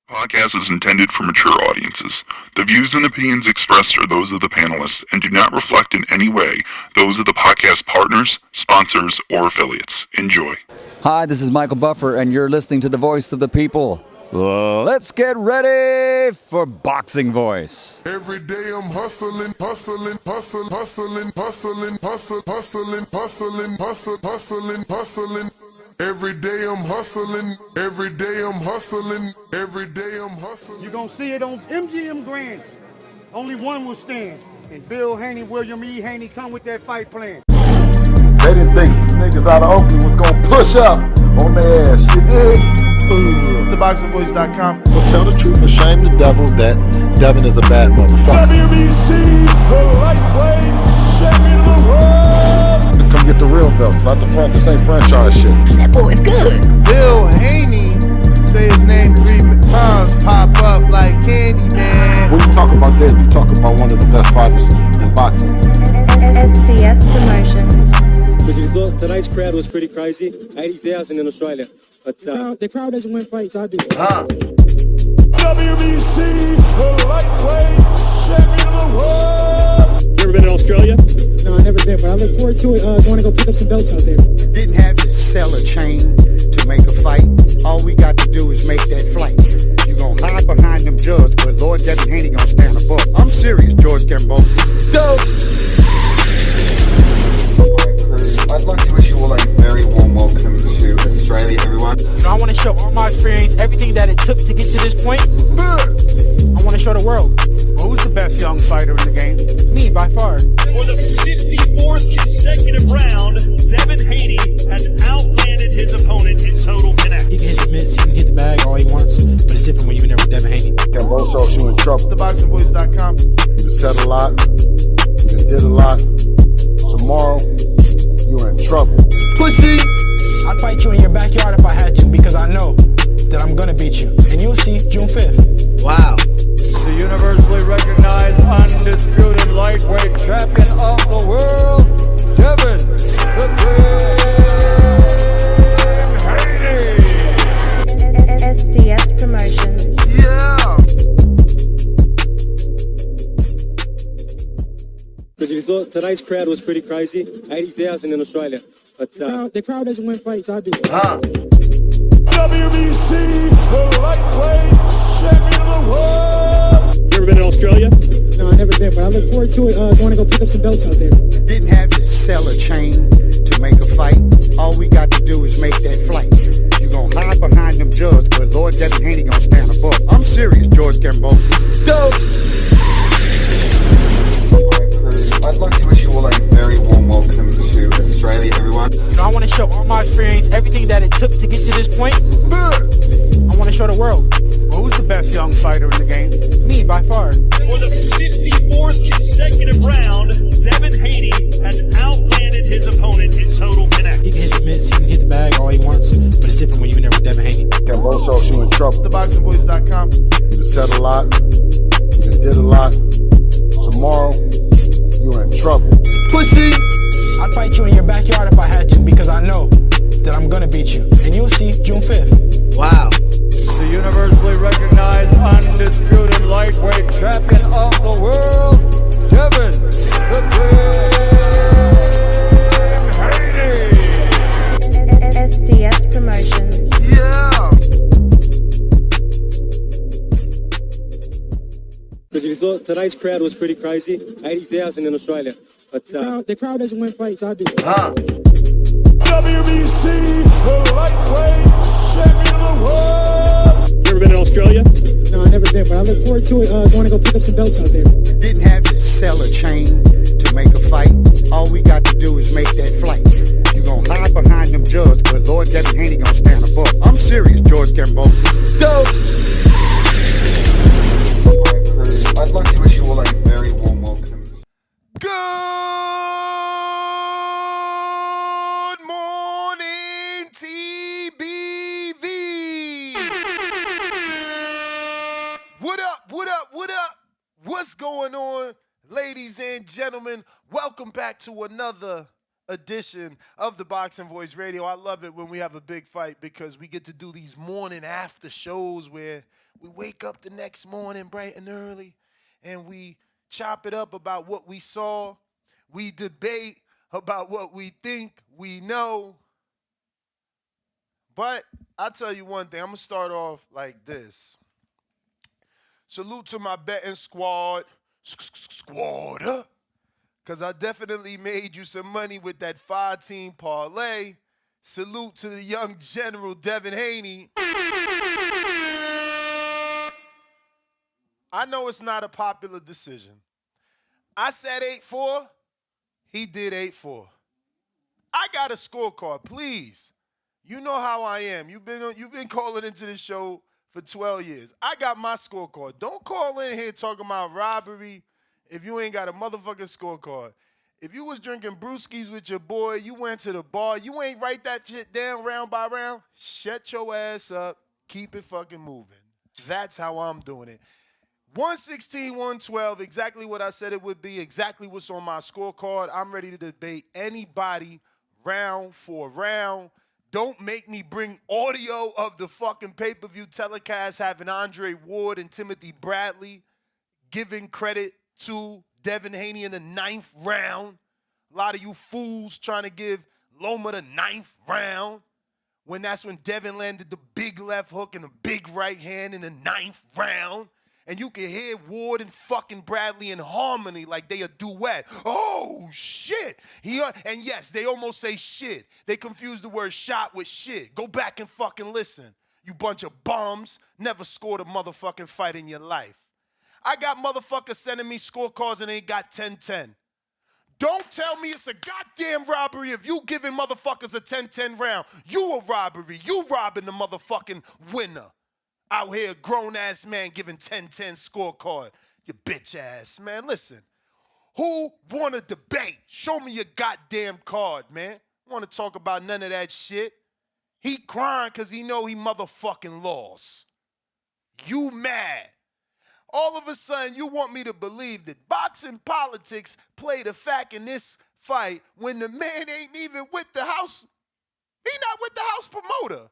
Podcast is intended for mature audiences. The views and opinions expressed are those of the panelists and do not reflect in any way those of the podcast partners, sponsors, or affiliates. Enjoy. Hi, this is Michael Buffer, and you're listening to the Voice of the People. Let's get ready for Boxing Voice. Every day I'm hustling, hustling, hustling, hustling, hustling, hustling, hustling, hustling, hustling, hustling, hustling. Every day I'm hustling, every day I'm hustling, every day I'm hustling. You're going to see it on MGM Grand. Only one will stand. And Bill Haney, William E. Haney come with that fight plan. They didn't think niggas out of Oakland was going to push up on their ass. You dig? TheBoxingVoice.com. Well, tell the truth and shame the devil that Devin is a bad motherfucker. WBC, the lightweight champion of the world. Come get the real belts, not this ain't franchise shit. That boy is good. Bill Haney, say his name 3 times, pop up like candy, man. When you talk about that, you talk about one of the best fighters in boxing. SDS Promotions. But you thought tonight's crowd was pretty crazy, 80,000 in Australia. But the crowd doesn't win fights, I do. WBC, the lightweight champion of the world. You ever been to Australia? No, I never been, but I look forward to it. Going to go pick up some belts out there. Didn't have to sell a chain to make a fight. All we got to do is make that flight. You gon' hide behind them jugs, but Lord Devin Haney gon' stand above. I'm serious, George Gambosi. Dope! I'd like to wish you all a very warm welcome to Australia, everyone. I want to show all my experience, everything that it took to get to this point. I want to show the world. Well, who's the best young fighter in the game? Me, by far. For the 54th consecutive round, Devin Haney has outlanded his opponent in total connect. He can hit the mitts, he can hit the bag all he wants, but it's different when you're in there with Devin Haney. Gambosi, you in trouble. TheBoxingVoice.com. You said a lot, you did a lot. Tomorrow, you're in trouble. Pussy! I'd fight you in your backyard if I had to, because I know that I'm gonna beat you. And you'll see June 5th. Wow. The universally recognized undisputed lightweight champion of the world, Devin the Dream Haney. SDS Promotions. Yeah. Because you thought tonight's crowd was pretty crazy, 80,000 in Australia. But the crowd doesn't win fights, I do. WBC, the lightweight champion of the world. You ever been to Australia? No, I never been, but I look forward to it. Going to go pick up some belts out there. Didn't have to sell a chain to make a fight. All we got to do is make that flight. You gon' hide behind them jugs, but Lord Devin Haney gon' stand above. I'm serious, George Gambosi. Dope! I'd like to wish you all a very warm welcome to Australia, everyone. I want to show all my experience, everything that it took to get to this point. I want to show the world. Well, who's the best young fighter in the game? Me, by far. For the 54th consecutive round, Devin Haney has outlanded his opponent in total connect. He can hit the mitts, he can hit the bag all he wants, but it's different when you're in there with Devin Haney. Gambosi, you in trouble. TheBoxingVoice.com. You said a lot, you did a lot. Tomorrow, you're in trouble. Pussy! I'd fight you in your backyard if I had to, because I know that I'm gonna beat you. And you'll see June 5th. Wow. The universally recognized undisputed lightweight champion of the world, Devin the Dream Haney. SDS Promotions. Yeah. Because you thought tonight's crowd was pretty crazy, 80,000 in Australia. But the crowd doesn't win fights, I do. WBC, the lightweight champion of the world. You ever been to Australia? No, I never been, but I look forward to it. Going to go pick up some belts out there. Didn't have to sell a chain to make a fight. All we got to do is make that flight. You gon' hide behind them jugs, but Lord Devin Haney gon' stand above. I'm serious, George Gambosi. Dope! I'd like to wish you all a very warm welcome. Good morning, TBV. What up, what up, what up? What's going on, ladies and gentlemen? Welcome back to another edition of the Boxing Voice Radio. I love it when we have a big fight because we get to do these morning after shows where we wake up the next morning bright and early and we chop it up about what we saw. We debate about what we think we know. But I'll tell you one thing. I'm going to start off like this. Salute to my betting squad. Squad. Because I definitely made you some money with that 5-team parlay. Salute to the young general, Devin Haney. I know it's not a popular decision. I said 8-4. He did 8-4. I got a scorecard, please. You know how I am. You've been calling into the show for 12 years. I got my scorecard. Don't call in here talking about robbery if you ain't got a motherfucking scorecard. If you was drinking brewskis with your boy, you went to the bar, you ain't write that shit down round by round, shut your ass up, keep it fucking moving. That's how I'm doing it. 116, 112, exactly what I said it would be, exactly what's on my scorecard. I'm ready to debate anybody round for round. Don't make me bring audio of the fucking pay-per-view telecast having Andre Ward and Timothy Bradley giving credit to Devin Haney in the 9th round. A lot of you fools trying to give Loma the 9th round when that's when Devin landed the big left hook and the big right hand in the 9th round. And you can hear Ward and fucking Bradley in harmony like they a duet. Oh, shit. And yes, they almost say shit. They confuse the word shot with shit. Go back and fucking listen. You bunch of bums. Never scored a motherfucking fight in your life. I got motherfuckers sending me scorecards and they got 10-10. Don't tell me it's a goddamn robbery if you giving motherfuckers a 10-10 round. You a robbery. You robbing the motherfucking winner. Out here, grown-ass man giving 10-10 scorecard. You bitch-ass, man. Listen, who want to debate? Show me your goddamn card, man. I want to talk about none of that shit. He crying because he know he motherfucking lost. You mad. All of a sudden, you want me to believe that boxing politics played a fact in this fight when the man ain't even with the house. He not with the house promoter.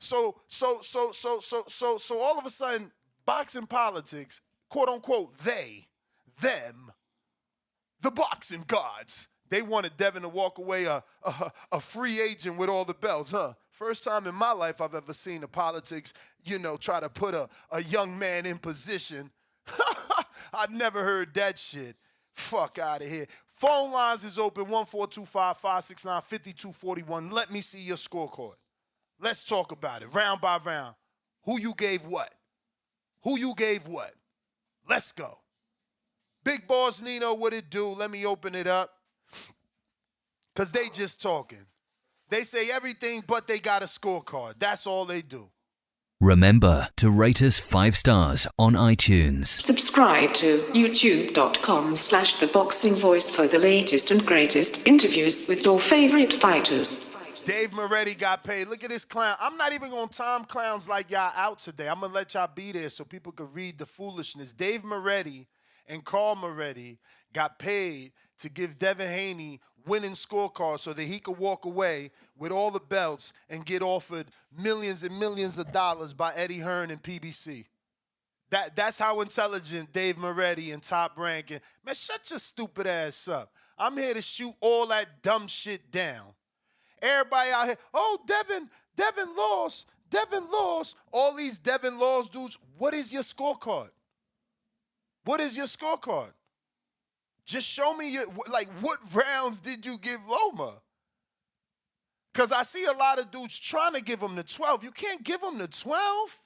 So all of a sudden, boxing politics, quote unquote, them, the boxing gods, they wanted Devin to walk away a free agent with all the belts, huh? First time in my life I've ever seen the politics, try to put a young man in position. I've never heard that shit. Fuck out of here. Phone lines is open, 1-425-569-5241. Let me see your scorecard. Let's talk about it, round by round. Who you gave what? Who you gave what? Let's go. Big Boss Nino, what it do? Let me open it up. Because they just talking. They say everything, but they got a scorecard. That's all they do. Remember to rate us 5 stars on iTunes. Subscribe to youtube.com/theboxingvoice for the latest and greatest interviews with your favorite fighters. Dave Moretti got paid. Look at this clown. I'm not even going to time clowns like y'all out today. I'm going to let y'all be there so people can read the foolishness. Dave Moretti and Carl Moretti got paid to give Devin Haney winning scorecards so that he could walk away with all the belts and get offered millions and millions of dollars by Eddie Hearn and PBC. That's how intelligent Dave Moretti and Top Rank. Man, shut your stupid ass up. I'm here to shoot all that dumb shit down. Everybody out here, oh, Devin lost. All these Devin lost dudes. What is your scorecard? What is your scorecard? Just show me what rounds did you give Loma? Because I see a lot of dudes trying to give him the 12. You can't give him the 12.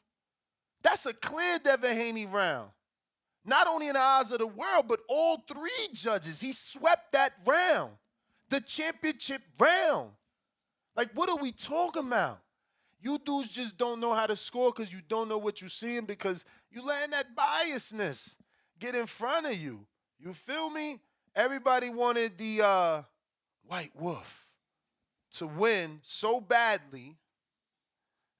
That's a clear Devin Haney round. Not only in the eyes of the world, but all 3 judges. He swept that round. The championship round. Like, what are we talking about? You dudes just don't know how to score because you don't know what you're seeing because you letting that biasness get in front of you. You feel me? Everybody wanted the White Wolf to win so badly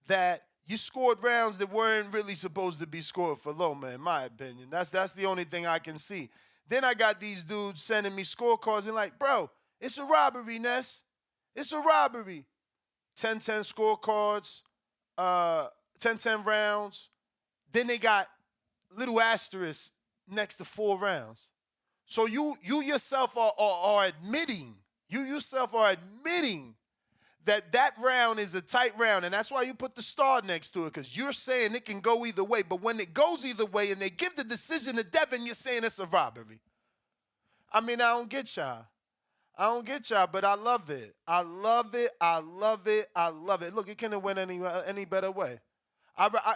that you scored rounds that weren't really supposed to be scored for Loma, in my opinion. That's the only thing I can see. Then I got these dudes sending me scorecards and like, bro, It's a robbery, Ness. It's a robbery. 10-10 scorecards, 10-10 rounds. Then they got little asterisks next to 4 rounds. So you yourself are admitting, that round is a tight round, and that's why you put the star next to it, because you're saying it can go either way. But when it goes either way and they give the decision to Devin, you're saying it's a robbery. I mean, I don't get y'all, but I love it. I love it. Look, it couldn't have went any better way.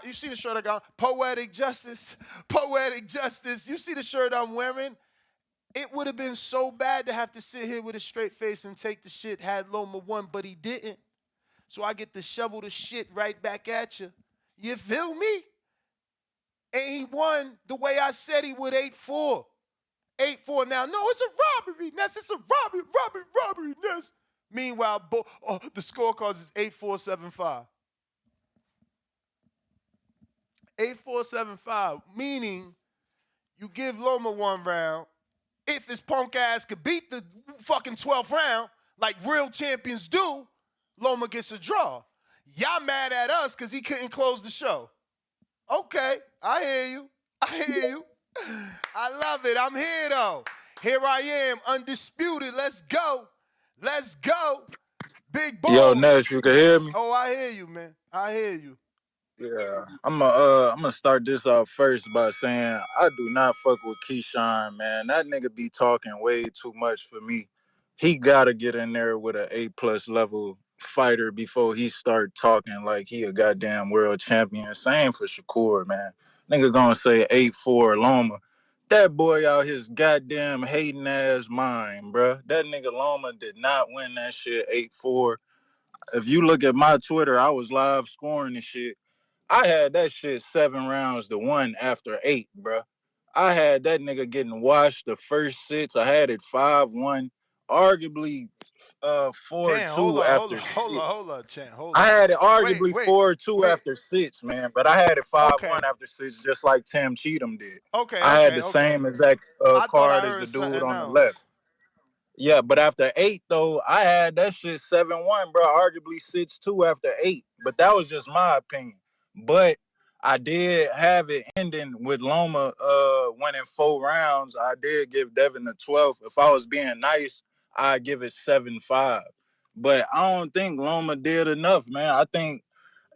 You see the shirt I got? Poetic justice. You see the shirt I'm wearing? It would have been so bad to have to sit here with a straight face and take the shit had Loma won, but he didn't. So I get to shovel the shit right back at you. You feel me? And he won the way I said he would, 8-4. 8-4 now. No, it's a robbery, Ness. It's a robbery, Ness. Meanwhile, the scorecards is 8-4, 7-5. 8-4, 7-5, meaning you give Loma 1 round. If his punk ass could beat the fucking 12th round, like real champions do, Loma gets a draw. Y'all mad at us because he couldn't close the show. Okay, I hear you. I love it. I'm here, though. Here I am, undisputed. Let's go. Big boss. Yo, Nash, you can hear me? Oh, I hear you, man. I hear you. Yeah, I'm gonna start this off first by saying I do not fuck with Keyshawn, man. That nigga be talking way too much for me. He gotta get in there with an A+ level fighter before he start talking like he a goddamn world champion. Same for Shakur, man. Nigga gonna say 8-4 Loma. That boy out his goddamn hating ass mind, bruh. That nigga Loma did not win that shit 8-4. If you look at my Twitter, I was live scoring and shit. I had that shit 7 rounds to 1 after 8, bro. I had that nigga getting washed the first 6. I had it 5-1, arguably 4-2 after 6. Hold on, Chan. I had it arguably 4-2 after 6, man. But I had it 5-1 after 6, just like Tim Cheatham did. I had the same exact card as the dude on the left. Yeah, but after 8, though, I had that shit 7-1, bro. Arguably 6-2 after 8. But that was just my opinion. But I did have it ending with Loma winning 4 rounds. I did give Devin the 12th. If I was being nice, I'd give it 7-5. But I don't think Loma did enough, man. I think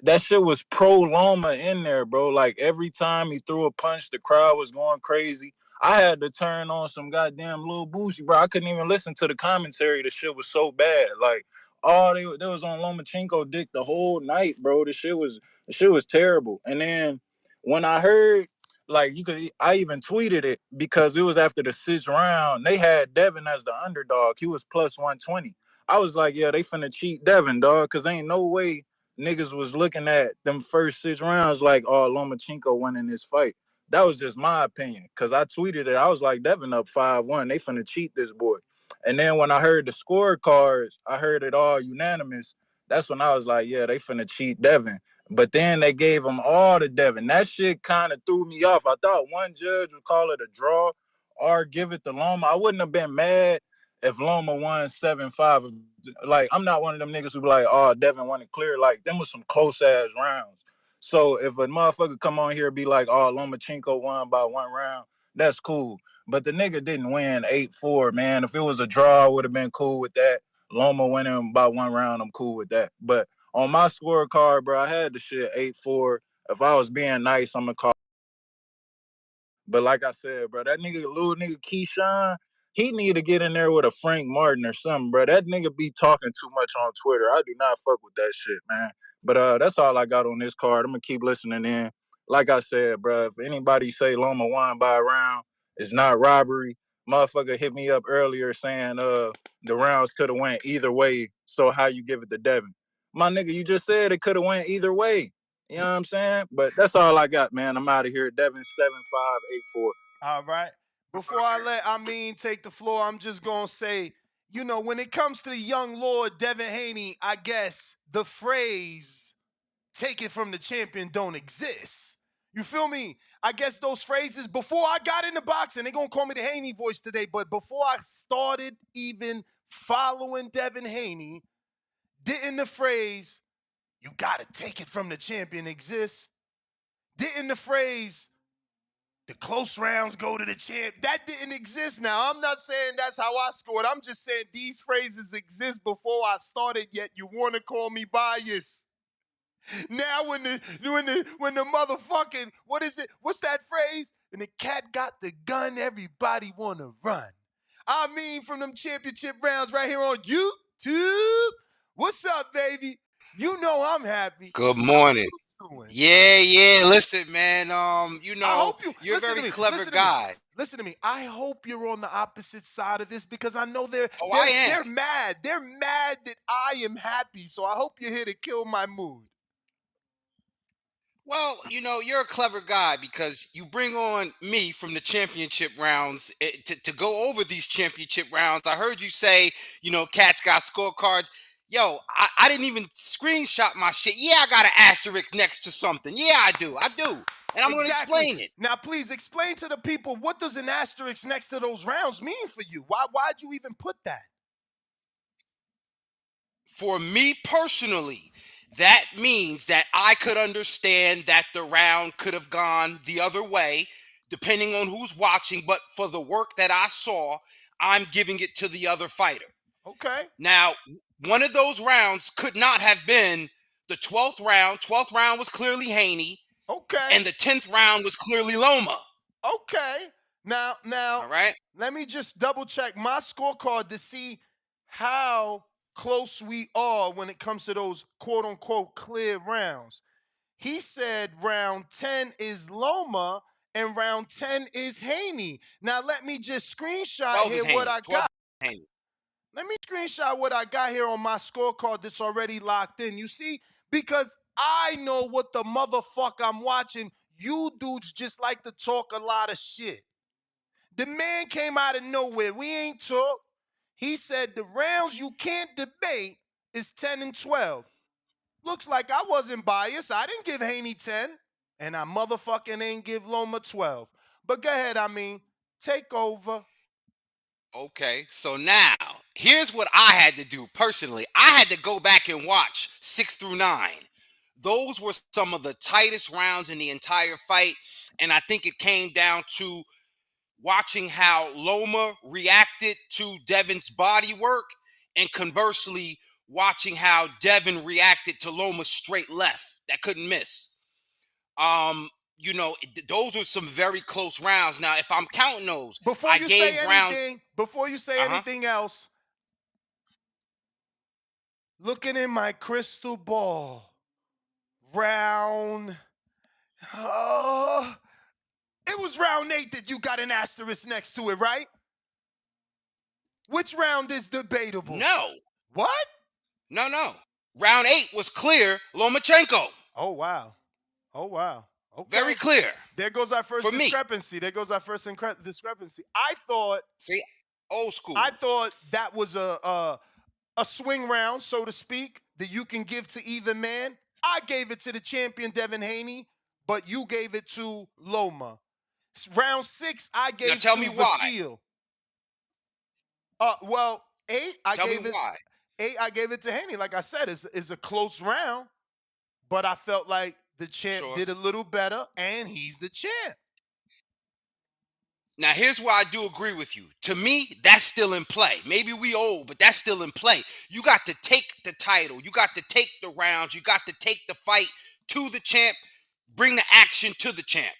that shit was pro Loma in there, bro. Like every time he threw a punch, the crowd was going crazy. I had to turn on some goddamn Lil Boosie, bro. I couldn't even listen to the commentary. The shit was so bad. Like, they was on Lomachenko dick the whole night, bro. The shit was terrible. And then when I heard, like, I even tweeted it because it was after the 6th round. They had Devin as the underdog. He was plus 120. I was like, yeah, they finna cheat Devin, dog, because ain't no way niggas was looking at them first 6 rounds like, oh, Lomachenko winning this fight. That was just my opinion, because I tweeted it. I was like, Devin up 5-1. They finna cheat this boy. And then when I heard the scorecards, I heard it all unanimous. That's when I was like, yeah, they finna cheat Devin. But then they gave him all to Devin. That shit kind of threw me off. I thought one judge would call it a draw or give it to Loma. I wouldn't have been mad if Loma won 7-5. Like, I'm not one of them niggas who be like, oh, Devin won it clear. Like, them was some close-ass rounds. So if a motherfucker come on here and be like, oh, Lomachenko won by 1 round, that's cool. But the nigga didn't win 8-4, man. If it was a draw, I would have been cool with that. Loma winning by 1 round, I'm cool with that. But on my scorecard, bro, I had the shit 8-4. If I was being nice, I'm going to call. But like I said, bro, that little nigga Keyshawn, he need to get in there with a Frank Martin or something, bro. That nigga be talking too much on Twitter. I do not fuck with that shit, man. But that's all I got on this card. I'm going to keep listening in. Like I said, bro, if anybody say Loma won by a round, it's not robbery. Motherfucker hit me up earlier saying the rounds could have went either way, so how you give it to Devin? My nigga, you just said it could have went either way. You know what I'm saying? But that's all I got, man. I'm out of here. Devin 7-5-8-4. All right. Before I let Amin take the floor, I'm just going to say, you know, when it comes to the young Lord Devin Haney, I guess the phrase, take it from the champion, don't exist. You feel me? I guess those phrases, before I got into boxing, they're going to call me the Haney voice today, but before I started even following Devin Haney, didn't the phrase, "you gotta take it from the champion" exist? Didn't the phrase, "the close rounds go to the champ"? That didn't exist. Now, I'm not saying that's how I scored. I'm just saying these phrases exist before I started, yet you want to call me biased. Now when the motherfucking, what is it? What's that phrase? When the cat got the gun, everybody want to run. I mean, from them championship rounds right here on YouTube. What's up, baby? You know I'm happy. Good morning. Yeah. Listen, man. You're a very clever guy. Listen to me. I hope you're on the opposite side of this because I know they're mad. They're mad that I am happy. So I hope you're here to kill my mood. Well, you're a clever guy because you bring on me from the championship rounds to go over these championship rounds. I heard you say, cats got scorecards. Yo, I didn't even screenshot my shit. Yeah, I got an asterisk next to something. Yeah, I do. And I'm going to explain it. Now, please explain to the people, what does an asterisk next to those rounds mean for you? Why'd you even put that? For me personally, that means that I could understand that the round could have gone the other way, depending on who's watching. But for the work that I saw, I'm giving it to the other fighter. Okay. Now, one of those rounds could not have been the 12th round. 12th round was clearly Haney. Okay. And the 10th round was clearly Loma. Okay. Now, all right. Let me just double check my scorecard to see how close we are when it comes to those quote unquote clear rounds. He said round 10 is Loma and round 10 is Haney. Now let me just screenshot here what I got. Let me screenshot what I got here on my scorecard that's already locked in. You see, because I know what the motherfucker I'm watching. You dudes just like to talk a lot of shit. The man came out of nowhere. We ain't talk. He said the rounds you can't debate is 10 and 12. Looks like I wasn't biased. I didn't give Haney 10, and I motherfucking ain't give Loma 12. But go ahead, take over. Okay, so now, here's what I had to do personally. I had to go back and watch 6 through 9. Those were some of the tightest rounds in the entire fight, and I think it came down to watching how Loma reacted to Devin's body work, and conversely, watching how Devin reacted to Loma's straight left that couldn't miss. Those are some very close rounds. Now, if I'm counting those, before you say anything else, looking in my crystal ball, round, it was round 8 that you got an asterisk next to it, right? Which round is debatable? No. What? No. Round 8 was clear, Lomachenko. Oh, wow. Okay. Very clear. There goes our first discrepancy. I thought. See, old school. I thought that was a swing round, so to speak, that you can give to either man. I gave it to the champion, Devin Haney, but you gave it to Loma. Round 6, I gave now tell to me Vasil. Why. 8, I tell gave me it. Why. 8, I gave it to Haney. Like I said, it's a close round, but I felt like the champ did a little better, and he's the champ. Now, here's where I do agree with you. To me, that's still in play. Maybe we old, but that's still in play. You got to take the title. You got to take the rounds. You got to take the fight to the champ, bring the action to the champ.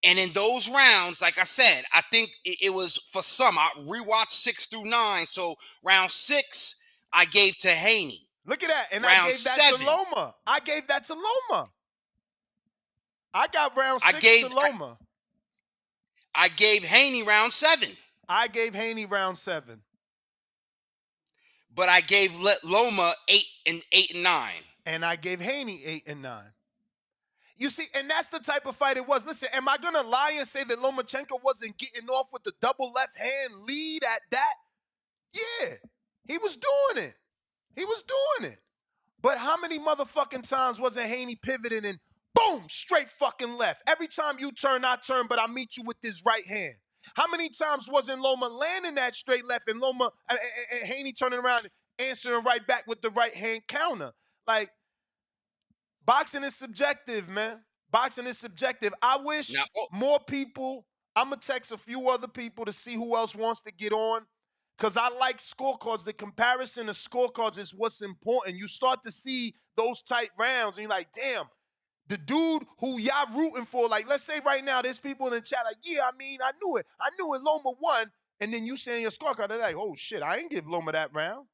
And in those rounds, like I said, I think it was for some. I rewatched 6 through 9. So round 6, I gave to Haney. Look at that. And round I gave that 7, to Loma. I gave that to Loma. I got round 6 to Loma. I gave Haney round 7. I gave Haney round 7. But I gave Loma 8 and 9. And I gave Haney 8 and 9. You see, and that's the type of fight it was. Listen, am I going to lie and say that Lomachenko wasn't getting off with the double left hand lead at that? Yeah, he was doing it. But how many motherfucking times wasn't Haney pivoting and boom, straight fucking left? Every time you turn, I turn, but I meet you with this right hand. How many times wasn't Loma landing that straight left and Loma and Haney turning around and answering right back with the right hand counter? Like, boxing is subjective, man. Boxing is subjective. I wish more people, I'm going to text a few other people to see who else wants to get on, because I like scorecards. The comparison of scorecards is what's important. You start to see those tight rounds, and you're like, damn, the dude who y'all rooting for, like, let's say right now there's people in the chat like, yeah, I mean, I knew it. Loma won. And then you saying your scorecard, they're like, oh, shit, I ain't give Loma that round.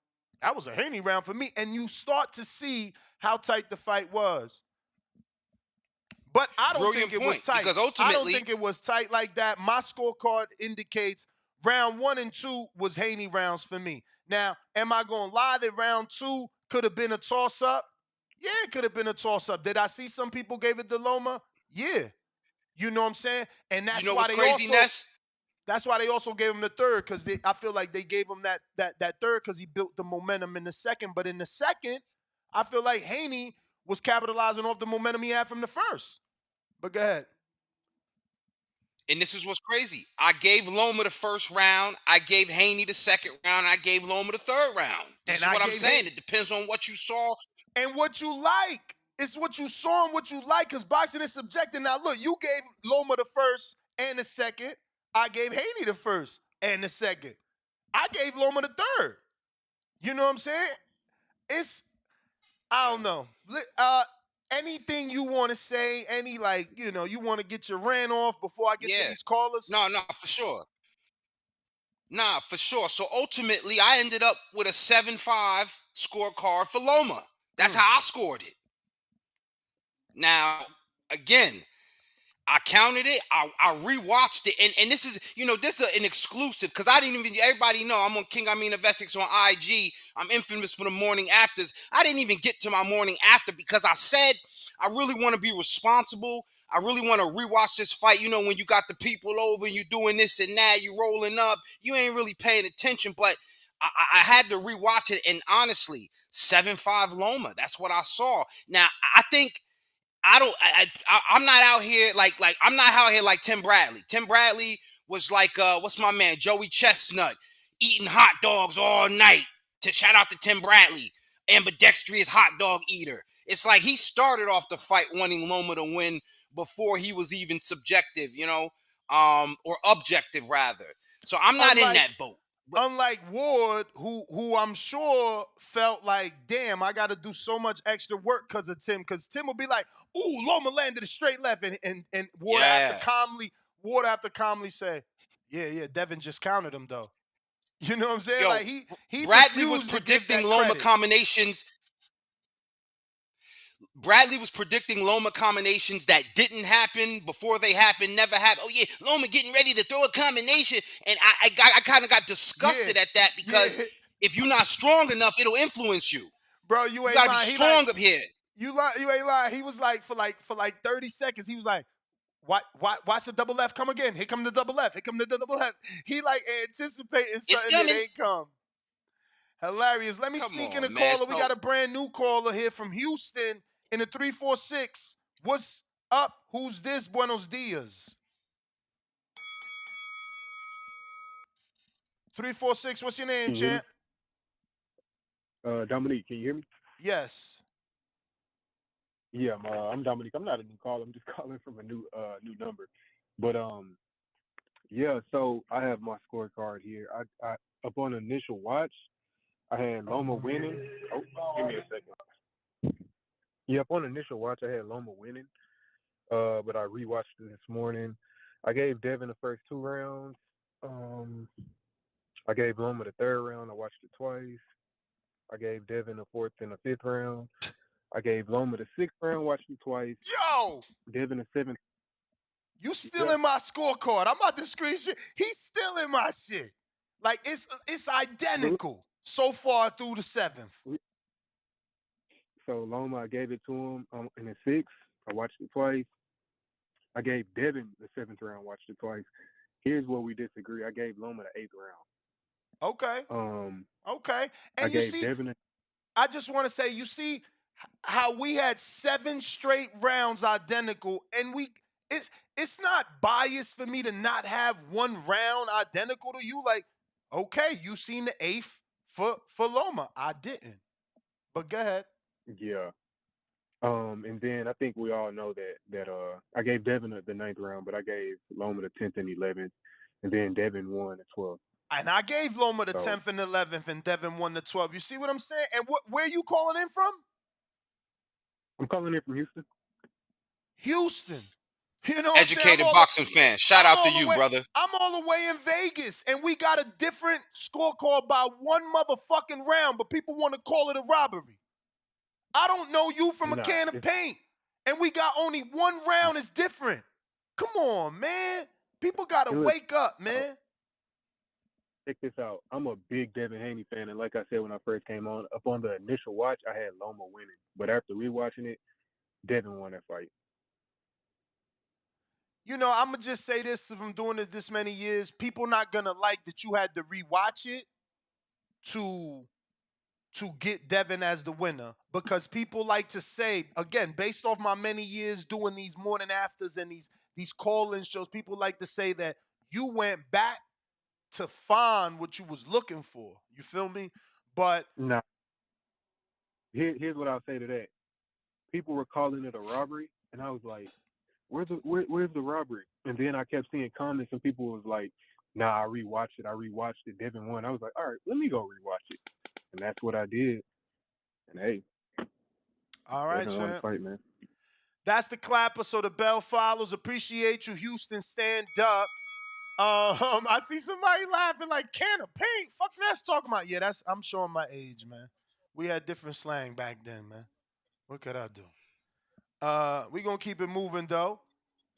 That was a Haney round for me. And you start to see how tight the fight was. But I don't think it was tight. Because ultimately, I don't think it was tight like that. My scorecard indicates round 1 and 2 was Haney rounds for me. Now, am I going to lie that round 2 could have been a toss-up? Yeah, it could have been a toss-up. Did I see some people gave it to Loma? Yeah. You know what I'm saying? And that's why that's why they also gave him the third, because I feel like they gave him that third because he built the momentum in the second. But in the second, I feel like Haney was capitalizing off the momentum he had from the first. But go ahead. And this is what's crazy. I gave Loma the first round. I gave Haney the second round. I gave Loma the third round. This is what I'm saying. It depends on what you saw. And what you like. It's what you saw and what you like, because boxing is subjective. Now, look, you gave Loma the first and the second. I gave Haney the first and the second. I gave Loma the third. You know what I'm saying? I don't know. Anything you want to say, you want to get your rant off before I get to these callers? No, for sure. Nah, for sure. So ultimately, I ended up with a 7-5 scorecard for Loma. That's how I scored it. Now, again, I counted it. I rewatched it, and this is, this is an exclusive, because I didn't even. Everybody know I'm on King Amin Investigates on IG. I'm infamous for the morning afters. I didn't even get to my morning after because I said I really want to be responsible. I really want to rewatch this fight. When you got the people over, you doing this and that, you rolling up, you ain't really paying attention. But I had to rewatch it, and honestly, 7-5 Loma. That's what I saw. Now I think. I'm not out here like I'm not out here like Tim Bradley. Tim Bradley was like what's my man Joey Chestnut eating hot dogs all night. To shout out to Tim Bradley, ambidextrous hot dog eater. It's like he started off the fight wanting Loma to win before he was even subjective, or objective rather. So I'm not in that boat. Unlike Ward, who I'm sure felt like, damn, I got to do so much extra work because of Tim. Because Tim will be like, ooh, Loma landed a straight left. And Ward after calmly say, yeah, Devin just counted him, though. You know what I'm saying? Like he Bradley was predicting Loma combinations. Bradley was predicting Loma combinations that didn't happen before they happened, never happened. Oh, yeah, Loma getting ready to throw a combination. And I kind of got disgusted at that because if you're not strong enough, it'll influence you. Bro, you ain't gotta be strong up here. You ain't lying. He was like, for 30 seconds, he was like, watch the double left come again. Here come the double left. Here come the double left. He like anticipating something that ain't come. Hilarious. Let me sneak in a caller. We got a brand new caller here from Houston in the 346. What's up? Who's this? Buenos dias. 346. What's your name, champ? Dominique, can you hear me? Yes. Yeah, I'm Dominique. I'm not a new caller. I'm just calling from a new number. But yeah. So I have my scorecard here. I upon initial watch, I had Loma winning. Oh, give me a second. Yeah, upon initial watch, I had Loma winning. But I rewatched it this morning. I gave Devin the first 2 rounds. I gave Loma the 3rd round. I watched it twice. I gave Devin the 4th and the 5th round. I gave Loma the 6th round, watched it twice. Yo! Devin the 7th. You stealing my scorecard. I'm about to screenshot. He's stealing my shit. Like, it's identical so far through the 7th. So Loma, I gave it to him in the 6th. I watched it twice. I gave Devin the 7th round, watched it twice. Here's where we disagree. I gave Loma the 8th round. Okay. Okay. And you see, I just want to say, you see how we had 7 straight rounds identical, and it's not biased for me to not have one round identical to you. Like, okay, you seen the 8th for Loma. I didn't. But go ahead. Yeah. And then I think we all know that I gave Devin the 9th round, but I gave Loma the 10th and 11th, and then Devin won the 12th. And I gave Loma the 10th and 11th, and Devin won the 12th. You see what I'm saying? And where you calling in from? I'm calling in from Houston. Houston. You know, educated boxing fan. Shout out to you, brother. I'm all the way in Vegas, and we got a different scorecard by one motherfucking round, but people want to call it a robbery. I don't know you from a can of paint, and we got only one round is different. Come on, man. People got to wake up, man. Check this out. I'm a big Devin Haney fan, and like I said when I first came on, up on the initial watch, I had Loma winning. But after rewatching it, Devin won that fight. You know, I'm going to just say this from doing it this many years. People not going to like that you had to rewatch it to get Devin as the winner, because people like to say, again, based off my many years doing these morning afters and these call-in shows, people like to say that you went back to find what you was looking for. You feel me? But no. Here's what I'll say to that. People were calling it a robbery, and I was like, where's the robbery? And then I kept seeing comments, and people was like, nah, I rewatched it. Devin won. I was like, all right, let me go rewatch it. And that's what I did. And hey. All right, Devin won the fight, man. That's the clapper, so the bell follows. Appreciate you, Houston. Stand up. I see somebody laughing like can of paint. Fuck that's talking about. Yeah, I'm showing my age, man. We had different slang back then, man. What could I do? We gonna keep it moving though.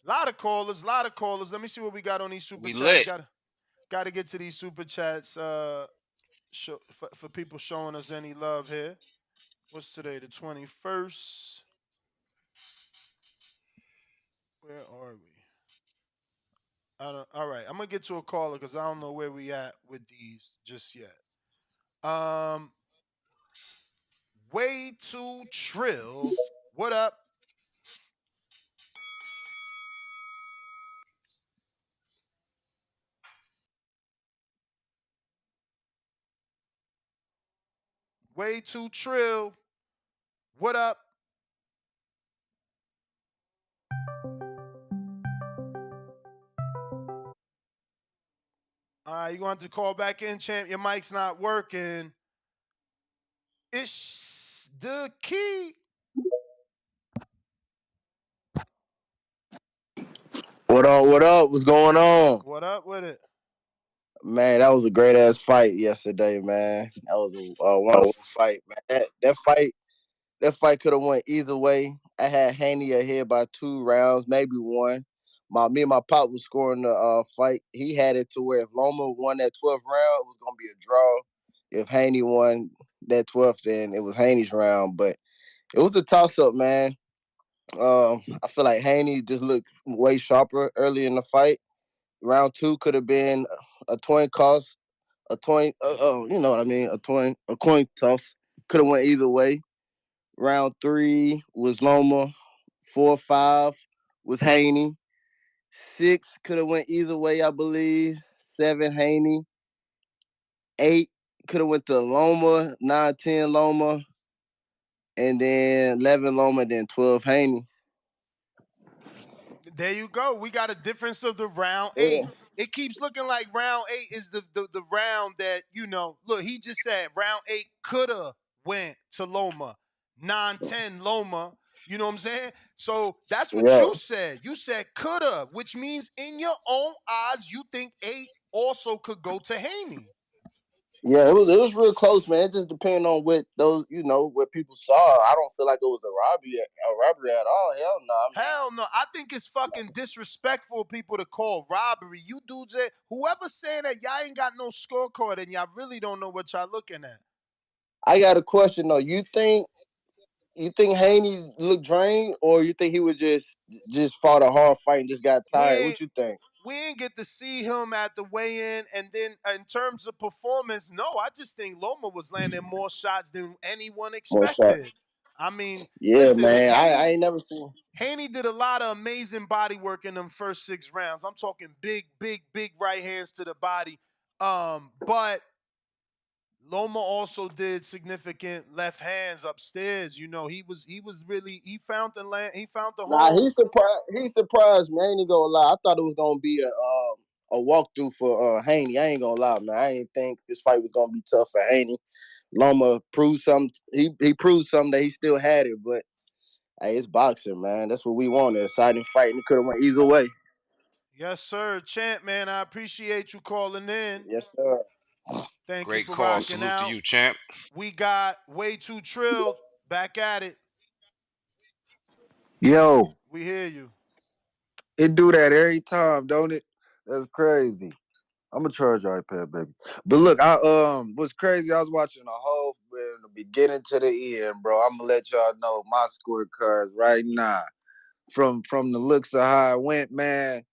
Lot of callers. Let me see what we got on these super chats. Got to get to these super chats. For people showing us any love here. What's today? The 21st. Where are we? All right, I'm gonna get to a caller because I don't know where we at with these just yet. Way too trill. What up? Way too trill. What up? All right, you're going to have to call back in, champ. Your mic's not working. It's the key. What up? What up? What's going on? What up with it? Man, that was a great ass fight yesterday, man. That was a wonderful fight, man. That fight could have went either way. I had Haney ahead by 2 rounds, maybe one. Me and my pop was scoring the fight. He had it to where if Loma won that 12th round, it was gonna be a draw. If Haney won that 12th, then it was Haney's round. But it was a toss up, man. I feel like Haney just looked way sharper early in the fight. Round 2 could have been a coin toss, you know what I mean, a coin toss. Could have went either way. Round 3 was Loma. 4, 5 was Haney. 6 could have went either way, I believe. 7 Haney. 8 could have went to Loma. 9, 10 Loma. And then 11 Loma, then 12 Haney. There you go. We got a difference of the round 8. Yeah. It keeps looking like round 8 is the round that, you know, look, he just said round 8 coulda went to Loma. 9, 10 Loma. You know what I'm saying? So that's what you said. You said coulda, which means in your own eyes, you think 8 also could go to Haney. Yeah, it was real close, man. It just depending on what those, you know, what people saw. I don't feel like it was a robbery at all. Hell no. Hell no. I think it's fucking disrespectful people to call robbery. You dudes, whoever saying that y'all ain't got no scorecard and y'all really don't know what y'all looking at. I got a question though. You think Haney looked drained, or you think he would just fought a hard fight and just got tired? What you think? We ain't get to see him at the weigh-in, and then in terms of performance, no, I just think Loma was landing more shots than anyone expected. I mean, Yeah, listen, man. I ain't never seen. Haney did a lot of amazing body work in them first 6 rounds. I'm talking big, big, big right hands to the body. But Loma also did significant left hands upstairs. You know, he was really he found the land, he found the Nah, hole. he surprised me. I ain't gonna lie. I thought it was gonna be a walkthrough for Haney. I ain't gonna lie, man. I ain't think this fight was gonna be tough for Haney. Loma proved something. He proved something that he still had it, but hey, it's boxing, man. That's what we wanted. A exciting fight, and it could have went either way. Yes, sir. Champ, man, I appreciate you calling in. Yes, sir. Thank you Great for call. rocking Salute to out. you, champ. We got way too trilled back at it. Yo, We hear you. it do that every time, don't it? That's crazy. I'm gonna charge your iPad, baby. But look, I what's crazy, I was watching the whole from the beginning to the end, bro. I'm gonna let y'all know my scorecards right now. From the looks of how it went, man,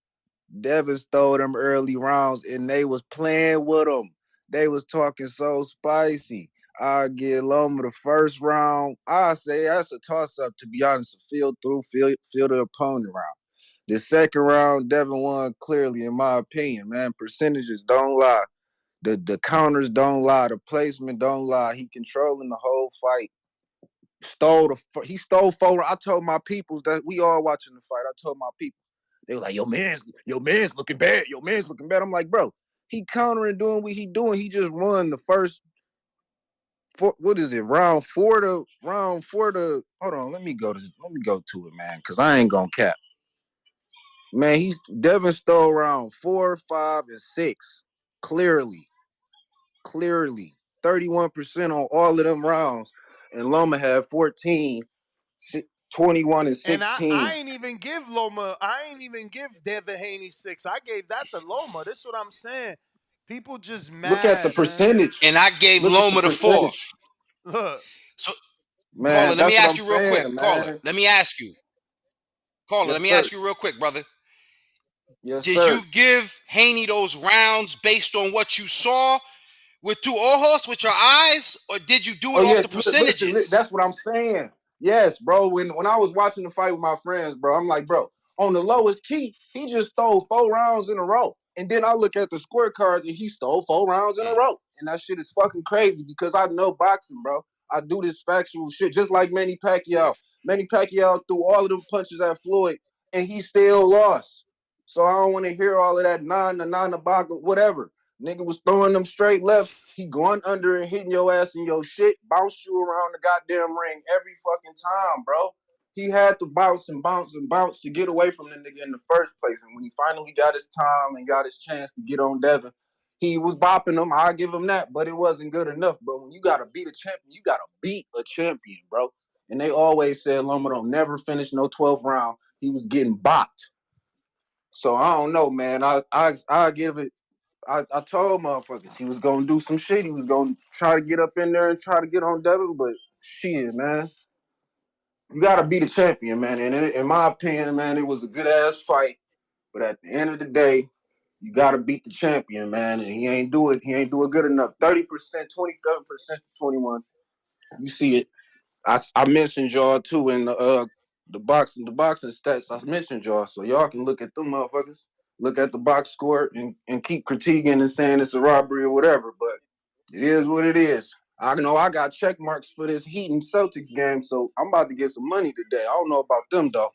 Devin stole them early rounds and they was playing with him. They was talking so spicy. I get Loma the first round. I say that's a toss up, to be honest. Feel the opponent round. The second round, Devin won clearly, in my opinion, man. Percentages don't lie. The counters don't lie. The placement don't lie. He controlling the whole fight. He stole 4. I told my peoples that we all watching the fight. I told my people. They were like, your man's looking bad. Your man's looking bad. I'm like, bro, he countering doing what he doing. He just won the first what is it? Round 4 to hold on, let me go to it, man, because I ain't gonna cap. Man, Devin stole round 4, 5, and 6. Clearly. 31% on all of them rounds. And Loma had 14, 21, and And 16. I ain't even give Loma, I ain't even give Devin Haney 6. I gave that to Loma. This is what I'm saying. People just Look at the mad, man. percentage. And I gave Look at the Loma the percentage. 4th. Look. So, caller, Man, let me that's what ask I'm you real quick. saying, Caller, man. let me ask you. Caller, Yes, let me sir. ask you real quick, brother. Yes, Did sir. you give Haney those rounds based on what you saw with 2 ojos with your eyes, or did you do Oh it off yeah, the listen, percentages? that's what I'm saying. Yes, bro. When I was watching the fight with my friends, bro, I'm like, bro, on the lowest key, he just stole 4 rounds in a row. And then I look at the scorecards and he stole 4 rounds in a row. And that shit is fucking crazy because I know boxing, bro. I do this factual shit just like Manny Pacquiao. Manny Pacquiao threw all of them punches at Floyd and he still lost. So I don't want to hear all of that whatever. Nigga was throwing them straight lefts. He going under and hitting your ass in your shit, bounce you around the goddamn ring every fucking time, bro. He had to bounce and bounce and bounce to get away from the nigga in the first place. And when he finally got his time and got his chance to get on Devin, he was bopping him. I'll give him that, but it wasn't good enough, bro. When you gotta beat a champion, you gotta beat a champion, bro. And they always said Loma don't never finish no 12th round. He was getting bopped. So I don't know, man. I give it. I told motherfuckers he was gonna do some shit. He was gonna try to get up in there and try to get on Devin, but shit, man. You gotta be the champion, man. And in my opinion, man, it was a good ass fight. But at the end of the day, you gotta beat the champion, man. And he ain't do it. He ain't do it good enough. 30%, 27% to 21. You see it. I mentioned y'all too in the boxing stats. I mentioned y'all, so y'all can look at them motherfuckers. Look at the box score and keep critiquing and saying it's a robbery or whatever. But it is what it is. I know I got check marks for this Heat and Celtics game, so I'm about to get some money today. I don't know about them though.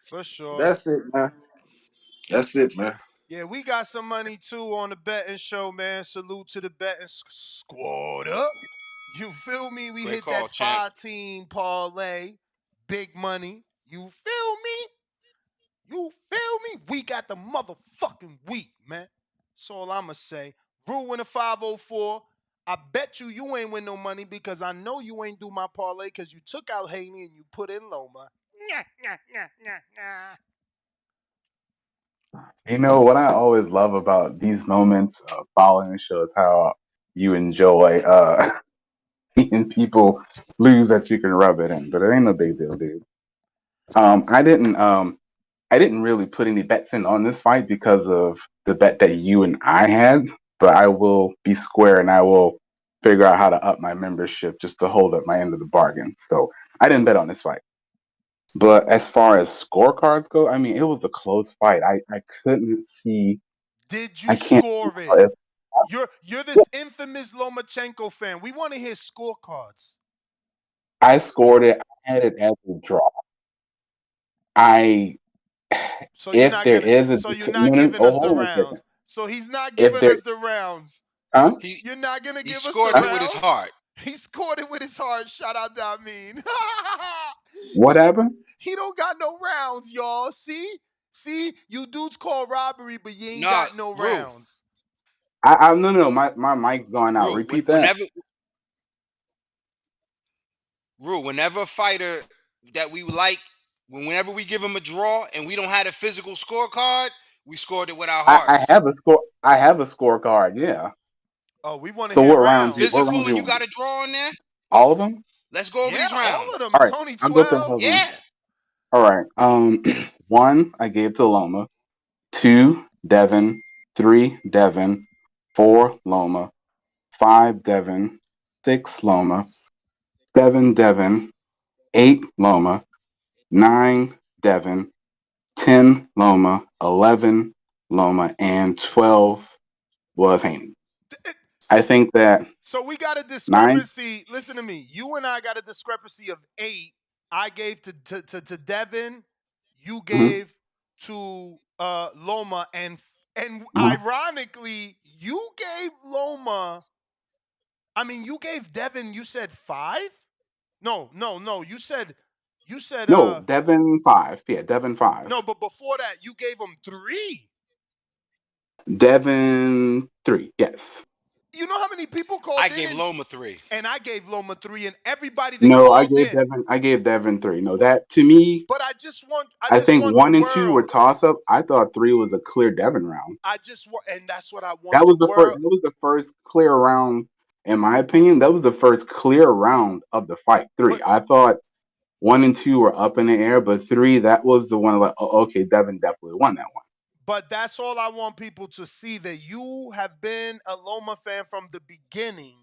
For sure. That's it, man. That's it, man. Yeah, we got some money too on the betting show, man. Salute to the betting squad up. You feel me? We Great hit call, that champ. 5-team parlay. Big money. You feel me? You feel me? We got the motherfucking week, man. That's all I'ma say. Rule winner 504. I bet you ain't win no money because I know you ain't do my parlay because you took out Haney and you put in Loma. You know what I always love about these moments of following the show is how you enjoy seeing people lose that you can rub it in, but it ain't no big deal, dude. I didn't really put any bets in on this fight because of the bet that you and I had, but I will be square and I will figure out how to up my membership just to hold up my end of the bargain. So I didn't bet on this fight. But as far as scorecards go, I mean, it was a close fight. I couldn't see. Did you I can't. score it? You're this infamous Lomachenko fan. We want to hear scorecards. I scored it. I had it as a draw. So you're if not there gonna. is a So you're not giving us the rounds. So he's not giving us the rounds. Huh? You're not gonna give us the rounds. He scored it with his heart. He scored it with his heart. Shout out to Amin. What happened? He don't got no rounds, y'all. See, you dudes call robbery, but you ain't got no rounds. No. My mic's going out. Repeat that. Whenever a fighter that we like, whenever we give him a draw and we don't have a physical scorecard, we scored it with our hearts. I have a scorecard. Yeah. Oh, we want to hear what rounds. Physical, and you got a draw on there. All of them. Let's go over these rounds. All of them. All right, It's only 12. I'll go through those ones. All right. 1 I gave to Loma. 2 Devin. 3 Devin. 4 Loma. 5 Devin. 6 Loma. 7 Devin. 8 Loma. 9 Devin. 10 Loma. 11 Loma, and 12 was Haney. I think that. So we got a discrepancy. 9? Listen to me. You and I got a discrepancy of 8. I gave to Devin. You gave to Loma, and ironically, you gave Loma. I mean, you gave Devin. You said 5. No. You said. No, Devin 5. Yeah, Devin 5. No, but before that, you gave him 3. Devin 3. Yes. You know how many people called in? I gave Loma 3. And I gave Loma 3, and everybody that called in. I gave Devin 3. No, that to me. But I think 1 and 2 were toss up. I thought 3 was a clear Devin round. And that's what I want. That was first. That was the first clear round, in my opinion. That was the first clear round of the fight. 3. I thought 1 and 2 were up in the air, but 3, that was the one. Like, oh, okay, Devin definitely won that one. But that's all I want people to see, that you have been a Loma fan from the beginning,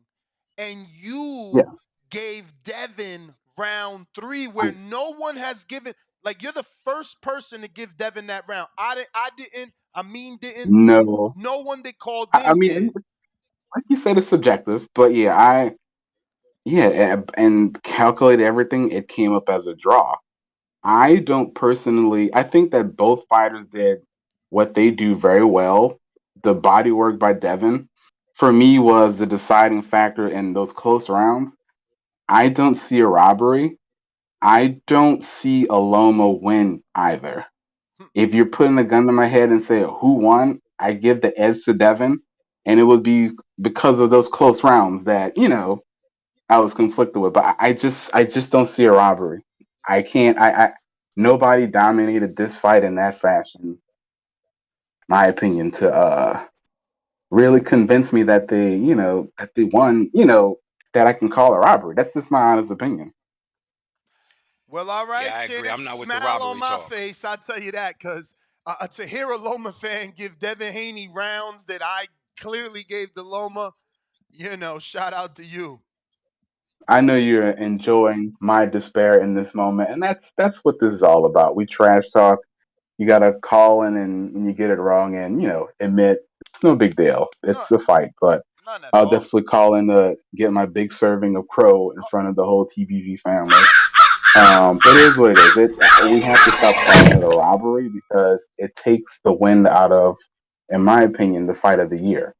and you gave Devin round 3 where no one has given. Like, you're the first person to give Devin that round. I didn't. Amin didn't. No. No one that called in I mean, did. Like you said, it's subjective, but and calculate everything. It came up as a draw. I don't personally. I think that both fighters did what they do very well. The body work by Devin, for me, was the deciding factor in those close rounds. I don't see a robbery. I don't see a Loma win either. If you're putting a gun to my head and say who won, I give the edge to Devin, and it would be because of those close rounds that I was conflicted with. But I just don't see a robbery. I can't. Nobody dominated this fight in that fashion, my opinion, to really convince me that they won, that I can call a robbery. That's just my honest opinion. Well, all right, yeah, I agree. I'm not with the robbery on my talk. face, I'll tell you that, because to hear a Loma fan give Devin Haney rounds that I clearly gave to Loma, shout out to you. I know you're enjoying my despair in this moment, and that's what this is all about. We trash talk. You gotta call in and you get it wrong, and admit it's no big deal. It's a fight, but I'll definitely call in to get my big serving of crow in front of the whole TBV family. It is what it is. We have to stop calling it a robbery because it takes the wind out of, in my opinion, the fight of the year.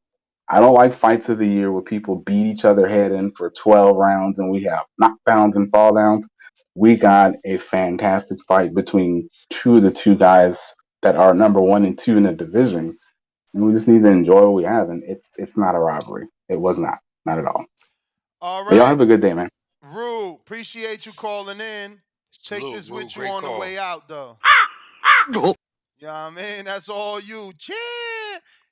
I don't like fights of the year where people beat each other head in for 12 rounds and we have knockdowns and fall downs. We got a fantastic fight between two of the two guys that are number 1 and 2 in the division. And we just need to enjoy what we have. And it's not a robbery. It was not at all. All right. But y'all have a good day, man. Rue, appreciate you calling in. Take this with you on the way out, though. Yeah, I mean, that's all you. Cheer,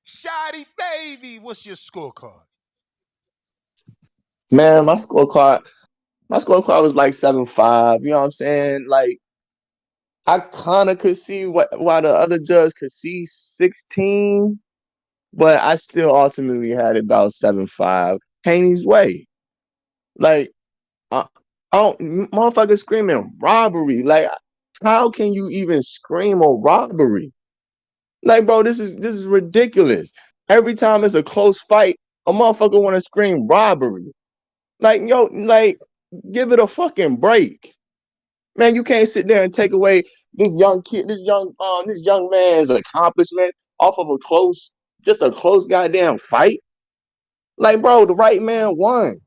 Shotty baby. What's your scorecard? Man, my scorecard was like 7-5. You know what I'm saying? Like, I kind of could see why the other judge could see 16, but I still ultimately had it about 7-5. Haney's way. Like, I don't, motherfuckers screaming robbery. Like, how can you even scream a robbery? Like, bro, this is ridiculous. Every time it's a close fight, a motherfucker want to scream robbery. Like, yo, like, give it a fucking break. Man, you can't sit there and take away this young kid, this young man's accomplishment off of just a close goddamn fight. Like, bro, the right man won.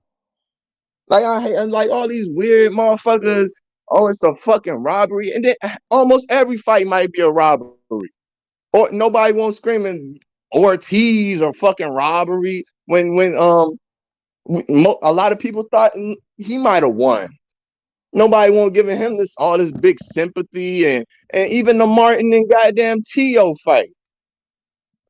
Like, I hate, and like all these weird motherfuckers. Oh, it's a fucking robbery, and then almost every fight might be a robbery. Or nobody won't screaming Ortiz or fucking robbery when a lot of people thought he might have won. Nobody won't giving him all this big sympathy and even the Martin and goddamn Tio fight.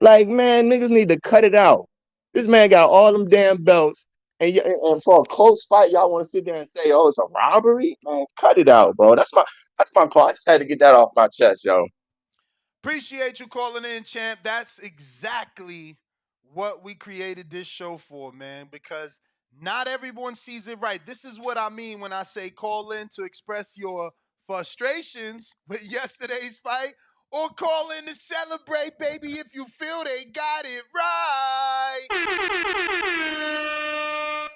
Like, man, niggas need to cut it out. This man got all them damn belts, and for a close fight, y'all want to sit there and say, "Oh, it's a robbery." Man, cut it out, bro. That's my call. I just had to get that off my chest, yo. Appreciate you calling in, champ. That's exactly what we created this show for, man, because not everyone sees it right. This is what I mean when I say call in to express your frustrations with yesterday's fight, or call in to celebrate, baby, if you feel they got it right.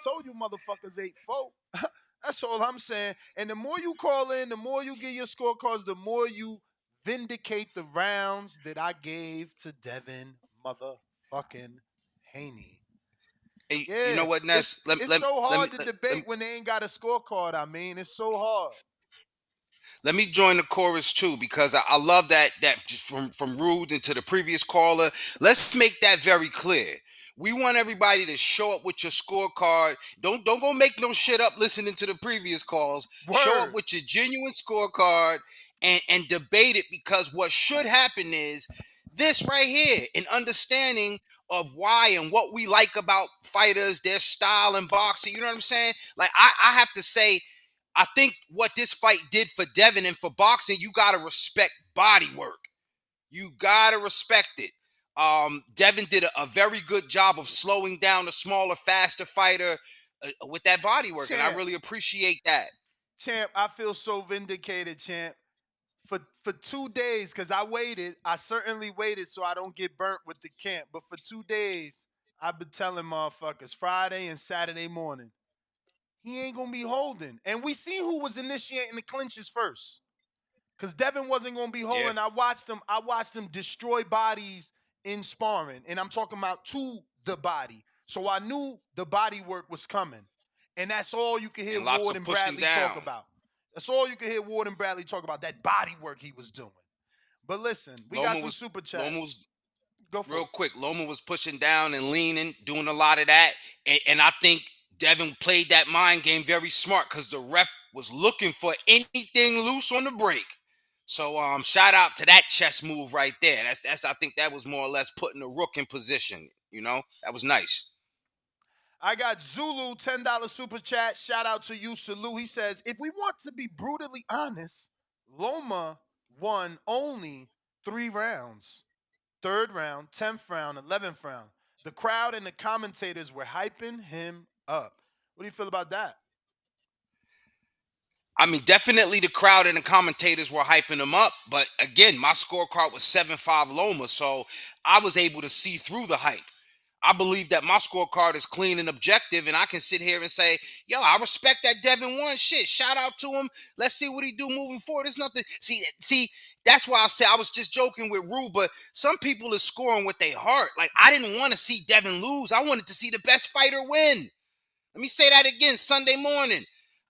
Told you motherfuckers 8-4. That's all I'm saying. And the more you call in, the more you get your scorecards, the more you vindicate the rounds that I gave to Devin motherfucking Haney. Hey, Yeah, you know what, Ness? It's so hard to debate when they ain't got a scorecard. I mean, it's so hard. Let me join the chorus too, because I love that just from Rude into the previous caller. Let's make that very clear. We want everybody to show up with your scorecard. Don't go make no shit up listening to the previous calls. Word. Show up with your genuine scorecard and debate it, because what should happen is this right here, an understanding of why and what we like about fighters, their style and boxing. You know what I'm saying? Like, I have to say, I think what this fight did for Devin and for boxing, you got to respect body work. You got to respect it. Devin did a very good job of slowing down the smaller, faster fighter with that body work, Champ, and I really appreciate that. Champ, I feel so vindicated, champ. For 2 days, because I certainly waited so I don't get burnt with the camp, but for 2 days, I've been telling motherfuckers Friday and Saturday morning, he ain't gonna be holding. And we seen who was initiating the clinches first. Because Devin wasn't gonna be holding. Yeah. I watched him destroy bodies in sparring. And I'm talking about to the body. So I knew the body work was coming. And that's all you could hear Ward and Bradley talk about. That's all you could hear Ward and Bradley talk about, that body work he was doing. But listen, we got some super chats. Go for real quick, Loma was pushing down and leaning, doing a lot of that. And I think Devin played that mind game very smart, because the ref was looking for anything loose on the break. So shout out to that chess move right there. That's I think that was more or less putting the rook in position. You know, that was nice. I got Zulu, $10 super chat. Shout out to you, Salute. He says, if we want to be brutally honest, Loma won only 3 rounds. 3rd round, 10th round, 11th round. The crowd and the commentators were hyping him up. What do you feel about that? I mean, definitely the crowd and the commentators were hyping him up. But again, my scorecard was 7-5 Loma, so I was able to see through the hype. I believe that my scorecard is clean and objective, and I can sit here and say, yo, I respect that Devin won. Shit, shout out to him. Let's see what he do moving forward. There's nothing. See, that's why I said I was just joking with Rue, but some people are scoring with their heart. Like, I didn't want to see Devin lose. I wanted to see the best fighter win. Let me say that again, Sunday morning.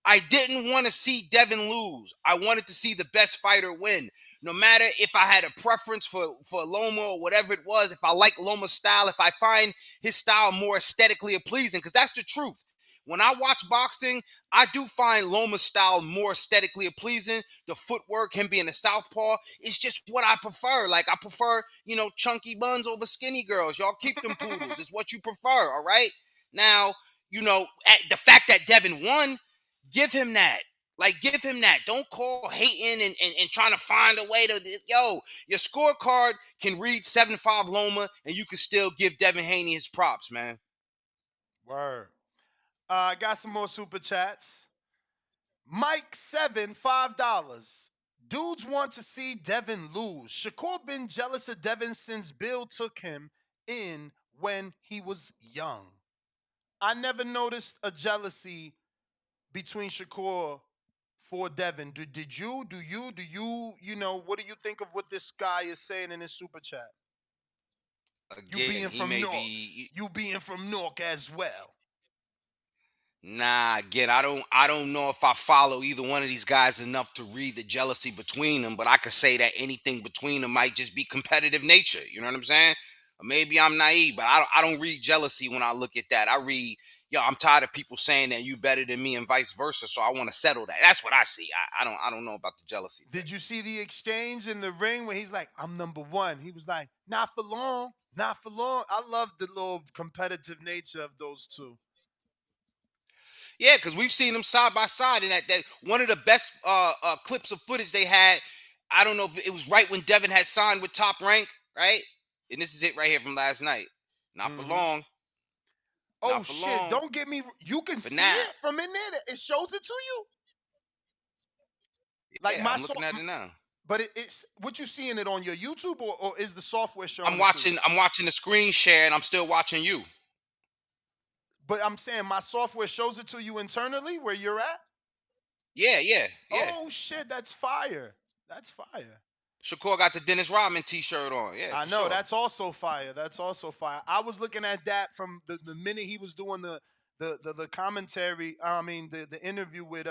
I didn't want to see Devin lose. I wanted to see the best fighter win. No matter if I had a preference for Loma or whatever it was, if I like Loma's style, if I find his style more aesthetically pleasing, because that's the truth. When I watch boxing, I do find Loma's style more aesthetically pleasing. The footwork, him being a southpaw, it's just what I prefer. Like, I prefer, chunky buns over skinny girls. Y'all keep them poodles. It's what you prefer, all right? Now, the fact that Devin won, give him that. Like, give him that. Don't call hating and trying to find a way to, your scorecard can read 7-5 Loma, and you can still give Devin Haney his props, man. Word. I got some more super chats. Mike7, $5. Dudes want to see Devin lose. Shakur been jealous of Devin since Bill took him in when he was young. I never noticed a jealousy between Shakur for Devin. Did you? Do you? What do you think of what this guy is saying in his super chat? Again, he may be. You being from Newark as well. Nah, again, I don't know if I follow either one of these guys enough to read the jealousy between them, but I could say that anything between them might just be competitive nature. You know what I'm saying? Or maybe I'm naive, but I don't read jealousy when I look at that. I read, yo, I'm tired of people saying that you better than me and vice versa, so I want to settle that. That's what I see. I don't know about the jealousy thing. Did you see the exchange in the ring where he's like, I'm number one? He was like, not for long, not for long. I love the little competitive nature of those two. Yeah, because we've seen them side by side, and that one of the best clips of footage they had. I don't know if it was right when Devin had signed with Top Rank, right? And this is it right here from last night. Not for long. Oh shit! Long. Don't get me. You can see it from in there. It shows it to you. Like I'm looking at it now. But it's what you seeing it on your YouTube or is the software showing? I'm watching the screen share, and I'm still watching you. But I'm saying my software shows it to you internally where you're at? Yeah. Oh, shit, that's fire. That's fire. Shakur got the Dennis Rodman t-shirt on. Yeah, I know. Sure. That's also fire. That's also fire. I was looking at that from the minute he was doing the commentary, the interview with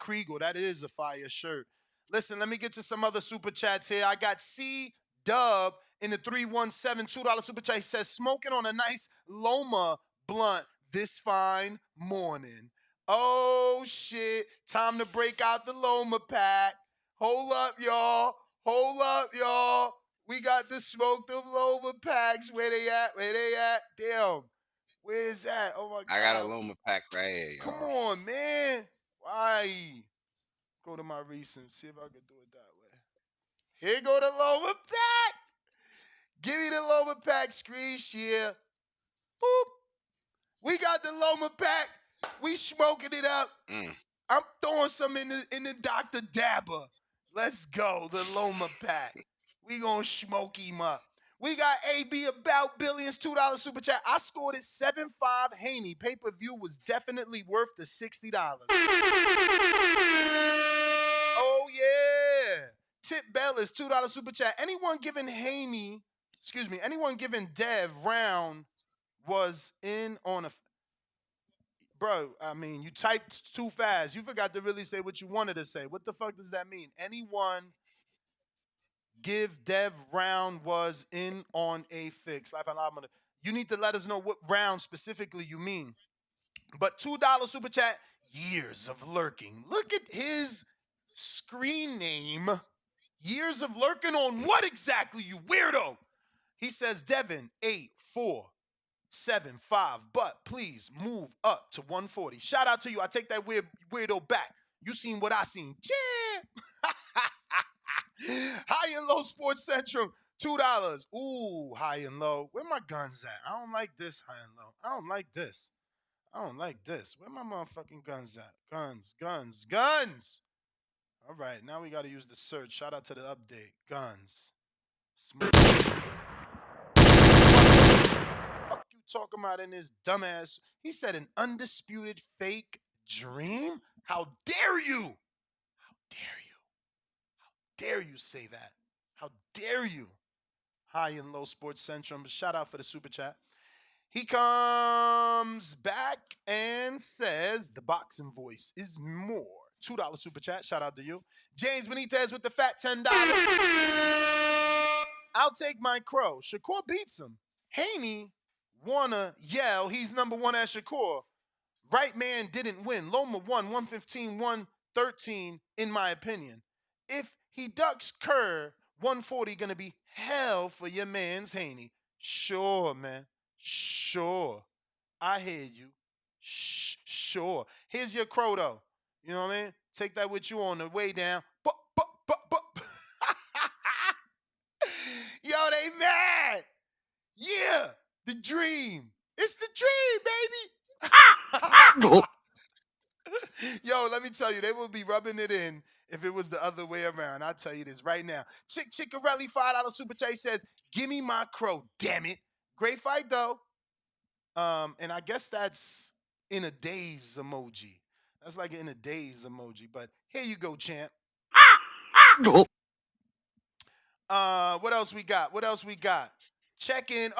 Kriegel. That is a fire shirt. Listen, let me get to some other super chats here. I got C Dub in the 317 $2 super chat. He says, smoking on a nice Loma blunt this fine morning. Oh, shit. Time to break out the Loma pack. Hold up, y'all. We got the smoked of Loma packs. Where they at? Damn. Where's that? Oh, my God. I got a Loma pack right here, y'all. Come on, man. Why? Go to my recent. See if I can do it that way. Here go the Loma pack. Give me the Loma pack screen share. Boop. We got the Loma pack. We smoking it up. I'm throwing some in the Dr. Dabba. Let's go, the Loma pack. We gonna smoke him up. We got AB About Billions, $2 super chat. I scored it 7-5 Haney. Pay-per-view was definitely worth the $60. Oh, yeah. Tip Bellis, $2 super chat. Anyone giving Dev round was in on a... Bro, I mean, you typed too fast. You forgot to really say what you wanted to say. What the fuck does that mean? Anyone give Dev round was in on a fix. You need to let us know what round specifically you mean. But $2 super chat, years of lurking. Look at his screen name. Years of lurking on what exactly, you weirdo? He says, Devin, 8-4. 7-5, but please move up to 140. Shout out to you. I take that weirdo back. You seen what I seen. High and Low Sports Central, $2. Ooh, High and Low. Where my guns at? I don't like this, High and Low. I don't like this. Where my motherfucking guns at? Guns. All right, now we got to use the search. Shout out to the update. Guns. Fuck you talking about in this dumbass? He said an undisputed fake dream? How dare you? How dare you say that? How dare you? High and Low Sports Central. Shout out for the super chat. He comes back and says the boxing voice is more. $2 super chat. Shout out to you. James Benitez with the fat $10. I'll take my crow. Shakur beats him. Haney wanna yell he's number one at Shakur. Right man didn't win. Loma won 115-113 in my opinion. If he ducks Kerr, 140 gonna be hell for your man's Haney. Sure, man. Sure. I hear you. Sure. Here's your crow though. You know what I mean? Take that with you on the way down. Yo, they mad. Yeah, the dream. It's the dream, baby. Yo, let me tell you, they would be rubbing it in if it was the other way around. I'll tell you this right now. Chick Chickarelli, $5 super chat says, "Give me my crow, damn it." Great fight though. And I guess that's in a daze emoji. That's like in a daze emoji. But here you go, champ. What else we got? What else we got? Check in.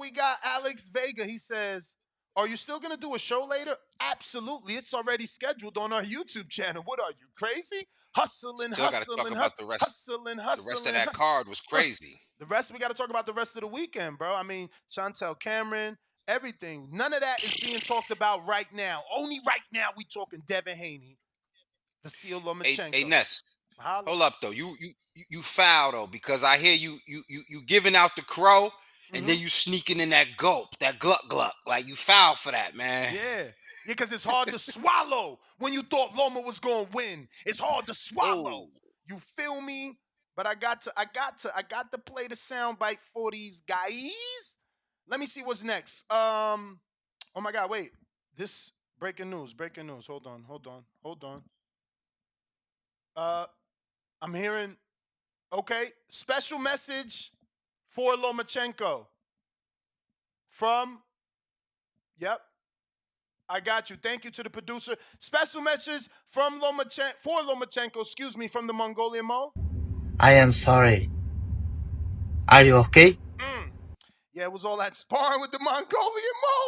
We got Alex Vega. He says, "Are you still gonna do a show later?" Absolutely. It's already scheduled on our YouTube channel. What are you, crazy? Hustling, Still got to talk hustling, about the rest. hustling, The rest of hustling. that card was crazy. The rest, we got to talk about the rest of the weekend, bro. I mean, Chantel Cameron, everything. None of that is being talked about right now. Only right now we talking Devin Haney, the seal Lomachenko. Hey Ness, hold up though. You foul though, because I hear you giving out the crow and then you sneaking in that gulp, that gluck gluck. Like you foul for that, man. Yeah, because it's hard to swallow when you thought Loma was gonna win. It's hard to swallow. You feel me? But I got to play the soundbite for these guys. Let me see what's next. Oh my God, wait. This breaking news. Hold on. I'm hearing, okay, special message for Lomachenko from, yep, I got you. Thank you to the producer. Special message from Lomachenko, from the Mongolian Mo. I am sorry. Are you okay? Yeah, it was all that sparring with the Mongolian Mo.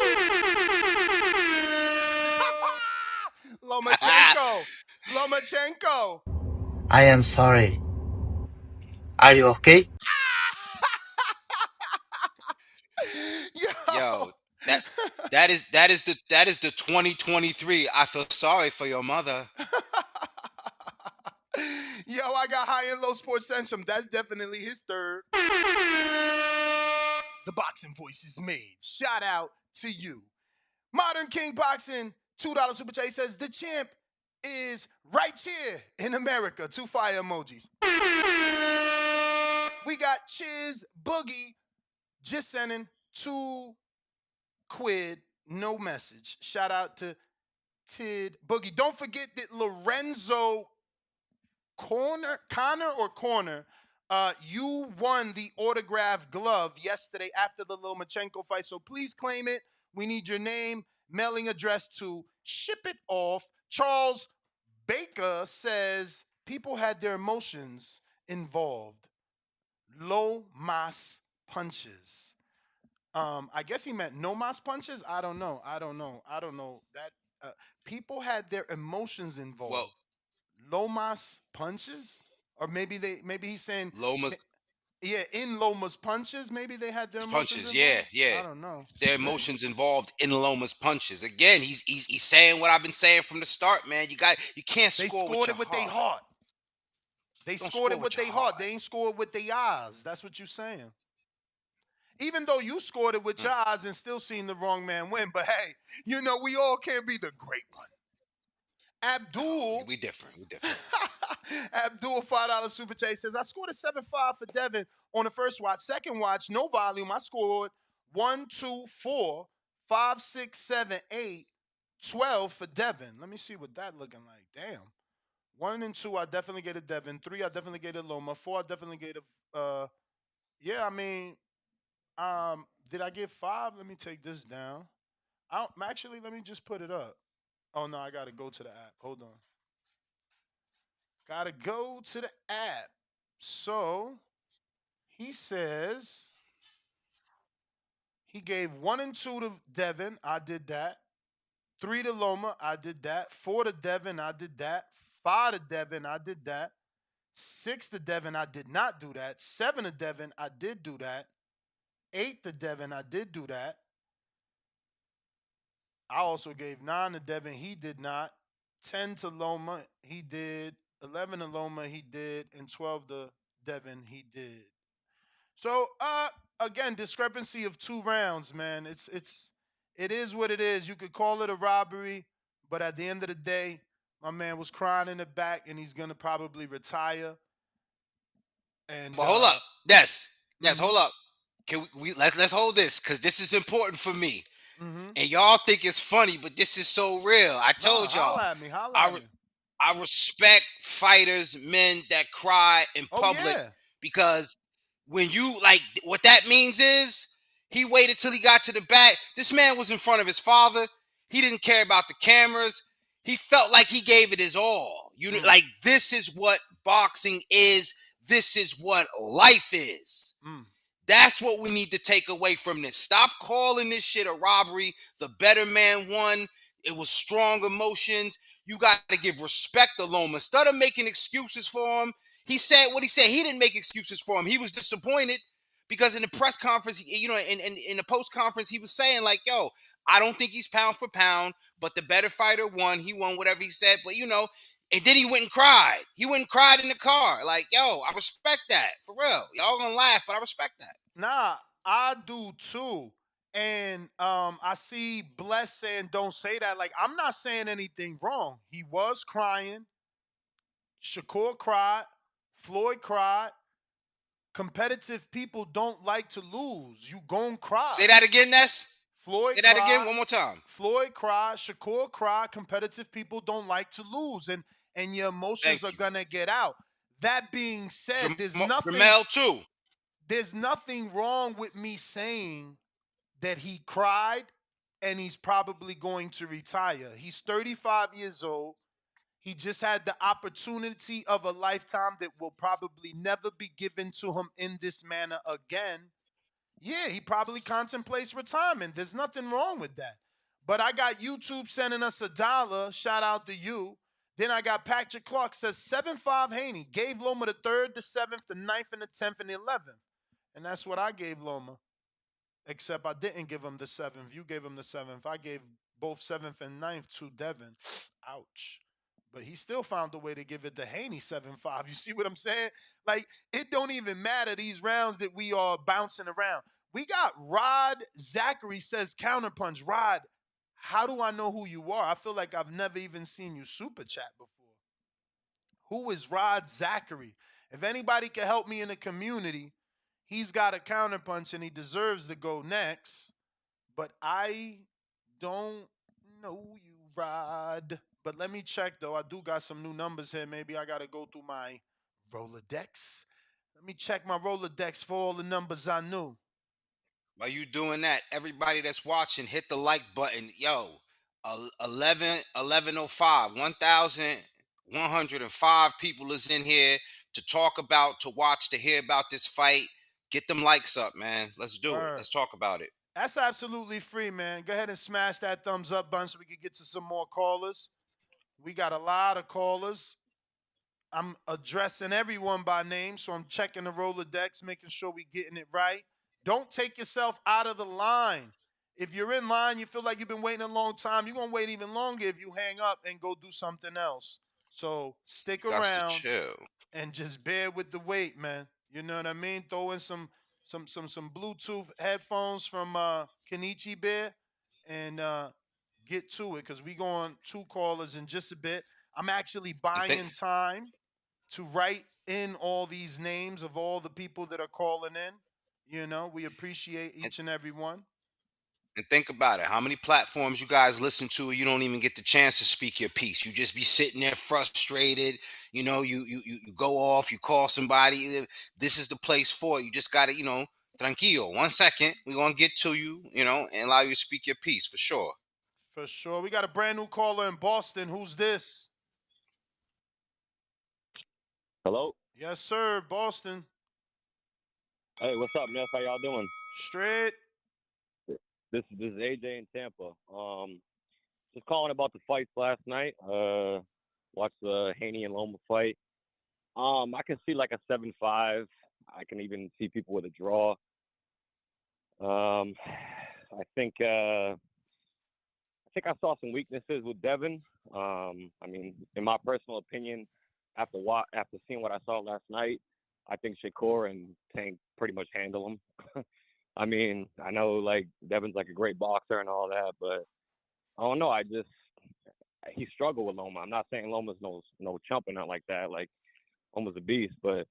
Lomachenko. I am sorry. Are you okay? Yo, that is the 2023. I feel sorry for your mother. Yo, I got High and Low Sports Centrum. That's definitely his third. The boxing voice is made. Shout out to you. Modern King Boxing, $2 super chat says, "The champ is right here in America." 2 fire emojis. We got Chiz Boogie just sending 2 quid, no message. Shout out to Tid Boogie. Don't forget that Lorenzo Connor, you won the autographed glove yesterday after the Lomachenko fight. So please claim it. We need your name, mailing address to ship it off. Charles Baker says people had their emotions involved. Low mas punches. I guess he meant no mas punches. I don't know. That people had their emotions involved. Well, Lomas punches, or maybe he's saying Loma's. Yeah, in Loma's punches, maybe they had their emotions punches. involved? Yeah. I don't know. Their emotions involved in Loma's punches. Again, he's saying what I've been saying from the start, man. You can't score with your heart. They scored it with their heart. They ain't scored with their eyes. That's what you're saying. Even though you scored it with your eyes and still seen the wrong man win, but hey, we all can't be the great one. Abdul. We different. Abdul, $5 super chat says, "I scored a 7-5 for Devin on the first watch. Second watch, no volume. I scored 1, 2, 4, 5, 6, 7, 8, 12 for Devin." Let me see what that looking like. Damn. 1 and 2, I definitely gave to Devin. 3, I definitely gave to Loma. 4, I definitely gave to, yeah, I mean, did I get 5? Let me take this down. Actually, let me just put it up. Oh, no, I got to go to the app. Hold on. Got to go to the app. So, he says he gave 1 and 2 to Devin. I did that. 3 to Loma. I did that. 4 to Devin. I did that. 5 to Devin. I did that. 6 to Devin. I did not do that. 7 to Devin. I did do that. 8 to Devin. I did do that. I also gave 9 to Devin. He did not. 10 to Loma. He did. 11 to Loma. He did. And 12 to Devin. He did. So, again, discrepancy of 2 rounds, man. It is what it is. You could call it a robbery, but at the end of the day, my man was crying in the back, and he's gonna probably retire. And but hold up, yes, hold up. Can we let's hold this because this is important for me. And y'all think it's funny, but this is so real. I told y'all. Holla at me. I respect fighters, men that cry in public because when you like what that means is he waited till he got to the back. This man was in front of his father. He didn't care about the cameras. He felt like he gave it his all. Like this is what boxing is. This is what life is. That's what we need to take away from this. Stop calling this shit a robbery. The better man won. It was strong emotions. You got to give respect to Loma. Instead of making excuses for him, he said what he said. He didn't make excuses for him. He was disappointed because in the press conference, in the post conference, he was saying like, yo, I don't think he's pound for pound, but the better fighter won. He won whatever he said, but and then he went and cried. He went and cried in the car. Like, yo, I respect that. For real. Y'all gonna laugh, but I respect that. Nah, I do too. And I see Bless saying don't say that. Like, I'm not saying anything wrong. He was crying. Shakur cried. Floyd cried. Competitive people don't like to lose. You gon' cry. Say that again, Ness. Floyd Say that cried, again one more time. Floyd cried. Shakur cried. Competitive people don't like to lose. And your emotions are gonna get out. That being said, there's nothing. Jamel too. There's nothing wrong with me saying that he cried and he's probably going to retire. He's 35 years old. He just had the opportunity of a lifetime that will probably never be given to him in this manner again. Yeah, he probably contemplates retirement. There's nothing wrong with that. But I got YouTube sending us $1. Shout out to you. Then I got Patrick Clark says 7-5 Haney. Gave Loma the 3rd, the 7th, the 9th, and the 10th, and the 11th. And that's what I gave Loma. Except I didn't give him the 7th. You gave him the 7th. I gave both 7th and 9th to Devin. Ouch. But he still found a way to give it to Haney 7-5. You see what I'm saying? Like, it don't even matter these rounds that we are bouncing around. We got Rod Zachary says counterpunch. Rod, how do I know who you are? I feel like I've never even seen you super chat before. Who is Rod Zachary? If anybody can help me in the community, he's got a counterpunch and he deserves to go next. But I don't know you, Rod. But let me check, though. I do got some new numbers here. Maybe I got to go through my Rolodex. Let me check my Rolodex for all the numbers I knew. While you doing that, everybody that's watching, hit the like button. Yo, 1105, 1,105 people is in here to talk about, to watch, to hear about this fight. Get them likes up, man. Let's do it. Let's talk about it. That's absolutely free, man. Go ahead and smash that thumbs up button so we can get to some more callers. We got a lot of callers. I'm addressing everyone by name, so I'm checking the Rolodex, making sure we're getting it right. Don't take yourself out of the line. If you're in line, you feel like you've been waiting a long time, you're going to wait even longer if you hang up and go do something else. So stick around and just bear with the wait, man. You know what I mean? Throw in some Bluetooth headphones from Kenichi Bear and get to it because we going 2 callers in just a bit. I'm actually buying time to write in all these names of all the people that are calling in. You know, we appreciate each and every one. And think about it. How many platforms you guys listen to, you don't even get the chance to speak your piece. You just be sitting there frustrated. You know, you go off, you call somebody. This is the place for it. You just got to, tranquilo. 1 second. We're going to get to you, and allow you to speak your piece for sure. For sure. We got a brand new caller in Boston. Who's this? Hello? Yes, sir. Boston. Hey, what's up, Ness? How y'all doing? Straight. This is AJ in Tampa. Just calling about the fights last night. Watched the Haney and Loma fight. I can see like a 7-5. I can even see people with a draw. I think I saw some weaknesses with Devin. I mean, in my personal opinion, after seeing what I saw last night, I think Shakur and Tank pretty much handle him. I mean, I know like Devin's like a great boxer and all that, but I don't know. He struggled with Loma. I'm not saying Loma's no chump or nothing like that. Like Loma's a beast, but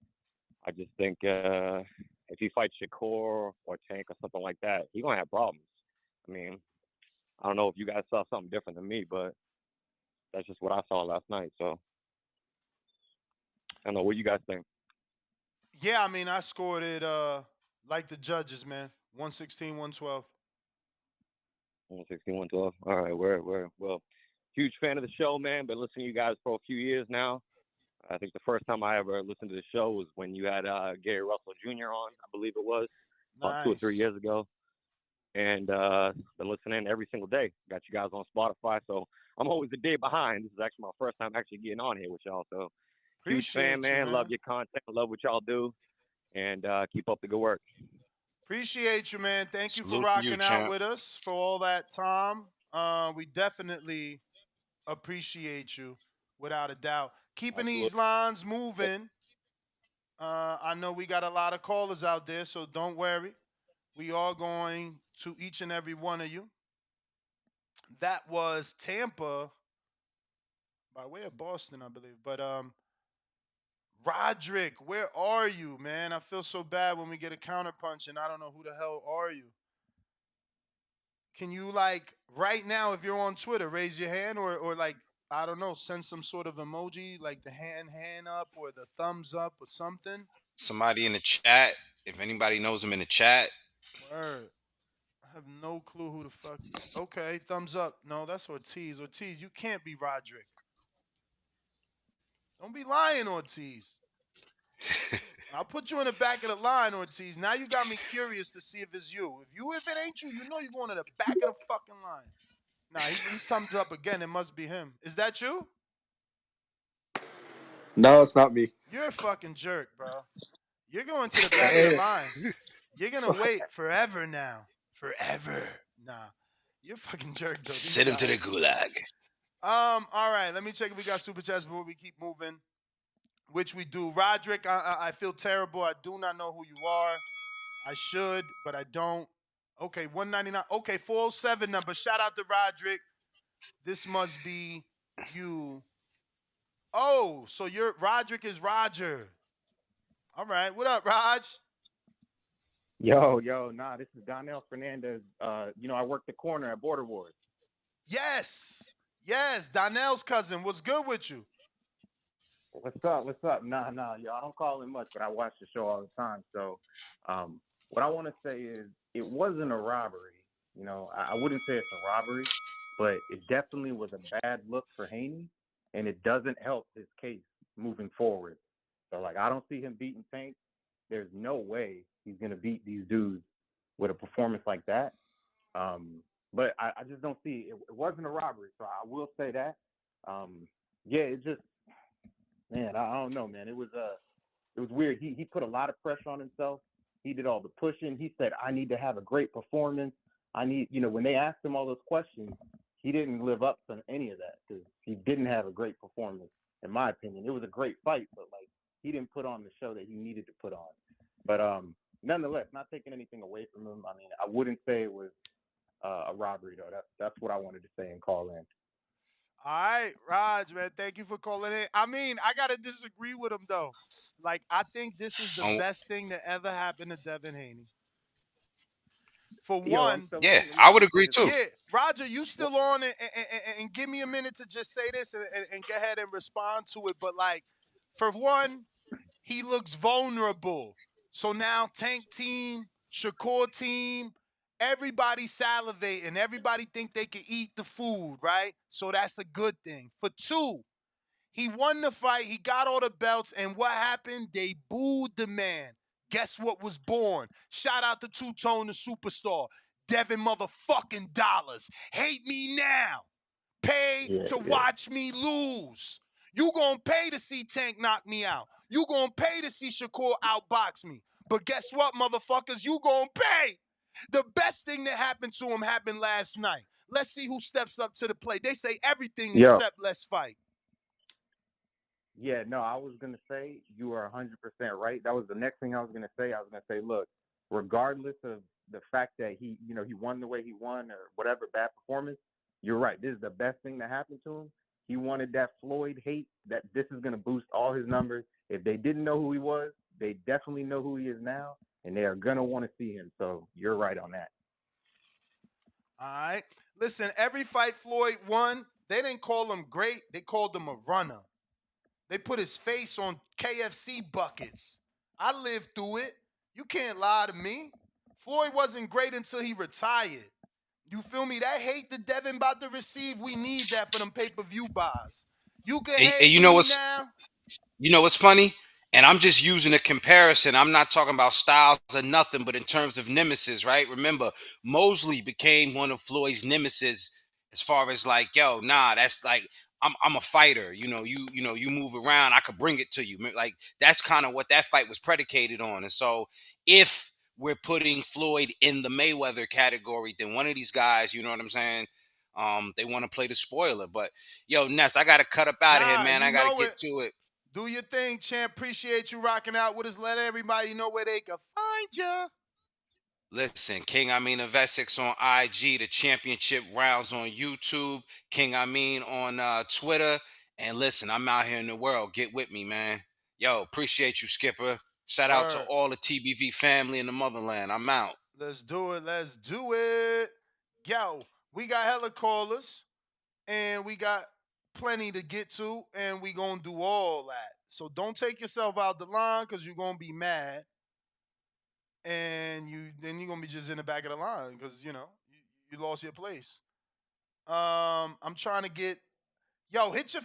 I just think if he fights Shakur or Tank or something like that, he's gonna have problems. I mean, I don't know if you guys saw something different than me, but that's just what I saw last night. So I don't know what you guys think. Yeah, I mean, I scored it like the judges, man. 116, 112. 116, 112. All right, where? Well, huge fan of the show, man. Been listening to you guys for a few years now. I think the first time I ever listened to the show was when you had Gary Russell Jr. on, I believe it was, about 2 or 3 years ago. And been listening every single day. Got you guys on Spotify, so I'm always a day behind. This is actually my first time actually getting on here with y'all. So huge fan, man. Love your content. Love what y'all do. And keep up the good work. Appreciate you, man. Thank you for Salute rocking you, out champ. with us for all that time. We definitely appreciate you, without a doubt. Keeping these lines moving. I know we got a lot of callers out there, so don't worry. We are going to each and every one of you. That was Tampa by way of Boston, I believe. But Roderick, where are you, man? I feel so bad when we get a counterpunch and I don't know who the hell are you. Can you, like, right now, if you're on Twitter, raise your hand or like, I don't know, send some sort of emoji, like the hand up or the thumbs up or something? Somebody in the chat, if anybody knows him in the chat. Word. I have no clue who the fuck he is. Okay, thumbs up. No, that's Ortiz. Ortiz, you can't be Roderick. Don't be lying, Ortiz. I'll put you in the back of the line, Ortiz. Now you got me curious to see if it's you. If it ain't you, you know you're going to the back of the fucking line. Nah, he thumbs up again. It must be him. Is that you? No, it's not me. You're a fucking jerk, bro. You're going to the back of the line. You're going to wait forever now. Forever. Nah. You're a fucking jerk, though. Send him to the gulag. All right. Let me check if we got super chats before we keep moving, which we do. Roderick, I feel terrible. I do not know who you are. I should, but I don't. Okay, 199. Okay, 407 number. Shout out to Roderick. This must be you. Oh, so Roderick is Roger. All right. What up, Raj? Yo, nah, this is Donnell Fernandez. I work the corner at Border Wars. Yes, Donnell's cousin. What's good with you? What's up? Nah, yo, I don't call him much, but I watch the show all the time. So, what I want to say is it wasn't a robbery. I wouldn't say it's a robbery, but it definitely was a bad look for Haney, and it doesn't help his case moving forward. So, like, I don't see him beating Tank. There's no way he's going to beat these dudes with a performance like that. But I just don't see it. It wasn't a robbery, so I will say that. It just, man, I don't know, man. It was weird. He put a lot of pressure on himself. He did all the pushing. He said, I need to have a great performance. I need, when they asked him all those questions, he didn't live up to any of that because he didn't have a great performance, in my opinion. It was a great fight, but, like, he didn't put on the show that he needed to put on. But nonetheless, not taking anything away from him. I mean, I wouldn't say it was a robbery, though. That's what I wanted to say and call in. All right, Raj, man, thank you for calling in. I mean, I got to disagree with him, though. Like, I think this is the best thing that ever happened to Devin Haney. For one, yeah, I would agree too. Yeah, Roger, you still on and give me a minute to just say this and go ahead and respond to it. But, like, for one, he looks vulnerable. So now Tank team, Shakur team, everybody salivating. Everybody think they can eat the food, right? So that's a good thing. For two, he won the fight. He got all the belts. And what happened? They booed the man. Guess what was born? Shout out to Two-Tone, the superstar. Devin motherfucking Dollars. Hate me now. Pay to watch me lose. You gonna pay to see Tank knock me out. You gonna pay to see Shakur outbox me. But guess what, motherfuckers? You gonna pay. The best thing that happened to him happened last night. Let's see who steps up to the plate. They say everything except let's fight. Yeah, no, I was going to say you are 100% right. That was the next thing I was going to say. I was going to say, look, regardless of the fact that he won the way he won or whatever, bad performance, you're right. This is the best thing that happened to him. He wanted that Floyd hate, that this is going to boost all his numbers. If they didn't know who he was, they definitely know who he is now, and they are going to want to see him. So you're right on that. All right. Listen, every fight Floyd won, they didn't call him great. They called him a runner. They put his face on KFC buckets. I lived through it. You can't lie to me. Floyd wasn't great until he retired. You feel me? That hate that Devin about to receive, we need that for them pay-per-view buys. You can hate And me now. you know what's funny? And I'm just using a comparison. I'm not talking about styles or nothing, but in terms of nemesis, right? Remember, Mosley became one of Floyd's nemesis as far as like, yo, nah, that's like I'm a fighter. You move around, I could bring it to you. Like that's kind of what that fight was predicated on. And so if we're putting Floyd in the Mayweather category, then one of these guys, you know what I'm saying? They want to play the spoiler. But yo, Ness, I gotta cut up out of here, man. I gotta get to it. Do your thing, champ. Appreciate you rocking out with us. Let everybody know where they can find you. Listen, King of Essex on IG, the championship rounds on YouTube, King on Twitter. And listen, I'm out here in the world. Get with me, man. Yo, appreciate you, Skipper. Shout out to all the TBV family in the motherland. I'm out. Let's do it. Let's do it. Yo, we got hella callers, and we got plenty to get to, and we gonna do all that. So don't take yourself out the line because you're gonna be mad, and then you're gonna be just in the back of the line because you lost your place. I'm trying to get hit your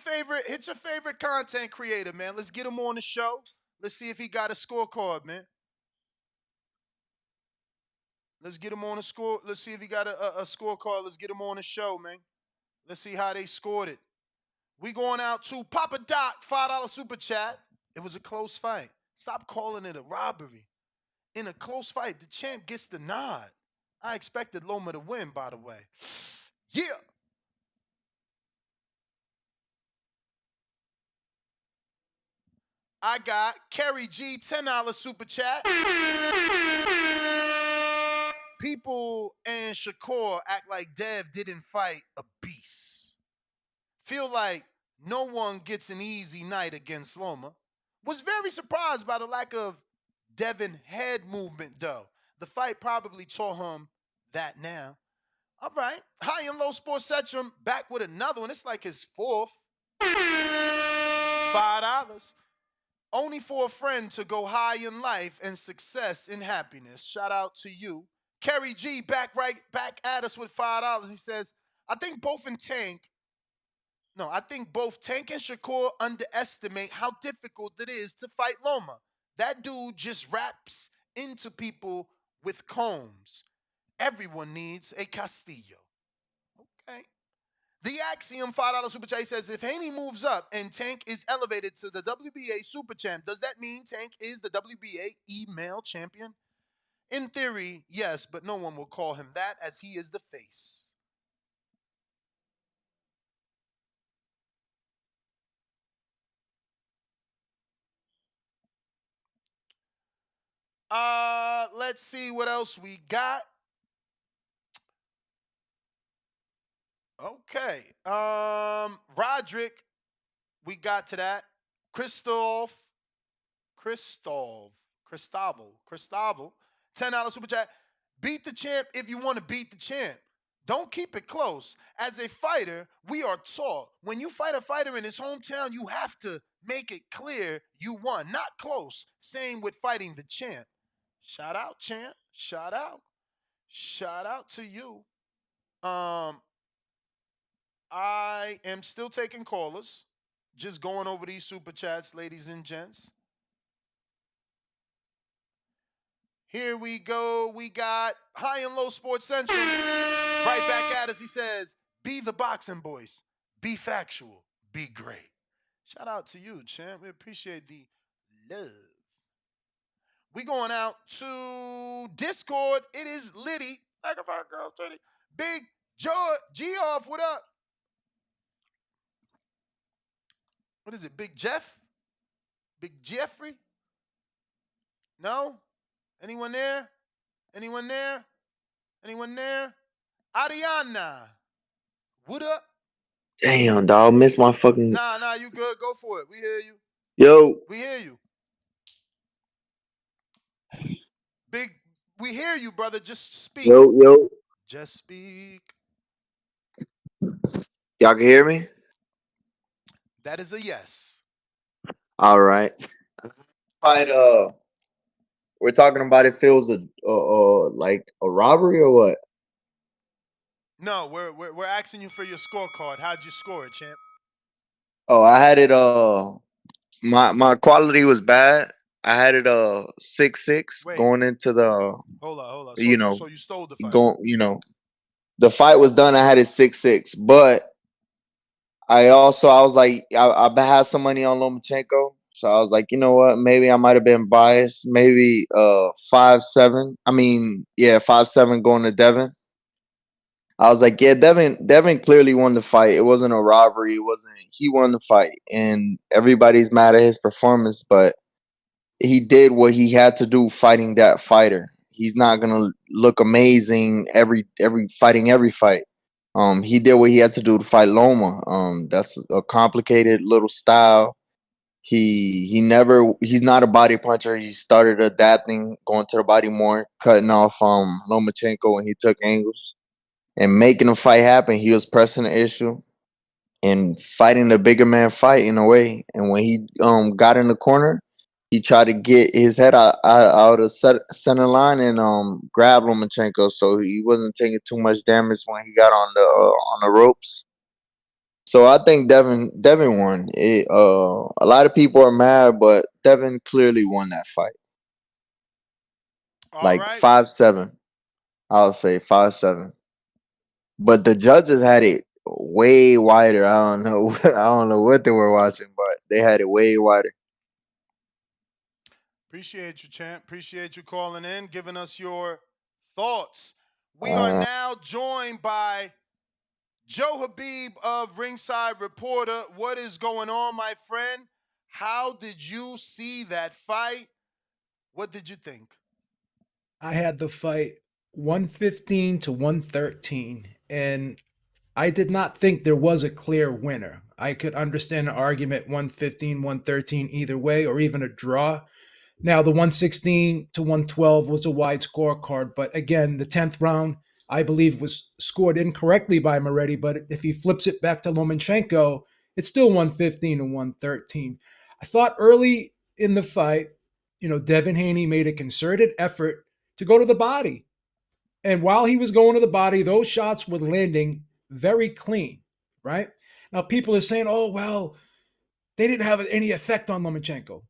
favorite content creator, man. Let's get him on the show. Let's see if he got a scorecard, man. Let's get him on the score. Let's see if he got a scorecard. Let's get him on the show, man. Let's see how they scored it. We going out to Papa Doc, $5 super chat. It was a close fight. Stop calling it a robbery. In a close fight, the champ gets the nod. I expected Loma to win, by the way. Yeah. I got Kerry G, $10 super chat. People and Shakur act like Dev didn't fight a beast. Feel like no one gets an easy night against Loma. Was very surprised by the lack of Devin head movement, though. The fight probably taught him that now. All right. High and Low Sports Centrum back with another one. It's like his fourth. $5. Only for a friend to go high in life and success and happiness. Shout out to you. Kerry G back at us with $5. He says, I think both Tank and Shakur underestimate how difficult it is to fight Loma. That dude just raps into people with combs. Everyone needs a Castillo. Okay. The Axiom $5 super chat says, if Haney moves up and Tank is elevated to the WBA super champ, does that mean Tank is the WBA email champion? In theory, yes, but no one will call him that as he is the face. Let's see what else we got. Okay. Roderick, we got to that. Cristobal, $10 super chat. Beat the champ if you want to beat the champ. Don't keep it close. As a fighter, we are taught when you fight a fighter in his hometown, you have to make it clear you won, not close. Same with fighting the champ. Shout out, champ. Shout out. Shout out to you. I am still taking callers. Just going over these super chats, ladies and gents. Here we go. We got High and Low Sports Central. Right back at us. He says, be the boxing boys. Be factual. Be great. Shout out to you, champ. We appreciate the love. We going out to Discord. It is Liddy. Big G-Off, what up? What is it, Big Jeff? Big Jeffrey? No? Anyone there? Anyone there? Anyone there? Ariana. What up? Damn, dog. Miss my fucking. Nah, you good. Go for it. We hear you. Yo. We hear you. Big, we hear you, brother. Just speak. Yo. Just speak. Y'all can hear me? That is a yes. All right. Fight. We're talking about if it was a like a robbery or what? No, we're asking you for your scorecard. How'd you score it, champ? Oh, I had it. My quality was bad. I had it 6-6 Wait, going into the hold on. you So know so you stole the fight. going the fight was done. I had it 6-6, but I was like I had some money on Lomachenko, so I was like, you know what? Maybe I might have been biased. Maybe 5-7. I mean, yeah, 5-7 going to Devin. I was like, yeah, Devin clearly won the fight. It wasn't a robbery. It wasn't. He won the fight, and everybody's mad at his performance, but he did what he had to do fighting that fighter. He's not gonna look amazing every fighting every fight. He did what he had to do to fight Loma. That's a complicated little style. He's not a body puncher. He started adapting, going to the body more, cutting off Lomachenko when he took angles and making the fight happen. He was pressing the issue and fighting the bigger man fight in a way. And when he got in the corner, he tried to get his head out of center line and grab Lomachenko, so he wasn't taking too much damage when he got on the ropes. So I think Devin won. A lot of people are mad, but Devin clearly won that fight. All like right. 5-7. I'll say 5-7. But the judges had it way wider. I don't know. I don't know what they were watching, but they had it way wider. Appreciate you, champ. Appreciate you calling in, giving us your thoughts. We are now joined by Joe Habib of Ringside Reporter. What is going on, my friend? How did you see that fight? What did you think? I had the fight 115 to 113, and I did not think there was a clear winner. I could understand an argument 115, 113 either way, or even a draw. Now, the 116 to 112 was a wide scorecard, but again, the 10th round, I believe, was scored incorrectly by Moretti. But if he flips it back to Lomachenko, it's still 115 to 113. I thought early in the fight, Devin Haney made a concerted effort to go to the body. And while he was going to the body, those shots were landing very clean, right? Now, people are saying, oh, well, they didn't have any effect on Lomachenko.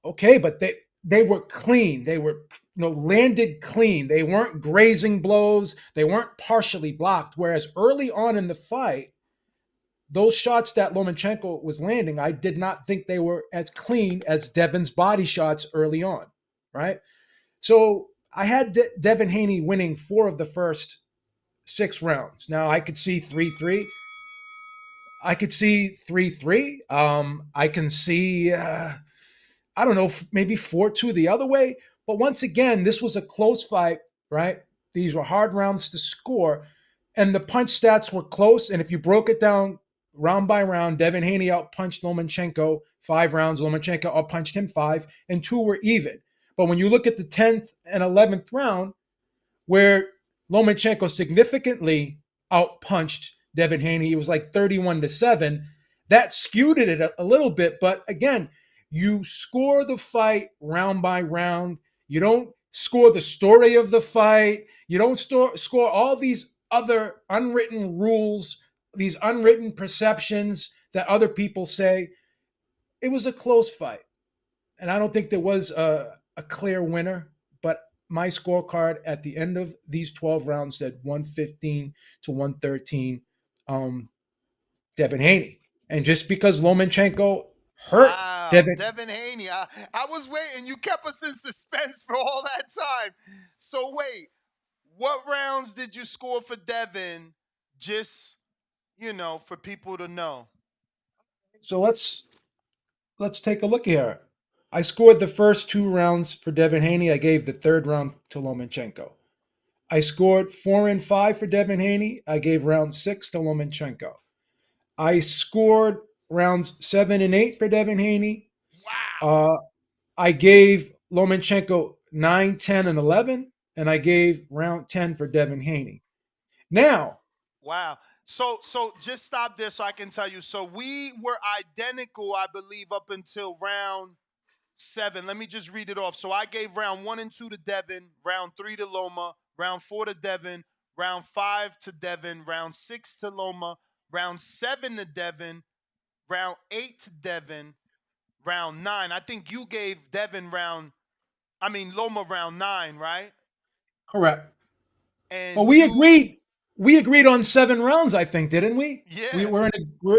Okay, but they were clean. They were landed clean. They weren't grazing blows. They weren't partially blocked. Whereas early on in the fight, those shots that Lomachenko was landing, I did not think they were as clean as Devin's body shots early on, right? So I had Devin Haney winning 4 of the first 6 rounds. Now I could see 3-3. I could see 3-3. I can see, I don't know, maybe 4-2 the other way. But once again, this was a close fight, right? These were hard rounds to score. And the punch stats were close. And if you broke it down round by round, Devin Haney outpunched Lomachenko 5 rounds. Lomachenko outpunched him 5, and 2 were even. But when you look at the 10th and 11th round, where Lomachenko significantly outpunched Devin Haney, it was like 31-7. That skewed it a little bit. But again, you score the fight round by round. You don't score the story of the fight. You don't score all these other unwritten rules, these unwritten perceptions that other people say. It was a close fight. And I don't think there was a clear winner, but my scorecard at the end of these 12 rounds said 115 to 113, Devin Haney. And just because Lomachenko hurt Devin Haney. I was waiting. You kept us in suspense for all that time. So wait, what rounds did you score for Devin? Just, for people to know. So let's take a look here. I scored the first 2 rounds for Devin Haney. I gave the 3rd round to Lomachenko. I scored 4 and 5 for Devin Haney. I gave round 6 to Lomachenko. I scored rounds 7 and 8 for Devin Haney. Wow. I gave Lomachenko 9, 10, and 11, and I gave round 10 for Devin Haney. Now. Wow. So just stop there so I can tell you. So we were identical, I believe, up until round 7. Let me just read it off. So I gave round 1 and 2 to Devin, round 3 to Loma, round 4 to Devin, round 5 to Devin, round 6 to Loma, round 7 to Devin, round 8 to Devin, round 9. I think you gave Loma round 9, right? Correct. And Well, we agreed on 7 rounds, I think, didn't we? Yeah.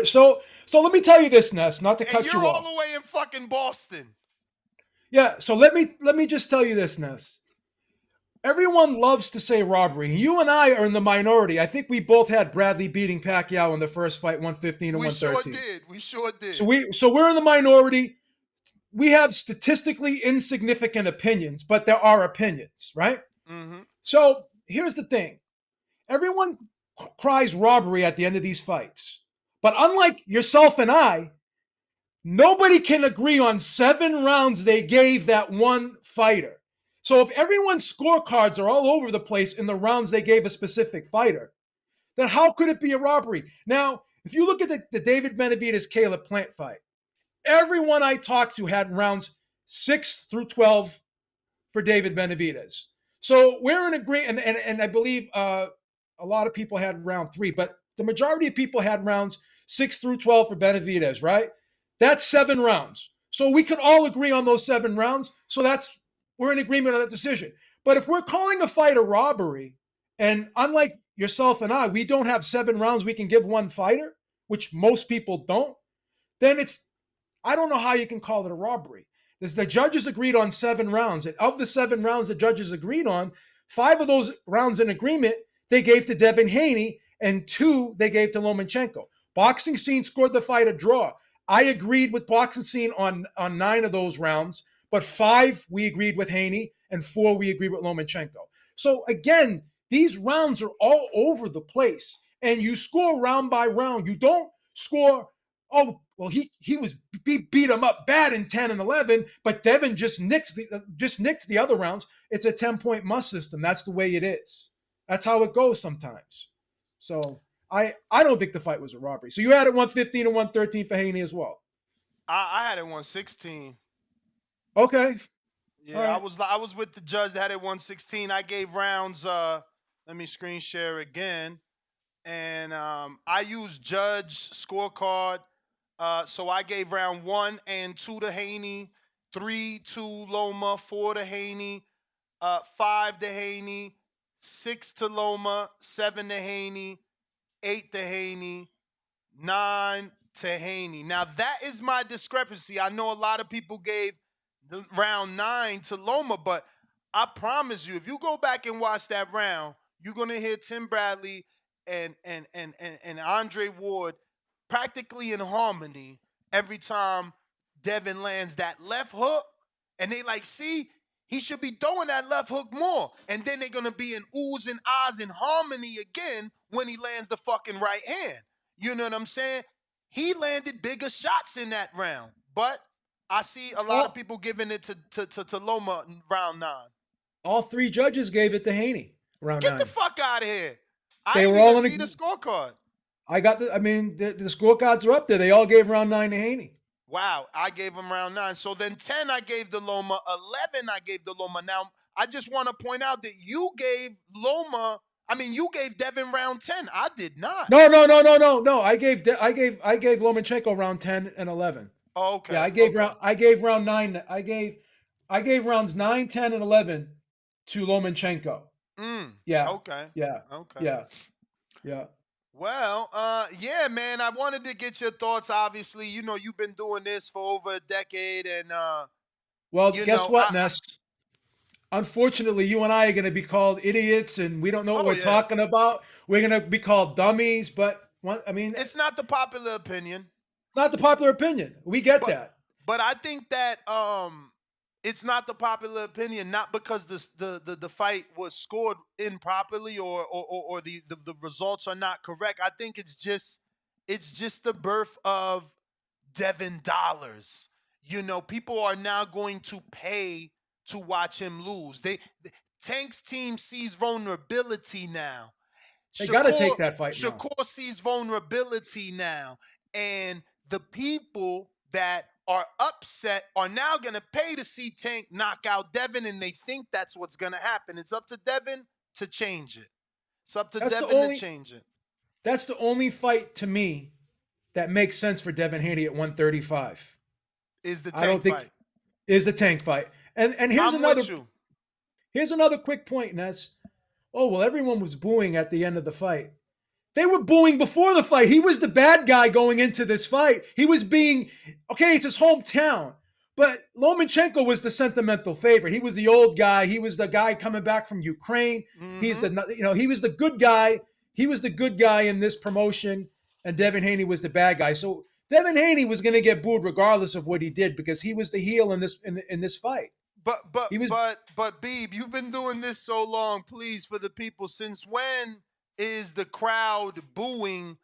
So let me tell you this, Ness, not to cut you're you all off. the way in fucking Boston. Yeah, so let me just tell you this, Ness. Everyone loves to say robbery. You and I are in the minority. I think we both had Bradley beating Pacquiao in the first fight, 115 and 113. We sure did. So we're in the minority. We have statistically insignificant opinions, but there are opinions, right? Mm-hmm. So here's the thing. Everyone cries robbery at the end of these fights. But unlike yourself and I, nobody can agree on 7 rounds they gave that one fighter. So if everyone's scorecards are all over the place in the rounds they gave a specific fighter, then how could it be a robbery? Now, if you look at the David Benavidez Caleb Plant fight, everyone I talked to had rounds 6 through 12 for David Benavidez. So we're in agreement, and I believe a lot of people had round 3, but the majority of people had rounds 6 through 12 for Benavidez, right? That's 7 rounds. So we could all agree on those 7 rounds. So we're in agreement on that decision. But if we're calling a fight a robbery, and unlike yourself and I, we don't have 7 rounds we can give one fighter, which most people don't, then I don't know how you can call it a robbery. The judges agreed on 7 rounds, and of the 7 rounds the judges agreed on, 5 of those rounds in agreement they gave to Devin Haney, and 2 they gave to Lomachenko. Boxing Scene scored the fight a draw. I agreed with Boxing Scene on 9 of those rounds, but 5 we agreed with Haney, and 4 we agreed with Lomachenko. So again, these rounds are all over the place, and you score round by round. You don't score, oh, well, he beat him up bad in 10 and 11, but Devin just nicked the other rounds. It's a 10-point must system. That's the way it is. That's how it goes sometimes. So I don't think the fight was a robbery. So you had it 115 and 113 for Haney as well. I had it 116. Okay. Yeah, right. I was with the judge that had it 116. I gave rounds. Let me screen share again, and I used judge scorecard. So I gave round 1 and 2 to Haney, 3 to Loma, 4 to Haney, 5 to Haney, 6 to Loma, 7 to Haney, 8 to Haney, 9 to Haney. Now that is my discrepancy. I know a lot of people gave round 9 to Loma, but I promise you, if you go back and watch that round, you're gonna hear Tim Bradley and Andre Ward practically in harmony every time Devin lands that left hook, and they like, see, he should be throwing that left hook more. And then they're gonna be in oohs and ahs in harmony again when he lands the fucking right hand. You know what I'm saying? He landed bigger shots in that round, but I see a lot of people giving it to Loma round 9. All 3 judges gave it to Haney round 9. Get the fuck out of here. I didn't even see the scorecard. I got the scorecards are up there. They all gave round 9 to Haney. Wow, I gave him round 9. So then 10 I gave to Loma, 11 I gave to Loma. Now, I just want to point out that you gave you gave Devin round 10. I did not. No. I gave Lomachenko round 10 and 11. Oh, okay. Yeah, I gave round 9. I gave rounds 9, 10, and 11 to Lomachenko. Yeah. Okay. Yeah. Okay. Yeah. Well, yeah, man. I wanted to get your thoughts. Obviously, you've been doing this for over a decade, and well, guess what, Ness? Unfortunately, you and I are going to be called idiots, and we don't know what we're talking about. We're going to be called dummies, but it's not the popular opinion. It's not the popular opinion. We get that. But I think that it's not the popular opinion, not because the fight was scored improperly or the results are not correct. I think it's just the birth of Devin dollars. People are now going to pay to watch him lose. Tank's team sees vulnerability now. They got to take that fight now. Shakur sees vulnerability now. And the people that are upset are now going to pay to see Tank knock out Devin, and they think that's what's going to happen. It's up to Devin to change it. It's up to Devin to change it. That's the only fight to me that makes sense for Devin Haney at 135. Is the Tank fight. Is the Tank fight. And here's here's another quick point, Ness. Oh, well, everyone was booing at the end of the fight. They were booing before the fight. He was the bad guy going into this fight. He was being, okay, it's his hometown. But Lomachenko was the sentimental favorite. He was the old guy. He was the guy coming back from Ukraine. Mm-hmm. He's the, he was the good guy. He was the good guy in this promotion, and Devin Haney was the bad guy. So Devin Haney was going to get booed regardless of what he did because he was the heel in this fight. But Beeb, you've been doing this so long. Please, for the people, since when is the crowd booing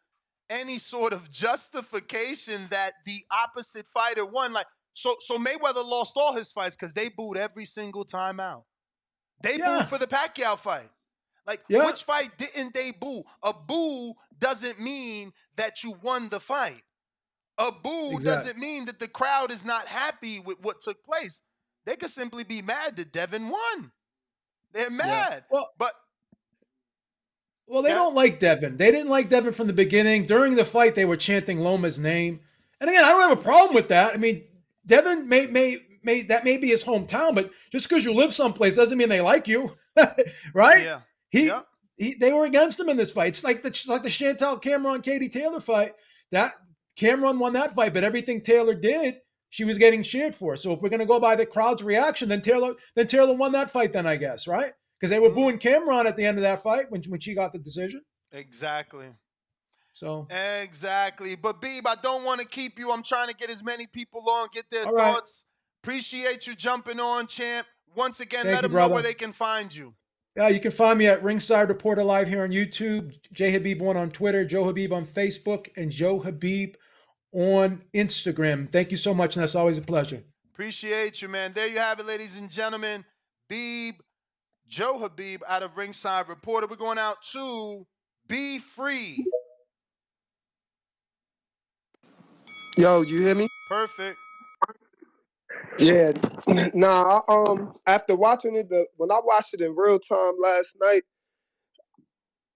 any sort of justification that the opposite fighter won? Like, so Mayweather lost all his fights because they booed every single time out. They booed for the Pacquiao fight. Like, which fight didn't they boo? A boo doesn't mean that you won the fight. A boo doesn't mean that the crowd is not happy with what took place. They could simply be mad that Devin won. They're mad. Yeah. Well, they don't like Devin. They didn't like Devin from the beginning. During the fight, they were chanting Loma's name. And again, I don't have a problem with that. I mean, Devin may that may be his hometown, but just because you live someplace doesn't mean they like you, right? Yeah. They were against him in this fight. It's like the Chantel Cameron Katie Taylor fight. That Cameron won that fight, but everything Taylor did, she was getting cheered for. So if we're going to go by the crowd's reaction, then Taylor won that fight. Then I guess, right? Because they were booing Cameron at the end of that fight when she got the decision. Exactly. So exactly. But Beeb, I don't want to keep you. I'm trying to get as many people on, get their thoughts. Appreciate you jumping on, champ. Once again, let them know where they can find you. Yeah, you can find me at Ringside Reporter Live here on YouTube, J Habib1 on Twitter, Joe Habib on Facebook, and Joe Habib on Instagram. Thank you so much, and that's always a pleasure. Appreciate you, man. There you have it, ladies and gentlemen. Joe Habib out of Ringside Reporter. We're going out to Be Free. Yo, you hear me? Perfect. Yeah. Nah, after watching it, when I watched it in real time last night,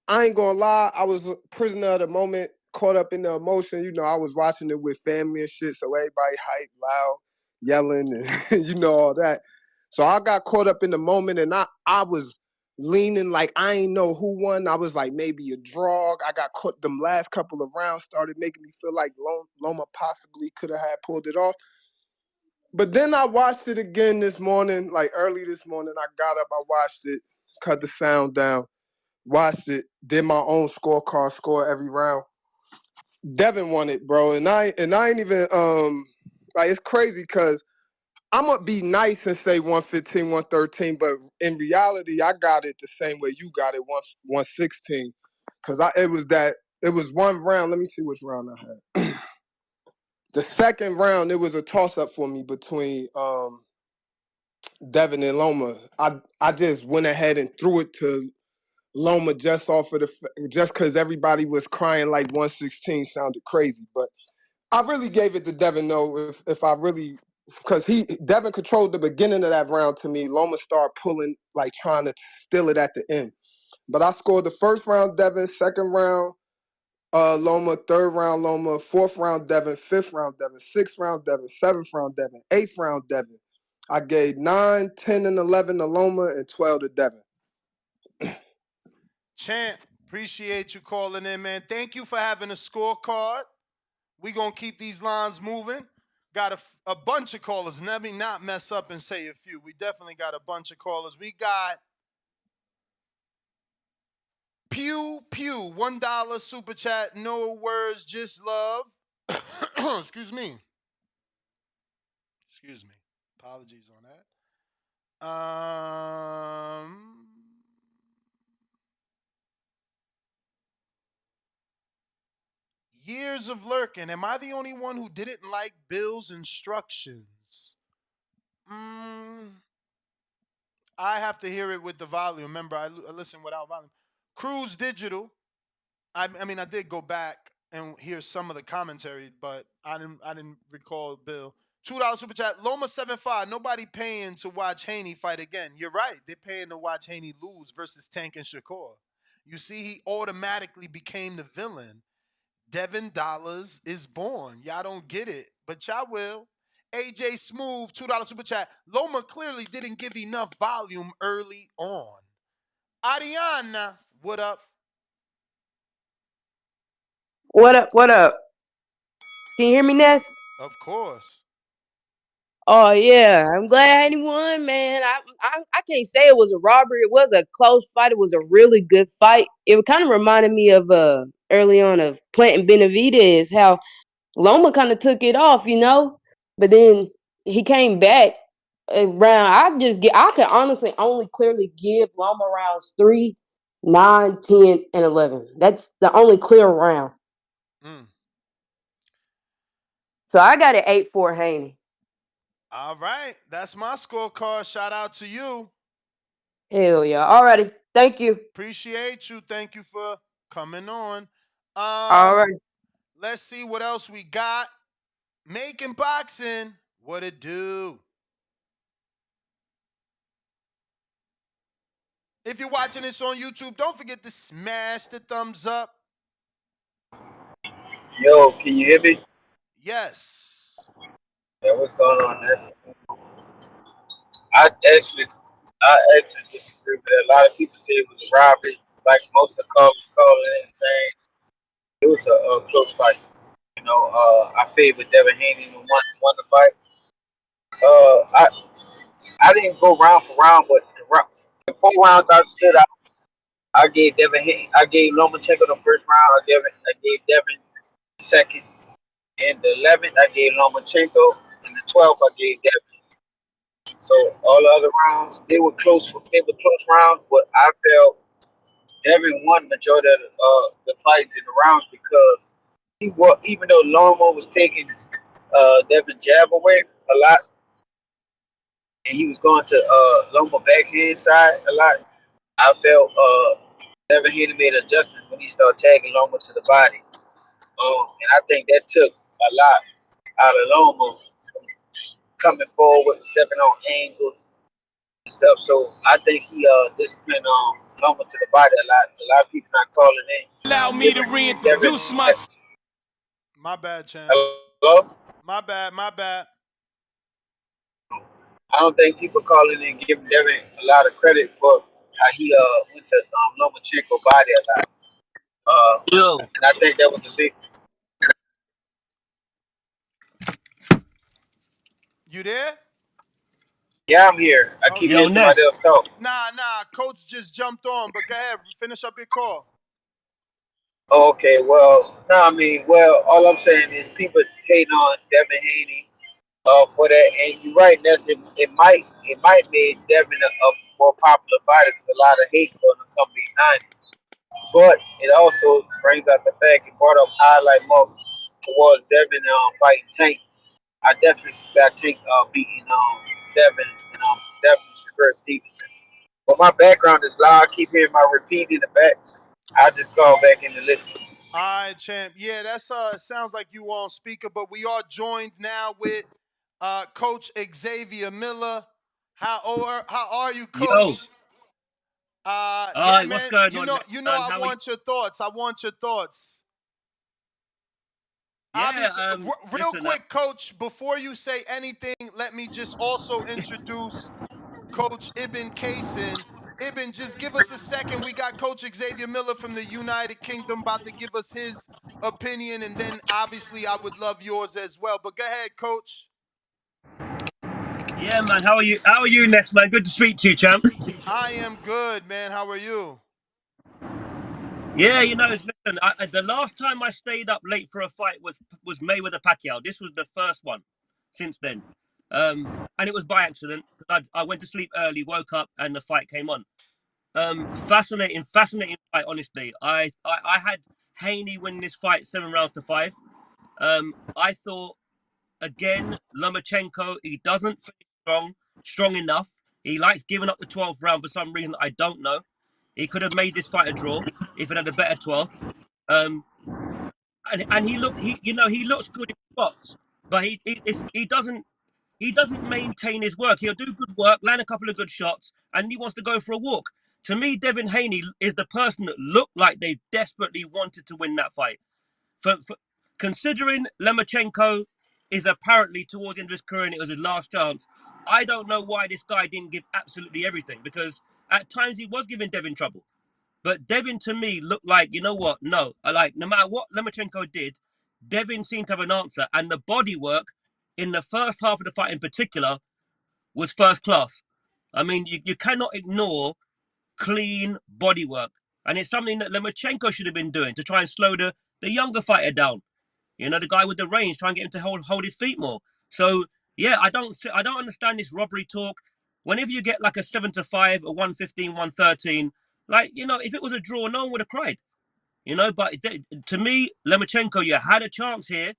I ain't gonna lie, I was a prisoner of the moment, caught up in the emotion. You know, I was watching it with family and shit, so everybody hype, loud, yelling, and all that. So I got caught up in the moment, and I was leaning like I ain't know who won. I was like maybe a draw. I got caught. Them last couple of rounds started making me feel like Loma possibly could have had pulled it off. But then I watched it again this morning, like early this morning. I got up, I watched it, cut the sound down, watched it, did my own scorecard, score every round. Devin won it, bro, and I ain't even like, it's crazy because I'm gonna be nice and say 115, 113, but in reality, I got it the same way you got it, 116, because it was one round. Let me see which round I had. The second round, it was a toss-up for me between Devin and Loma. I just went ahead and threw it to Loma just because everybody was crying like 116 sounded crazy. But I really gave it to Devin though, if I really, because Devin controlled the beginning of that round to me. Loma started pulling, like trying to steal it at the end. But I scored the first round Devin, second round Loma, third round Loma, fourth round Devin, fifth round Devin, sixth round Devin, seventh round Devin, eighth round Devin. I gave 9, 10, and 11 to Loma and 12 to Devin. Champ, appreciate you calling in, man. Thank you for having a scorecard. We're going to keep these lines moving. Got a bunch of callers. Let me not mess up and say a few. We definitely got a bunch of callers. We got Pew, $1 super chat, no words, just love. Excuse me. Apologies on that. Years of lurking. Am I the only one who didn't like Bill's instructions? I have to hear it with the volume. Remember, I listen without volume. Cruise Digital. I mean, I did go back and hear some of the commentary, but I didn't recall Bill. $2 super chat. Loma 7-5. Nobody paying to watch Haney fight again. You're right. They're paying to watch Haney lose versus Tank and Shakur. You see, he automatically became the villain. Devin Dollars is born. Y'all don't get it, but y'all will. AJ Smooth, $2 super chat. Loma clearly didn't give enough volume early on. Ariana, what up? What up? What up? Can you hear me, Ness? Of course. Oh yeah, I'm glad Haney won, man. I can't say it was a robbery. It was a close fight. It was a really good fight. It kind of reminded me of early on of Plant and Benavidez, how Loma kind of took it off, but then he came back around. I can honestly only clearly give Loma rounds 3, 9, 10, and 11. That's the only clear round. So I got an 8-4 Haney. All right. That's my scorecard. Shout out to you. Hell yeah. Alrighty. Thank you. Appreciate you. Thank you for coming on. All right. Let's see what else we got. Making boxing. What it do? If you're watching this on YouTube, don't forget to smash the thumbs up. Yo, can you hear me? Yes. Yeah, what's going on? I actually disagree with that. A lot of people say it was a robbery, like most of the callers calling it saying it was a close fight. I favored Devin Haney and won the fight. I didn't go round for round, but the 4 rounds I stood out. I gave Devin Haney, I gave Lomachenko the first round. I gave Devin the second. In the 11th, I gave Lomachenko. In the 12th, I gave Devin. So all the other rounds, they were close rounds, but I felt Devin won majority of the fights in the rounds because even though Loma was taking Devin jab away a lot, and he was going to Loma backhand side a lot, I felt Devin Haney made adjustments when he started tagging Loma to the body. And I think that took a lot out of Loma coming forward, stepping on angles and stuff. So I think he disciplined Loma to the body a lot. A lot of people not calling in. Allow me to reintroduce myself. My bad, champ. Hello? My bad. I don't think people calling in giving Devin a lot of credit for how he went to Lomachenko body a lot. And I think that was a big. You there? Yeah, I'm here. I keep hearing somebody else talk. Nah. Coach just jumped on, but go ahead. Finish up your call. Okay, well, all I'm saying is people hating on Devin Haney for that, and you're right, Ness. It might make Devin a more popular fighter because a lot of hate going to come behind him. But it also brings out the fact it brought up highlight marks towards Devin fighting Tank. I definitely got Tank beating Devin and definitely Shakur Stevenson. But my background is loud. I keep hearing my repeat in the back. I just call back in to listen. All right, champ. Yeah, that's sounds like you on speaker, but we are joined now with Coach Xavier Miller. How are you, Coach? Yo. Yeah, man. What's going on? I want your thoughts. Yeah, Obviously, real listen, quick, Coach, before you say anything, let me just also introduce Coach Ibn Kaysen. Ibn, just give us a second. We got Coach Xavier Miller from the United Kingdom about to give us his opinion, and then obviously I would love yours as well. But go ahead, Coach. Yeah, man. How are you? How are you, Ness, man? Good to speak to you, champ. I am good, man. How are you? Yeah, listen, the last time I stayed up late for a fight was Mayweather Pacquiao. This was the first one since then. And it was by accident because I went to sleep early, woke up, and the fight came on. Fascinating fight, honestly. I had Haney win this fight 7 rounds to 5. I thought, again, Lomachenko, he doesn't finish strong enough. He likes giving up the 12th round for some reason I don't know. He could have made this fight a draw if it had a better 12th. And he looks good in spots, but he doesn't maintain his work. He'll do good work, land a couple of good shots, and he wants to go for a walk. To me, Devin Haney is the person that looked like they desperately wanted to win that fight. For considering Lomachenko is apparently towards the end of his career and it was his last chance, I don't know why this guy didn't give absolutely everything, because at times he was giving Devin trouble. But Devin, to me, looked like, you know what? No, no matter what Lomachenko did, Devin seemed to have an answer. And the body work in the first half of the fight in particular was first class. I mean, you cannot ignore clean body work. And it's something that Lomachenko should have been doing to try and slow the younger fighter down. You know, the guy with the range, try and get him to hold his feet more. So, yeah, I don't understand this robbery talk. Whenever you get like a 7-5, a 115, 113, like, you know, if it was a draw, no one would have cried. You know, but to me, Lomachenko, you had a chance here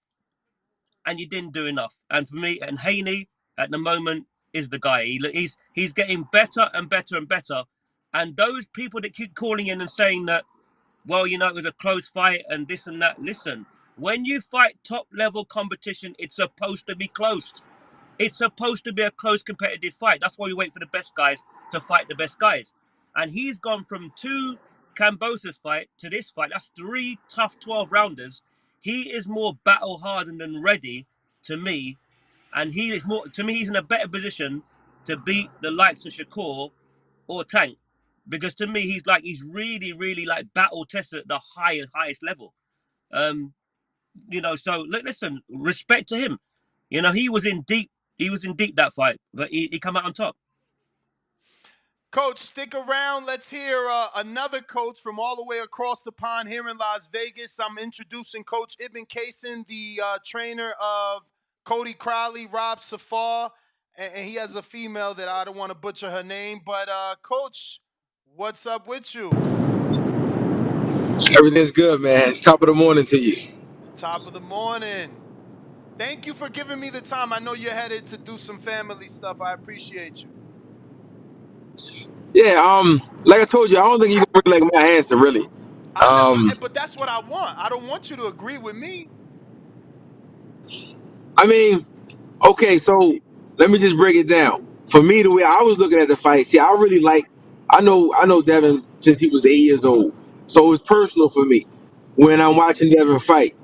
and you didn't do enough. And for me, and Haney at the moment is the guy. He's getting better and better and better. And those people that keep calling in and saying that, well, you know, it was a close fight and this and that. Listen, when you fight top level competition, it's supposed to be close. It's supposed to be a close competitive fight. That's why we wait for the best guys to fight the best guys. And he's gone from 2 Cambosa's fight to this fight. That's 3 tough 12 rounders. He is more battle hardened and ready to me. And he is more, to me, he's in a better position to beat the likes of Shakur or Tank. Because to me, he's really, really like battle tested at the highest level. You know, so listen, respect to him. You know, he was in deep that fight, but he come out on top. Coach, stick around. Let's hear another coach from all the way across the pond here in Las Vegas. I'm introducing Coach Ibn Kaysen, the trainer of Cody Crowley, Rob Safar, and he has a female that I don't want to butcher her name. But, Coach, what's up with you? Everything's good, man. Top of the morning to you. Top of the morning. Thank you for giving me the time. I know you're headed to do some family stuff. I appreciate you. Yeah, like I told you, I don't think you can really like my answer, really. But that's what I want. I don't want you to agree with me. I mean, okay, so let me just break it down. For me, the way I was looking at the fight, see, I know Devin since he was 8 years old, so it's personal for me when I'm watching Devin fight.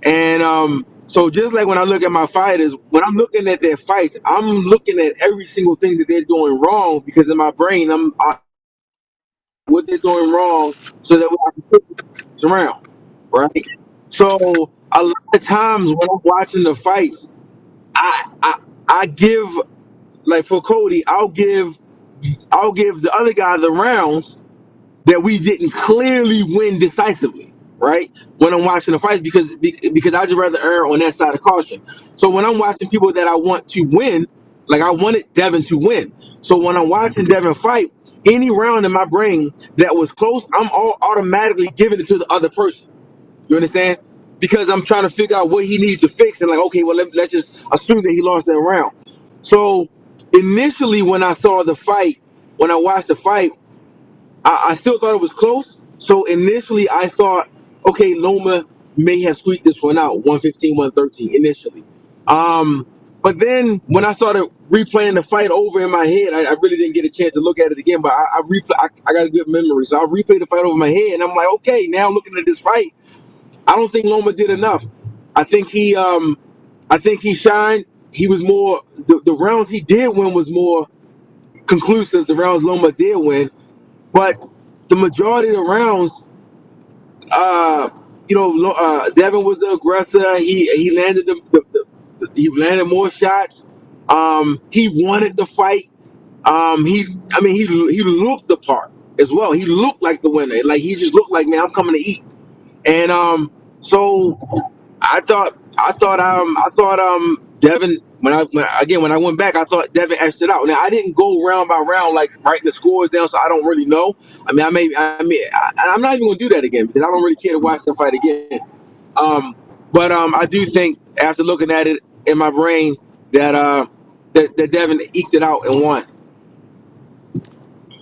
And so just like when I look at my fighters, when I'm looking at their fights, I'm looking at every single thing that they're doing wrong because in my brain, what they're doing wrong so that I can put this around, right? So a lot of times when I'm watching the fights, I give, like for Cody, I'll give the other guy the rounds that we didn't clearly win decisively, right? When I'm watching the fights because I just rather err on that side of caution. So when I'm watching people that I want to win, like I wanted Devin to win. So when I'm watching Devin fight, any round in my brain that was close, I'm all automatically giving it to the other person. You understand? Because I'm trying to figure out what he needs to fix and like, okay, well let's just assume that he lost that round. So initially when I saw the fight, when I watched the fight, I still thought it was close. So initially, I thought, okay, Loma may have squeaked this one out, 115, 113 initially. But then when I started replaying the fight over in my head, I really didn't get a chance to look at it again. But I got a good memory, so I replayed the fight over my head, and I'm like, okay, now looking at this fight, I don't think Loma did enough. I think he shined. He was more the rounds he did win was more conclusive. The rounds Loma did win. But the majority of the rounds, Devin was the aggressor. He landed he landed more shots. He wanted the fight. He looked the part as well. He looked like the winner. Like he just looked like, man, I'm coming to eat. And so I thought Devin when I went back I thought Devin etched it out. Now I didn't go round by round like writing the scores down, so I don't really know. I'm not even gonna do that again because I don't really care to watch the fight again. But I do think after looking at it in my brain that that Devin eked it out and won.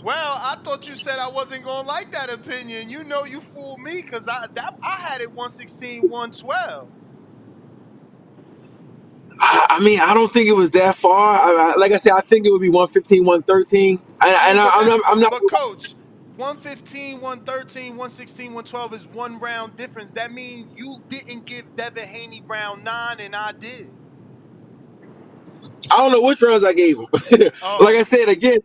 Well, I thought you said I wasn't going to like that opinion. You know you fooled me because I had it 116, 112. I mean, I don't think it was that far. Like I said, I think it would be 115, 113. I mean, I'm not. but coach, 115, 113, 116, 112 is one round difference. That means you didn't give Devin Haney round 9 and I did. I don't know which rounds I gave him. Like I said again,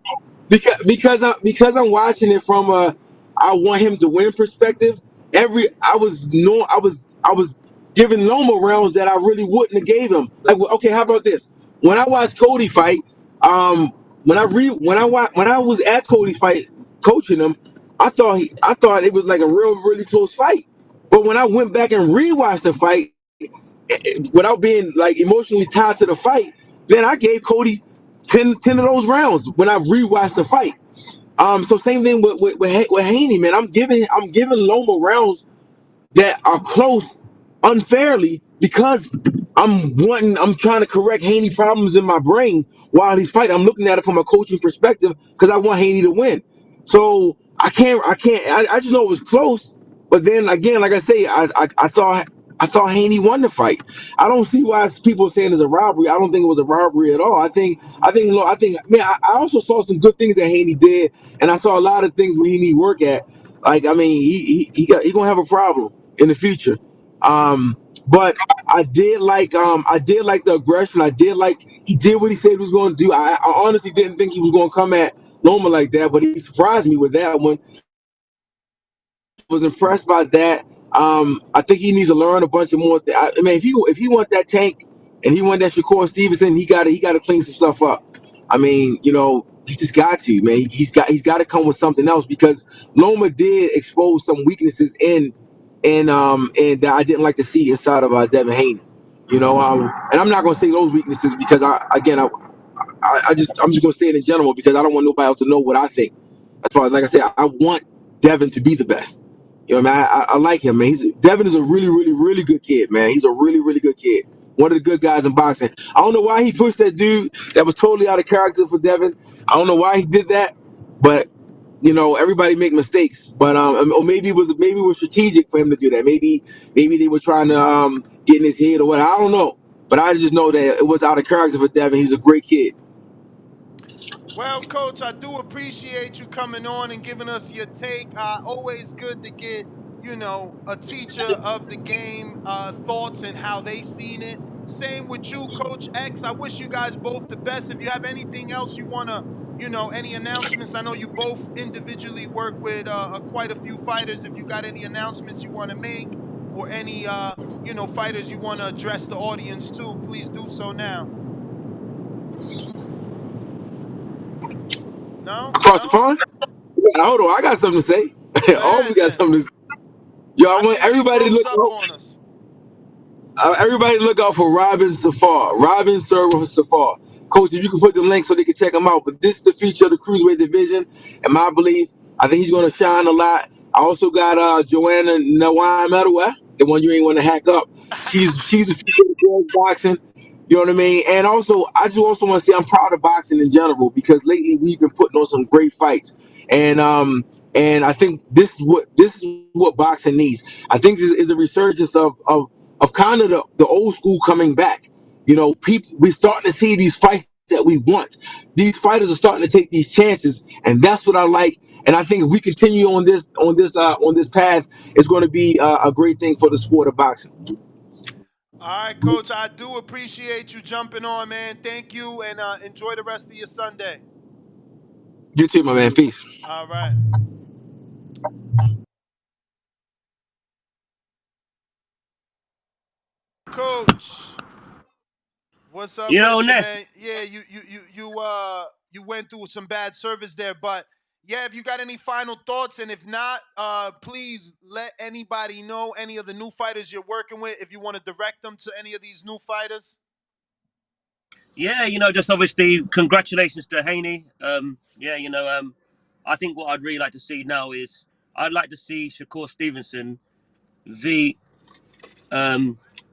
because I'm watching it from a I want him to win perspective. I was giving Loma rounds that I really wouldn't have gave him. Like, okay, how about this? When I watched Cody fight, when I was at Cody fight coaching him, I thought it was like a really close fight. But when I went back and rewatched the fight, without being like emotionally tied to the fight, then I gave Cody 10 of those rounds when I rewatched the fight. So same thing with Haney, man. I'm giving Loma rounds that are close unfairly because I'm trying to correct Haney problems in my brain while he's fighting. I'm looking at it from a coaching perspective because I want Haney to win. So I just know it was close. But then again, like I say, I thought Haney won the fight. I don't see why people are saying it's a robbery. I don't think it was a robbery at all. Man, I also saw some good things that Haney did, and I saw a lot of things where he need work at. Like, I mean, he gonna have a problem in the future. But I did like the aggression. I did like he did what he said he was going to do. I honestly didn't think he was going to come at Loma like that, but he surprised me with that one. Was impressed by that. I think he needs to learn a bunch of more. I mean, if he want that tank and he want that Shakur Stevenson, he got to clean some stuff up. I mean, he just got to, man. He's got to come with something else because Loma did expose some weaknesses and that I didn't like to see inside of Devin Haney. And I'm not gonna say those weaknesses because I'm just gonna say it in general because I don't want nobody else to know what I think. As far as like I said, I want Devin to be the best. Man, I like him, man. Devin is a really good kid, man. He's a really good kid. One of the good guys in boxing. I don't know why he pushed that dude that was totally out of character for Devin. I don't know why he did that, but everybody make mistakes. But or maybe it was strategic for him to do that. Maybe they were trying to get in his head or whatever. I don't know. But I just know that it was out of character for Devin. He's a great kid. Well, Coach, I do appreciate you coming on and giving us your take. Always good to get, a teacher of the game thoughts and how they seen it. Same with you, Coach X. I wish you guys both the best. If you have anything else you want to, any announcements, I know you both individually work with quite a few fighters. If you got any announcements you want to make or any, fighters you want to address the audience to, please do so now. No? Across the pond? Yeah, hold on, I got something to say. Go All we ahead got then. something to say. Yo, I I want think he everybody to froze look up out. on us. Everybody look out for Robin Safar. Robin Server Safar. Coach, if you can put the link so they can check him out. But this is the feature of the cruiserweight division, in my belief. I think he's going to shine a lot. I also got Joanna Nawamedwa, the one you ain't want to hack up. She's a feature of girls boxing. You know what I mean? And also, I just also want to say I'm proud of boxing in general because lately we've been putting on some great fights. And I think this is what boxing needs. I think this is a resurgence of kind of the old school coming back. People we're starting to see these fights that we want. These fighters are starting to take these chances, and that's what I like. And I think if we continue on this path, it's going to be a great thing for the sport of boxing. All right, Coach, I do appreciate you jumping on, man. Thank you, and enjoy the rest of your Sunday. You too, my man. Peace. All right. Coach, what's up with you, Ness. man? Yeah, you went through some bad service there, but yeah, if you got any final thoughts, and if not, please let anybody know any of the new fighters you're working with. If you want to direct them to any of these new fighters. Yeah, just obviously congratulations to Haney. I think what I'd really like to see now is I'd like to see Shakur Stevenson v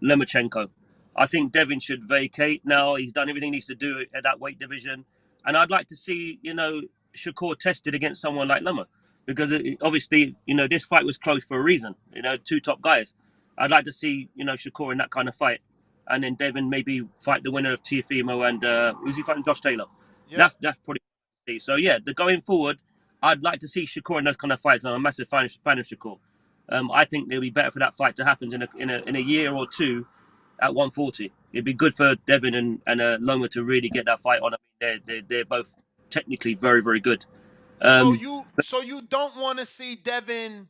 Lomachenko. I think Devin should vacate now. He's done everything he needs to do at that weight division, and I'd like to see Shakur tested against someone like Loma, because obviously, this fight was close for a reason. Two top guys. I'd like to see, Shakur in that kind of fight, and then Devin maybe fight the winner of Tiafimo and who's he fighting? Josh Taylor. Yep. That's probably. So yeah, the going forward, I'd like to see Shakur in those kind of fights. I'm a massive fan of Shakur. I think it'll be better for that fight to happen in a year or two at 140. It'd be good for Devin and Loma to really get that fight on. I mean, they're both technically very, very good. So you don't want to see Devin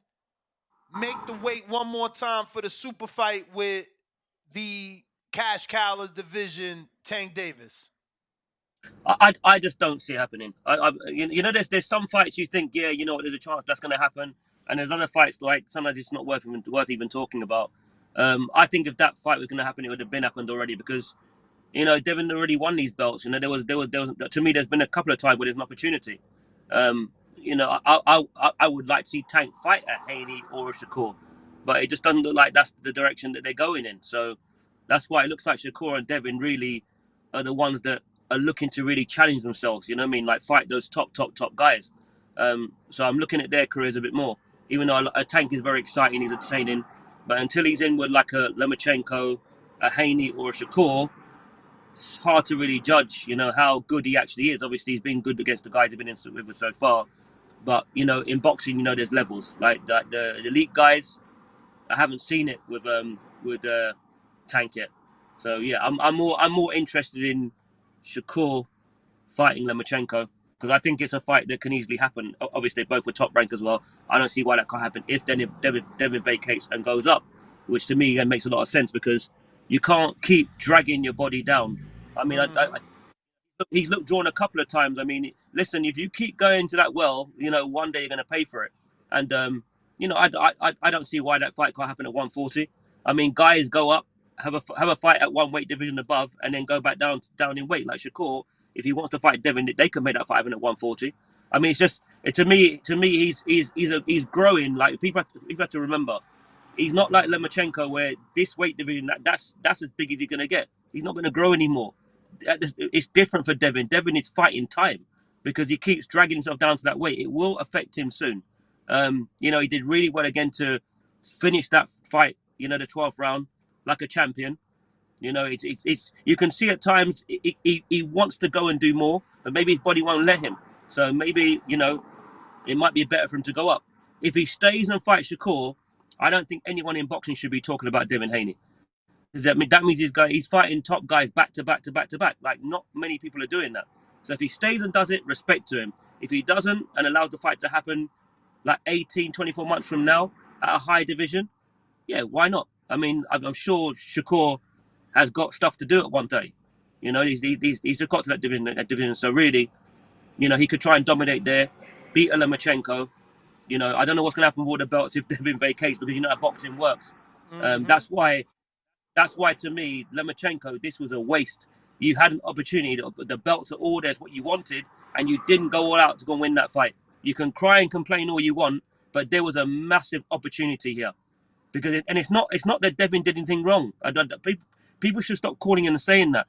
make the weight one more time for the super fight with the cash cow of the division, Tank Davis? I just don't see it happening. There's some fights you think, yeah, you know what, there's a chance that's going to happen, and there's other fights like sometimes it's not worth even talking about. I think if that fight was going to happen, it would have happened already, because Devin already won these belts. There was to me, there's been a couple of times where there's an opportunity. I would like to see Tank fight a Haney or a Shakur, but it just doesn't look like that's the direction that they're going in. So that's why it looks like Shakur and Devin really are the ones that are looking to really challenge themselves. You know what I mean? Like fight those top guys. So I'm looking at their careers a bit more. Even though a Tank is very exciting, he's entertaining, but until he's in with like a Lomachenko, a Haney, or a Shakur, it's hard to really judge, how good he actually is. Obviously, he's been good against the guys he's been in with so far. But, in boxing, there's levels. Like the elite guys, I haven't seen it with Tank yet. So, yeah, I'm more interested in Shakur fighting Lomachenko, because I think it's a fight that can easily happen. Obviously, both were top rank as well. I don't see why that can't happen if Devin vacates and goes up, which to me makes a lot of sense, because you can't keep dragging your body down. I mean, he's looked drawn a couple of times. I mean, listen, if you keep going to that well, one day you're going to pay for it. And I don't see why that fight can't happen at 140. I mean, guys go up, have a fight at one weight division above, and then go back down in weight. Like Shakur, if he wants to fight Devin, they can make that fight happen at 140. I mean, it's just to me he's growing. Like people have to remember, he's not like Lomachenko, where this weight division that's as big as he's going to get. He's not going to grow anymore. It's different for Devin. Devin is fighting time, because he keeps dragging himself down to that weight. It will affect him soon. He did really well again to finish that fight, the 12th round, like a champion. It's you can see at times he wants to go and do more, but maybe his body won't let him. So maybe, it might be better for him to go up. If he stays and fights Shakur, I don't think anyone in boxing should be talking about Devin Haney. That means he's fighting top guys back to back to back to back. Like, not many people are doing that. So if he stays and does it, respect to him. If he doesn't and allows the fight to happen like 18, 24 months from now at a high division, yeah, why not? I mean, I'm sure Shakur has got stuff to do at one day. He's just got to that division. So really, he could try and dominate there, beat Lomachenko. I don't know what's going to happen with all the belts if Devin vacates, because how boxing works. That's why, to me, Lomachenko, this was a waste. You had an opportunity. The belts are all there's what you wanted, and you didn't go all out to go and win that fight. You can cry and complain all you want, but there was a massive opportunity here. It's not that Devin did anything wrong. People should stop calling and saying that.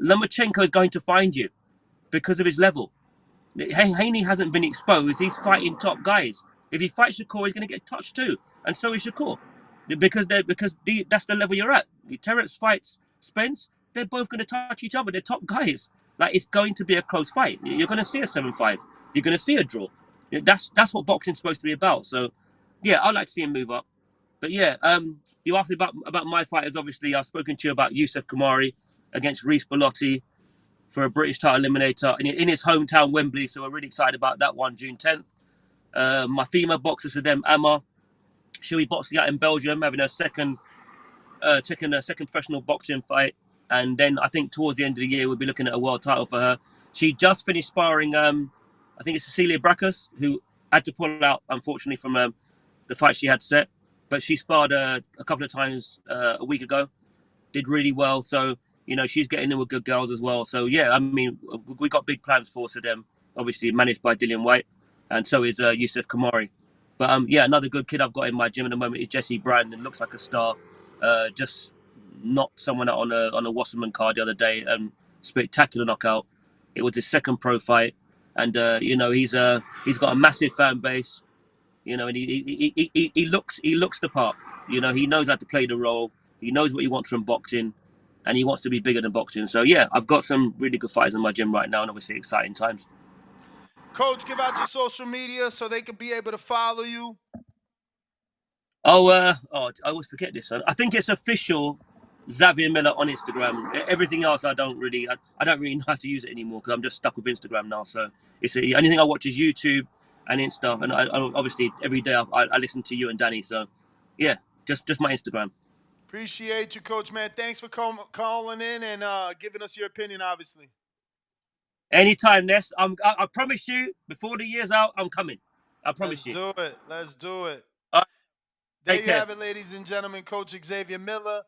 Lomachenko is going to find you because of his level. Haney hasn't been exposed. He's fighting top guys. If he fights Shakur, he's going to get touched too, and so is Shakur, because that's the level you're at. Terrence fights Spence. They're both going to touch each other. They're top guys. Like, it's going to be a close fight. You're going to see a 7-5. You're going to see a draw. That's what boxing's supposed to be about. So, yeah, I'd like to see him move up. But yeah, you asked me about my fighters. Obviously, I've spoken to you about Yusuf Kamari against Reece Bellotti for a British title eliminator in his hometown, Wembley. So we're really excited about that one, June 10th. My female boxer, Sadem Amma, she'll be boxing out in Belgium, having her second professional boxing fight. And then I think towards the end of the year, we'll be looking at a world title for her. She just finished sparring, I think it's Cecilia Brackus, who had to pull out, unfortunately, from the fight she had set. But she sparred a couple of times a week ago. Did really well. So, she's getting in with good girls as well. So, yeah, I mean, we got big plans for Sadem, obviously managed by Dillian White. And so is Yusuf Kamari. But, yeah, another good kid I've got in my gym at the moment is Jesse Brandon. Looks like a star. Just knocked someone out on a Wasserman card the other day. Spectacular knockout. It was his second pro fight. and you know he's got a massive fan base. You know, and he looks the part. You know, he knows how to play the role. He knows what he wants from boxing, and he wants to be bigger than boxing. So yeah, I've got some really good fighters in my gym right now, and obviously exciting times. Coach, give out your social media so they can be able to follow you. I always forget this one. I think it's official Xavier Miller on Instagram. Everything else, I don't really know how to use it anymore because I'm just stuck with Instagram now. So anything I watch is YouTube and Insta, and I obviously every day I listen to you and Danny. So yeah, just my Instagram. Appreciate you, Coach, man. Thanks for calling in and giving us your opinion, obviously. Anytime, Ness. I promise you, before the year's out, I'm coming. I promise you. Let's do it. There you have it, ladies and gentlemen. Coach Xavier Miller.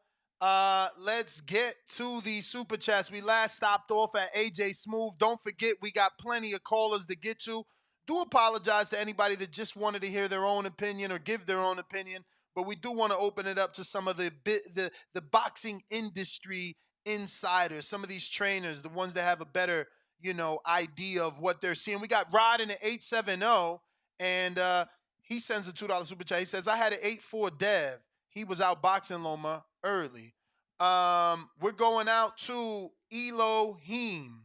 Let's get to the super chats. We last stopped off at AJ Smooth. Don't forget, we got plenty of callers to get to. Do apologize to anybody that just wanted to hear their own opinion or give their own opinion, but we do want to open it up to some of the boxing industry insiders, some of these trainers, the ones that have a better idea of what they're seeing. We got Rod in the 870, and he sends a $2 super chat. He says, I had an 8-4 Dev. He was out boxing Loma early. We're going out to Elohim.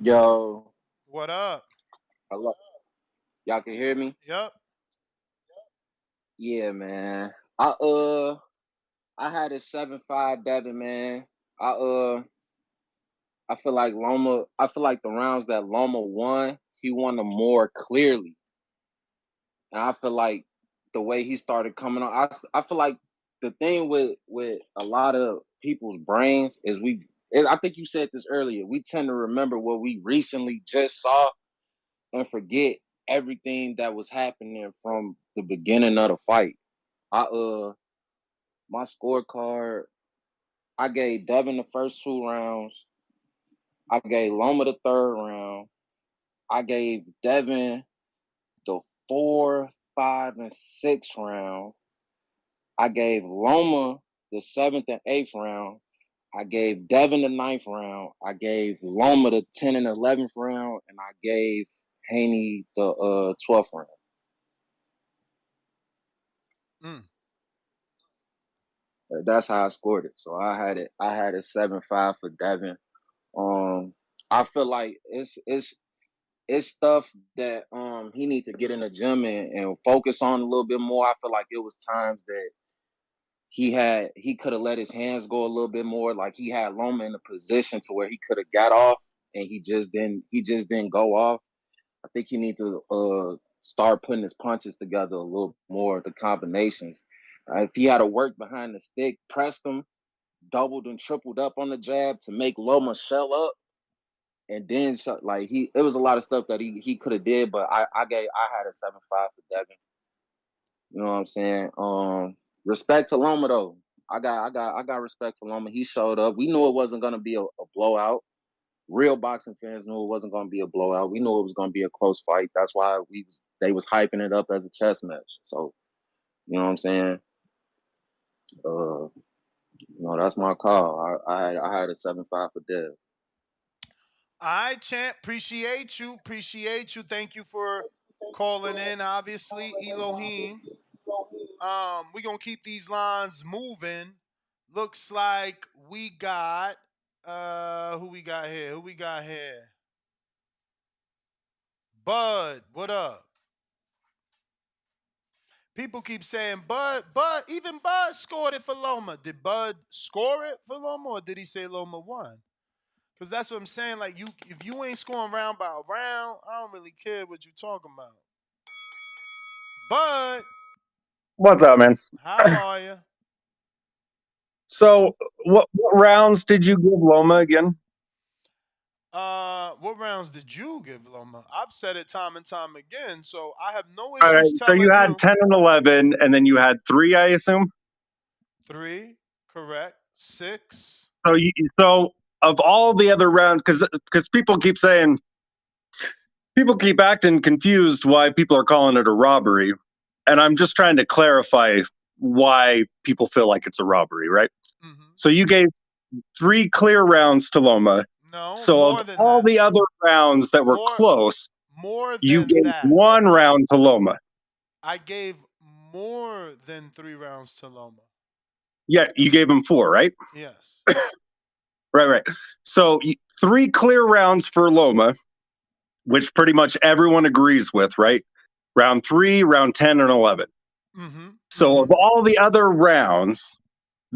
Yo. What up? Hello. Y'all can hear me? Yep. Yeah, man. I had a 7-5 Devin, man. I feel like the rounds that Loma won, he won them more clearly. And I feel like the way he started coming on, I feel like the thing with a lot of people's brains is I think you said this earlier, we tend to remember what we recently just saw and forget everything that was happening from the beginning of the fight. My scorecard, I gave Devin the first 2 rounds. I gave Loma the 3rd round. I gave Devin the 4, 5, and 6th round. I gave Loma the 7th and 8th round. I gave Devin the 9th round. I gave Loma the 10th and 11th round, and I gave Haney the 12th round. That's how I scored it. So I had it 7-5 for Devin. I feel like it's stuff that he needs to get in the gym and focus on a little bit more. I feel like it was times that he could have let his hands go a little bit more. Like he had Loma in a position to where he could have got off and he just didn't go off. I think he needs to start putting his punches together a little more, the combinations. If he had to work behind the stick, pressed him, doubled and tripled up on the jab to make Loma shell up, and then it was a lot of stuff that he could have did, but I had a 7-5 for Devin. You know what I'm saying? Respect to Loma though. I got respect for Loma. He showed up. We knew it wasn't gonna be a blowout. Real boxing fans knew it wasn't gonna be a blowout. We knew it was gonna be a close fight. That's why they was hyping it up as a chess match. So, you know what I'm saying? That's my call. I had a 7-5 for Dev. All right, champ. Appreciate you. Thank you for calling in. Obviously, Elohim. We're gonna keep these lines moving. Looks like we got who we got here? Bud, what up? People keep saying Bud, even Bud scored it for Loma. Did Bud score it for Loma, or did he say Loma won? Because that's what I'm saying. Like, if you ain't scoring round by round, I don't really care what you talking about. Bud, what's up, man? How are you? So, what rounds did you give Loma again? What rounds did you give Loma? I've said it time and time again, so I have no All issues right, so telling you had 10 and 11, and then you had 3, I assume? 3, correct. 6. So of all the other rounds, because people keep saying people keep acting confused why people are calling it a robbery. And I'm just trying to clarify why people feel like it's a robbery, right? Mm-hmm. So you gave 3 clear rounds to Loma. No, so of all the other rounds that were close, you gave 1 round to Loma. I gave more than 3 rounds to Loma. Yeah, you gave him 4, right? Yes. Right. So 3 clear rounds for Loma, which pretty much everyone agrees with, right? Round 3, round 10, and 11. Mm-hmm. So of all the other rounds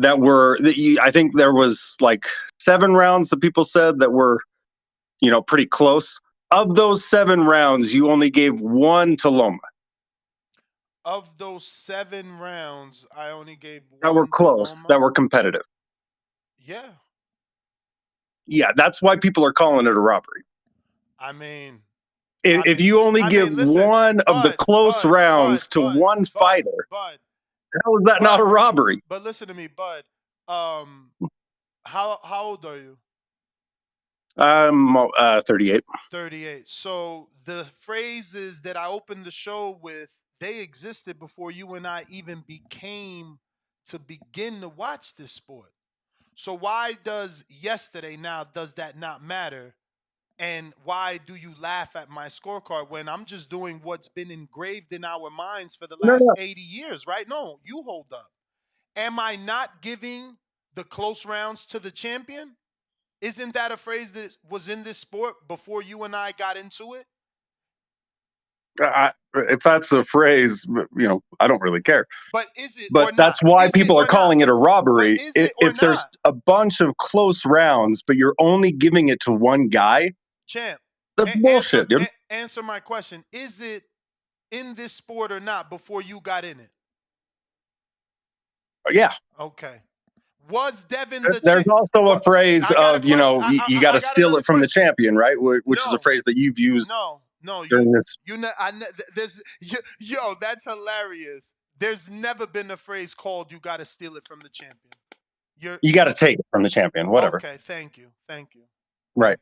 I think there was like 7 rounds that people said that were, pretty close. Of those 7 rounds, you only gave 1 to Loma. Of those 7 rounds, I only gave 1 that were close, to Loma. that were competitive. Yeah. Yeah, that's why people are calling it a robbery. I mean, if you only give one of the close rounds to one fighter, how is that not a robbery? But listen to me, Bud. How old are you? I'm 38. 38. So the phrases that I opened the show with, they existed before you and I even begin to watch this sport. So why does yesterday now, does that not matter? And why do you laugh at my scorecard when I'm just doing what's been engraved in our minds for the last 80 years, right? No, you hold up. Am I not giving the close rounds to the champion? Isn't that a phrase that was in this sport before you and I got into it? If that's a phrase, I don't really care. But is it but or not? That's why people are calling it a robbery. But is it or if there's not? a bunch of close rounds, but you're only giving it to one guy, Champ, that's bullshit, dude. Answer my question. Is it in this sport or not before you got in it? Yeah. Okay. Was Devin the There's also a phrase of, you got to steal it from the champion, right? Which is a phrase that you've used. No, this. That's hilarious. There's never been a phrase called "you got to steal it from the champion." You got to take it from the champion, whatever. Okay, thank you. Right.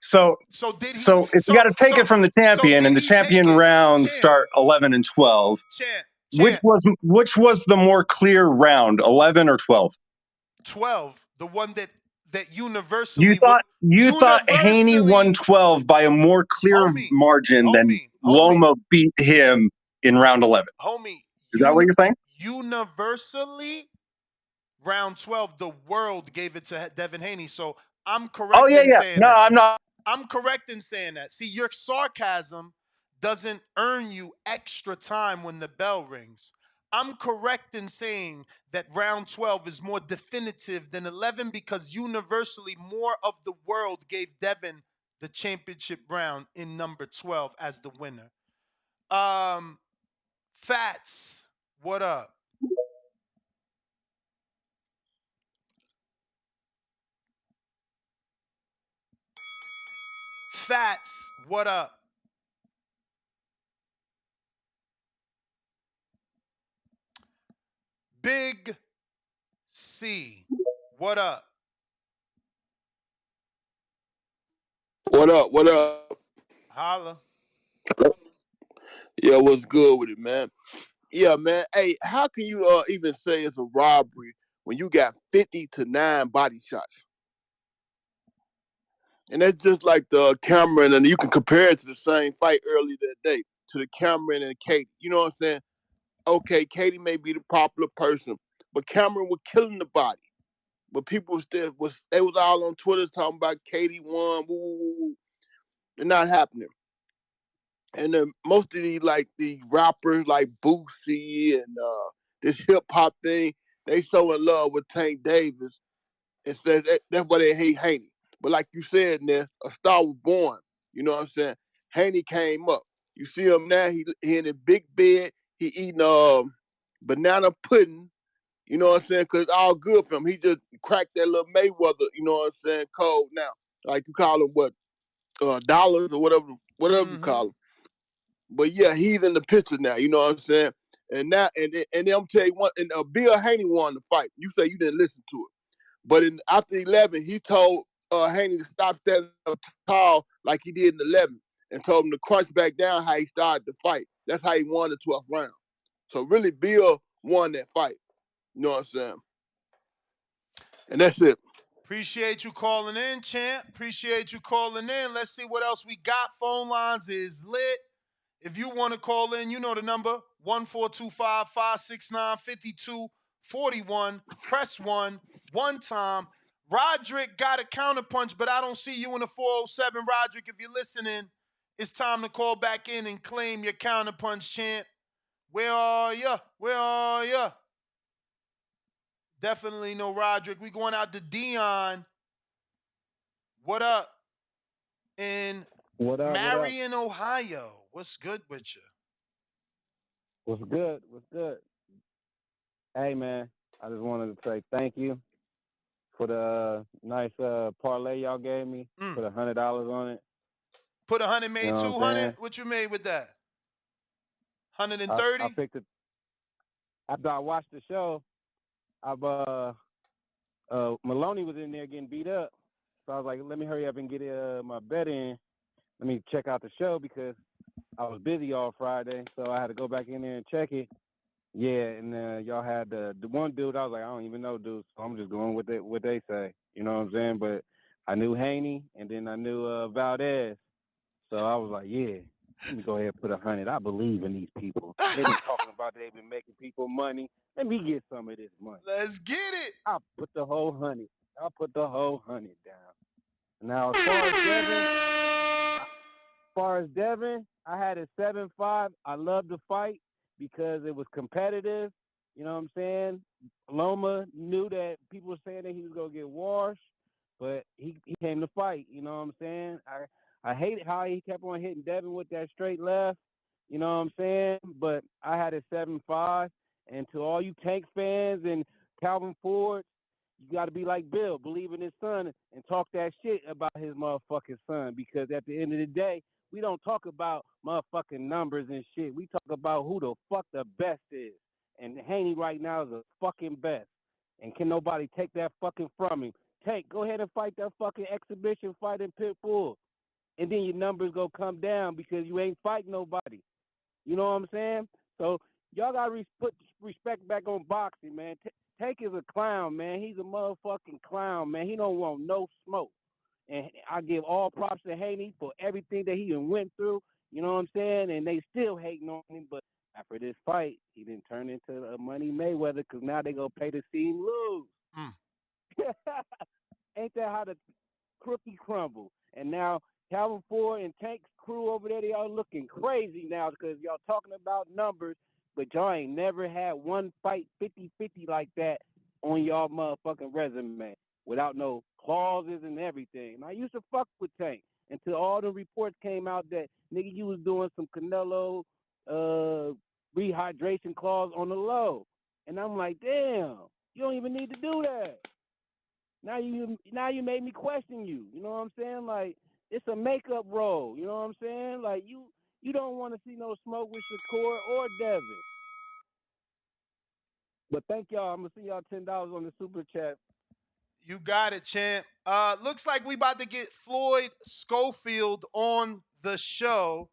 So if you got to take it from the champion, and the champion rounds start 11 and 12, which was the more clear round, 11 or 12? 12, the one that universally you thought Haney won 12 by a more clear margin than Loma beat him in round 11. Homie, is that what you're saying? Universally, round 12, the world gave it to Devin Haney. So I'm correct. Oh yeah. Saying no, that. I'm not. I'm correct in saying that. See, your sarcasm doesn't earn you extra time when the bell rings. I'm correct in saying that round 12 is more definitive than 11 because universally more of the world gave Devin the championship round in number 12 as the winner. Fats, what up? Fats, what up? Big C, what up? What up? What up? Holla. Yeah, what's good with it, man? Yeah, man. Hey, how can you even say it's a robbery when you got 50 to 9 body shots? And that's just like the Cameron, and you can compare it to the same fight earlier that day to the Cameron and Katie. You know what I'm saying? Okay, Katie may be the popular person, but Cameron was killing the body. But people they was all on Twitter talking about Katie won, woo, woo, woo. It's not happening. And then most of the rappers like Boosie and this hip hop thing, they so in love with Tank Davis and says that's why they hate Haney. But like you said, there a star was born. You know what I'm saying? Haney came up. You see him now. He in a big bed. He eating banana pudding. You know what I'm saying? Cause it's all good for him. He just cracked that little Mayweather. You know what I'm saying? Code now. Like you call him what? Dollars or whatever you call him. But yeah, he's in the picture now. You know what I'm saying? And now, and then I'm tell you one. And Bill Haney won the fight. You say you didn't listen to it, but after 11, he told Haney to stop standing up tall like he did in 11. and told him to crunch back down how he started the fight. That's how he won the 12th round. So really, Bill won that fight. You know what I'm saying? And that's it. Appreciate you calling in, champ. Appreciate you calling in. Let's see what else we got. Phone lines is lit. If you want to call in, you know the number, 1-425-569-5241. Press 1 time. Roderick got a counterpunch, but I don't see you in the 407. Roderick, if you're listening, it's time to call back in and claim your counterpunch, champ. Where are ya? Where are ya? Definitely no Roderick. We going out to Dion. What up? In Marion, Ohio. What's good with you? What's good? What's good? Hey, man, I just wanted to say thank you for the nice parlay y'all gave me. Put $100 on it. Put 100, made You know 200. What you made with that? 130? I picked it. After I watched the show, Maloney was in there getting beat up. So I was like, let me hurry up and get my bet in. Let me check out the show because I was busy all Friday. So I had to go back in there and check it. Yeah, and y'all had the one dude. I was like, I don't even know, dude. So I'm just going with what they say. You know what I'm saying? But I knew Haney, and then I knew Valdez. So I was like, yeah, let me go ahead and put 100. I believe in these people. They've been talking about they've been making people money. Let me get some of this money. Let's get it. I'll put the whole 100. I'll put the whole 100 down. Now, as far as Devin, I had it 7-5. I loved the fight because it was competitive. You know what I'm saying? Loma knew that people were saying that he was going to get washed, but he came to fight. You know what I'm saying? I hated how he kept on hitting Devin with that straight left. You know what I'm saying? But I had it 7-5. And to all you Tank fans and Calvin Ford, you got to be like Bill, believe in his son and talk that shit about his motherfucking son, because at the end of the day, we don't talk about motherfucking numbers and shit. We talk about who the fuck the best is. And Haney right now is the fucking best. And can nobody take that fucking from him? Tank, go ahead and fight that fucking exhibition fight in Pitbull. And then your numbers go come down because you ain't fighting nobody. You know what I'm saying? So y'all got to put respect back on boxing, man. Tank is a clown, man. He's a motherfucking clown, man. He don't want no smoke. And I give all props to Haney for everything that he done went through. You know what I'm saying? And they still hating on him. But after this fight, he didn't turn into a Money Mayweather because now they going to pay to see him lose. Ain't that how the cookie crumble? And now Calvin Ford and Tank's crew over there, they all looking crazy now because y'all talking about numbers, but y'all ain't never had one fight 50-50 like that on y'all motherfucking resume without no clauses and everything. And I used to fuck with Tank until all the reports came out that, nigga, you was doing some Canelo rehydration clause on the low. And I'm like, damn, you don't even need to do that. Now you made me question you. You know what I'm saying? Like, it's a makeup role. You know what I'm saying? Like, you don't want to see no smoke with Shakur or Devin. But thank y'all. I'm going to see y'all $10 on the super chat. You got it, champ. Looks like we about to get Floyd Schofield on the show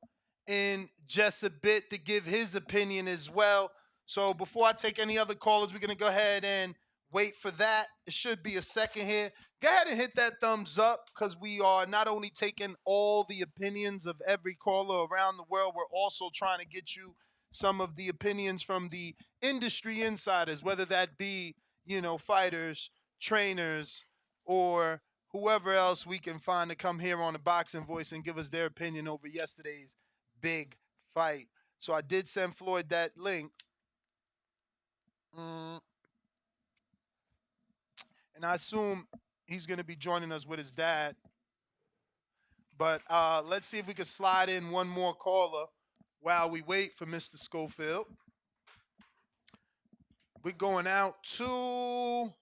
in just a bit to give his opinion as well. So before I take any other callers, we're going to go ahead and wait for that. It should be a second here. Go ahead and hit that thumbs up because we are not only taking all the opinions of every caller around the world, we're also trying to get you some of the opinions from the industry insiders, whether that be, fighters, trainers, or whoever else we can find to come here on the Boxing Voice and give us their opinion over yesterday's big fight. So I did send Floyd that link. And I assume he's going to be joining us with his dad. But let's see if we can slide in one more caller while we wait for Mr. Schofield. We're going out to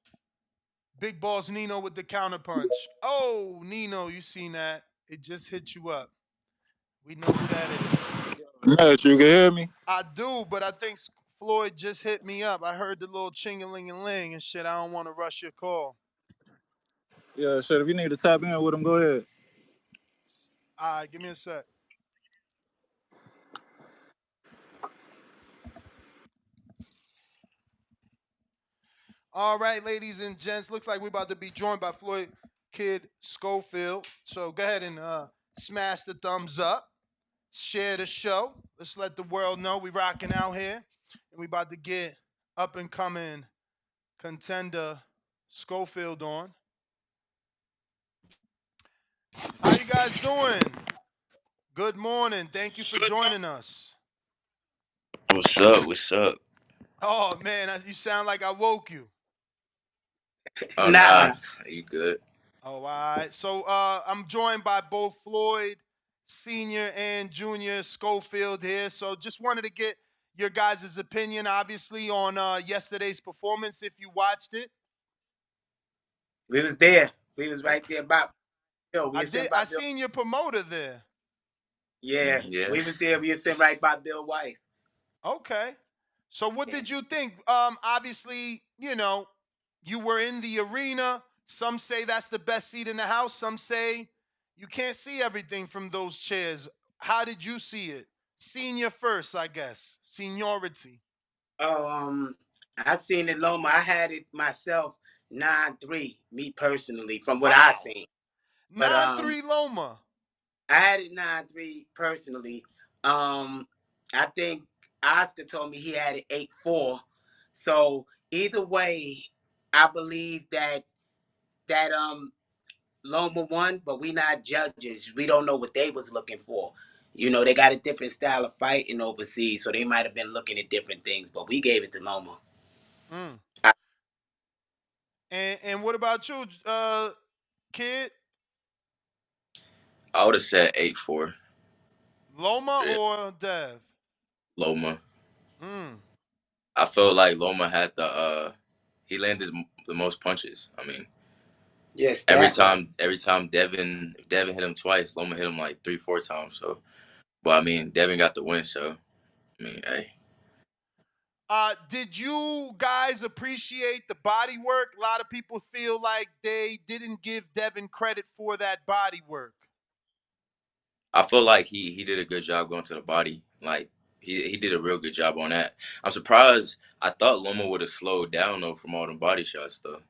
Big Boss Nino with the counterpunch. Oh, Nino, you seen that. It just hit you up. We know who that is. Matt, you can hear me? I do, but I think Floyd just hit me up. I heard the little ching-a-ling-a-ling and shit. I don't want to rush your call. Yeah, shit, if you need to tap in with him, go ahead. All right, give me a sec. All right, ladies and gents, looks like we're about to be joined by Floyd Kid Schofield. So go ahead and smash the thumbs up, share the show. Let's let the world know we rocking out here, and we about to get up and coming contender Schofield on. How you guys doing? Good morning. Thank you for joining us. What's up? What's up? Oh man, you sound like I woke you. Oh nah, you good? Oh, all right. So I'm joined by both Floyd Senior and Junior Schofield here. So just wanted to get your guys' opinion, obviously, on yesterday's performance. If you watched it, we was there. We was right there by Bill. We I was sitting did. by I Bill. seen your promoter there. Yeah, Yeah. we was there. We was sitting right by Bill's wife. Okay. So what did you think? Obviously, you know, you were in the arena. Some say that's the best seat in the house. Some say you can't see everything from those chairs. How did you see it? Senior first, I guess. Seniority. Oh, I seen it Loma. I had it myself 9-3, me personally, from what I seen. But 9-3 Loma. I had it 9-3 personally. I think Oscar told me he had it 8-4. So either way, I believe that Loma won, but we not judges. We don't know what they was looking for. You know, they got a different style of fighting overseas, so they might have been looking at different things, but we gave it to Loma. Mm. And what about you, kid? I would have said 8-4. Loma Yeah. or Dev? Loma. Mm. I felt like Loma had he landed the most punches. I mean, yes, every time Devin hit him twice, Loma hit him like 3-4 times. So, but I mean, Devin got the win. So, I mean, hey. Did you guys appreciate the body work? A lot of people feel like they didn't give Devin credit for that body work. I feel like he did a good job going to the body. Like he did a real good job on that. I'm surprised. I thought Loma would have slowed down though from all them body shots though.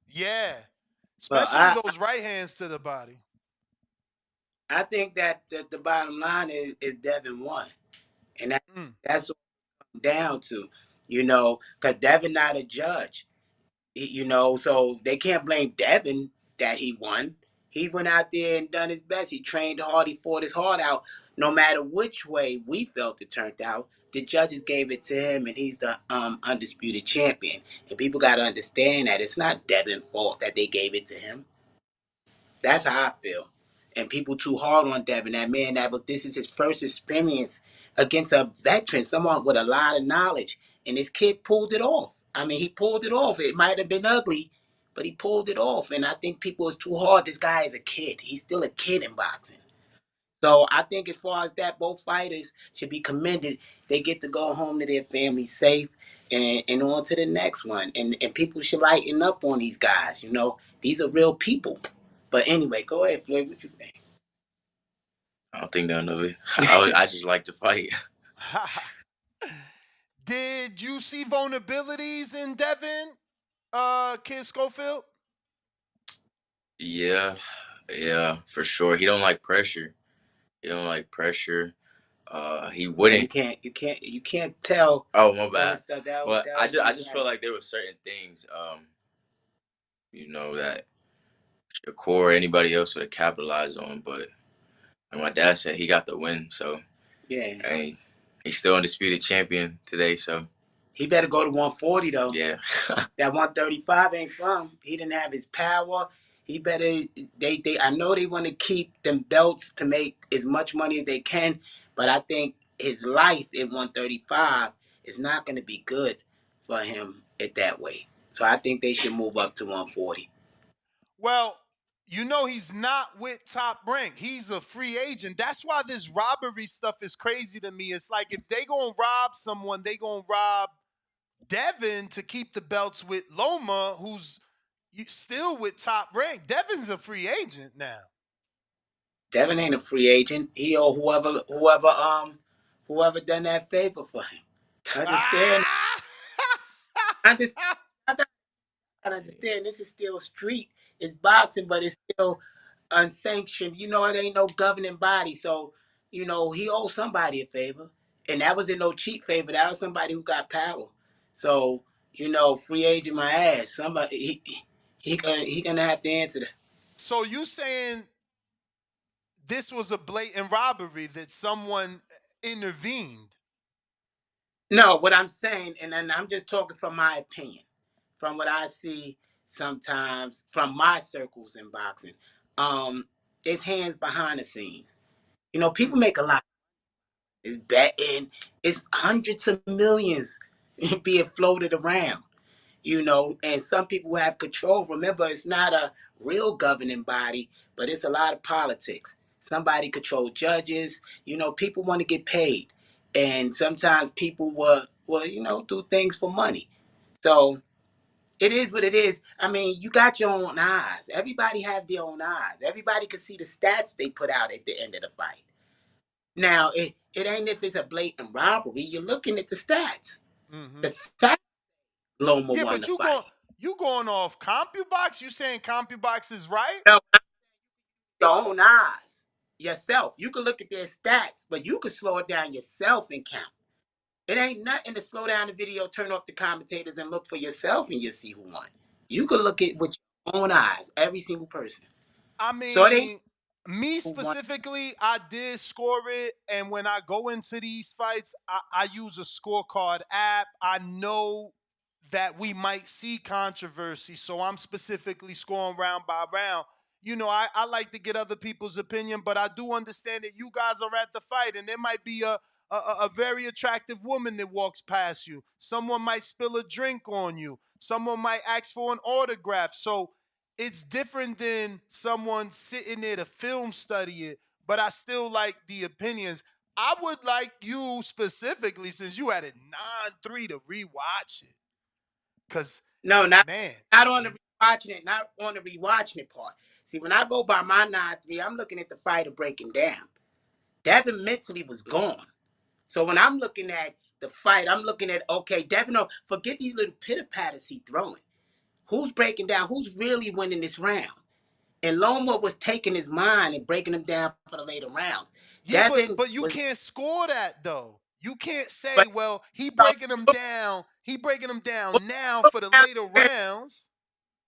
Yeah, Well, especially those right hands to the body. I think that the bottom line is Devin won, and that's what it comes down to, you know, because Devin not a judge, you know, so they can't blame Devin that he won. He went out there and done his best. He trained hard. He fought his heart out. No matter which way we felt it turned out, the judges gave it to him, and he's the undisputed champion. And people got to understand that it's not Devin's fault that they gave it to him. That's how I feel. And people too hard on Devin. That man, this is his first experience against a veteran, someone with a lot of knowledge. And this kid pulled it off. I mean, he pulled it off. It might have been ugly, but he pulled it off. And I think people is too hard. This guy is a kid. He's still a kid in boxing. So I think as far as that, both fighters should be commended. They get to go home to their family safe and on to the next one. And people should lighten up on these guys. You know, these are real people. But anyway, go ahead, Floyd. What you think? I don't think none of it. I just like to fight. Did you see vulnerabilities in Devin, Kid Schofield? Yeah, for sure. He don't like pressure. He don't like pressure. He wouldn't. You can't tell. Oh, my bad. Stuff. But I just feel like there were certain things, you know, that Shakur or anybody else would have capitalized on. But like my dad said, he got the win. So yeah, hey, he's still undisputed champion today. So he better go to 140 though. Yeah. That 135 ain't from. He didn't have his power. He better. I know they want to keep them belts to make as much money as they can, but I think his life at 135 is not going to be good for him at that way. So I think they should move up to 140. Well, you know he's not with Top Rank. He's a free agent. That's why this robbery stuff is crazy to me. It's like if they gonna rob someone, they gonna rob Devin to keep the belts with Loma, who's still with Top Rank. Devin's a free agent now. Devin ain't a free agent. He owe whoever done that favor for him. Understand? I gotta understand this is still street. It's boxing, but it's still unsanctioned. You know, it ain't no governing body. So, you know, he owes somebody a favor. And that wasn't no cheap favor. That was somebody who got power. So, you know, free agent my ass. Somebody he gonna have to answer that. So you saying this was a blatant robbery that someone intervened? No, what I'm saying, and then I'm just talking from my opinion, from what I see sometimes from my circles in boxing. It's hands behind the scenes. You know, people make a lot. It's betting. It's hundreds of millions being floated around. You know, and some people have control. Remember, it's not a real governing body, but it's a lot of politics. Somebody control judges. You know, people want to get paid, and sometimes people will you know do things for money. So it is what it is. I mean, you got your own eyes. Everybody have their own eyes. Everybody can see the stats they put out at the end of the fight. Now, it ain't if it's a blatant robbery. You're looking at the stats. Mm-hmm. The fact Loma Yeah, won but the fight. you going off CompuBox? You saying CompuBox is right? No, your own eyes. Yourself. You can look at their stats, but you can slow it down yourself and count. It ain't nothing to slow down the video, turn off the commentators, and look for yourself, and you'll see who won. You can look at with your own eyes, every single person. I So it ain't mean, me who won. specifically, I did score it, and when I go into these fights, I use a scorecard app. I know that we might see controversy, so I'm specifically scoring round by round. You know, I like to get other people's opinion, but I do understand that you guys are at the fight, and there might be a very attractive woman that walks past you. Someone might spill a drink on you. Someone might ask for an autograph. So it's different than someone sitting there to film study it, but I still like the opinions. I would like you specifically, since you had it 9-3, to rewatch it. Cause No, not man, on the rewatching it, not on the rewatching it part. See, when I go by my 9-3, I'm looking at the fighter breaking down. Devin mentally was gone. So when I'm looking at the fight, I'm looking at, okay, Devin, no, forget these little pitter patters he throwing. Who's breaking down? Who's really winning this round? And Loma was taking his mind and breaking him down for the later rounds. yeah, Devin but you was, can't score that though. You can't say, but well, he breaking them down. He breaking them what, down now what for the rounds, later rounds.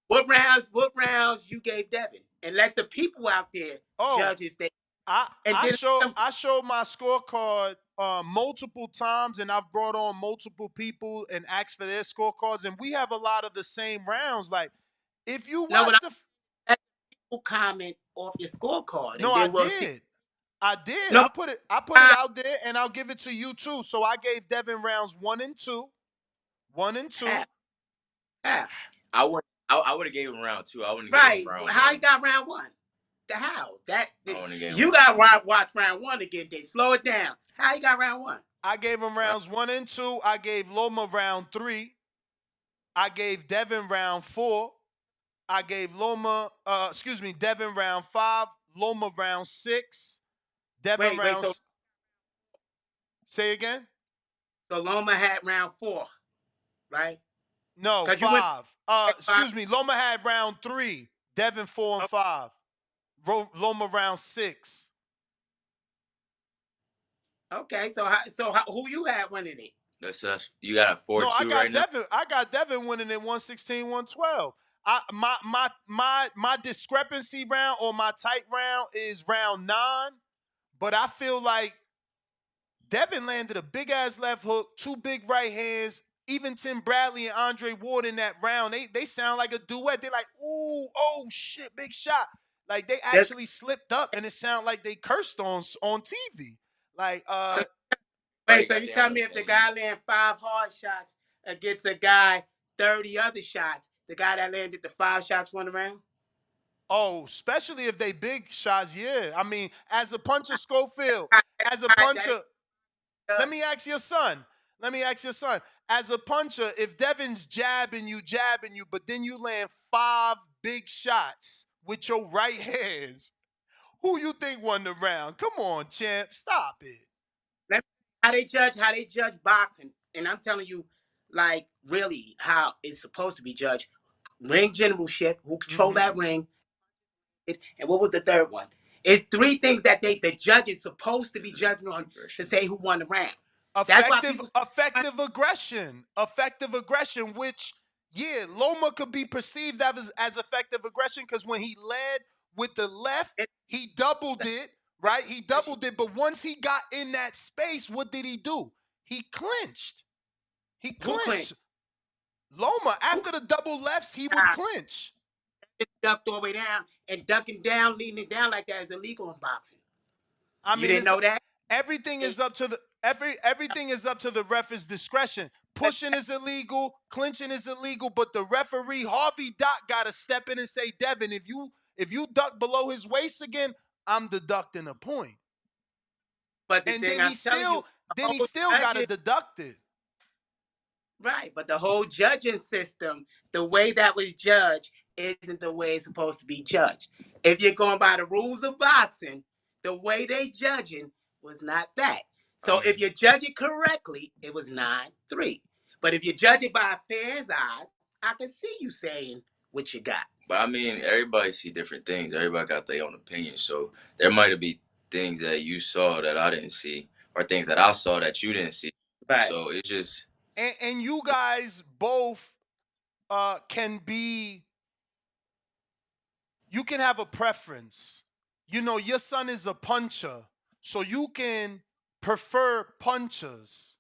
what rounds you gave Devin? And let the people out there Oh, judge if they, I and I then show I showed my scorecard multiple times, and I've brought on multiple people and asked for their scorecards, and we have a lot of the same rounds. Like if you no, but watch the let people comment off your scorecard, no, and I then we'll see. did. I did. No, I put it out there, and I'll give it to you too. So I gave Devin rounds 1 and 2, 1 and 2. half. I would have gave him round two. I wouldn't have gave him Right. round How you one. got round one? The how? I wouldn't have gave him You round got one. watch round one again. They slow it down. How you got round one? I gave him rounds 1 and 2. I gave Loma round 3. I gave Devin round 4. I gave Devin round 5, Loma round 6, Devin Wait. round. Say again? So Loma had round 4, right? No, Because you went 5. 5. Loma had round 3, Devin 4 and 5, Loma round 6. Okay. Who you had winning it? That's you got a No, 4-2 right now. I got Devin winning at 116, 112. My discrepancy round or my tight round is round 9, but I feel like Devin landed a big ass left hook, 2 big right hands. Even Tim Bradley and Andre Ward in that round, they sound like a duet. They're like, ooh, oh shit, big shot. Like they Just, actually slipped up, and it sounded like they cursed on TV. Like, so, Everybody so got you their tell own me if the opinion. guy land 5 hard shots against a guy 30 other shots, the guy that landed the 5 shots won the round? oh, especially if they big shots, yeah. I mean, as a puncher, Schofield, as a That puncher, ain't let me ask your son. Let me ask your son. As a puncher, if Devin's jabbing you, but then you land 5 big shots with your right hands, who you think won the round? Come on, champ. Stop it. How they judge boxing, and I'm telling you, like really how it's supposed to be judged. ring generalship, who control that ring, and what was the third one? It's three things that the judge is supposed to be judging on to say who won the round. That's why people Effective aggression, which Loma could be perceived as effective aggression because when he led with the left, he doubled it, right? He doubled it, but once he got in that space, what did he do? He clinched. Who clinched? Loma, after the double lefts, he would clinch. Ducked all the way down, and ducking down, leaning down like that is illegal in boxing. You didn't know that? Everything is up to the referee's discretion. Pushing is illegal, clinching is illegal, but the referee Harvey Dock got to step in and say, Devin, if you duck below his waist again, I'm deducting a point. But then he still got to deduct it. Right, but the whole judging system, the way that was judged, isn't the way it's supposed to be judged. If you're going by the rules of boxing, the way they judging was not that. So if you judge it correctly, it was 9-3. But if you judge it by a fan's eyes, I can see you saying what you got. But I mean, everybody see different things. Everybody got their own opinion. So there might be things that you saw that I didn't see, or things that I saw that you didn't see. Right. So it's just. And you guys both can have a preference. Your son is a puncher, so you can prefer punchers.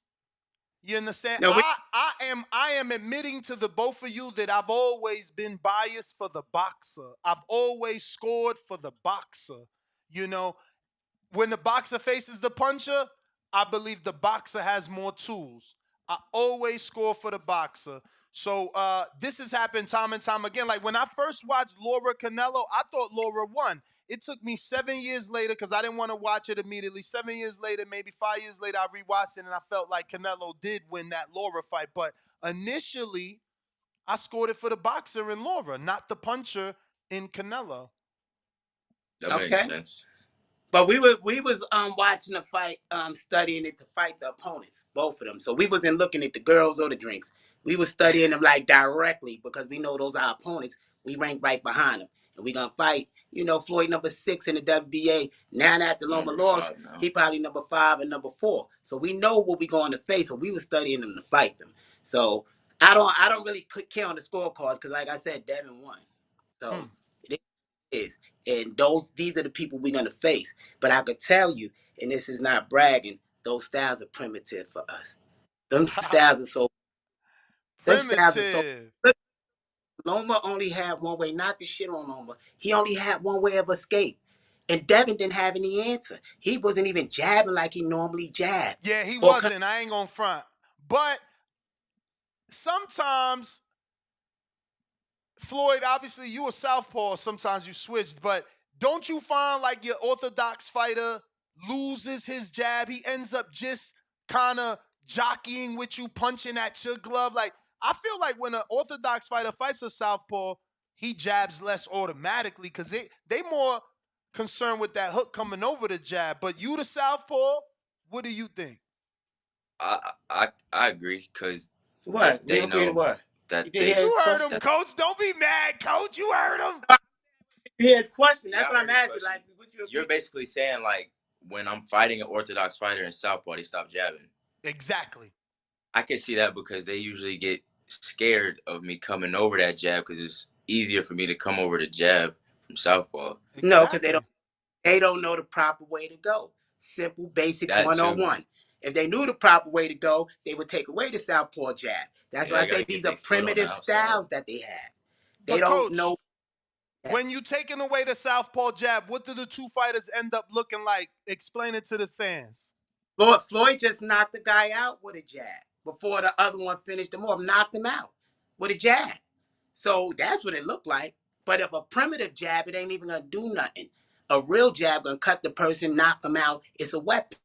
You understand? No, I am admitting to the both of you that I've always been biased for the boxer. I've always scored for the boxer. When the boxer faces the puncher, I believe the boxer has more tools. I always score for the boxer. So this has happened time and time again. Like when I first watched Laura Canelo, I thought Laura won. It took me 7 years later because I didn't want to watch it immediately. 7 years later, maybe 5 years later, I rewatched it and I felt like Canelo did win that Laura fight. But initially, I scored it for the boxer in Laura, not the puncher in Canelo. That makes sense. But we was watching the fight, studying it to fight the opponents, both of them. So we wasn't looking at the girls or the drinks. We was studying them like directly because we know those are our opponents. We rank right behind them, and we gonna fight. Floyd number 6 in the WBA. Now that the Loma lost, he probably number 5 and number 4. So we know what we going to face. So we was studying them to fight them. So I don't really care on the scorecards because, like I said, Devin won. So it is. And these are the people we're gonna face. But I could tell you, and this is not bragging, those styles are primitive for us. Them styles are so primitive. Loma only had one way, not to shit on Loma. He only had one way of escape. And Devin didn't have any answer. He wasn't even jabbing like he normally jabbed. Yeah, he wasn't. I ain't gonna front. But sometimes, Floyd, obviously you a southpaw, sometimes you switched, but don't you find like your orthodox fighter loses his jab? He ends up just kind of jockeying with you, punching at your glove. Like, I feel like when an orthodox fighter fights a southpaw, he jabs less automatically because they more concerned with that hook coming over the jab. But you the southpaw, what do you think? I agree because what they know what? that you heard him, Coach. Don't be mad, Coach. You heard him. You hear his question. That's what I'm asking. Like, would you agree? You're basically saying like when I'm fighting an orthodox fighter in southpaw, they stop jabbing. Exactly. I can see that because they usually get scared of me coming over that jab because it's easier for me to come over the jab from southpaw. Exactly. No, because they don't know the proper way to go. Simple basics 101. If they knew the proper way to go, they would take away the southpaw jab. That's why I say these are primitive styles that they have. They don't know. When you taking away the southpaw jab, what do the two fighters end up looking like? Explain it to the fans. Floyd just knocked the guy out with a jab before the other one finished him off, knocked him out with a jab. So that's what it looked like. But if a primitive jab, it ain't even gonna do nothing. A real jab gonna cut the person, knock them out. It's a weapon.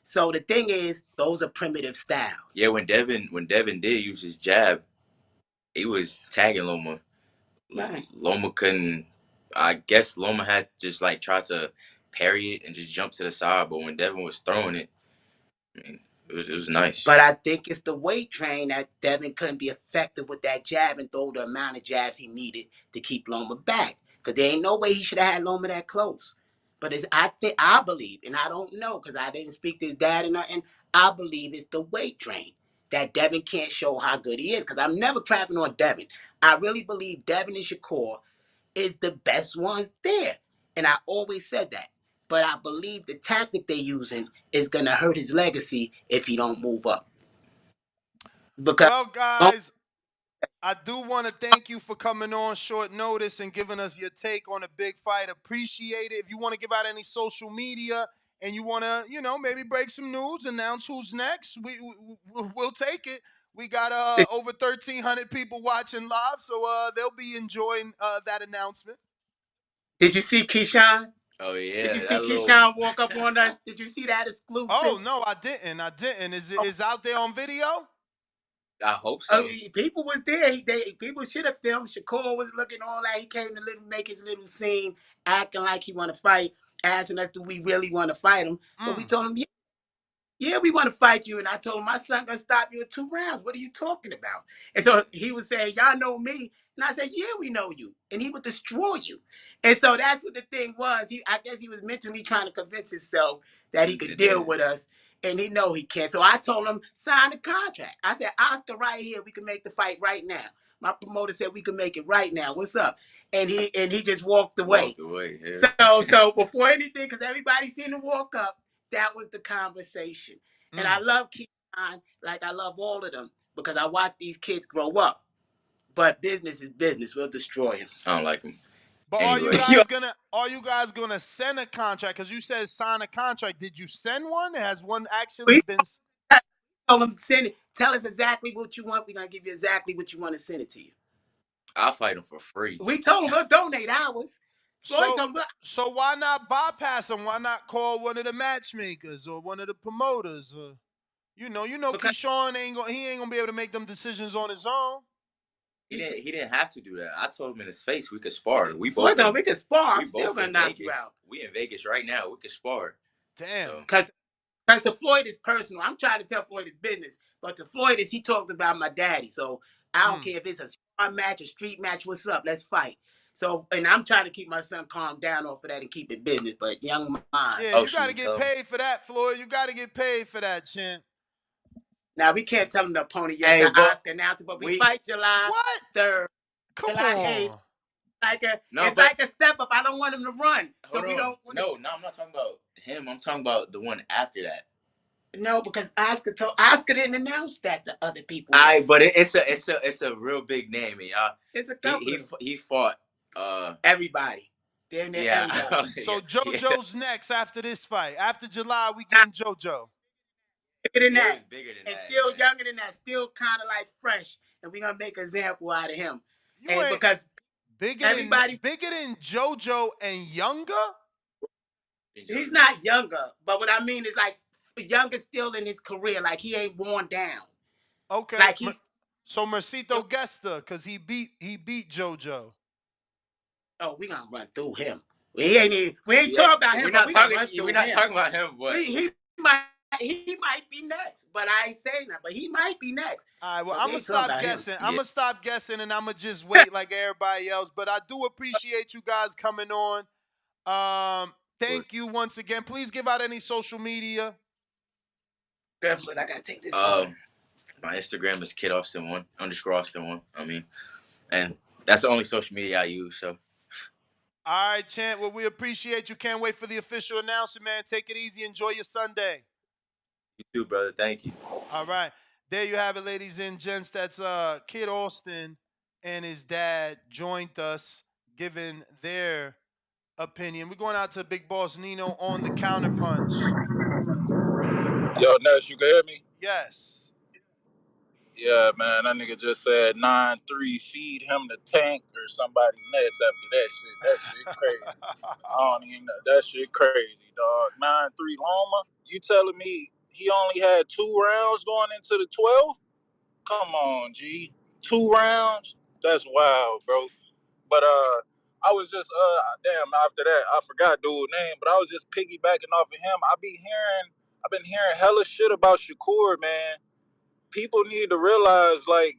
So the thing is, those are primitive styles. Yeah, when Devin did use his jab, he was tagging Loma. Right. Loma couldn't. I guess Loma had just like tried to parry it and just jump to the side, but when Devin was throwing it, I mean, It was nice. But I think it's the weight train that Devin couldn't be effective with that jab and throw the amount of jabs he needed to keep Loma back. Because there ain't no way he should have had Loma that close. But I believe, and I don't know because I didn't speak to his dad and nothing. I believe it's the weight train that Devin can't show how good he is. Because I'm never crapping on Devin. I really believe Devin and Shakur is the best ones there. And I always said that. But I believe the tactic they're using is going to hurt his legacy if he don't move up. Because well, guys, I do want to thank you for coming on short notice and giving us your take on a big fight. Appreciate it. If you want to give out any social media and you want to, maybe break some news, announce who's next, we'll take it. We got over 1,300 people watching live, so they'll be enjoying that announcement. Did you see Keyshawn? Oh yeah. Did you see Keyshawn walk up on us? Did you see that exclusive? Oh no, I didn't. Is out there on video? I hope so. People was there. People should have filmed. Shakur was looking all that. He came to make his little scene, acting like he want to fight, asking us, do we really want to fight him? So we told him, yeah, we want to fight you. And I told him, my son gonna stop you in 2 rounds. What are you talking about? And so he was saying, y'all know me. And I said, yeah, we know you. And he would destroy you. And so that's what the thing was. I guess he was mentally trying to convince himself that he could deal with us. And he know he can. So I told him, sign the contract. I said, Oscar, right here, we can make the fight right now. My promoter said we can make it right now. What's up? And he just walked away. Yeah. So before anything, because everybody seen him walk up, that was the conversation. And I love Keon like I love all of them because I watch these kids grow up. But business is business. We'll destroy him. I don't like him. But anyway. are you guys gonna send a contract? Because you said sign a contract. Did you send one? Has one actually been? Tell them send it. Tell us exactly what you want. We're gonna give you exactly what you want to send it to you. I'll fight him for free. We told him we'll donate ours. So why not bypass him? Why not call one of the matchmakers or one of the promoters? Keyshawn ain't gonna be able to make them decisions on his own. He didn't have to do that. I told him in his face we could spar. We could spar. I'm still gonna knock you out. We in Vegas right now. We could spar. Damn. Because to Floyd is personal. I'm trying to tell Floyd his business, but to Floyd he talked about my daddy. So I don't care if it's a spar match, a street match. What's up? Let's fight. So, and I'm trying to keep my son calm down off of that and keep it business. But young mind. Yeah, you got to get paid for that, Floyd. You got to get paid for that, champ. Now, we can't tell him the opponent yet. The Oscar announcer, but we fight July 3rd. Come July on. 8th. Like a step up. I don't want him to run. So we don't. No, I'm not talking about him. I'm talking about the one after that. No, because Oscar didn't announce that to other people. But it's a real big name, y'all. It's a couple. He fought everybody. Damn near everybody. So JoJo's next after this fight. After July, we getting JoJo. Bigger than that. Still younger than that. Still kind of like fresh. And we're gonna make an example out of him. Because bigger than JoJo and younger? He's not younger, but what I mean is like younger still in his career. Like he ain't worn down. Okay. Like so Mercito Gesta, because he beat JoJo. Oh, we gonna run through him. We ain't talking about him. We're not talking about him, but he might be next, but I ain't saying that. But he might be next. All right, well, I'm gonna stop guessing. I'm gonna stop guessing, and I'm gonna just wait like everybody else. But I do appreciate you guys coming on. Thank you once again. Please give out any social media. Definitely, I gotta take this. My Instagram is kidaustin1 _Austin1. I mean, and that's the only social media I use. So. All right, champ. Well, we appreciate you. Can't wait for the official announcement, man. Take it easy. Enjoy your Sunday. You too, brother. Thank you. All right. There you have it, ladies and gents. That's Kid Austin and his dad joined us, giving their opinion. We're going out to Big Boss Nino on the counterpunch. Yo, Ness, you can hear me? Yes. Yeah, man, that nigga just said 9-3, feed him the tank or somebody next after that shit. That shit crazy. I don't even know. That shit crazy, dog. 9-3 Loma? You telling me he only had 2 rounds going into the 12th? Come on, G. 2 rounds? That's wild, bro. But I was just damn, after that, I forgot dude's name, but I was just piggybacking off of him. I be hearing I've been hearing hella shit about Shakur, man. People need to realize, like,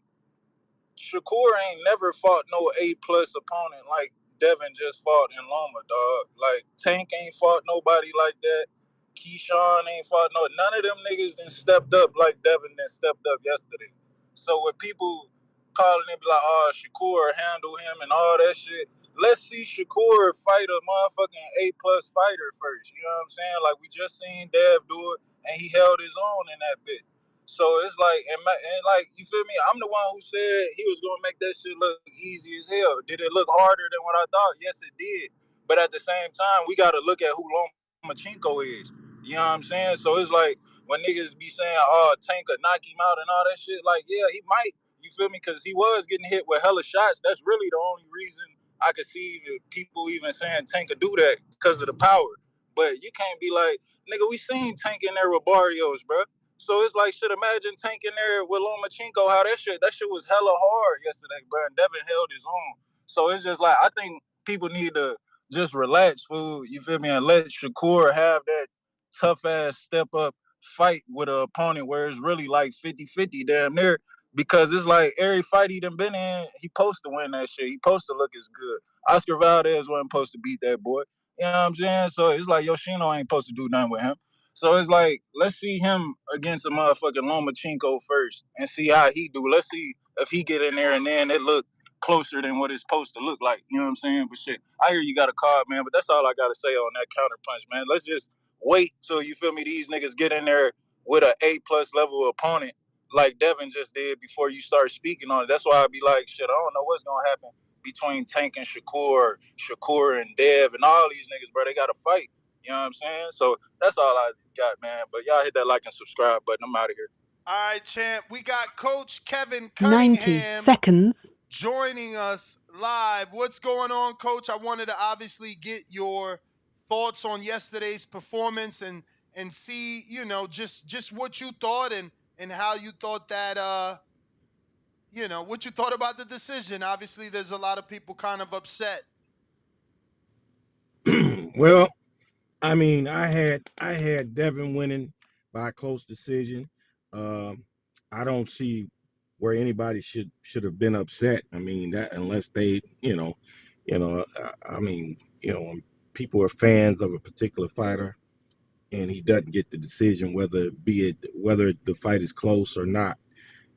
Shakur ain't never fought no A+ opponent like Devin just fought in Loma, dog. Like Tank ain't fought nobody like that. Keyshawn ain't fought none of them niggas done stepped up like Devin done stepped up yesterday. So with people calling him like, oh, Shakur handle him and all that shit, let's see Shakur fight a motherfucking A+ fighter first. You know what I'm saying? Like we just seen Dev do it and he held his own in that bit. So it's like, and like, you feel me? I'm the one who said he was gonna make that shit look easy as hell. Did it look harder than what I thought? Yes, it did. But at the same time, we gotta look at who Lomachenko is. You know what I'm saying? So it's like when niggas be saying, "Oh, Tank could knock him out" and all that shit. Like, yeah, he might. You feel me? Because he was getting hit with hella shots. That's really the only reason I could see people even saying Tank could do that because of the power. But you can't be like, nigga, we seen Tank in there with Barrios, bro. So it's like, shit, imagine Tank in there with Lomachenko, how that shit was hella hard yesterday, bro. And Devin held his own. So it's just like, I think people need to just relax, fool. You feel me? And let Shakur have that tough ass step up fight with an opponent where it's really like 50-50 damn near. Because it's like every fight he done been in, he supposed to win that shit. He supposed to look as good. Oscar Valdez wasn't supposed to beat that boy. You know what I'm saying? So it's like Yoshino ain't supposed to do nothing with him. So it's like, let's see him against a motherfucking Lomachenko first and see how he do. Let's see if he get in there and then it look closer than what it's supposed to look like. You know what I'm saying? But shit, I hear you got a card, man, but that's all I got to say on that counter punch, man. Let's just wait till, you feel me, these niggas get in there with an A+ level opponent like Devin just did before you start speaking on it. That's why I be like, shit, I don't know what's going to happen between Tank and Shakur and Dev and all these niggas, bro. They got to fight. You know what I'm saying? So that's all I got, man. But y'all hit that like and subscribe button. I'm out of here. All right, champ. We got Coach Kevin 90 Cunningham seconds. joining us live. What's going on, Coach? I wanted to obviously get your thoughts on yesterday's performance and see, you know, just what you thought and how you thought that you know, what you thought about the decision. Obviously, there's a lot of people kind of upset. Well, I mean, I had Devin winning by a close decision. I don't see where anybody should have been upset. I mean, that unless they, I mean, when people are fans of a particular fighter and he doesn't get the decision, whether the fight is close or not,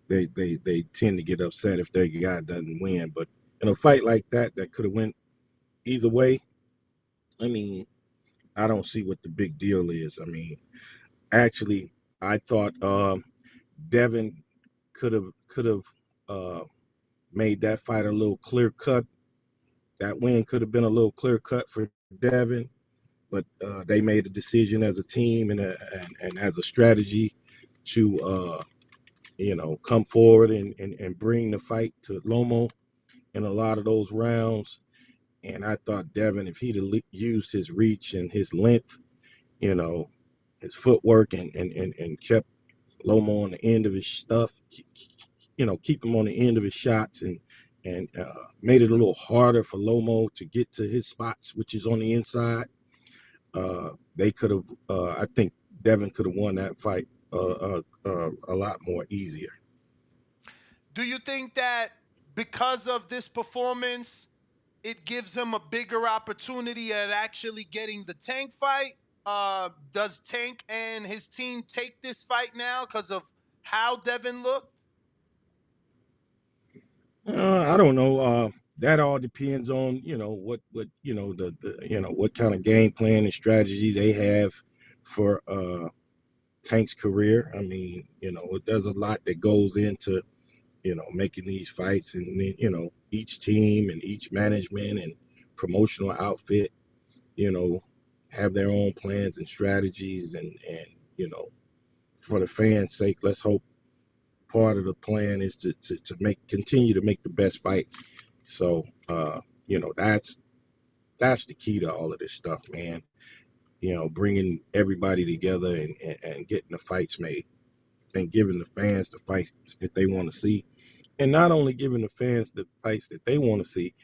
they tend to get upset if their guy doesn't win. But in a fight like that could have went either way, I mean, I don't see what the big deal is. I mean, actually, I thought Devin could have made that fight a little clear cut. That win could have been a little clear cut for Devin, but they made a decision as a team and as a strategy to come forward and bring the fight to Loma in a lot of those rounds. And I thought Devin, if he'd have used his reach and his length, his footwork and kept Loma on the end of his stuff, keep him on the end of his shots and made it a little harder for Loma to get to his spots, which is on the inside. They could have, I think Devin could have won that fight a lot more easier. Do you think that because of this performance, it gives him a bigger opportunity at actually getting the Tank fight? Does Tank and his team take this fight now because of how Devin looked? I don't know. That all depends on what what kind of game plan and strategy they have for Tank's career. I mean, there's a lot that goes into making these fights, and then each team and each management and promotional outfit have their own plans and strategies, and for the fans' sake, let's hope part of the plan is to continue to make the best fights. So that's the key to all of this stuff, man. Bringing everybody together and getting the fights made and giving the fans the fights that they want to see. And not only giving the fans the fights that they want to see,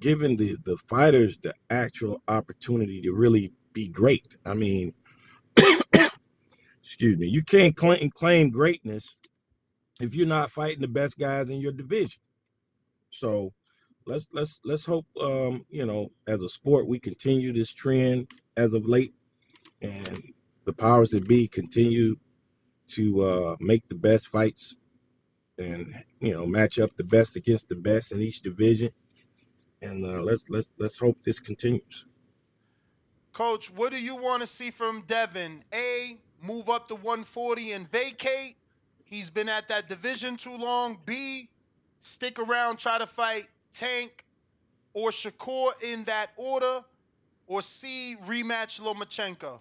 giving the fighters the actual opportunity to really be great. I mean, excuse me, you can't claim greatness if you're not fighting the best guys in your division. So let's hope as a sport we continue this trend as of late, and the powers that be continue to make the best fights and match up the best against the best in each division. And let's hope this continues. Coach, what do you want to see from Devin? A, move up to 140 and vacate. He's been at that division too long. B, stick around, try to fight Tank or Shakur in that order. Or C, rematch Lomachenko.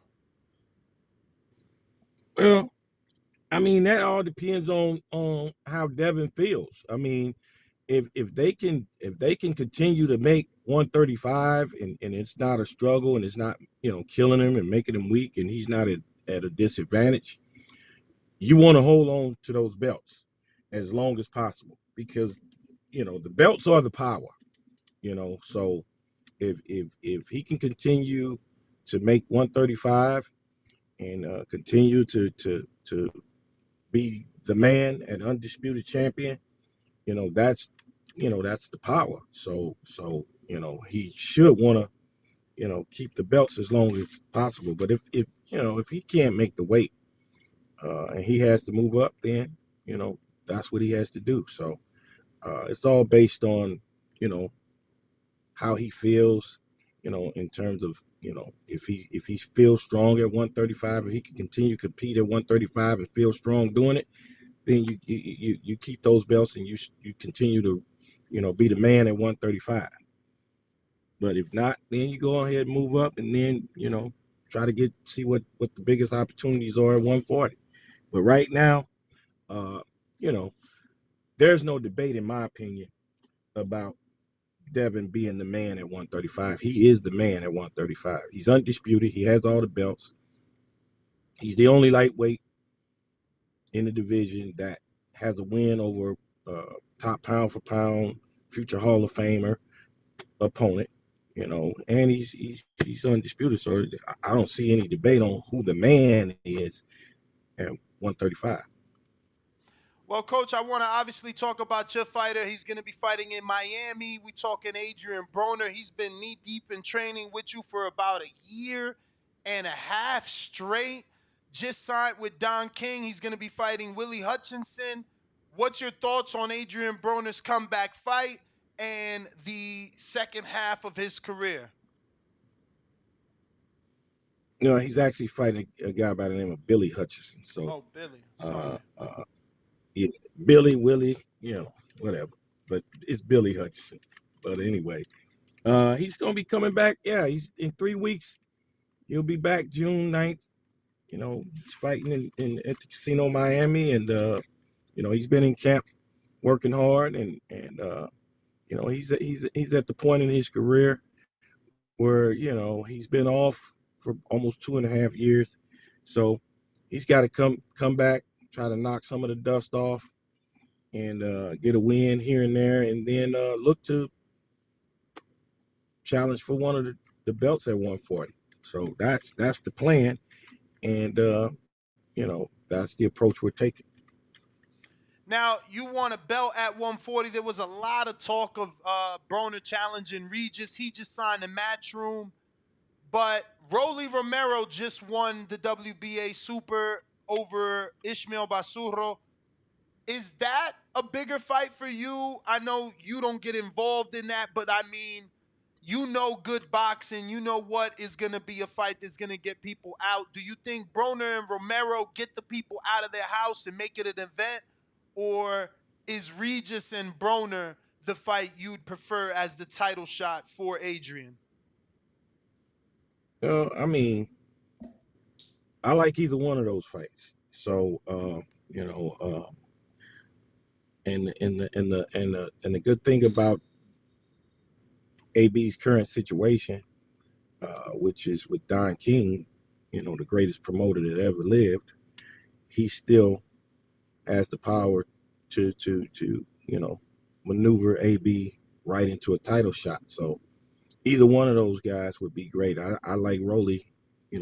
Well, I mean, that all depends on how Devin feels. I mean, if they can continue to make 135 and it's not a struggle and it's not killing him and making him weak and he's not at a disadvantage, you want to hold on to those belts as long as possible, because the belts are the power. So if he can continue to make 135 and continue to be the man and undisputed champion, that's the power. So he should want to keep the belts as long as possible. But if he can't make the weight and he has to move up, then that's what he has to do. So it's all based on how he feels, in terms of if he feels strong at 135, if he can continue to compete at 135 and feel strong doing it, then you keep those belts and you continue to be the man at 135. But if not, then you go ahead and move up and then try to see what the biggest opportunities are at 140. But right now, there's no debate in my opinion about Devin being the man at 135. He is the man at 135. He's undisputed. He has all the belts. He's the only lightweight in the division that has a win over top pound for pound future Hall of Famer opponent, and he's undisputed. So I don't see any debate on who the man is at 135. Well, Coach, I want to obviously talk about your fighter. He's going to be fighting in Miami. We talking Adrian Broner. He's been knee-deep in training with you for about a year and a half straight. Just signed with Don King. He's going to be fighting Willie Hutchinson. What's your thoughts on Adrian Broner's comeback fight and the second half of his career? He's actually fighting a guy by the name of Billy Hutchinson. So, Billy. Sorry. Yeah, Billy, Willie, whatever. But it's Billy Hutchinson. But anyway, he's going to be coming back. Yeah, he's in 3 weeks. He'll be back June 9th. He's fighting at the Casino Miami. And, he's been in camp working hard. And he's at the point in his career where, he's been off for almost 2.5 years. So he's got to come back, try to knock some of the dust off and get a win here and there, and then look to challenge for one of the belts at 140. So that's the plan, and that's the approach we're taking. Now, you want a belt at 140. There was a lot of talk of Broner challenging Regis. He just signed a Matchroom. But Rolly Romero just won the WBA Super over Ishmael Basurro. Is that a bigger fight for you? I know you don't get involved in that, but I mean, good boxing. You know what is going to be a fight that's going to get people out. Do you think Broner and Romero get the people out of their house and make it an event? Or is Regis and Broner the fight you'd prefer as the title shot for Adrian? I mean, I like either one of those fights. So, and the good thing about AB's current situation, which is with Don King, the greatest promoter that ever lived, he still has the power to maneuver AB right into a title shot. So either one of those guys would be great. I like Rolly.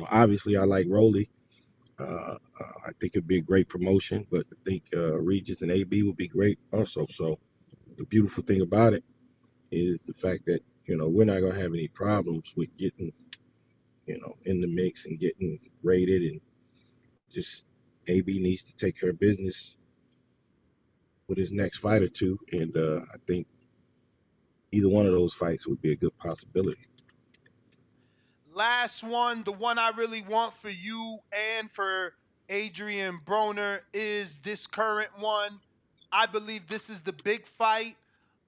Obviously I like Rolly. I think it'd be a great promotion, but I think Regis and AB would be great also. So the beautiful thing about it is the fact that we're not gonna have any problems with getting in the mix and getting rated, and just AB needs to take care of business with his next fight or two, and I think either one of those fights would be a good possibility. Last one, the one I really want for you and for Adrian Broner is this current one. I believe this is the big fight.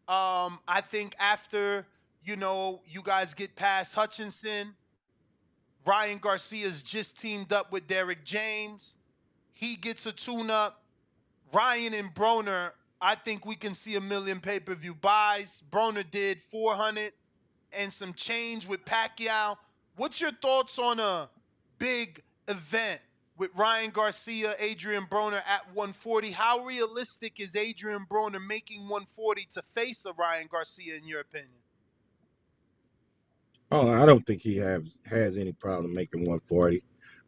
I think after, you guys get past Hutchinson, Ryan Garcia's just teamed up with Derek James. He gets a tune-up. Ryan and Broner, I think we can see 1 million pay-per-view buys. Broner did 400 and some change with Pacquiao. What's your thoughts on a big event with Ryan Garcia, Adrian Broner at 140? How realistic is Adrian Broner making 140 to face a Ryan Garcia, in your opinion? Oh, I don't think he has any problem making 140,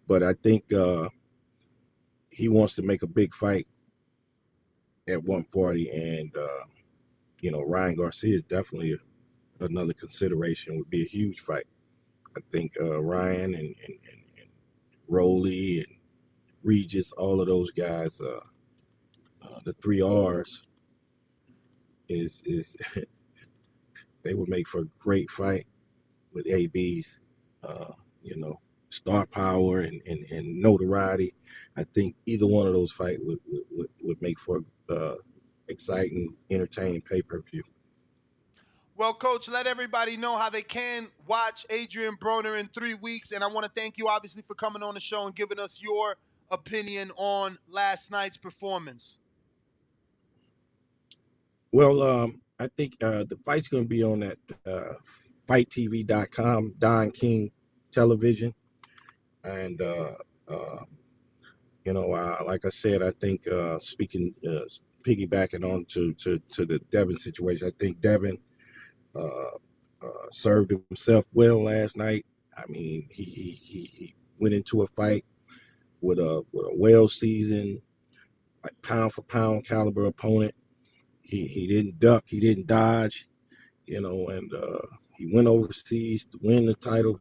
but I think he wants to make a big fight at 140, and Ryan Garcia is definitely another consideration. Would be a huge fight. I think Ryan and Rowley and Regis, all of those guys, the three R's, is they would make for a great fight with AB's, star power and notoriety. I think either one of those fights would make for exciting, entertaining pay-per-view. Well, Coach, let everybody know how they can watch Adrian Broner in 3 weeks. And I want to thank you, obviously, for coming on the show and giving us your opinion on last night's performance. Well, I think the fight's going to be on that FightTV.com, Don King Television. And, like I said, I think piggybacking on to the Devin situation, I think Devin served himself well last night. I mean, he went into a fight with a well-seasoned, like pound for pound caliber opponent. He didn't duck, he didn't dodge, and he went overseas to win the title,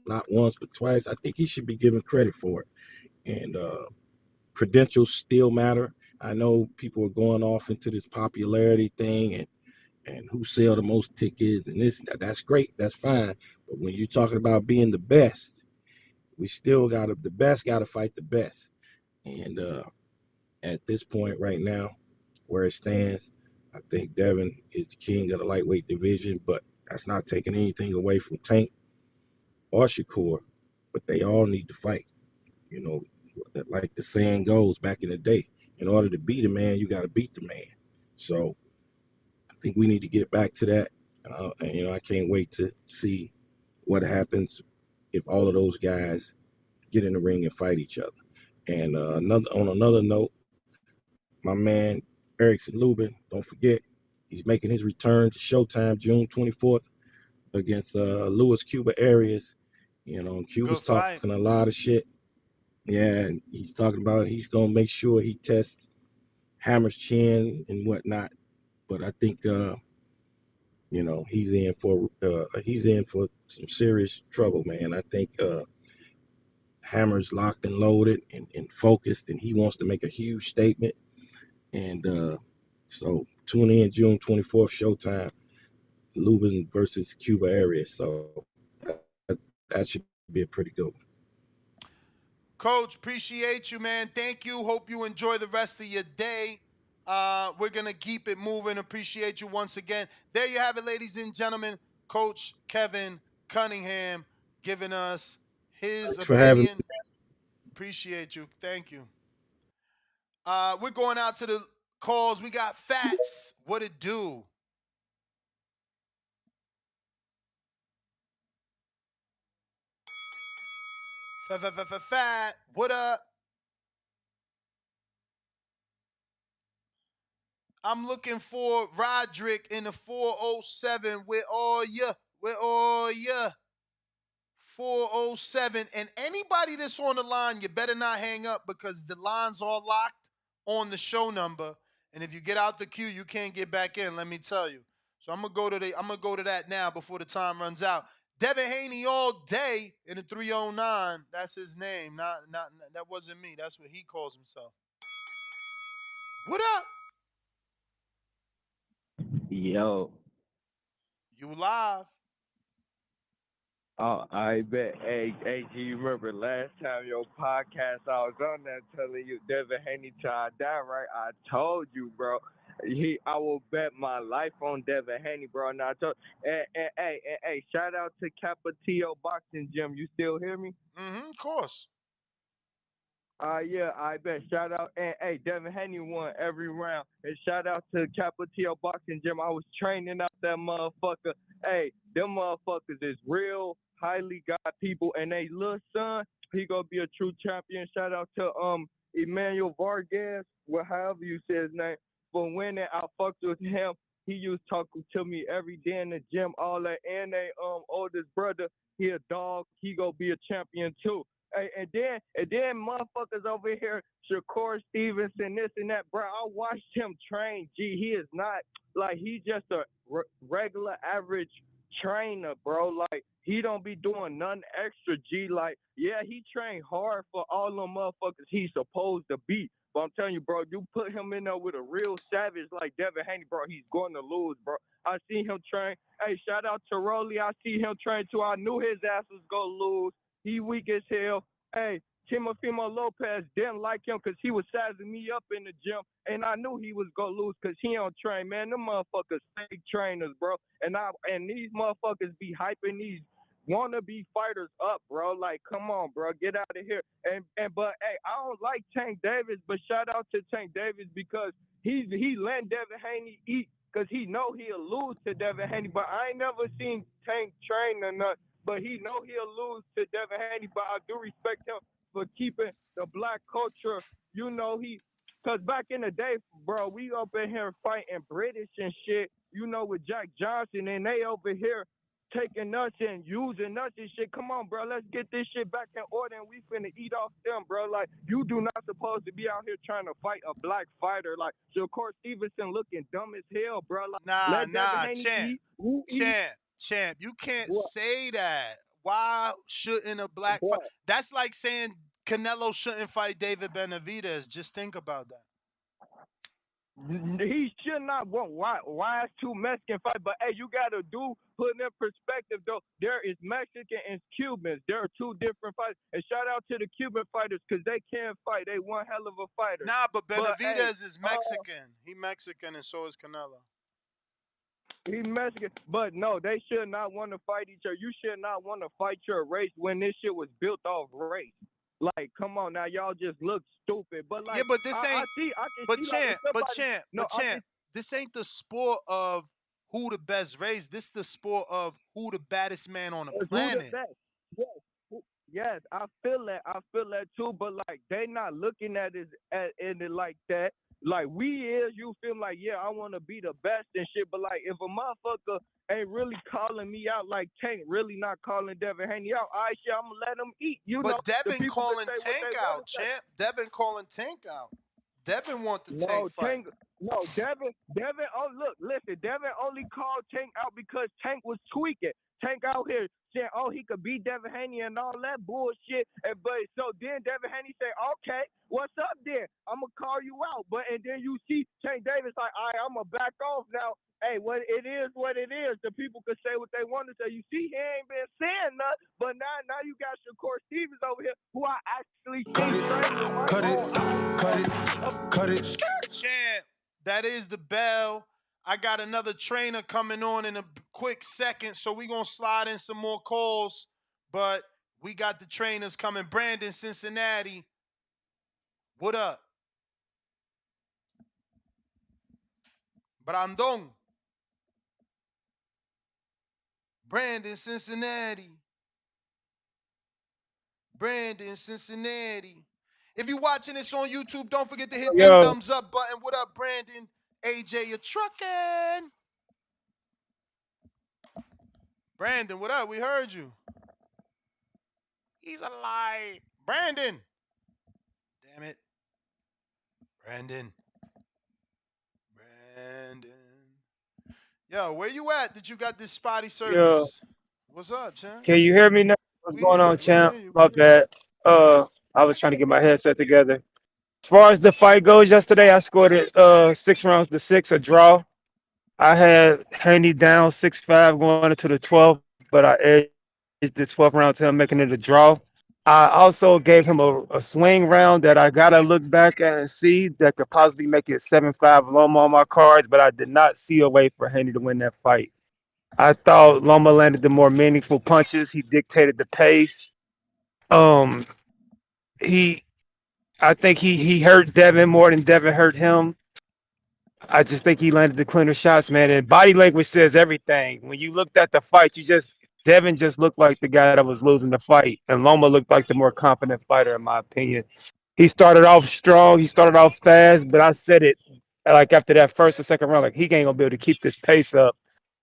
not once but twice. I think he should be given credit for it. And credentials still matter. I know people are going off into this popularity thing and who sell the most tickets and this. That's great. That's fine. But when you're talking about being the best, we still the best got to fight the best. And at this point right now, where it stands, I think Devin is the king of the lightweight division, but that's not taking anything away from Tank or Shakur, but they all need to fight. Like the saying goes back in the day, in order to beat a man, you got to beat the man. So I think we need to get back to that. And, I can't wait to see what happens if all of those guys get in the ring and fight each other. And on another note, my man Erickson Lubin, don't forget, he's making his return to Showtime June 24th against Louis Cuba Arias. Cuba's talking a lot of shit. Yeah, and he's talking about he's gonna make sure he tests Hammer's chin and whatnot. But I think he's in for some serious trouble, man. I think Hammer's locked and loaded and focused, and he wants to make a huge statement. And so tune in June 24th, Showtime, Lubin versus Cuba Arias. So that should be a pretty good one. Coach, appreciate you, man. Thank you. Hope you enjoy the rest of your day. We're going to keep it moving. Appreciate you once again. There you have it, ladies and gentlemen. Coach Kevin Cunningham giving us his Thanks opinion. For having me. Appreciate you. Thank you. We're going out to the calls. We got Fats. What it do? Fat. What up? I'm looking for Roderick in the 407. Where are ya? Where are ya? 407. And anybody that's on the line, you better not hang up because the lines are locked on the show number. And if you get out the queue, you can't get back in, let me tell you. So I'm gonna go to that now before the time runs out. Devin Haney all day in the 309. That's his name. Not that wasn't me. That's what he calls himself. What up? Yo. You live. Oh, I bet. Hey, do you remember last time your podcast I was on there telling you Devin Haney tried that, right? I told you, bro. I will bet my life on Devin Haney, bro. And I told, hey, shout out to Capatillo Boxing Gym. You still hear me? Of course. Yeah, I bet. Shout out, and hey, Devin Haney won every round. And shout out to Capatillo Boxing Gym. I was training out that motherfucker. Hey, them motherfuckers is real, highly got people, and they little son, he gonna be a true champion. Shout out to Emmanuel Vargas, however you say his name, for winning. I fucked with him. He used talking to me every day in the gym, all that, and they oldest brother, he a dog. He gonna be a champion too. Hey, and then motherfuckers over here, Shakur Stevenson, this and that, bro. I watched him train. G, he is not like he just a regular average trainer, bro. Like he don't be doing nothing extra. G, like yeah, he trained hard for all them motherfuckers he's supposed to be. But I'm telling you, bro, you put him in there with a real savage like Devin Haney, bro, he's going to lose, bro. I seen him train. Hey, shout out to Rolly. I see him train too. I knew his ass was gonna lose. He weak as hell. Hey, Timofimo Lopez didn't like him because he was sizing me up in the gym, and I knew he was gonna lose because he don't train, man. Them motherfuckers fake trainers, bro. And these motherfuckers be hyping these wannabe fighters up, bro. Like, come on, bro, get out of here. But hey, I don't like Tank Davis, but shout out to Tank Davis because he let Devin Haney eat because he know he'll lose to Devin Haney. But I ain't never seen Tank train or nothing. But he know he'll lose to Devin Haney, but I do respect him for keeping the black culture. You know, because back in the day, bro, we up in here fighting British and shit, you know, with Jack Johnson, and they over here taking us and using us and shit. Come on, bro, let's get this shit back in order, and we finna eat off them, bro. Like, you do not supposed to be out here trying to fight a black fighter. Like, Shakur Stevenson looking dumb as hell, bro. Like, let Devin Haney eat. Who eat? Champ, you can't What? say that. Why shouldn't a black fight? That's like saying Canelo shouldn't fight David Benavidez. Just think about that. He should not want why it's two Mexican fight, but hey, you gotta put in perspective though. There is Mexican and Cubans. There are two different fights. And shout out to the Cuban fighters because they can fight. They one hell of a fighter. Nah, but Benavidez is Mexican. He Mexican and so is Canelo. He Mexican, but no, they should not want to fight each other. You should not want to fight your race when this shit was built off race. Like, come on now, y'all just look stupid. But like, yeah, but this ain't. Champ, this ain't the sport of who the best race. This the sport of who the baddest man on the planet. Who the best? Yes, I feel that too. But like, they not looking at it like that. Like you feel like, yeah, I want to be the best and shit. But like, if a motherfucker ain't really calling me out like Tank, really not calling Devin Haney out, all right, shit, I'm gonna let him eat. But Devin calling Tank out, champ. Devin calling Tank out. Devin want the Tank fight. Devin. Oh, look, listen. Devin only called Tank out because Tank was tweaking. Tank out here saying, oh, he could beat Devin Haney and all that bullshit. But so then Devin Haney say, okay, what's up then? I'm going to call you out. And then you see Tank Davis like, all right, I'm going to back off now. Hey, it is what it is. The people could say what they want to say. You see, he ain't been saying nothing, but now you got Shakur Stevens over here who I actually seen train with my own. Cut it. Champ, that is the bell. I got another trainer coming on in a quick second, so we're going to slide in some more calls. But we got the trainers coming. Brandon, Cincinnati. What up? Brandon. Brandon, Cincinnati. Brandon, Cincinnati. If you're watching this on YouTube, don't forget to hit that thumbs up button. What up, Brandon? AJ, you're trucking. Brandon, what up? We heard you. He's alive. Brandon. Damn it. Brandon. Yo, where you at that you got this spotty Yo, service? What's up, champ? can you hear me now? What's going on, We hear champ? you. My bad. I was trying to get my headset together. As far as the fight goes, yesterday I scored it 6 rounds to 6, a draw. I had Haney down 6-5 going into the 12th, but I edged the 12th round to him, making it a draw. I also gave him a swing round that I gotta look back at and see that could possibly make it 7-5 Loma on my cards, but I did not see a way for Haney to win that fight. I thought Loma landed the more meaningful punches. He dictated the pace. Um, he, I think he hurt Devin more than Devin hurt him. I just think he landed the cleaner shots, man. And body language says everything. When you looked at the fight, Devin just looked like the guy that was losing the fight, and Loma looked like the more confident fighter, in my opinion. He started off strong. He started off fast, but I said it like after that first or second round, like he ain't gonna be able to keep this pace up,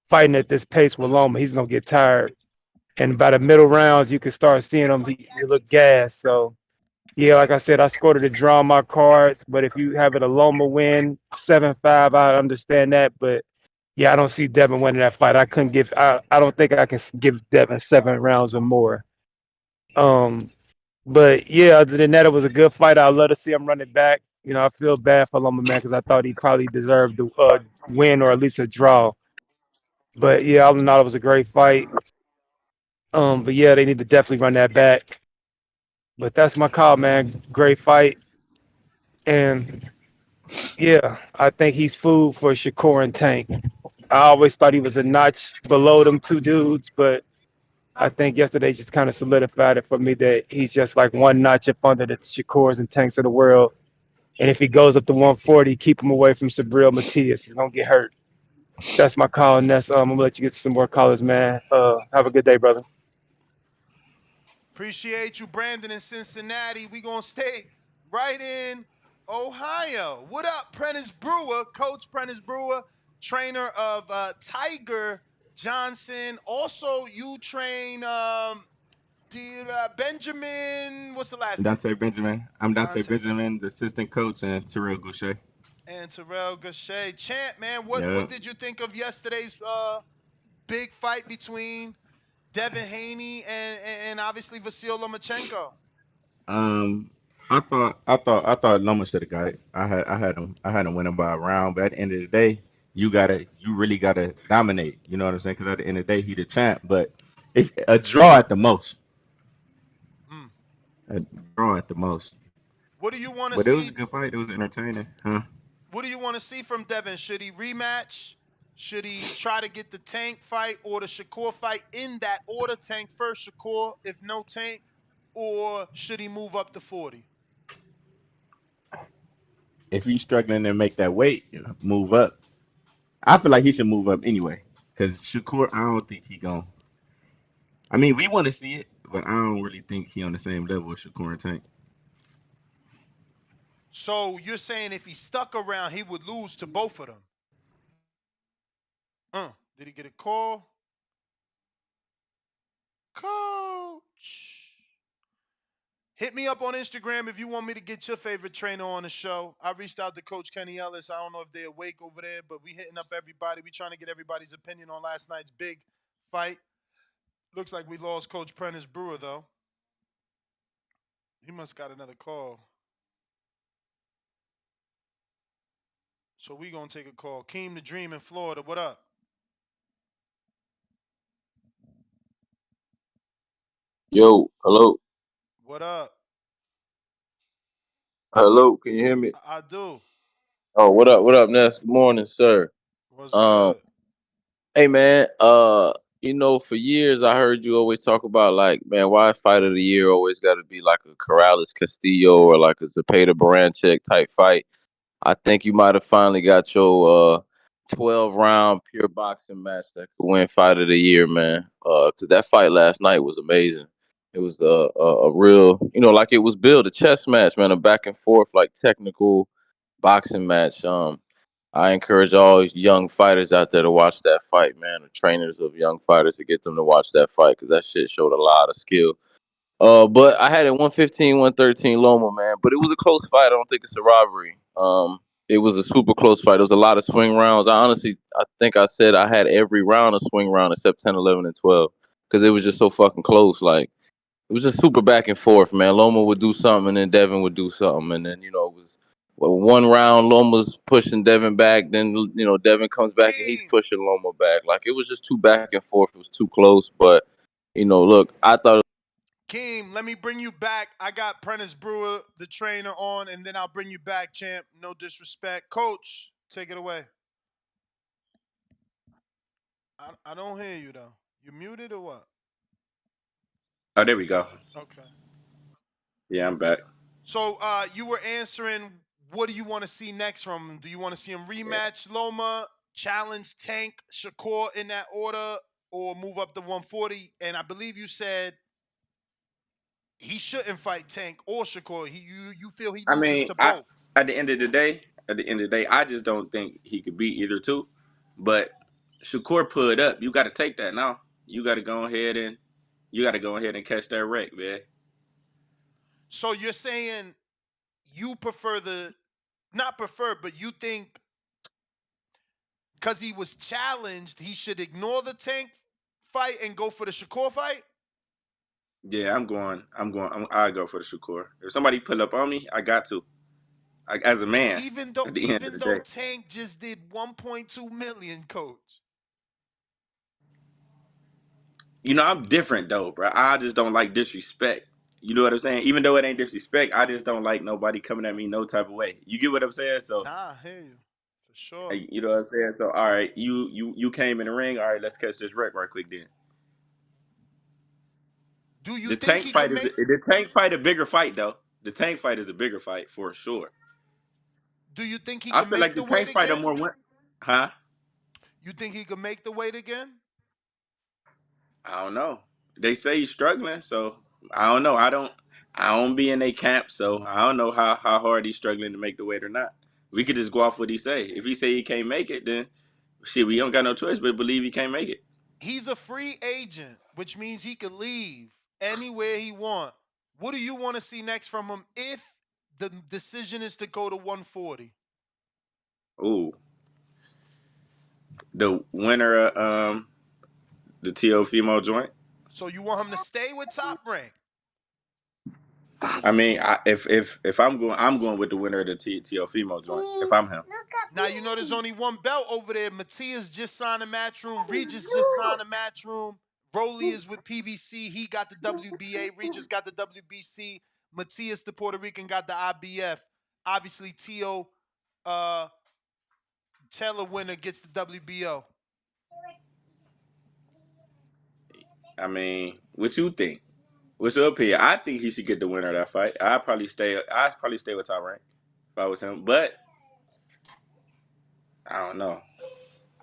fighting at this pace with Loma. He's gonna get tired. And by the middle rounds, you can start seeing him. He look gassed. So yeah, like I said, I scored it a draw on my cards. But if you have it a Loma win 7-5, I understand that. But yeah, I don't see Devin winning that fight. I couldn't give. I don't think I can give Devin 7 rounds or more. Um, but yeah, other than that, it was a good fight. I'd love to see him run it back. You know, I feel bad for Loma man because I thought he probably deserved to win or at least a draw. But yeah, all in all, it was a great fight. But yeah, they need to definitely run that back. But that's my call, man. Great fight. And yeah, I think he's food for Shakur and Tank. I always thought he was a notch below them two dudes, but I think yesterday just kind of solidified it for me that he's just like one notch up under the Shakurs and Tanks of the world. And if he goes up to 140, keep him away from Sabril Matias. He's gonna get hurt. That's my call, and that's I'm gonna let you get some more callers, man. Have a good day, brother. Appreciate you, Brandon in Cincinnati. We gonna stay right in Ohio. What up, Prentice Brewer, Coach Prentice Brewer, trainer of Tiger Johnson. Also, you train Benjamin. What's the last name? Dante Benjamin. I'm Dante Dante Benjamin, the assistant coach, and Terrell Goucher. and Terrell Gachet. Champ, man, what Yep. did you think of yesterday's big fight between Devin Haney and obviously Vasyl Lomachenko? Um, I thought Loma should have got it. I had him winning by a round, but at the end of the day, you really gotta dominate. You know what I'm saying? Because at the end of the day, he the champ. But it's a draw at the most. A draw at the most. What do you want to But it was a see? good fight. It was entertaining, huh? What do you want to see from Devin? Should he rematch? Should he try to get the Tank fight or the Shakur fight in that order? Tank first, Shakur, if no Tank, or should he move up to 40? If he's struggling to make that weight, move up. I feel like he should move up anyway. Because Shakur, I don't think he gon' I mean, we want to see it, but I don't really think he on the same level as Shakur and Tank. So you're saying if he stuck around, he would lose to both of them? Did he get a call? Coach. Hit me up on Instagram if you want me to get your favorite trainer on the show. I reached out to Coach Kenny Ellis. I don't know if they're awake over there, but we hitting up everybody. We trying to get everybody's opinion on last night's big fight. Looks like we lost Coach Prentice Brewer, though. He must got another call. So we going to take a call. Keem the Dream in Florida. What up? Yo, hello. What up? Hello, can you hear me? I do. Oh, what up? What up, Ness? Good morning, sir. What's Um, good? hey man, for years I heard you always talk about like, man, why fight of the year always gotta be like a Corrales Castillo or like a Zepeda Baranchek type fight. I think you might have finally got your 12-round pure boxing match that could win fight of the year, man. Because that fight last night was amazing. It was a real, like it was billed a chess match, man, a back and forth like technical boxing match. I encourage all young fighters out there to watch that fight, man. The trainers of young fighters to get them to watch that fight because that shit showed a lot of skill. But I had it 115, 113 Loma, man. But it was a close fight. I don't think it's a robbery. It was a super close fight. There was a lot of swing rounds. I think I said I had every round a swing round except 10, 11, and 12 because it was just so fucking close. Like, it was just super back and forth, man. Loma would do something, and then Devin would do something, and then it was one round Loma's pushing Devin back, then Devin comes back and he's pushing Loma back. Like, it was just too back and forth. It was too close, but look, I thought. Keem, let me bring you back. I got Prentice Brewer, the trainer, on, and then I'll bring you back, champ. No disrespect. Coach, take it away. I don't hear you, though. You muted or what? Oh, there we go. Okay. Yeah, I'm back. So you were answering, what do you want to see next from him? Do you want to see him rematch Loma, challenge Tank, Shakur in that order, or move up to 140? And I believe you said he shouldn't fight Tank or Shakur. You feel he I loses mean, to both? at the end of the day, I just don't think he could beat either two. But Shakur put up. You got to take that now. You got to go ahead and catch that wreck, man. So you're saying you prefer not prefer, but you think because he was challenged, he should ignore the Tank fight and go for the Shakur fight? Yeah, I go for the Shakur. If somebody pull up on me, I got to. As a man, Even at the end of the though day. Tank just did 1.2 million, coach. I'm different though, bro. I just don't like disrespect. You know what I'm saying? Even though it ain't disrespect, I just don't like nobody coming at me no type of way. You get what I'm saying? So, Nah, I hear you. For sure. you know what I'm saying? So, all right, you came in the ring. All right, let's catch this wreck right quick then. Do you The think tank he fight can is make the tank fight a bigger fight though. The tank fight is a bigger fight for sure. Do you think he I can feel make like the the weight tank fight are again? more win. Huh? You think he can make the weight again? I don't know. They say he's struggling, so I don't know. I don't be in a camp, so I don't know how hard he's struggling to make the weight or not. We could just go off what he say. If he say he can't make it, then shit, we don't got no choice but believe he can't make it. He's a free agent, which means he could leave anywhere he want. What do you want to see next from him if the decision is to go to 140? Ooh, the winner of the Teofimo joint. So you want him to stay with Top Rank? I mean, if I'm going with the winner of the Teofimo joint. If I'm him. Now you know there's only one belt over there. Matias just signed a Matchroom. Regis just signed a Matchroom. Rolly is with PBC. He got the WBA. Regis got the WBC. Matias, the Puerto Rican, got the IBF. Obviously, Tio Taylor winner gets the WBO. I mean, what you think? What's your opinion? I think he should get the winner of that fight. I'd probably stay with Top Rank if I was him. But I don't know.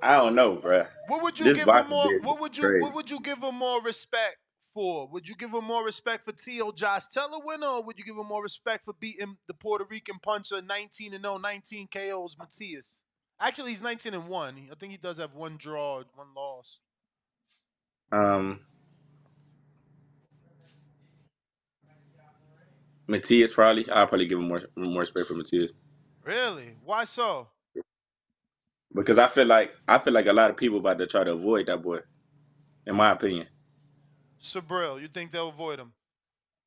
I don't know, bruh. What would you This give him boxing more? business is crazy. What would you give him more respect for? Would you give him more respect for Tio Josh Taylor winner, or would you give him more respect for beating the Puerto Rican puncher 19-0, 19 KOs Matias? Actually, he's 19-1. I think he does have one draw, one loss. Matias probably. I'll probably give him more respect for Matias Really? Why so? because I feel like a lot of people about to try to avoid that boy. In my opinion, Sabril, you think they'll avoid him?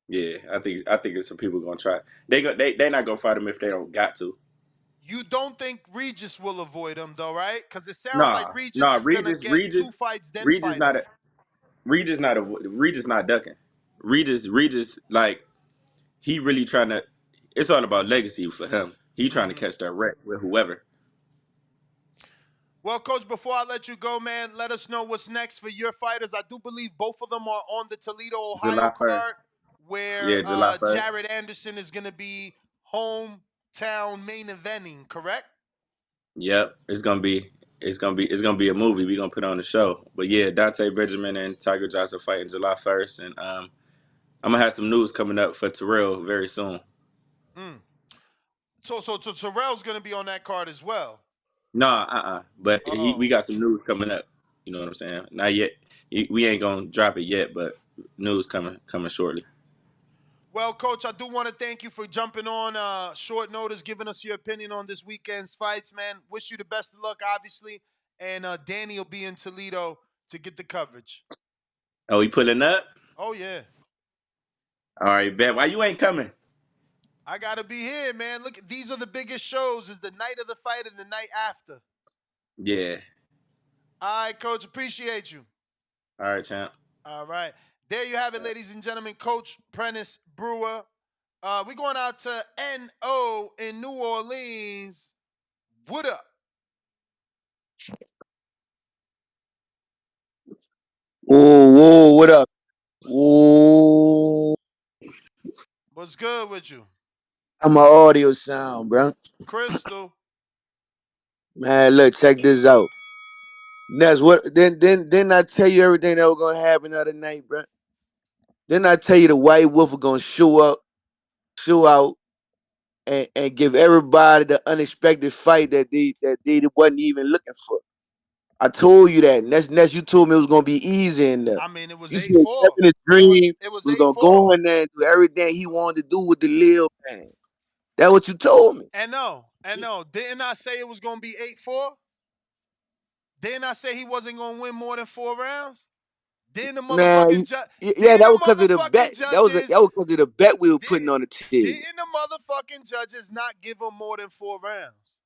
yeah, I think there's some people gonna try. They not gonna fight him if they don't got to. You don't think Regis will avoid him though, right? Because it sounds like Nah, Regis nah. is gonna Regis, get two Regis, fights then Regis fight him. not a Regis not ducking. Regis like he really trying to. It's all about legacy for him. He trying to catch that wreck with whoever. Well, Coach, before I let you go, man, let us know what's next for your fighters. I do believe both of them are on the Toledo, Ohio July 1st. card, where Yeah, July 1st. Jared Anderson is going to be hometown main eventing, correct? Yep, it's gonna be a movie we gonna put on the show. But yeah, Dante Benjamin and Tiger Johnson fighting July 1st, and I'm gonna have some news coming up for Terrell very soon. Mm. So Terrell's going to be on that card as well. Nah, but we Oh. got some news coming up. You know what I'm saying? Not yet. We ain't gonna drop it yet, but news coming shortly. Well, Coach, I do want to thank you for jumping on short notice, giving us your opinion on this weekend's fights, man. Wish you the best of luck, obviously. And Danny will be in Toledo to get the coverage. Oh, he pulling up? Oh, yeah. All right, bet. Why you ain't coming? I got to be here, man. Look, these are the biggest shows. It's the night of the fight and the night after. Yeah. All right, Coach. Appreciate you. All right, champ. All right. There you have it, ladies and gentlemen. Coach Prentice Brewer. We're going out to N.O. in New Orleans. What up? Whoa, what up? Whoa. What's good with you? How my audio sound, bro? Crystal. Man, look, check this out. Ness, what? Then I tell you everything that was gonna happen the other night, bro. Then I tell you the White Wolf are gonna show out, and give everybody the unexpected fight that they wasn't even looking for. I told you that. Ness, you told me it was gonna be easy in there. I mean, it was You said 8-4. Kevin Dream It was was gonna 8-4. go in there and do everything he wanted to do with the Lil man. That's what you told me. And no. Didn't I say it was going to be 8-4? Didn't I say he wasn't going to win more than 4 rounds? Didn't the Man, motherfucking judge? yeah, Didn't that was the because of the bet. motherfucking That judges? was because of the bet we were Did, putting on the table. didn't the motherfucking judges not give him more than 4 rounds?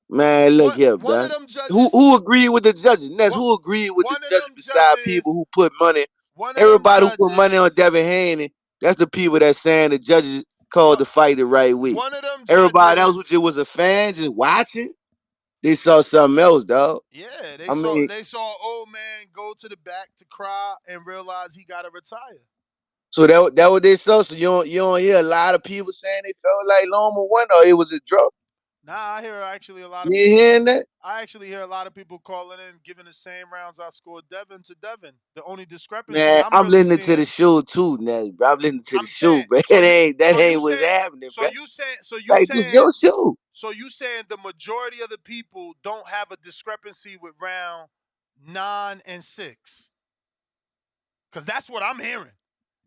Man, look here, One of man. them Who judges. who agreed with the judges? Ness, What? who agreed with the One of judges them beside people judges. who put money? One of them Everybody who put money on judges. Devin Haney, that's the people that's saying the judges called What? the fight the right way. One of them Everybody else who judges. just was a fan, just watching, they saw something else, dog. Yeah, they I mean, saw old man go to the back to cry and realize he got to retire. so that what they saw. So you don't hear a lot of people saying they felt like Loma won or it was a draw. Nah, I hear actually a lot of You ain't people. hearing that? I actually hear a lot of people calling in, giving the same rounds I scored Devin to Devin. The only discrepancy Man, I'm I'm really listening to the seeing. show too, now, bro. I'm listening to the I'm show, saying. bro. That ain't what's happening, bro. So you Like this saying. your show. So you saying the majority of the people don't have a discrepancy with round 9 and 6? Because that's what I'm hearing.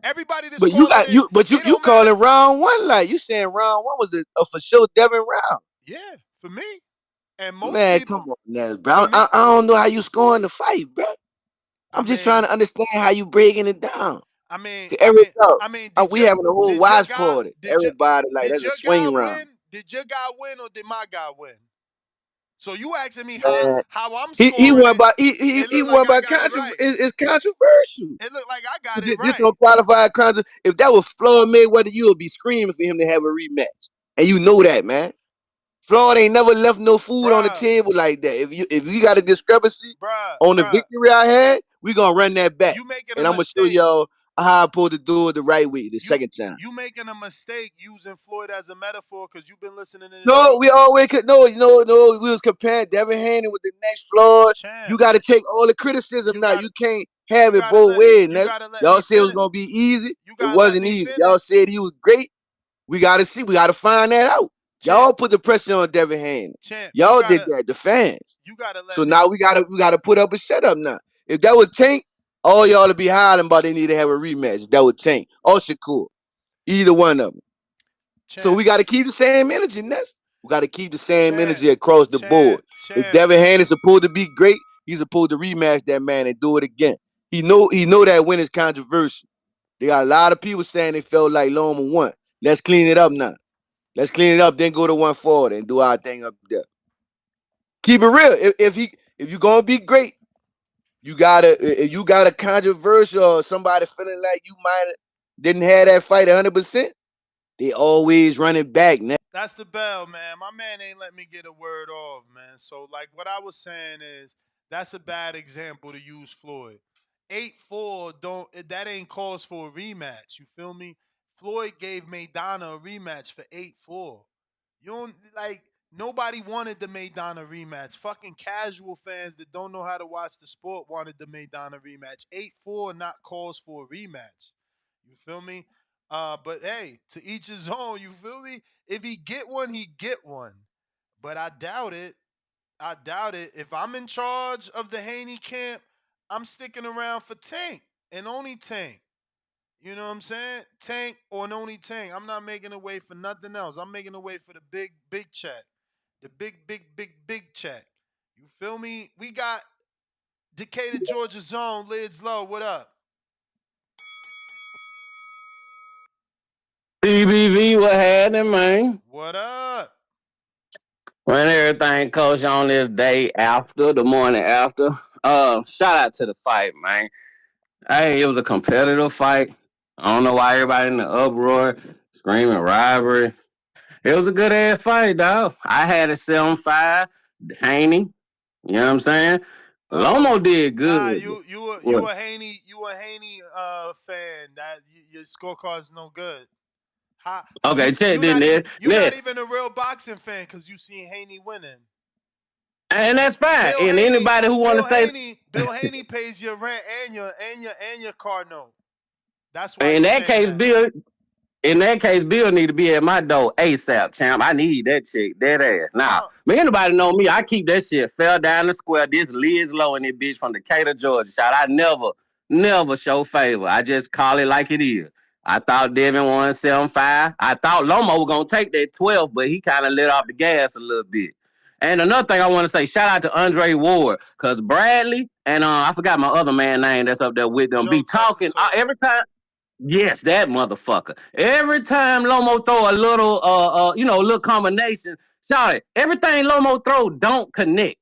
Everybody that's But you calling got in, it you don't matter. calling round one like you saying round one was a for sure Devin round. Yeah, for me. And most Man, come people, on, now, for bro. me, I don't know how you scoring the fight, bro. I I'm just trying mean, to understand how you breaking it down. I mean, 'Cause I every mean, dog, I mean, we having a whole did your watch guy party. Everybody like did that's a your guy swing round. win? Did your guy win or did my guy win? So you asking me Man, how I'm he scoring won it? by It he looked like won I by got it right. it's controversial. It looked like I got it This right. don't qualify contra. If that was Floyd Mayweather, you would be screaming for him to have a rematch, and you know that, man. Floyd ain't never left no food on the Bruh, table like that. If you got a discrepancy bruh, on the bruh. victory I had, we gonna run that back, You making a and I'm gonna show mistake. y'all how I'm supposed to do it the right way the You second time. you making a mistake using Floyd as a metaphor because you've been listening to this No, show. we always could. No. We was comparing Devin Haney with the next Floyd. You Champ, got to take all the criticism you now. got You can't have it both ways. you Next, gotta let y'all me said it was finish. gonna be easy. You It gotta let wasn't me easy. Y'all finish. said he was great. We gotta see. We gotta find that out. Champ, Y'all put the pressure on Devin Haney. champ, Y'all did that. The fans. you gotta So let me now we gotta put up a shut up now. If that was Tank, all y'all to be hollering about they need to have a rematch. That was Tank or Shakur. Either one of them. So champ, we got to keep the same energy, Ness. We got to keep the same champ, energy across the board. If champ. Devin Haney's supposed to be great, he's supposed to rematch that man and do it again. He know that win is controversial. They got a lot of people saying they felt like Loma won. Let's clean it up now. Let's clean it up, then go to 140 and do our thing up there. Keep it real. If you gonna be great, if you got a controversial or somebody feeling like you might didn't have that fight 100%, they always run it back. That's the bell, man. My man ain't let me get a word off, man. So, like, what I was saying is that's a bad example to use Floyd. 8-4 that ain't cause for a rematch. You feel me? Floyd gave Maidana a rematch for 8-4. You don't like nobody wanted the Maidana rematch. Fucking casual fans that don't know how to watch the sport wanted the Maidana rematch. 8-4 not cause for a rematch. You feel me? But hey, to each his own. You feel me? If he get one, he get one. But I doubt it. I doubt it. If I'm in charge of the Haney camp, I'm sticking around for Tank and only Tank. You know what I'm saying? Tank or Noni Tank. I'm not making a way for nothing else. I'm making a way for the big check. The big check. You feel me? We got Decatur, Georgia Zone, Lids Low. What up? BBV, what happening, man? What up? When everything coach on this day after, the morning after. Shout out to the fight, man. Hey, it was a competitive fight. I don't know why everybody in the uproar, screaming rivalry. It was a good ass fight, dog. I had it 7-5. Haney, you know what I'm saying? Oh, Lomo did good. nah, you What? a Haney fan. That your scorecard's no good. How Okay, check you this, not even Ned. you not Ned. even a real boxing fan because you seen Haney winning. And that's fine. Bill And Haney, anybody who want to say, Bill Haney pays your rent and your car note. That's why in you that saying case, that. Bill need to be at my door ASAP, champ. I need that chick, that ass. Now, Uh, but anybody know me, I keep that shit fell down the square. This Liz Low and this bitch from Decatur, Georgia. Shout, I never show favor. I just call it like it is. I thought Devin won 7-5. I thought Loma was gonna take that 12, but he kind of let off the gas a little bit. And another thing I want to say, shout out to Andre Ward, cause Bradley and I forgot my other man name that's up there with them. Joe Be talking Tessitore. every time. Yes, that motherfucker. Every time Lomo throw a little, a little combination, shout it. Everything Lomo throw don't connect.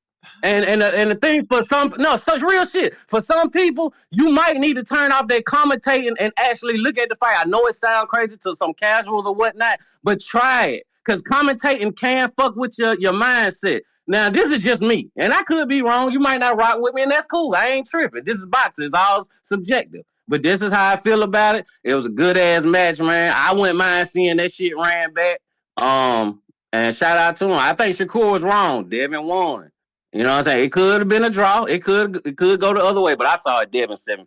And the thing for some, no, such real shit. For some people, you might need to turn off that commentating and actually look at the fight. I know it sounds crazy to some casuals or whatnot, but try it. Cause commentating can fuck with your mindset. Now, this is just me, and I could be wrong. You might not rock with me, and that's cool. I ain't tripping. This is boxing. It's all subjective. But this is how I feel about it. It was a good ass match, man. I wouldn't mind seeing that shit ran back. And shout out to him. I think Shakur was wrong. Devin won. You know what I'm saying? It could have been a draw. It could go the other way, but I saw it Devin 7-5.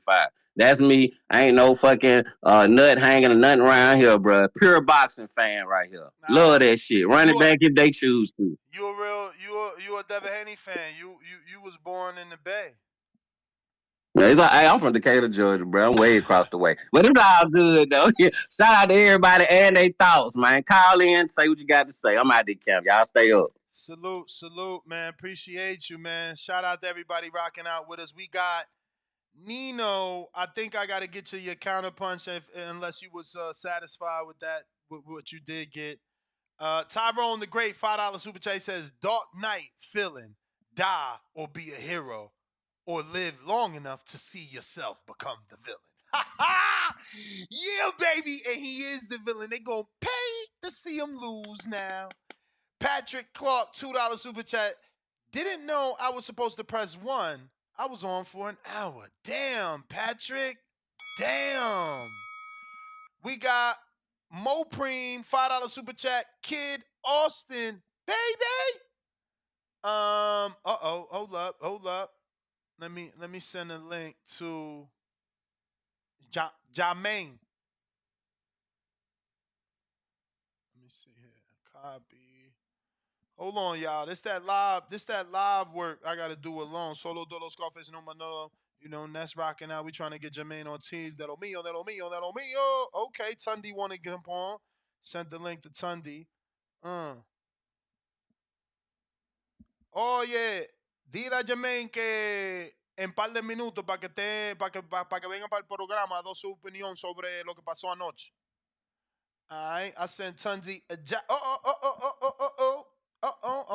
That's me. I ain't no fucking nut hanging or nothing around here, bro. Pure boxing fan right here. Nah, Love that shit. Run it back if they choose to. you a Devin Haney fan. You was born in the Bay. Yeah, it's like, hey, I'm from Decatur, Georgia, bro. I'm way across the way. But it's all good, though. Yeah. Shout out to everybody and their thoughts, man. Call in, say what you got to say. I'm out there, camp. Y'all stay up. Salute, man. Appreciate you, man. Shout out to everybody rocking out with us. We got Nino. I think I got to get to your counterpunch unless you was satisfied with that, with what you did get. Tyrone the Great, $5 super chat says, Dark Knight feeling, die or be a hero, or live long enough to see yourself become the villain. Yeah, baby. And he is the villain. They gonna pay to see him lose now. Patrick Clark, $2 super chat. Didn't know I was supposed to press 1. I was on for an hour. Damn, Patrick. Damn. We got Mopreem, $5 super chat. Kid Austin, baby. Hold up. Let me send a link to Jermaine. Let me see here. Copy. Hold on, y'all. This that live work I gotta do alone. Solo Dolo Scarface no Manolo. You know, Ness rocking out. We trying to get Jermaine Ortiz. That'll me. Okay, Tundi wanna get him on. Sent the link to Tundi. Oh yeah. Dile a Jermaine que en par de minutos para que venga para el programa a dar su opinión sobre lo que pasó anoche. Alright, I sent Tunzi a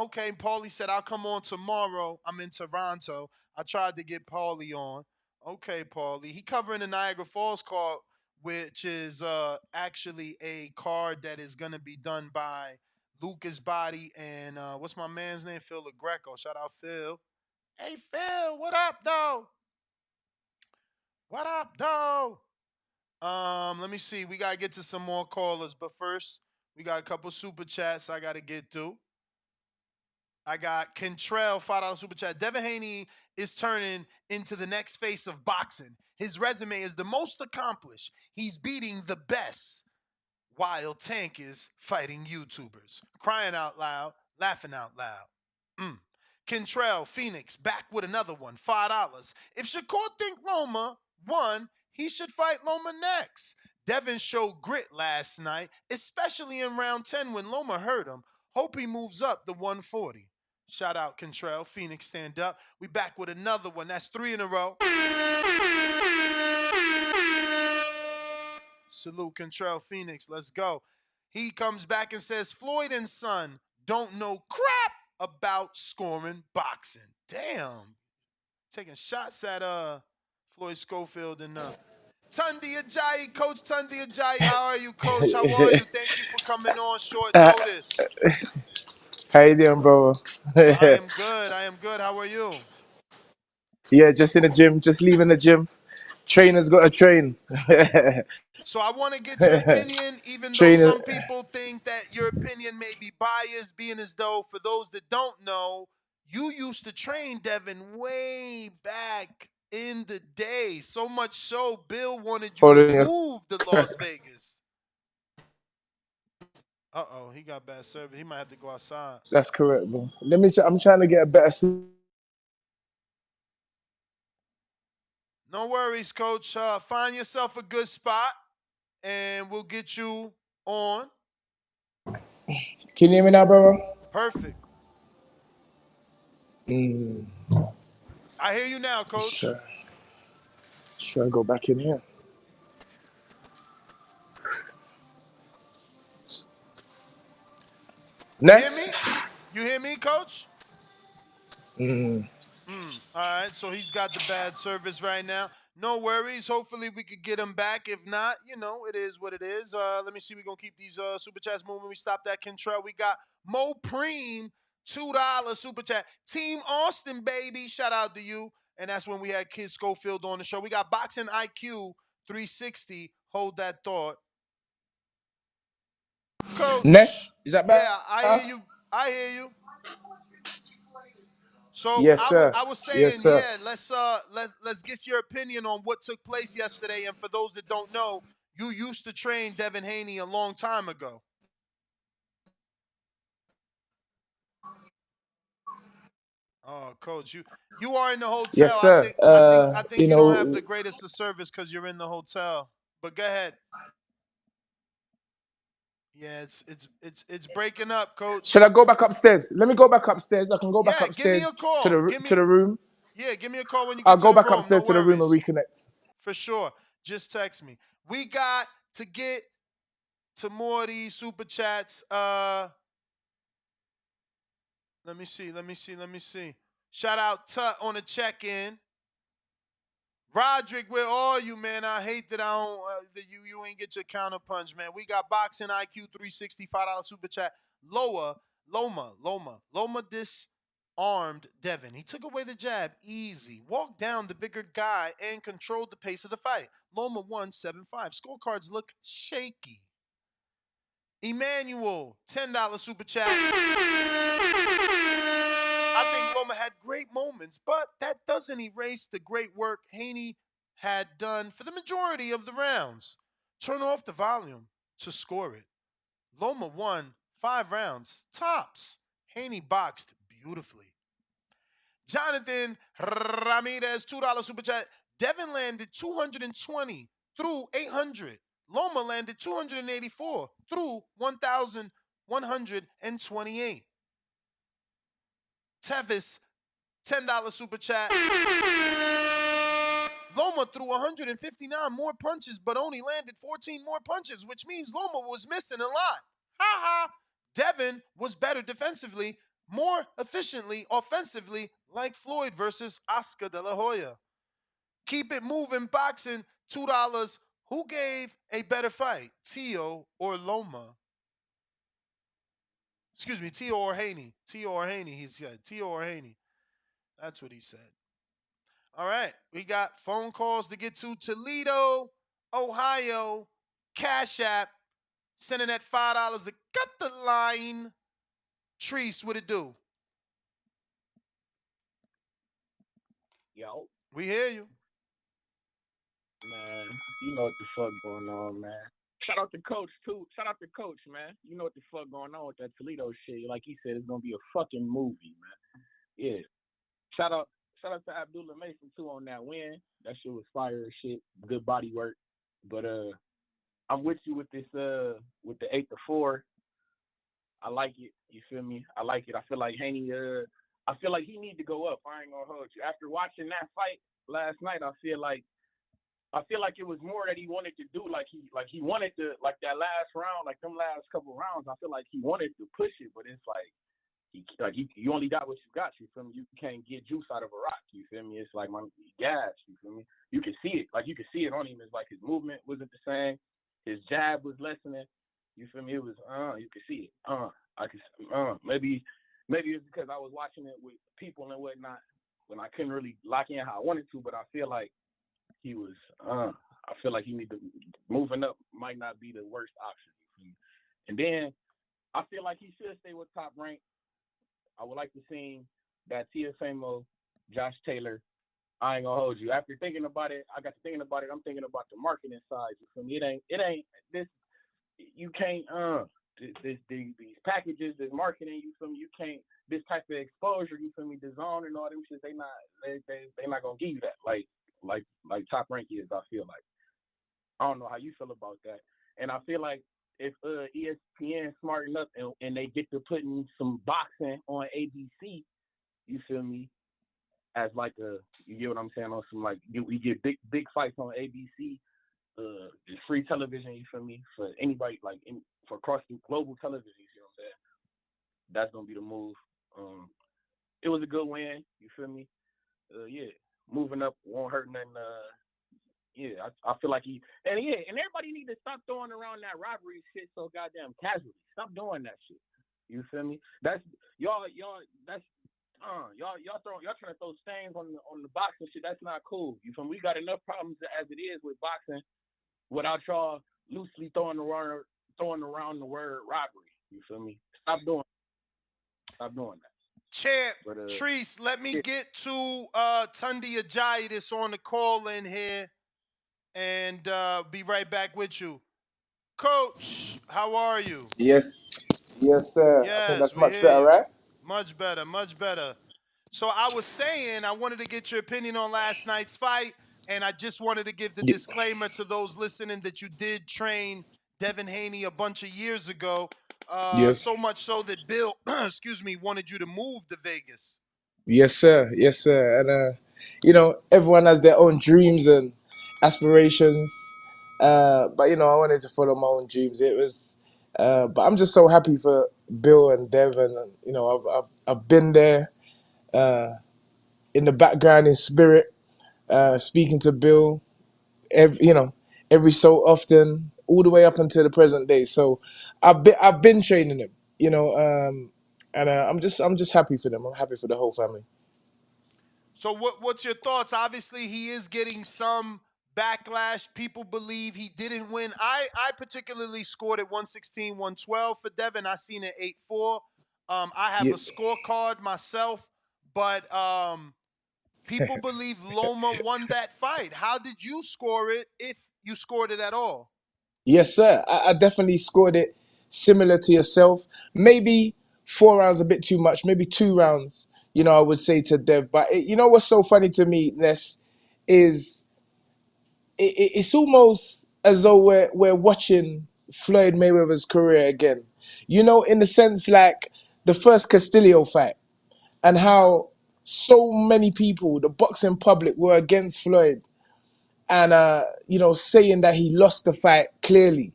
okay, Paulie said I'll come on tomorrow. I'm in Toronto. I tried to get Paulie on. Okay, Paulie. He covering the Niagara Falls card, which is actually a card that is gonna be done by Lucas Body and what's my man's name? Phil LaGreco. Shout out Phil. Hey Phil, what up, though? What up, though? Let me see. We gotta get to some more callers, but first, we got a couple super chats I gotta get through. I got Kentrell, $5 super chat. Devin Haney is turning into the next face of boxing. His resume is the most accomplished. He's beating the best, while Tank is fighting YouTubers. Crying out loud, laughing out loud. Kentrell, Phoenix, back with another one, $5. If Shakur think Loma won, he should fight Loma next. Devin showed grit last night, especially in round 10 when Loma hurt him. Hope he moves up to 140. Shout out Contrell. Phoenix, stand up. We back with another one. That's 3 in a row. Salute Contrell Phoenix. Let's go. He comes back and says, Floyd and Son don't know crap about scoring boxing. Damn. Taking shots at Floyd Schofield and Tundi Ajayi. Coach Tundi Ajayi, how are you, Coach? How are you? Thank you for coming on short notice. How you doing, bro? I am good. I am good. How are you? Yeah, just in the gym, just leaving the gym. Trainer's got to train. So I want to get your opinion, even though Trainer. some people think that your opinion may be biased, being as though, for those that don't know, you used to train Devin way back in the day. So much so, Bill wanted you to Holding your. move to Las Vegas. Uh-oh, he got bad service. He might have to go outside. That's correct, bro. I'm trying to get a better. No worries, Coach. Find yourself a good spot, and we'll get you on. Can you hear me now, bro? Perfect. I hear you now, Coach. Let's try to go back in here. You hear me? Ness? You hear me, Coach? All right, so he's got the bad service right now. No worries. Hopefully we could get him back. If not, it is what it is. Let me see. We're going to keep these super chats moving. We stop that Kentrell. We got Mo Preem, $2 super chat. Team Austin, baby. Shout out to you. And that's when we had Kid Schofield on the show. We got Boxing IQ 360. Hold that thought. Coach. Ness? Is that better? Yeah, I hear you. I hear you. So Yes, sir. I was Yes, saying, sir. yeah, let's get your opinion on what took place yesterday. And for those that don't know, you used to train Devin Haney a long time ago. Oh, Coach, you are in the Yes, hotel. sir. I think you don't have the greatest of service because you're in the hotel. But go ahead. Yeah, it's breaking up, Should Coach. I go back upstairs? Let me go back upstairs. I can go back Yeah, give me a upstairs to call. the room. Give me a call when you I'll get to go the back room. No upstairs to the room and worries. reconnect. For sure. Just text me. We got to get to more of these super chats. Let me see. Shout out Tut on the check-in. Roderick, where are you, man? I hate that I don't that you ain't get your counter punch, man. We got Boxing IQ $365 super chat. Loma disarmed Devin. He took away the jab easy, walked down the bigger guy, and controlled the pace of the fight. Loma won 7-5. Scorecards look shaky. Emmanuel, $10 super chat. I think Loma had great moments, but that doesn't erase the great work Haney had done for the majority of the rounds. Turn off the volume to score it. Loma won 5 rounds, tops. Haney boxed beautifully. Jonathan Ramirez, $2 super chat. Devin landed 220 through 800. Loma landed 284 through 1,128. Tevis, $10 super chat. Loma threw 159 more punches, but only landed 14 more punches, which means Loma was missing a lot. Ha ha. Devin was better defensively, more efficiently, offensively, like Floyd versus Oscar De La Hoya. Keep it moving, boxing, $2. Who gave a better fight, Tio or Loma? Excuse me, Tio or Haney. Tio or Haney, he said. Tio or Haney. That's what he said. All right, we got phone calls to get to. Toledo, Ohio, Cash App, sending that $5 to cut the line. Treese, what it do? Yo, We hear you. man, you know what the fuck going on, man. Shout out to Coach too. Shout out to Coach, man. You know what the fuck going on with that Toledo shit. Like he said, it's gonna be a fucking movie, man. Yeah. Shout out to Abdullah Mason too on that win. That shit was fire as shit. Good body work. But I'm with you with this with the 8-4. I like it. You feel me? I like it. I feel like Haney I feel like he need to go up. I ain't gonna hold you. After watching that fight last night, I feel like it was more that he wanted to do. Like he wanted to, like that last round, like them last couple rounds. I feel like he wanted to push it, but it's like you only got what you got. You feel me? You can't get juice out of a rock. You feel me? It's like my gas. You feel me? You can see it. Like you can see it on him. It's like his movement wasn't the same. His jab was lessening. You feel me? It was you could see it. I could maybe it's because I was watching it with people and whatnot when I couldn't really lock in how I wanted to, but I feel like he was I feel like he need to moving up might not be the worst option. You feel me? And then I feel like he should stay with Top Rank. I would like to see that TFMO, Josh Taylor. I ain't gonna hold you. After thinking about it, I got to thinking about it. I'm thinking about the marketing side. You feel me? It ain't this. You can't these packages, this marketing. You feel me? You can't this type of exposure. You feel me? The zone and all them shit. They not gonna give you that. Like Top Rank is. I feel like. I don't know how you feel about that. And I feel like if ESPN smart enough and they get to putting some boxing on ABC, you feel me? As like you get what I'm saying, on some like we get big fights on ABC, it's free television. You feel me? For anybody for across the global television. You see what I'm saying? That's gonna be the move. It was a good win. You feel me? Yeah, moving up won't hurt nothing. Yeah, I feel like and everybody need to stop throwing around that robbery shit so goddamn casually. Stop doing that shit. You feel me? That's y'all that's y'all trying to throw stains on the boxing shit. That's not cool. You feel me? We got enough problems as it is with boxing without y'all loosely throwing around the word robbery. You feel me? Stop doing that. Champ, Treese, let me get to Tundi Ajayi on the call in here and be right back with you. Coach, how are you? Yes, sir. I think Yes, that's we much hear better, you. right? Much better, much better. So I was saying I wanted to get your opinion on last night's fight, and I just wanted to give the disclaimer to those listening that you did train Devin Haney a bunch of years ago. Yes. So much so that Bill, excuse me, wanted you to move to Vegas. Yes, sir. Yes, sir. And everyone has their own dreams and aspirations. But I wanted to follow my own dreams. It was, but I'm just so happy for Bill and Devin. And, I've been there in the background in spirit, speaking to Bill every so often, all the way up until the present day. So I've been training him, and I'm just happy for them. I'm happy for the whole family. So what's your thoughts? Obviously, he is getting some backlash. People believe he didn't win. I particularly scored at 116, 112 for Devin. I seen it 8-4. I have Yeah. a scorecard myself, but people believe Loma won that fight. How did you score it, if you scored it at all? Yes, sir. I definitely scored it similar to yourself. Maybe 4 rounds a bit too much. Maybe 2 rounds. I would say to Dev. But what's so funny to me, Ness, is it's almost as though we're watching Floyd Mayweather's career again. In the sense like the first Castillo fight and how so many people, the boxing public, were against Floyd and saying that he lost the fight clearly.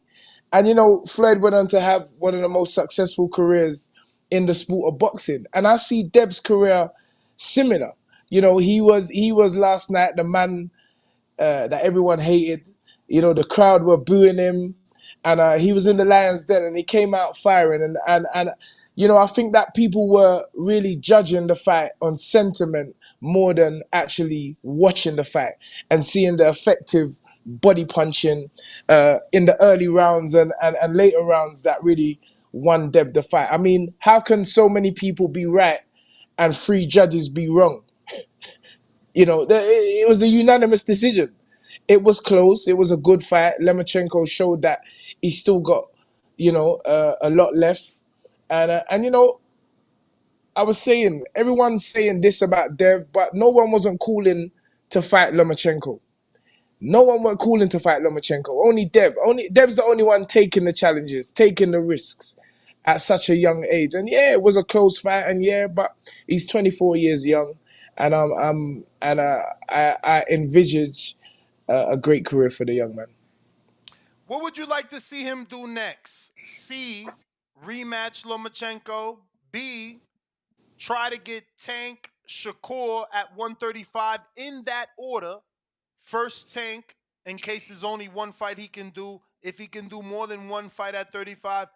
And Floyd went on to have one of the most successful careers in the sport of boxing. And I see Dev's career similar. He was last night the man that everyone hated. The crowd were booing him, and he was in the Lions Den, and he came out firing. And I think that people were really judging the fight on sentiment more than actually watching the fight and seeing the effective body punching in the early rounds and later rounds that really won Dev the fight. I mean, how can so many people be right and 3 judges be wrong? It was a unanimous decision. It was close. It was a good fight. Lomachenko showed that he still got, a lot left. And I was saying, everyone's saying this about Dev, but no one wasn't calling to fight Lomachenko. No one were calling to fight Lomachenko. Only Dev. Only Dev's the only one taking the challenges, taking the risks at such a young age. And yeah, it was a close fight. And yeah, but he's 24 years young, and I envisage a great career for the young man. What would you like to see him do next? C, rematch Lomachenko. B, try to get Tank Shakur at 135 in that order. First Tank, in case there's only one fight he can do. If he can do more than one fight at 35,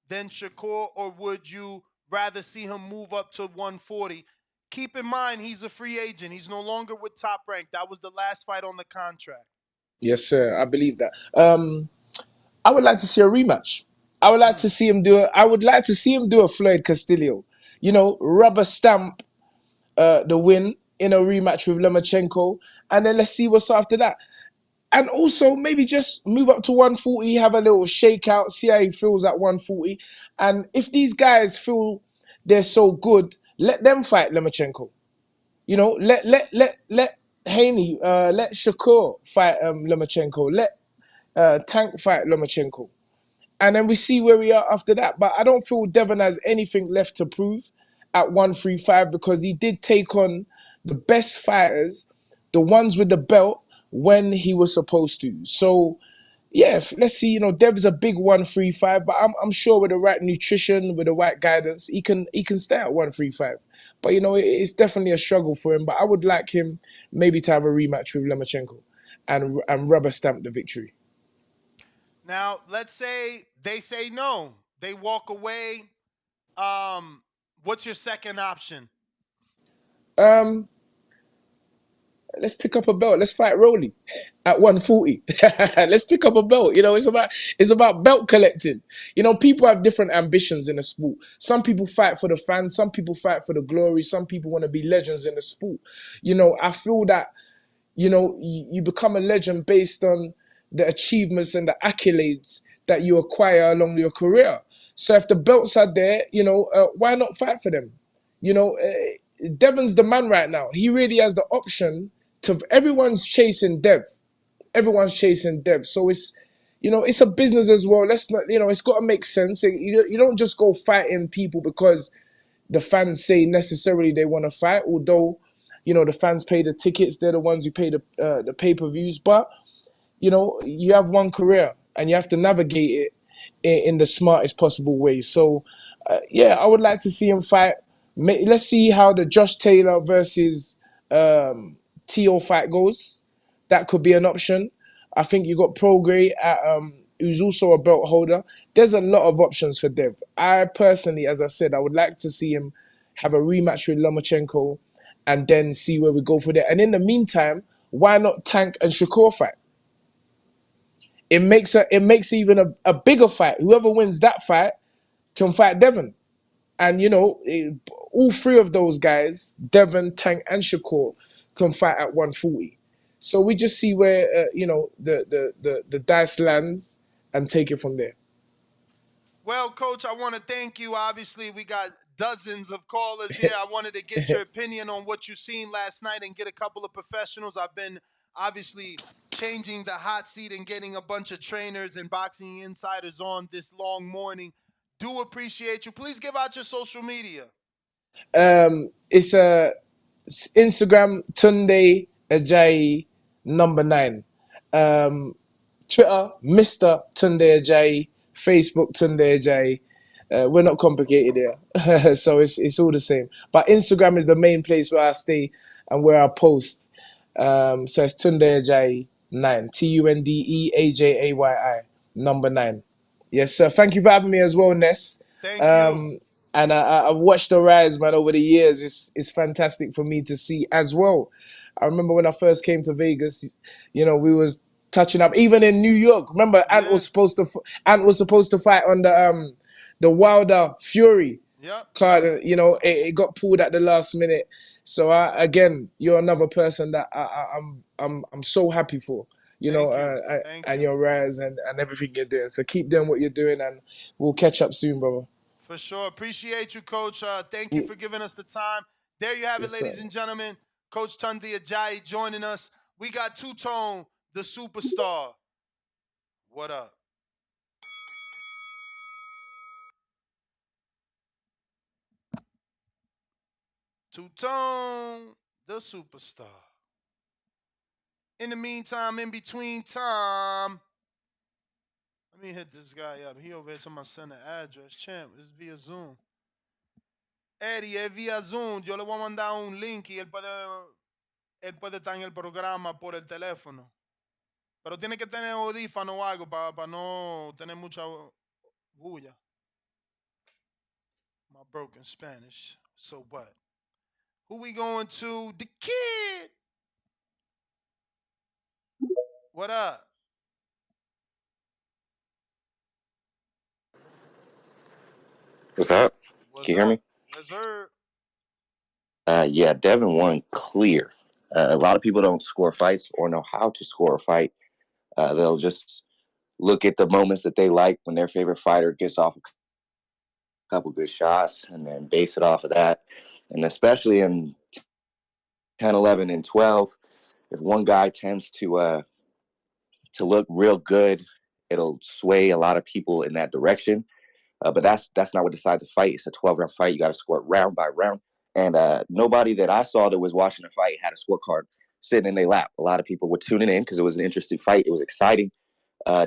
then Shakur, or would you rather see him move up to 140? Keep in mind, he's a free agent. He's no longer with Top Rank. That was the last fight on the contract. Yes, sir. I believe that. I would like to see a rematch. I would like to see him do. I would like to see him do a Floyd Castillo. You know, rubber stamp the win in a rematch with Lomachenko, and then let's see what's after that. And also maybe just move up to 140, have a little shakeout, see how he feels at 140. And if these guys feel they're so good, let them fight Lomachenko. You know, let Haney, let Shakur fight Lomachenko, let Tank fight Lomachenko. And then we see where we are after that. But I don't feel Devin has anything left to prove at 135 because he did take on the best fighters, the ones with the belt, when he was supposed to. So, yeah, let's see. You know, Dev's a big 135, but I'm sure with the right nutrition, with the right guidance, he can stay at 135. But you know, it's definitely a struggle for him. But I would like him maybe to have a rematch with Lomachenko and rubber stamp the victory. Now, let's say they say no. They walk away. What's your second option? Um, let's pick up a belt. Let's fight Rolly at 140. Let's pick up a belt. You know, it's about belt collecting. You know, people have different ambitions in the sport. Some people fight for the fans. Some people fight for the glory. Some people want to be legends in the sport. You know, I feel that you become a legend based on the achievements and the accolades that you acquire along your career. So if the belts are there, why not fight for them? Devin's the man right now. He really has the option to. Everyone's chasing Dev. Everyone's chasing Dev. So it's a business as well. Let's not, it's got to make sense. You don't just go fighting people because the fans say necessarily they want to fight. Although, the fans pay the tickets. They're the ones who pay the pay-per-views. But you have one career and you have to navigate it in the smartest possible way. So, yeah, I would like to see him fight. Let's see how the Josh Taylor versus Tio fight goes. That could be an option. I think you got Prograis at who's also a belt holder. There's a lot of options for Dev. I personally, as I said, I would like to see him have a rematch with Lomachenko and then see where we go for that. And in the meantime, why not Tank and Shakur fight? It makes even a bigger fight. Whoever wins that fight can fight Devin. And all three of those guys, Devin, Tank, and Shakur, can fight at 140. So we just see where the dice lands and take it from there. Well, Coach, I want to thank you. Obviously, we got dozens of callers here. I wanted to get your opinion on what you seen last night and get a couple of professionals. I've been obviously changing the hot seat and getting a bunch of trainers and boxing insiders on this long morning. Do appreciate you. Please give out your social media. It's Instagram Tunde Ajayi #9. Twitter Mr. Tunde Ajayi. Facebook Tunde Ajayi. We're not complicated here, so it's all the same. But Instagram is the main place where I stay and where I post. So it's Tunde Ajayi 9, TUNDEAJAYI #9. Yes, sir. Thank you for having me as well, Ness. Thank you. And I've watched the rise, man, over the years. It's fantastic for me to see as well. I remember when I first came to Vegas, we was touching up. Even in New York, remember Ant was supposed to fight on the Wilder Fury card. It got pulled at the last minute. So again, you're another person that I'm so happy for. And your rise and everything you're doing. So keep doing what you're doing, and we'll catch up soon, brother. For sure. Appreciate you, Coach. Thank you for giving us the time. There you have it, ladies and gentlemen. Coach Tunde Ajayi joining us. We got Two Tone, the superstar. What up? Two-Tone, the superstar. In the meantime, in between time, let me hit this guy up. He over here to my send the address. Champ, it's via Zoom. Eddie, es vía Zoom. Yo le voy a mandar un link y él puede estar en el programa por el teléfono. Pero tiene que tener audífono o algo para no tener mucha bulla. My broken Spanish. So what? Who we going to? The kid. What up? What's up? What's Can you hear up? me? Yes, sir. Yeah, Devin won clear. A lot of people don't score fights or know how to score a fight. They'll just look at the moments that they like when their favorite fighter gets off a couple good shots and then base it off of that. And especially in 10, 11, and 12, if one guy tends to look real good, it'll sway a lot of people in that direction. But that's not what decides a fight. It's a 12-round fight. You got to score it round by round. And nobody that I saw that was watching the fight had a scorecard sitting in their lap. A lot of people were tuning in because it was an interesting fight. It was exciting.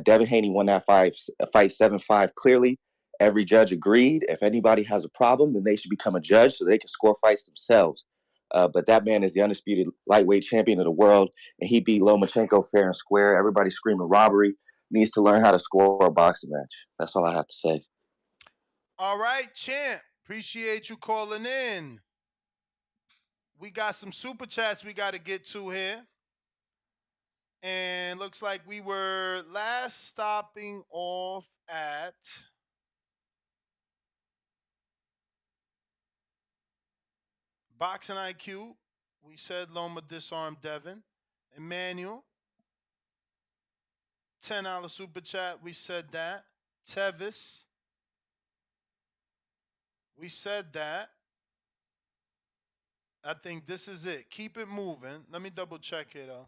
Devin Haney won that fight 7-5 clearly. Every judge agreed. If anybody has a problem, then they should become a judge so they can score fights themselves. But that man is the undisputed lightweight champion of the world, and he beat Lomachenko fair and square. Everybody screaming robbery. Needs to learn how to score a boxing match. That's all I have to say. All right, champ. Appreciate you calling in. We got some super chats we got to get to here. And looks like we were last stopping off at Boxing IQ. We said Loma disarmed Devin. Emmanuel, $10 super chat. We said that. Tevis, we said that. I think this is it. Keep it moving. Let me double check here though.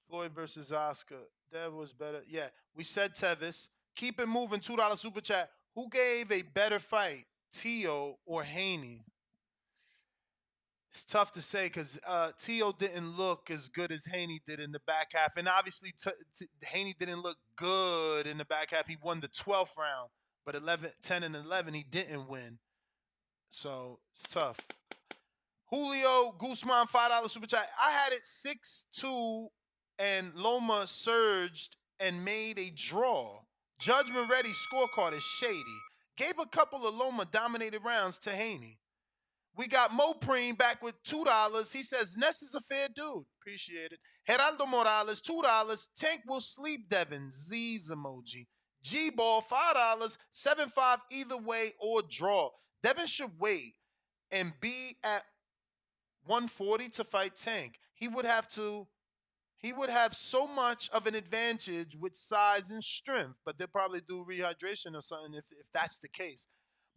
Floyd versus Oscar. Dev was better. Yeah, we said Tevis. Keep it moving. $2 super chat. Who gave a better fight, Tio or Haney? It's tough to say because Tio didn't look as good as Haney did in the back half. And obviously, Haney didn't look good in the back half. He won the 12th round, but 10 and 11, he didn't win. So it's tough. Julio Guzman, $5 super chat. I had it 6-2, and Loma surged and made a draw. Judgment Ready scorecard is shady. Gave a couple of Loma dominated rounds to Haney. We got Mopreme back with $2. He says, Ness is a fair dude. Appreciate it. Geraldo Morales, $2. Tank will sleep Devin. Z's emoji. G-Ball, $5. 7-5 either way or draw. Devin should wait and be at 140 to fight Tank. He would have so much of an advantage with size and strength, but they'll probably do rehydration or something if that's the case.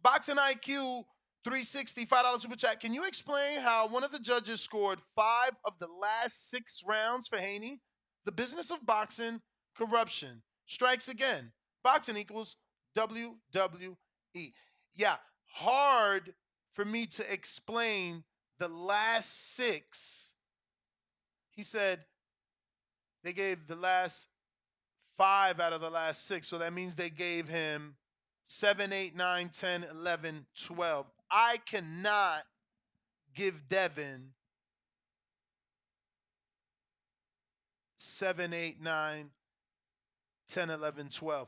Boxing IQ 360, $5 super chat. Can you explain how one of the judges scored 5 of the last 6 rounds for Haney? The business of boxing, corruption, strikes again. Boxing equals WWE. Yeah, hard for me to explain the last 6. He said they gave the last 5 out of the last 6. So that means they gave him 7, 8, 9, 10, 11, 12. I cannot give Devin 7, 8, 9, 10, 11, 12.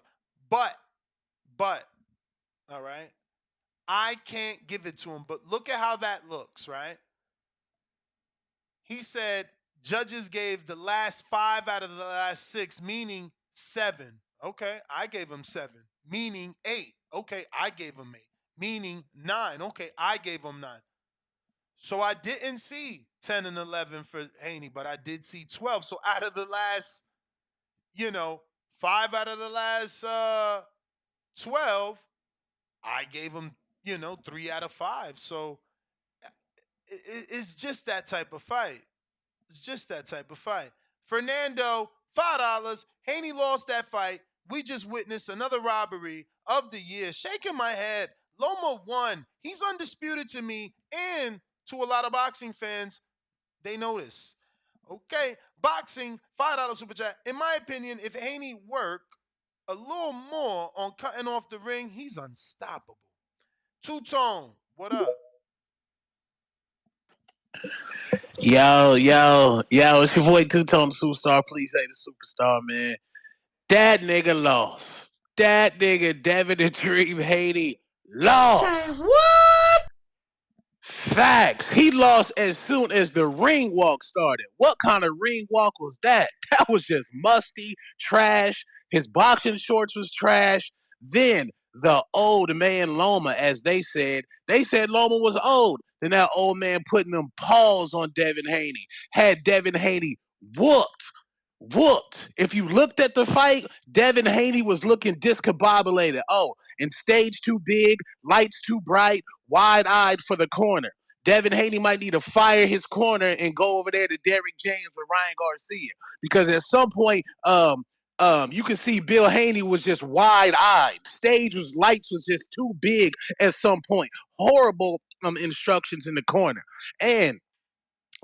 But, all right, I can't give it to him. But look at how that looks, right? He said judges gave the last 5 out of the last 6, meaning 7. Okay, I gave him 7. Meaning 8. Okay, I gave him 8. Meaning 9. Okay, I gave him 9. So I didn't see 10 and 11 for Haney, but I did see 12. So out of the last, 5 out of the last 12, I gave him, 3 out of 5. So it's just that type of fight. It's just that type of fight. Fernando, $5. Haney lost that fight. We just witnessed another robbery of the year. Shaking my head. Loma won. He's undisputed to me and to a lot of boxing fans. They notice. Okay, boxing, $5 super chat. In my opinion, if Haney worked a little more on cutting off the ring, he's unstoppable. Two-Tone, what up? Yo, it's your boy Two Tone Superstar. Please say the superstar, man. That nigga lost. That nigga Devin the Dream Haney lost. Say what? Facts. He lost as soon as the ring walk started. What kind of ring walk was that? That was just musty, trash. His boxing shorts was trash. Then the old man Loma, as they said Loma was old. Then that old man putting them paws on Devin Haney. Had Devin Haney whooped. If you looked at the fight, Devin Haney was looking discombobulated. Oh, and stage too big, lights too bright, wide-eyed for the corner. Devin Haney might need to fire his corner and go over there to Derrick James with Ryan Garcia, because at some point, you can see Bill Haney was just wide-eyed. Lights was just too big at some point. Horrible instructions in the corner, and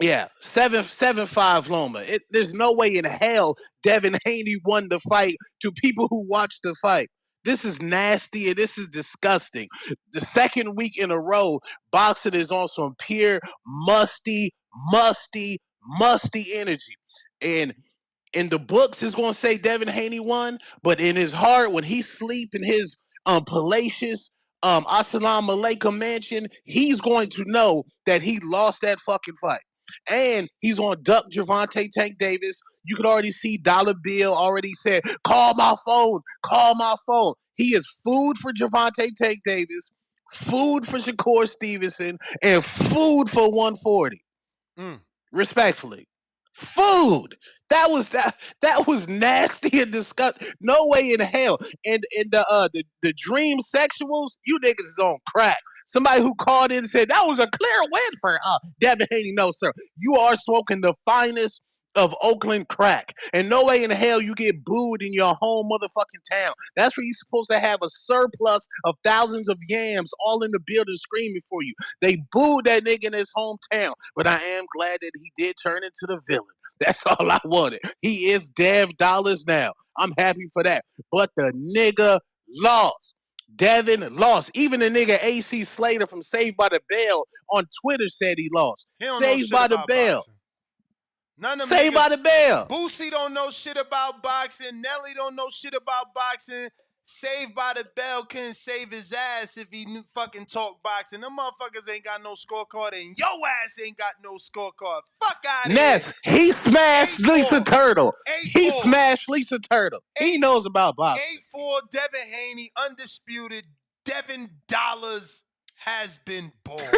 yeah, 7-5 Loma. There's no way in hell Devin Haney won the fight to people who watched the fight. This is nasty and this is disgusting. The second week in a row, boxing is on some pure musty energy. And in the books, it's going to say Devin Haney won, but in his heart, when he's sleep in his palatial Assalamu Alaikum mansion, he's going to know that he lost that fucking fight. And he's on duck Javante Tank Davis. You could already see Dollar Bill already said, call my phone. He is food for Javante Tank Davis, food for Shakur Stevenson, and food for 140. Respectfully. Food. That was nasty and disgusting. No way in hell. And the dream sexuals, you niggas is on crack. Somebody who called in and said that was a clear win for Devin Haney. No, sir. You are smoking the finest of Oakland crack. And no way in hell you get booed in your home motherfucking town. That's where you're supposed to have a surplus of thousands of yams all in the building screaming for you. They booed that nigga in his hometown. But I am glad that he did turn into the villain. That's all I wanted. He is Dev Dollars now. I'm happy for that. But the nigga lost. Devin lost. Even the nigga AC Slater from Saved by the Bell on Twitter said he lost. He don't Saved know shit by the about Bell. boxing. None of them Saved niggas. by the Bell. Boosie don't know shit about boxing. Nelly don't know shit about boxing. Saved by the Bell couldn't save his ass if he knew fucking talk boxing. Them motherfuckers ain't got no scorecard, and yo ass ain't got no scorecard. Fuck out of here. Ness, he smashed 8-4. Lisa Turtle. 8-4. He smashed Lisa Turtle. He knows about boxing. 8-4, Devin Haney, undisputed. Devin Dollars has been born.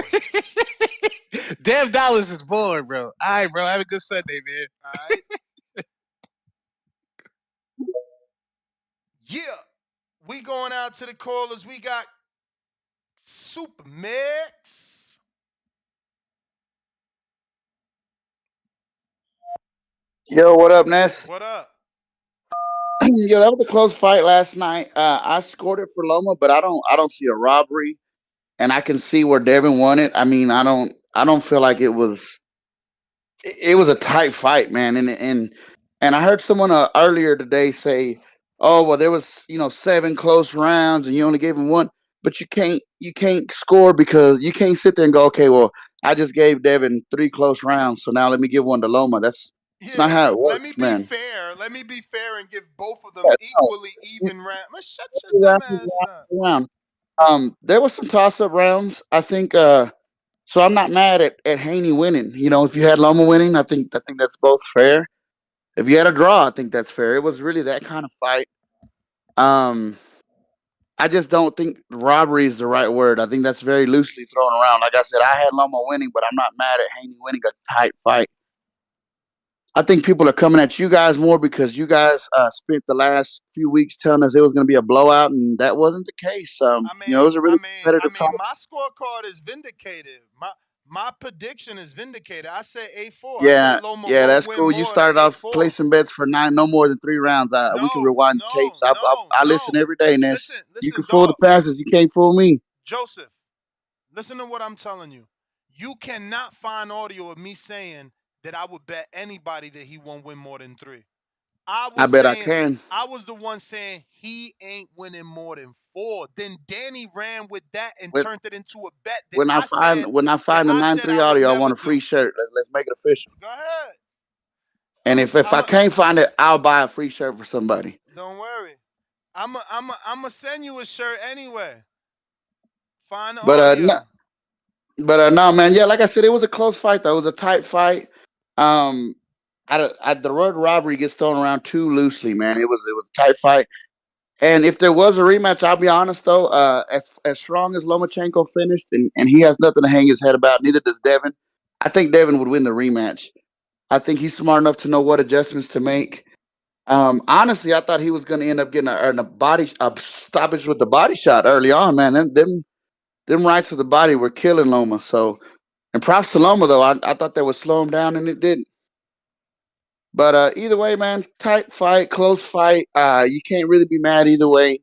Dev Dollars is born, bro. All right, bro. Have a good Sunday, man. All right. Yeah. We going out to the callers. We got Super Mix. Yo, what up, Ness? What up? Yo, that was a close fight last night. I scored it for Loma, but I don't see a robbery, and I can see where Devin won it. I mean, I don't feel like it was a tight fight, man. And I heard someone earlier today say, "Oh, well, there was 7 close rounds, and you only gave him one." But you can't score because you can't sit there and go, "Okay, well, I just gave Devin 3 close rounds, so now let me give one to Loma." That's not how it works, man. Let me be fair and give both of them equally even round. Man, shut your dumb ass up. Round. There was some toss-up rounds. I think. So I'm not mad at Haney winning. If you had Loma winning, I think that's both fair. If you had a draw, I think that's fair. It was really that kind of fight. I just don't think robbery is the right word. I think that's very loosely thrown around. Like I said, I had Loma winning, but I'm not mad at Haney winning a tight fight. I think people are coming at you guys more because you guys spent the last few weeks telling us it was going to be a blowout, and that wasn't the case. It was a really competitive fight. My scorecard is vindicated. My prediction is vindicated. I said 8-4. I Yeah, said Loma yeah, won't that's win cool. You more than started off 8-4. placing bets for no more than 3 rounds. We can No, rewind the tapes. no, no, I listen no. every day, Ness. Listen, You can listen, fool the dog. passes. You can't fool me. Joseph, listen to what I'm telling you. You cannot find audio of me saying that I would bet anybody that he won't win more than 3. I I was bet I saying, can. I was the one saying he ain't winning more than 4. Then Danny ran with that and When turned it into a bet that when I I said find the 9-3 I would audio, I never want a free do. shirt. Let's make it official. Go ahead. And if I can't find it, I'll buy a free shirt for somebody. Don't worry. I'm send you a shirt anyway. Find the But audio. no, man. Yeah, like I said, it was a close fight. Though it was a tight fight. Um, the word robbery gets thrown around too loosely, man. It was a tight fight. And if there was a rematch, I'll be honest though, as strong as Lomachenko finished, and he has nothing to hang his head about. Neither does Devin. I think Devin would win the rematch. I think he's smart enough to know what adjustments to make. Honestly, I thought he was going to end up getting a stoppage with the body shot early on. Man, them rights of the body were killing Loma. So, and props to Loma though. I thought that would slow him down, and it didn't. But either way, man, tight fight, close fight. You can't really be mad either way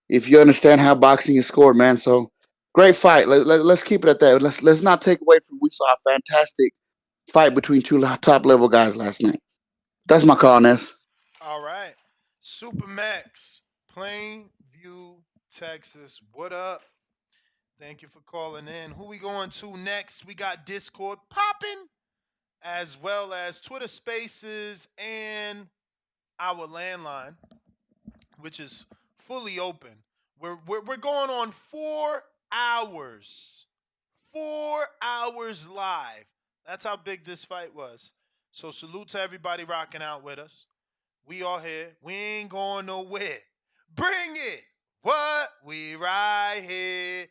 if you understand how boxing is scored, man. So great fight. Let's keep it at that. Let's not take away from we saw a fantastic fight between two top level guys last night. That's my call, Ness. All right. Supermax, Plainview, Texas. What up? Thank you for calling in. Who we going to next? We got Discord popping, as well as Twitter Spaces and our landline, which is fully open. We're going on 4 hours. 4 hours live. That's how big this fight was. So salute to everybody rocking out with us. We all here. We ain't going nowhere. Bring it. What? We right here.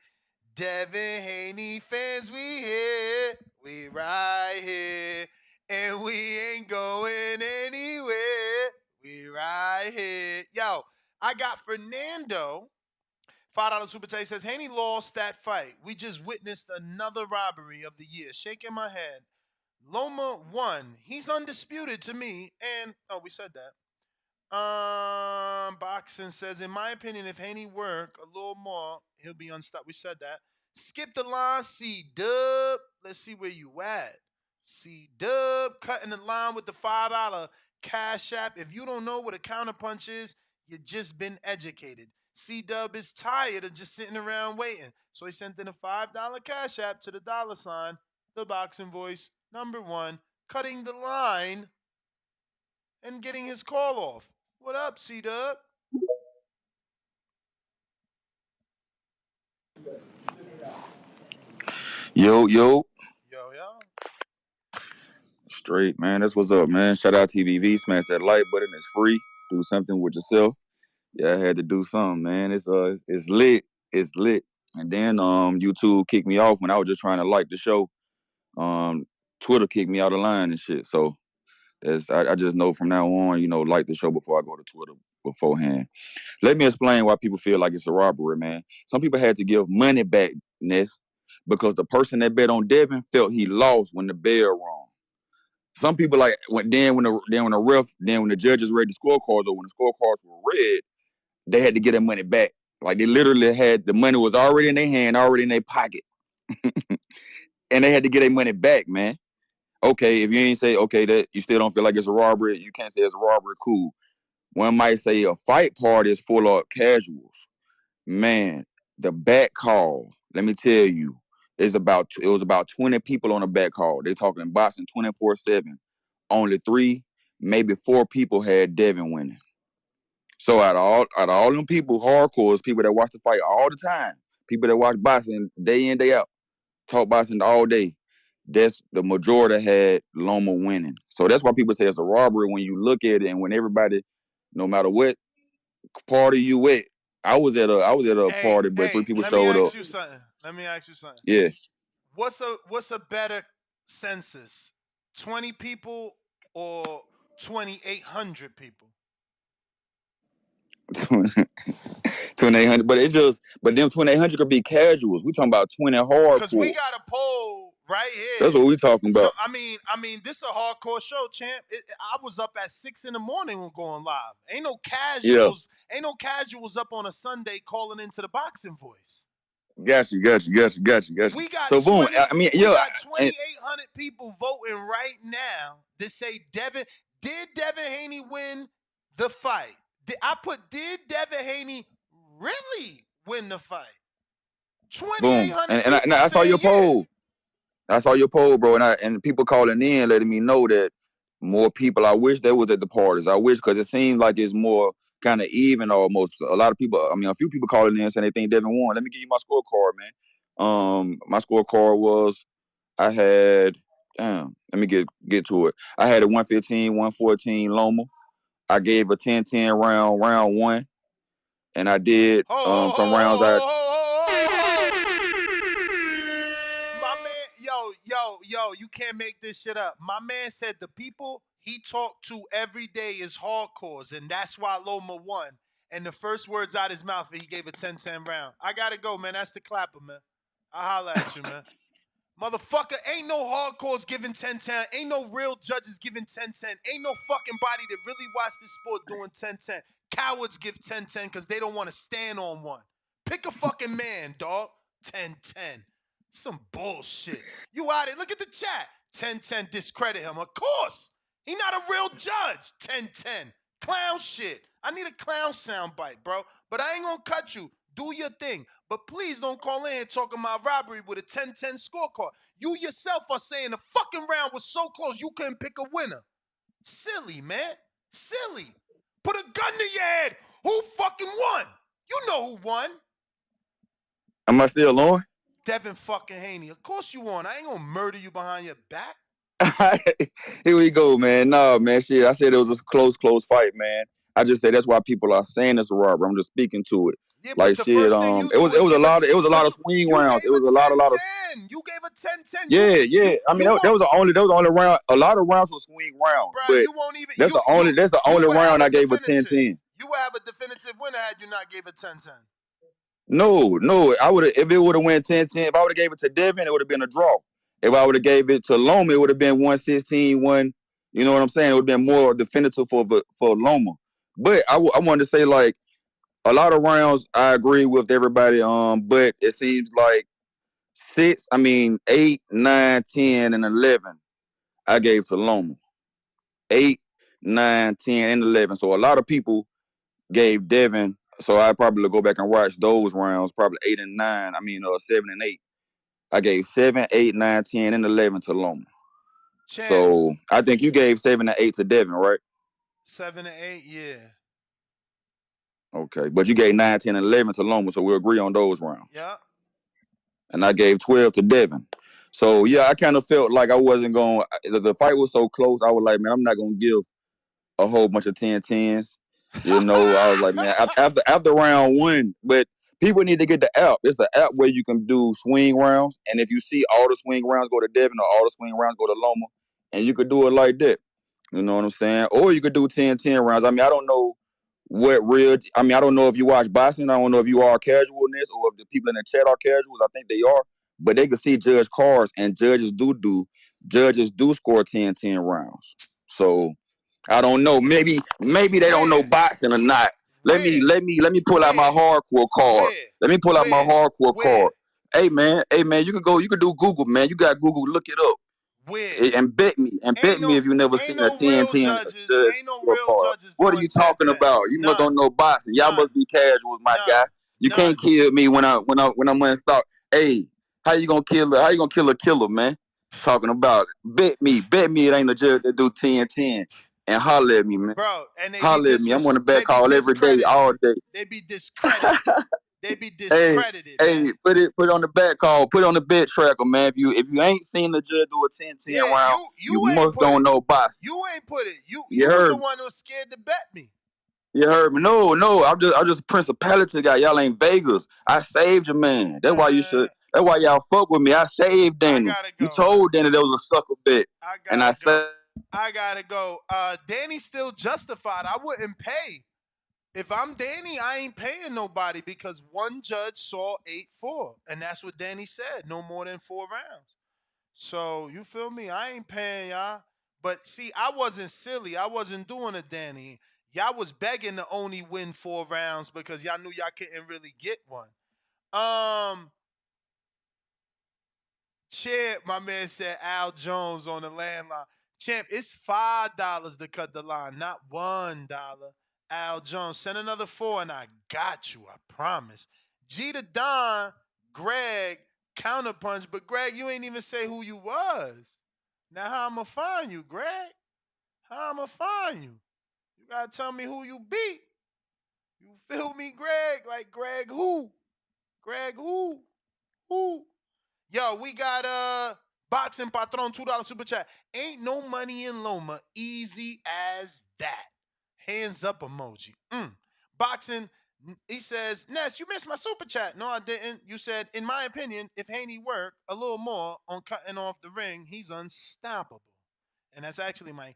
Devin Haney fans, we here. We right here. And we ain't going anywhere. We right here. Yo, I got Fernando. $5 Super Chat says, Haney lost that fight. We just witnessed another robbery of the year. Shaking my head. Loma won. He's undisputed to me. And, oh, we said that. Boxing says, in my opinion, if Haney work a little more, he'll be unstoppable. We said that. Skip the line, C-Dub. Let's see where you at. C-Dub cutting the line with the $5 Cash App. If you don't know what a counterpunch is, you just been educated. C-Dub is tired of just sitting around waiting. So he sent in a $5 Cash App to the $, the boxing voice, #1, cutting the line and getting his call off. What up, C-Dub? Yo, yo. Yo. Straight, man. That's what's up, man. Shout out TBV. Smash that like button. It's free. Do something with yourself. Yeah, I had to do something, man. It's lit. It's lit. And then YouTube kicked me off when I was just trying to like the show. Um, Twitter kicked me out of line and shit. So I just know from now on, like the show before I go to Twitter beforehand. Let me explain why people feel like it's a robbery, man. Some people had to give money back, Ness, because the person that bet on Devin felt he lost when the bell rung. Some people like when the judges read the scorecards or when the scorecards were read, they had to get their money back. Like they literally had the money was already in their hand, already in their pocket, and they had to get their money back, man. Okay, if you ain't say okay that you still don't feel like it's a robbery, you can't say it's a robbery. Cool. One might say a fight party is full of casuals. Man, the back call. Let me tell you, it was about 20 people on the back call. They talking boxing 24/7. Only 3, maybe 4 people had Devin winning. So out of all them people, hardcores, people that watch the fight all the time, people that watch boxing day in, day out, talk boxing all day, that's the majority had Loma winning. So that's why people say it's a robbery when you look at it and when everybody, no matter what party you at, I was at a party, but 3 people Let me showed up. ask you something. Yeah. What's a better census? 20 people or 2,800 people? 2,800, but them 2,800 could be casuals. We talking about 20 Because we hardcore. got a poll right here. That's what we talking No, about. I mean, this a hardcore show, champ. I was up at 6 a.m. when going live. Ain't no Yeah, casuals. Ain't no casuals up on a Sunday calling into the boxing voice. got you. We got So boom, 20. I mean, We yo, got and 2,800 people voting right now to say did Devin Haney win the fight? Did Devin Haney really win the fight? boom, 2,800 and people I saw saying your yeah. poll. I saw your poll, bro, and people calling in, letting me know that more people. I wish they was at the parties. I wish because it seems like it's more kind of even almost. A lot of people. I mean, a few people calling in saying they think Devin won. Let me give you my scorecard, man. My scorecard was I had. Damn, let me get to it. I had a 115, 114 Loma. I gave a 10-10 round one, and I did some rounds. My man, yo, you can't make this shit up. My man said the people he talked to every day is hardcores, and that's why Loma won. And the first words out his mouth, he gave a 10-10 round. I gotta go, man. That's the clapper, man. I'll holla at you, man. Motherfucker, ain't no hardcores giving 10-10. Ain't no real judges giving 10-10. Ain't no fucking body that really watch this sport doing 10-10. Cowards give 10-10 because they don't want to stand on one. Pick a fucking man, dog. 10-10. Some bullshit. You out it. Look at the chat. 10-10 discredit him. Of course. He not a real judge. 10-10. Clown shit. I need a clown soundbite, bro. But I ain't gonna cut you. Do your thing. But please don't call in here talking about robbery with a 10-10 scorecard. You yourself are saying the fucking round was so close you couldn't pick a winner. Silly, man. Silly. Put a gun to your head. Who fucking won? You know who won. Am I still on? Devin fucking Haney. Of course you won. I ain't gonna murder you behind your back. Here we go, man. No, man, shit. I said it was a close fight, man. I just say that's why people are saying it's a robbery. I'm just speaking to it. Yeah, but Like the shit. first thing you It do was is a give a. lot of But swing you rounds. It gave was a a lot of. 10-10. You gave a 10-10. Yeah. I mean, that was the only round. A lot of rounds were swing rounds, Bruh, but you won't even. that's the You only would have round a I gave a definitive. 10-10. You would have a definitive winner had you not gave a 10-10. No. I would have if it would have went 10-10. If I would have gave it to Devin, it would have been a draw. If I would have gave it to Loma, it would have been 116, one. You know what I'm saying? It would have been more definitive for Loma. But I wanted to say like a lot of rounds I agree with everybody. But it seems like 8, 9, 10, and 11 I gave to Loma. 8, 9, 10, and 11. So a lot of people gave Devin. So I probably go back and watch those rounds. Probably 8 and 9. 7 and 8. I gave 7, 8, 9, 10, and 11 to Loma. Champ. So I think you gave 7 and 8 to Devin, right? 7 and 8, yeah. Okay, but you gave 9, 10, and 11 to Loma, so we'll agree on those rounds. Yeah. And I gave 12 to Devin. So yeah, I kind of felt like I wasn't going. The fight was so close. I was like, man, I'm not gonna give a whole bunch of 10-10s. You know, I was like, man, after round one, but people need to get the app. It's an app where you can do swing rounds, and if you see all the swing rounds go to Devin or all the swing rounds go to Loma, and you could do it like that. You know what I'm saying? Or you could do 10-10 rounds. I mean, I don't know I don't know if you watch boxing. I don't know if you are casual in this or if the people in the chat are casuals. I think they are. But they can see judge cards, and judges do score 10-10 rounds. So I don't know. Maybe they don't know boxing or not. Let me pull out my hardcore card. Let me pull out my hardcore card. Hey man, you can do Google, man. You got Google, look it up. And bet me if you never seen a 10-10 judge Ain't no real scorecard. judges What are doing you 10-10. talking about? You must don't know boxing. Y'all must be casuals, my guy. You can't kill me when I'm in stock. Hey, how you gonna kill a killer, man? Talking about it. Bet me it ain't a judge that do 10-10. And holler at me, man. Bro, and Holler at me. I'm on the back call every day, all day. They be discredited. They be Hey, discredited, man. put it on the back call. Put it on the bet tracker, man. If you ain't seen the judge do a 10-10 Yeah, round, you you ain't must put don't it. know boxing. You ain't put it. You You was the heard me. one who was scared to bet me. You heard me. No. I'm just a principality guy. Y'all ain't Vegas. I saved your man. That's why y'all fuck with me. I saved Danny. You told Danny there was a sucker bet. And I said I gotta go. Danny's still justified. I wouldn't pay. If I'm Danny, I ain't paying nobody because one judge saw 8-4. And that's what Danny said. No more than 4 rounds. So you feel me? I ain't paying y'all. But see, I wasn't silly. I wasn't doing a Danny. Y'all was begging to only win 4 rounds because y'all knew y'all couldn't really get one. Champ, my man said Al Jones on the landline. Champ, it's $5 to cut the line, not $1. Al Jones, send another 4 and I got you. I promise. G to Don, Greg, counterpunch, but Greg, you ain't even say who you was. Now how I'ma find you, Greg? How I'ma find you? You gotta tell me who you beat. You feel me, Greg? Like Greg who? Greg who? Who? Yo, we got Boxing Patron $2 super chat. Ain't no money in Loma. Easy as that. Hands up emoji. Boxing, he says, Ness, you missed my super chat. No, I didn't. You said, in my opinion, if Haney worked a little more on cutting off the ring, he's unstoppable. And that's actually my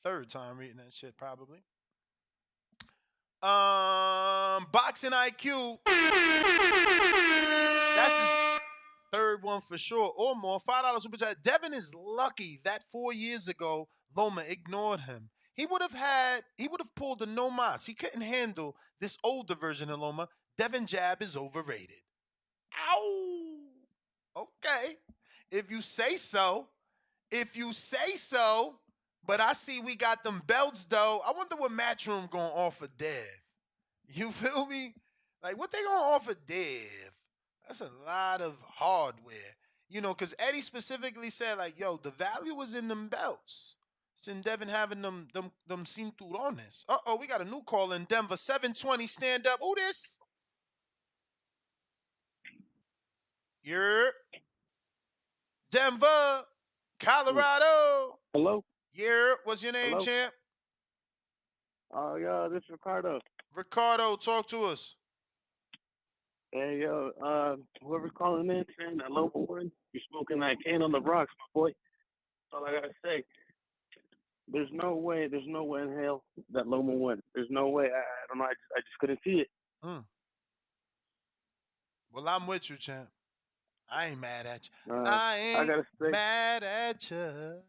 3rd time reading that shit, probably. Boxing IQ. That's his 3rd one for sure, or more. $5 super chat. Devin is lucky that 4 years ago Loma ignored him. He would have pulled the no mas. He couldn't handle this older version of Loma. Devin jab is overrated. Ow. Okay. If you say so. But I see we got them belts though. I wonder what Matchroom gonna offer Dev. You feel me? Like what they gonna offer Dev? That's a lot of hardware. You know, because Eddie specifically said, like, yo, the value was in them belts. It's in Devin having them cinturones. Uh-oh, we got a new call in Denver. 720, stand up. Who this? You're Denver, Colorado. Hello? Yeah, what's your name, Hello? champ? Yeah, this is Ricardo. Ricardo, talk to us. Hey, yo, whoever's calling in saying that Loma won, you're smoking that cane on the rocks, my boy. That's all I gotta say. There's no way in hell that Loma won. There's no way. I don't know. I just couldn't see it. Well, I'm with you, champ. I ain't mad at you. I gotta say, mad at you.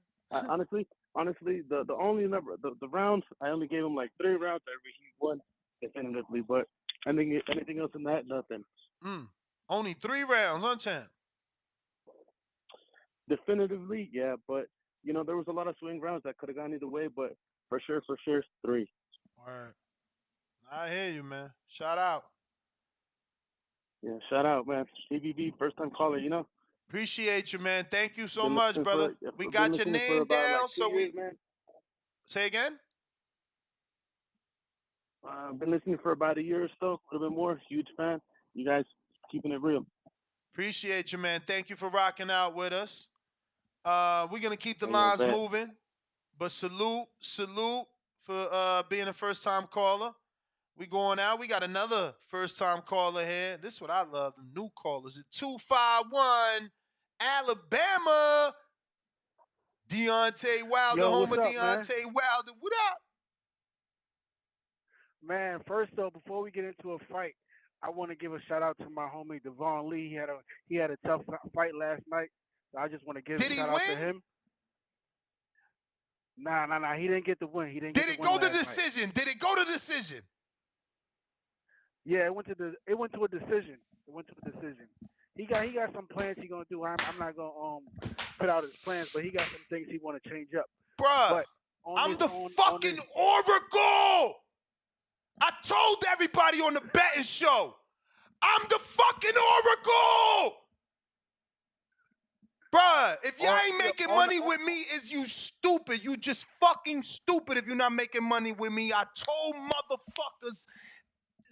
honestly, the only number, the rounds, I only gave him like 3 rounds. He won definitively, but anything else than that, nothing. Only 3 rounds, huh, champ? Definitively, yeah, but you know there was a lot of swing rounds that could have gone either way, but for sure, 3. All right, I hear you, man. Shout out. Yeah, shout out, man. TVB, first time caller, you know. Appreciate you, man. Thank you so much, brother. We got your name down, so we man. Say again. I've been listening for about a year or so, a little bit more. Huge fan. You guys keeping it real. Appreciate you, man. Thank you for rocking out with us. We're gonna keep the lines moving, but salute for being a first time caller. We going out. We got another first time caller here. This is what I love. The new callers at 251 Alabama. Deontay Wilder, home of Deontay Wilder. What up? Man, first though, before we get into a fight, I want to give a shout out to my homie Devon Lee. He had a tough fight last night. So I just want to give a shout out to him. Nah. He didn't get the win. Did it go to decision? Did it go to decision? Yeah, it went to a decision. He got some plans he gonna do. I'm not gonna put out his plans, but he got some things he want to change up. Bruh, I'm the fucking Oracle. I told everybody on the betting show, I'm the fucking Oracle. Bruh, if y'all ain't making money with me, is you stupid. You just fucking stupid if you're not making money with me. I told motherfuckers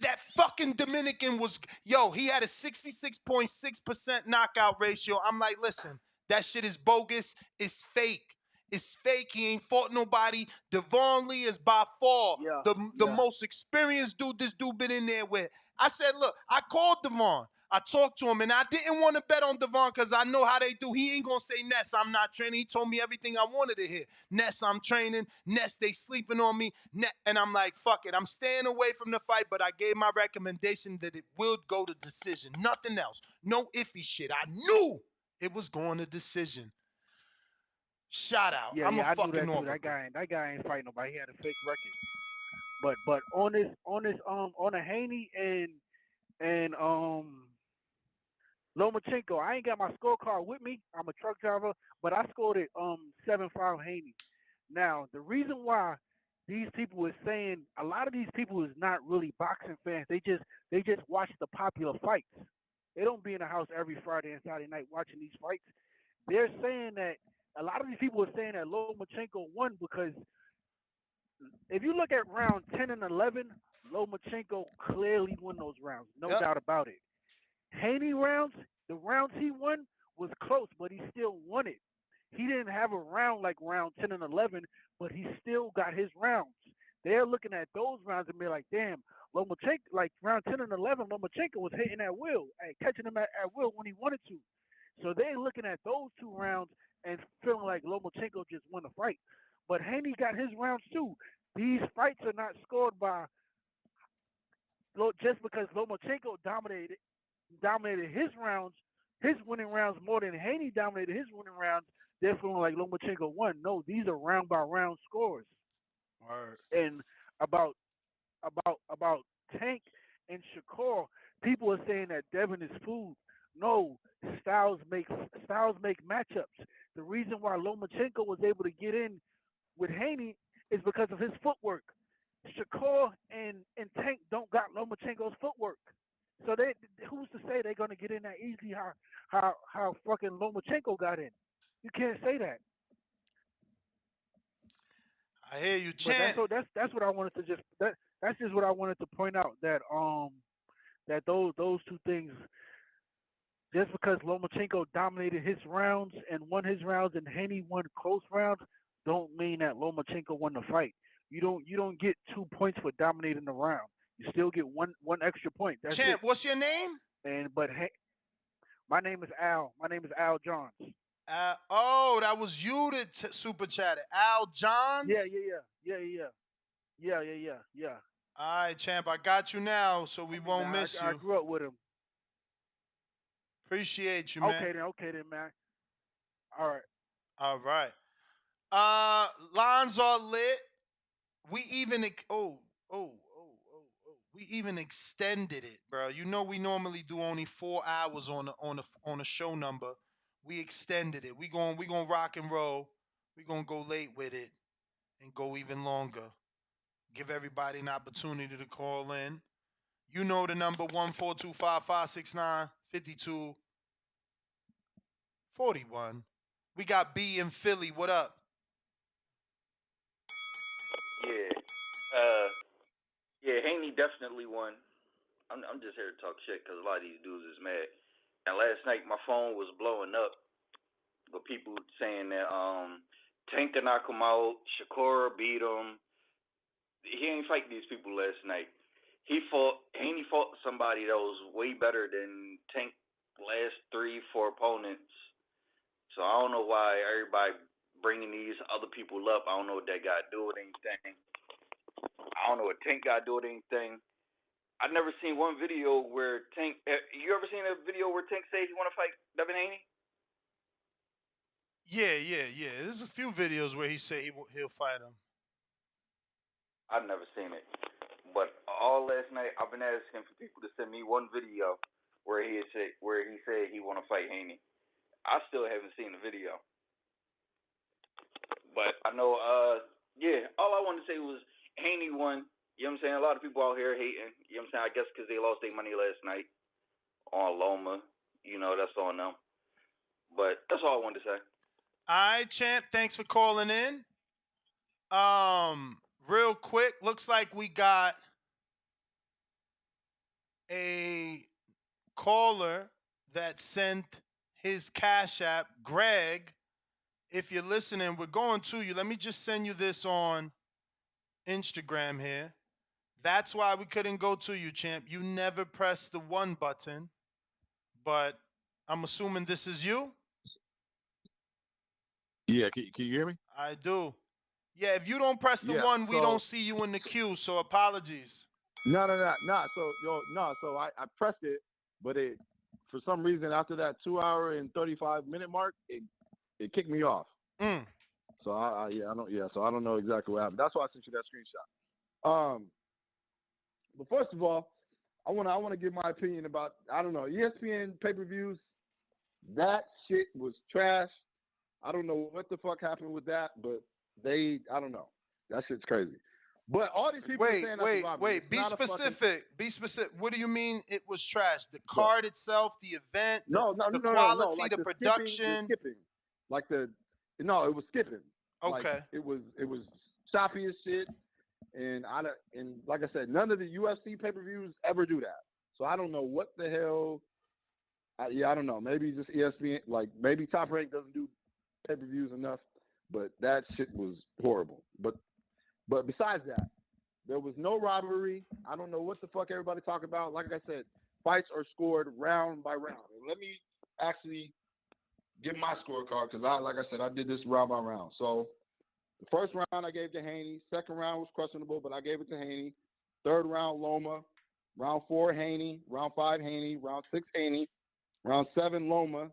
that fucking Dominican was, he had a 66.6% knockout ratio. I'm like, listen, that shit is bogus. It's fake. It's fake. He ain't fought nobody. Devon Lee is by far the most experienced dude this dude been in there with. I said, look, I called Devon. I talked to him, and I didn't want to bet on Devon because I know how they do. He ain't going to say, Ness, I'm not training. He told me everything I wanted to hear. Ness, I'm training. Ness, they sleeping on me. And I'm like, fuck it. I'm staying away from the fight, but I gave my recommendation that it would go to decision. Nothing else. No iffy shit. I knew it was going to decision. Shout out. Yeah, I'm a yeah, I knew fucking that too. Norfolker. That guy ain't fighting nobody. He had a fake record. But on a Haney and Lomachenko, I ain't got my scorecard with me. I'm a truck driver, but I scored it 7-5 Haney. Now the reason why these people is saying a lot of these people is not really boxing fans. They just watch the popular fights. They don't be in the house every Friday and Saturday night watching these fights. They're saying that a lot of these people are saying that Lomachenko won because if you look at round 10 and 11, Lomachenko clearly won those rounds, no doubt about it. Haney rounds, the rounds he won was close, but he still won it. He didn't have a round like round 10 and 11, but he still got his rounds. They're looking at those rounds and be like, damn, Lomachenko, like round 10 and 11, Lomachenko was hitting at will, catching him at will when he wanted to. So they're looking at those two rounds and feeling like Lomachenko just won the fight. But Haney got his rounds too. These fights are not scored by just because Lomachenko dominated his rounds, his winning rounds more than Haney dominated his winning rounds. They're feeling like Lomachenko won. No, these are round by round scores. Word. And about Tank and Shakur, people are saying that Devin is food. No, styles make matchups. The reason why Lomachenko was able to get in with Haney is because of his footwork. Shakur and Tank don't got Lomachenko's footwork. So who's to say they're gonna get in that easily? How fucking Lomachenko got in? You can't say that. I hear you, But Champ. that's what I wanted to that's just what I wanted to point out that those two things. Just because Lomachenko dominated his rounds and won his rounds, and Haney won close rounds, don't mean that Lomachenko won the fight. You don't get 2 points for dominating the round. You still get one extra point. That's Champ, it. what's your name? My name is Al. My name is Al Johns. That was you that super chatted. Al Johns? Yeah. All right, Champ, I got you now, so we won't miss I you. grew up with him. Appreciate you, man. Okay then, man. All right. Lines are lit. We even we even extended it, bro. You know we normally do only 4 hours on a show number. We extended it. We going rock and roll. We gonna go late with it and go even longer. Give everybody an opportunity to call in. You know the number 14255695241. We got B in Philly. What up? Yeah, Haney definitely won. I'm just here to talk shit because a lot of these dudes is mad. And last night my phone was blowing up with people saying that Tank to knock him out, Shakur beat him. He ain't fight these people last night. Haney fought somebody that was way better than Tank last 3-4 opponents. So I don't know why everybody bringing these other people up. I don't know what that got to do with anything. I don't know what Tank got to do with anything. I've never seen one video where Tank. You ever seen a video where Tank says he want to fight Devin Haney? Yeah. There's a few videos where he say he'll fight him. I've never seen it. But all last night, I've been asking for people to send me one video where he said he want to fight Haney. I still haven't seen the video. But I know, all I wanted to say was Haney won. You know what I'm saying? A lot of people out here hating. You know what I'm saying? I guess because they lost their money last night on Loma. You know, that's on them. But that's all I wanted to say. All right, Champ. Thanks for calling in. Real quick, looks like we got a caller that sent his Cash App. Greg, if you're listening, we're going to you. Let me just send you this on Instagram here. That's why we couldn't go to you, Champ. You never pressed the 1 button, but I'm assuming this is you? Yeah, can you hear me? I do. Yeah, if you don't press the 1, we don't see you in the queue, so apologies. No. So I pressed it, but it for some reason after that 2 hour and 35 minute mark, it kicked me off. So I don't know exactly what happened. That's why I sent you that screenshot. But first of all, I want to give my opinion about, I don't know, ESPN pay-per-views. That shit was trash. I don't know what the fuck happened with that, but I don't know. That shit's crazy. But all these people are saying that's a robbery. It's Be not a fucking, specific. Be specific. What do you mean it was trash? The card itself, the event, no, the no. quality, Like the the production. skipping. Like no, it was skipping. Like Okay. it was choppy as shit. And like I said, none of the UFC pay-per-views ever do that. So I don't know what the hell. I don't know. Maybe just ESPN, like maybe Top Rank doesn't do pay-per-views enough, but that shit was horrible. But besides that, there was no robbery. I don't know what the fuck everybody talking about. Like I said, fights are scored round by round. And let me actually get my scorecard because like I said, I did this round by round. So the first round I gave to Haney. Second round was questionable, but I gave it to Haney. Third round, Loma. Round 4, Haney. Round 5, Haney. Round 6, Haney. Round 7, Loma.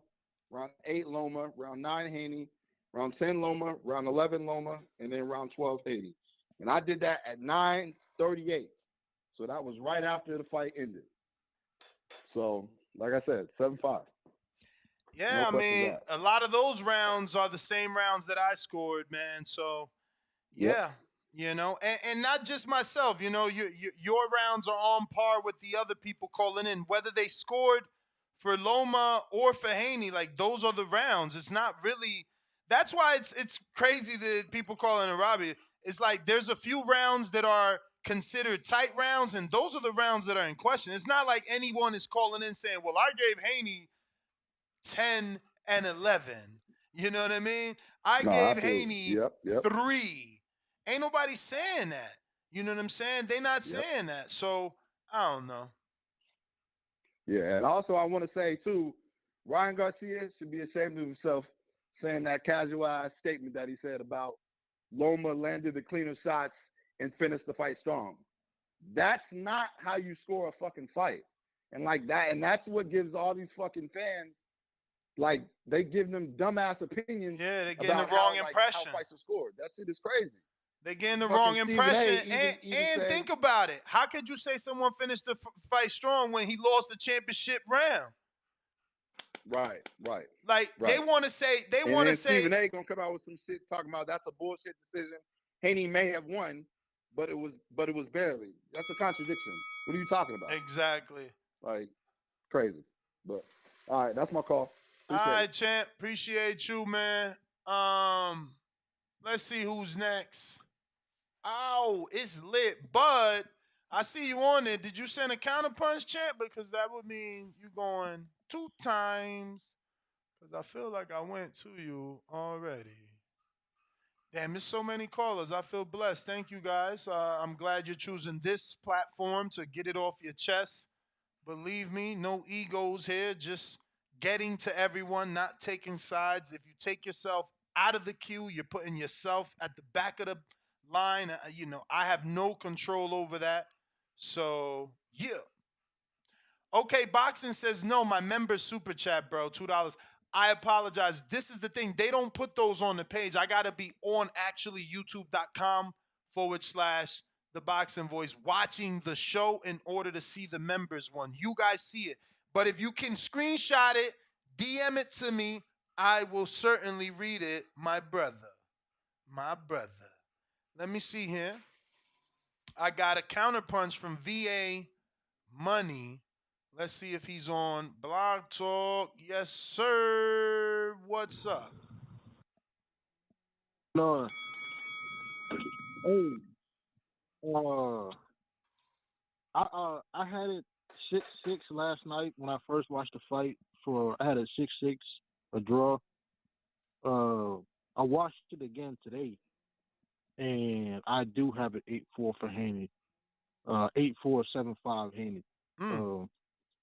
Round 8, Loma. Round 9, Haney. Round 10, Loma. Round 11, Loma. And then round 12, Haney. And I did that at 9:38. So that was right after the fight ended. So, like I said, 7-5. Yeah, No I mean, questions asked. a lot of those rounds are the same rounds that I scored, man. So, yeah, and not just myself. Your rounds are on par with the other people calling in, whether they scored for Loma or for Haney. Like those are the rounds. It's not really. That's why it's crazy that people call in a robbery. It's like there's a few rounds that are considered tight rounds, and those are the rounds that are in question. It's not like anyone is calling in saying, "Well, I gave Haney 10 and 11." You know what I mean? I No, gave absolutely. Haney Yep. 3. Ain't nobody saying that. You know what I'm saying? They not Yep. saying that. So I don't know. Yeah, and also I want to say too, Ryan Garcia should be ashamed of himself saying that casualized statement that he said about Loma landed the cleaner shots and finished the fight strong. That's not how you score a fucking fight. And like that, and that's what gives all these fucking fans, like, they give them dumbass opinions. Yeah, they're getting the about wrong how impression. fights are scored. That shit is crazy. They're getting the Fucking wrong Stephen A. impression. even And said, think about it. How could you say someone finished the fight strong when he lost the championship round? Right. Like they want to say Stephen A. gonna come out with some shit talking about that's a bullshit decision. Haney may have won, but it was barely. That's a contradiction. What are you talking about? Exactly. Like crazy. But all right, that's my call. All right, champ. Appreciate you, man. Let's see who's next. Oh, it's lit. Bud, I see you on it. Did you send a counterpunch, champ? Because that would mean you going 2 times. Because I feel like I went to you already. Damn, there's so many callers. I feel blessed. Thank you, guys. I'm glad you're choosing this platform to get it off your chest. Believe me, no egos here. Just getting to everyone, not taking sides. If you take yourself out of the queue, you're putting yourself at the back of the line. I have no control over that. So, yeah. Okay, Boxing says, no, my member super chat, bro, $2. I apologize. This is the thing. They don't put those on the page. I got to be on actually youtube.com/the boxing voice watching the show in order to see the members one. You guys see it. But if you can screenshot it, DM it to me, I will certainly read it, my brother. My brother. Let me see here. I got a counterpunch from VA Money. Let's see if he's on Blog Talk. Yes, sir. What's up? No. Hey. I had it 6-6 last night when I first watched the fight. I had it 6-6, a draw. I watched it again today, and I do have it 8-4 for Haney. 8-4, 7-5 Haney.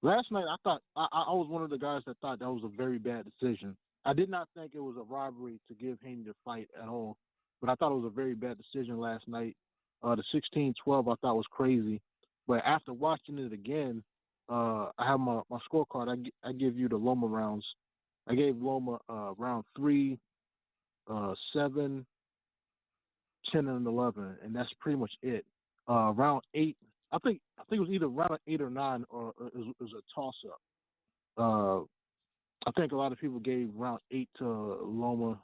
Last night I thought I was one of the guys that thought that was a very bad decision. I did not think it was a robbery to give Haney the fight at all, but I thought it was a very bad decision last night. The 16-12 I thought was crazy, but after watching it again, I have my scorecard. I give you the Loma rounds. I gave Loma round 3, 7, 10 and 11, and that's pretty much it. Round 8, I think it was either round 8 or 9, or it was a toss up. I think a lot of people gave round 8 to Loma,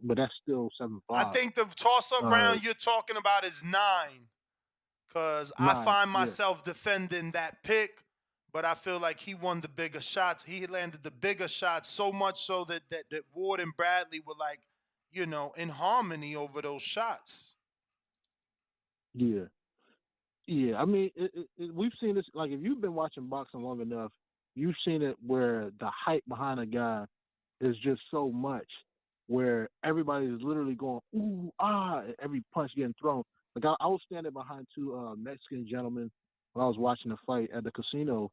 but that's still 7-5. I think the toss-up round you're talking about is 9, because I 9, find yeah. myself defending that pick, but I feel like he won the bigger shots. He landed the bigger shots, so much so that Ward and Bradley were like, in harmony over those shots. Yeah. Yeah, I mean, we've seen this. Like, if you've been watching boxing long enough, you've seen it where the hype behind a guy is just so much, where everybody is literally going ooh ah at every punch getting thrown. Like, I was standing behind two Mexican gentlemen when I was watching the fight at the casino,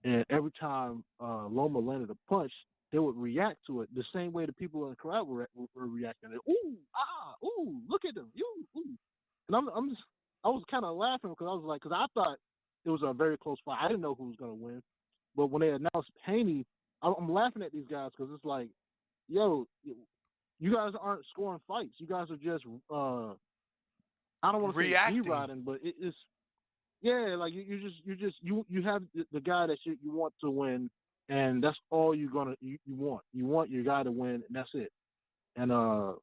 and every time Loma landed a punch, they would react to it the same way the people in the crowd were reacting. Ooh ah ooh, look at them, ooh. And I was kind of laughing because I thought it was a very close fight. I didn't know who was going to win. But when they announced Haney, I'm laughing at these guys because it's like, yo, you guys aren't scoring fights. You guys are just, I don't want to say D-riding, but it's, yeah, like you have the guy that you want to win, and that's all you want. You want your guy to win, and that's it. And I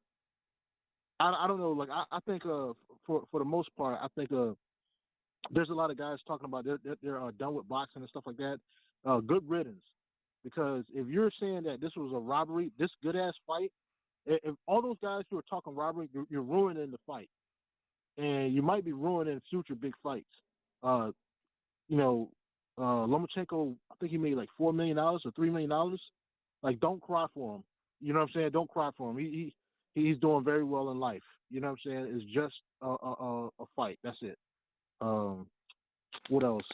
don't know. Like I think for the most part, I think there's a lot of guys talking about they're done with boxing and stuff like that. Good riddance, because if you're saying that this was a robbery, this good ass fight, if all those guys who are talking robbery, you're ruining the fight, and you might be ruining future big fights. Lomachenko, I think he made like $4 million or $3 million. Like, don't cry for him. You know what I'm saying? Don't cry for him. He's doing very well in life. You know what I'm saying? It's just a fight. That's it. What else?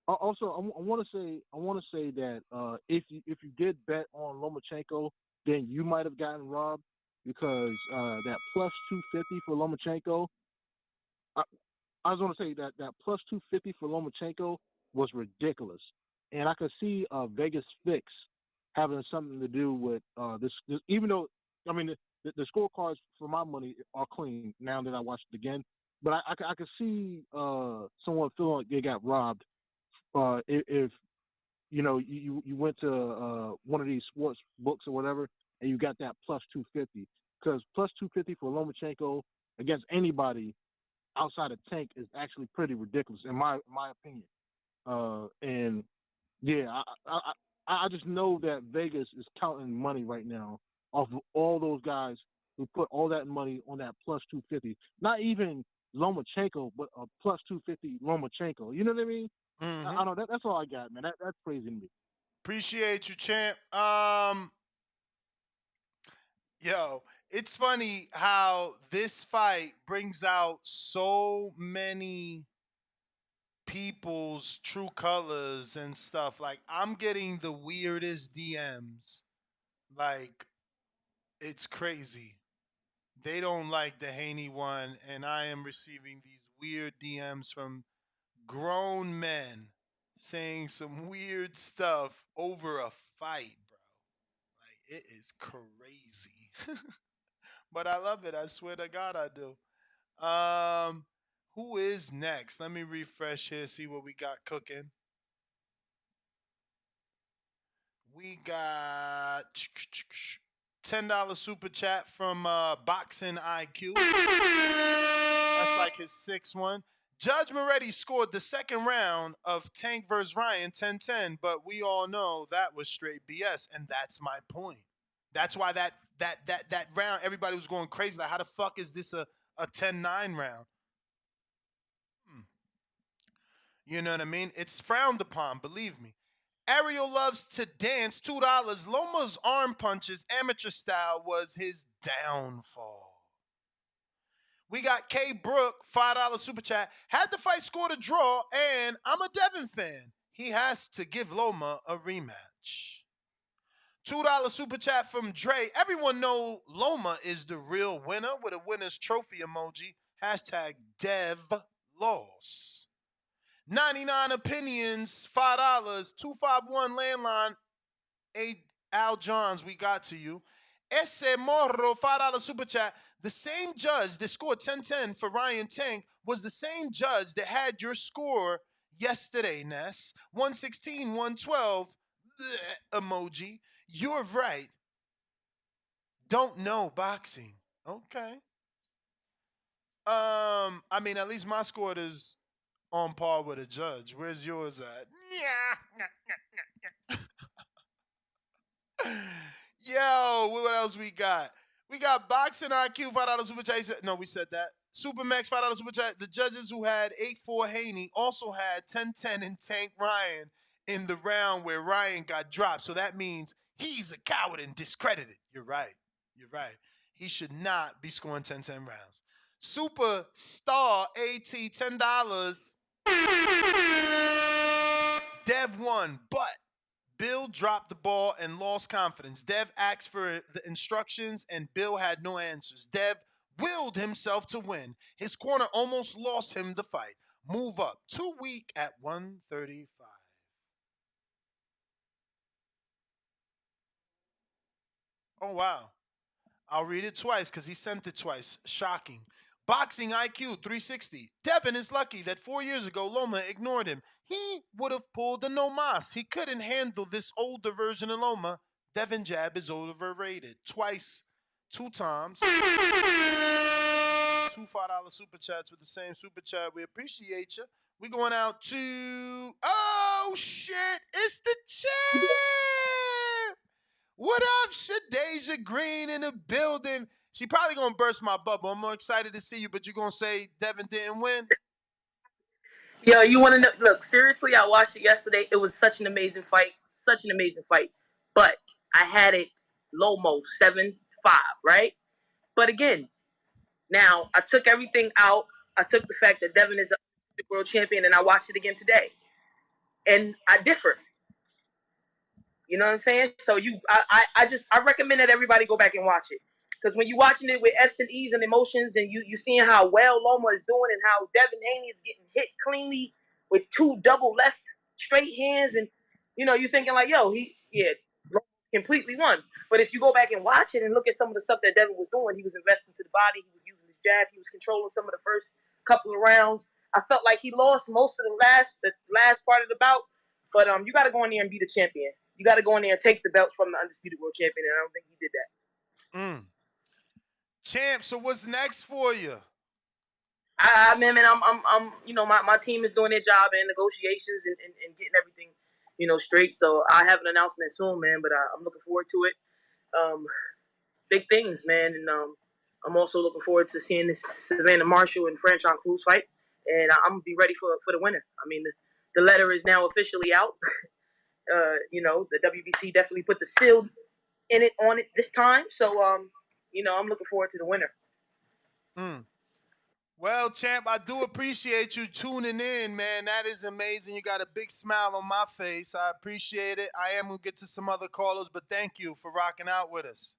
Also, I want to say that if you did bet on Lomachenko, then you might have gotten robbed, because that plus 250 for Lomachenko. I was going to say that plus 250 for Lomachenko was ridiculous, and I could see Vegas fix having something to do with this. Even though, I mean, the scorecards for my money are clean now that I watched it again, but I could see someone feeling like they got robbed if you went to one of these sports books or whatever, and you got that plus 250, because plus 250 for Lomachenko against anybody outside of Tank is actually pretty ridiculous in my opinion. And yeah, I just know that Vegas is counting money right now off of all those guys who put all that money on that plus 250. Not even Lomachenko, but a plus 250 Lomachenko. You know what I mean? Mm-hmm. I know that's all I got, man. That's crazy to me. Appreciate you, champ. Yo, it's funny how this fight brings out so many people's true colors and stuff. Like, I'm getting the weirdest DMs. Like, it's crazy. They don't like the Haney one, and I am receiving these weird DMs from grown men saying some weird stuff over a fight, bro. Like, it is crazy. But I love it. I swear to God I do. Who is next? Let me refresh here, see what we got cooking. We got $10 super chat from Boxing IQ. That's like his sixth one. Judge Moretti scored the second round of Tank vs. Ryan 10-10, but we all know that was straight BS, and that's my point. That's why that round, everybody was going crazy. Like, how the fuck is this a 10-9 round? You know what I mean? It's frowned upon, believe me. Ariel loves to dance, $2. Loma's arm punches, amateur style, was his downfall. We got K Brook, $5 super chat. Had the fight scored a draw, and I'm a Devin fan. He has to give Loma a rematch. $2 super chat from Dre. Everyone know Loma is the real winner with a winner's trophy emoji. Hashtag Dev loss. 99 opinions, $5. 251 landline. Al Johns, we got to you. Ese Morro, $5 super chat. The same judge that scored 10-10 for Ryan Tank was the same judge that had your score yesterday, Ness. 116, 112, emoji. You're right. Don't know boxing. Okay. I mean, at least my score is on par with a judge. Where's yours at? Yo, what else we got? We got boxing IQ $5 super chat. No, we said that. Supermax $5 super chat. The judges who had 8-4 Haney also had 10-10 in Tank Ryan in the round where Ryan got dropped. So that means he's a coward and discredited. You're right. You're right. He should not be scoring 10-10 rounds. Superstar AT $10. Dev won, but Bill dropped the ball and lost confidence. Dev asked for the instructions, and Bill had no answers. Dev willed himself to win. His corner almost lost him the fight. Move up. 2 week at 135. Oh, wow. I'll read it twice because he sent it twice. Shocking. Boxing IQ 360. Devin is lucky that 4 years ago Loma ignored him. He would have pulled the no mas. He couldn't handle this older version of Loma. Devin jab is overrated. Twice. 2 times. 2 $5 super chats with the same super chat. We appreciate you. We going out to... Oh, shit. It's the champ. What up, Shadeja Green in the building? She probably gonna burst my bubble. I'm more excited to see you, but you gonna say Devin didn't win? Yo, you want to know? Look, seriously, I watched it yesterday. It was such an amazing fight. Such an amazing fight. But I had it Lomo 7-5, right? But again, now I took everything out. I took the fact that Devin is a world champion, and I watched it again today. And I differ. You know what I'm saying? So I recommend that everybody go back and watch it. Because when you're watching it with F's and E's and emotions, and you seeing how well Loma is doing and how Devin Haney is getting hit cleanly with 2 double left straight hands, and you're thinking like, yo, Loma completely won. But if you go back and watch it and look at some of the stuff that Devin was doing, he was investing to the body, he was using his jab, he was controlling some of the first couple of rounds. I felt like he lost most of the last part of the bout, but you got to go in there and be the champion. You got to go in there and take the belts from the Undisputed World Champion, and I don't think he did that. Champ, so what's next for you? Man, my team is doing their job in negotiations and getting everything, straight. So I have an announcement soon, man, but I'm looking forward to it. Big things, man, and I'm also looking forward to seeing this Savannah Marshall and Franchon Cruz fight, and I'm gonna be ready for the winner. I mean, the letter is now officially out. The WBC definitely put the seal on it this time. So, I'm looking forward to the winner. Well, champ, I do appreciate you tuning in, man. That is amazing. You got a big smile on my face. I appreciate it. I am going to get to some other callers, but thank you for rocking out with us.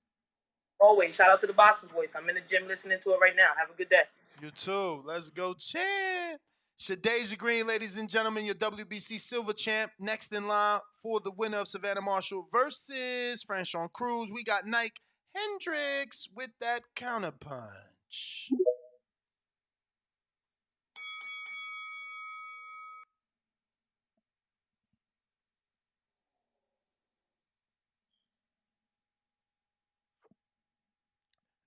Always. Shout out to the Boxing Voice. I'm in the gym listening to it right now. Have a good day. You too. Let's go, champ. Shadeja Green, ladies and gentlemen, your WBC Silver Champ. Next in line for the winner of Savannah Marshall versus Franchon Cruz. We got Nike Hendricks with that counterpunch.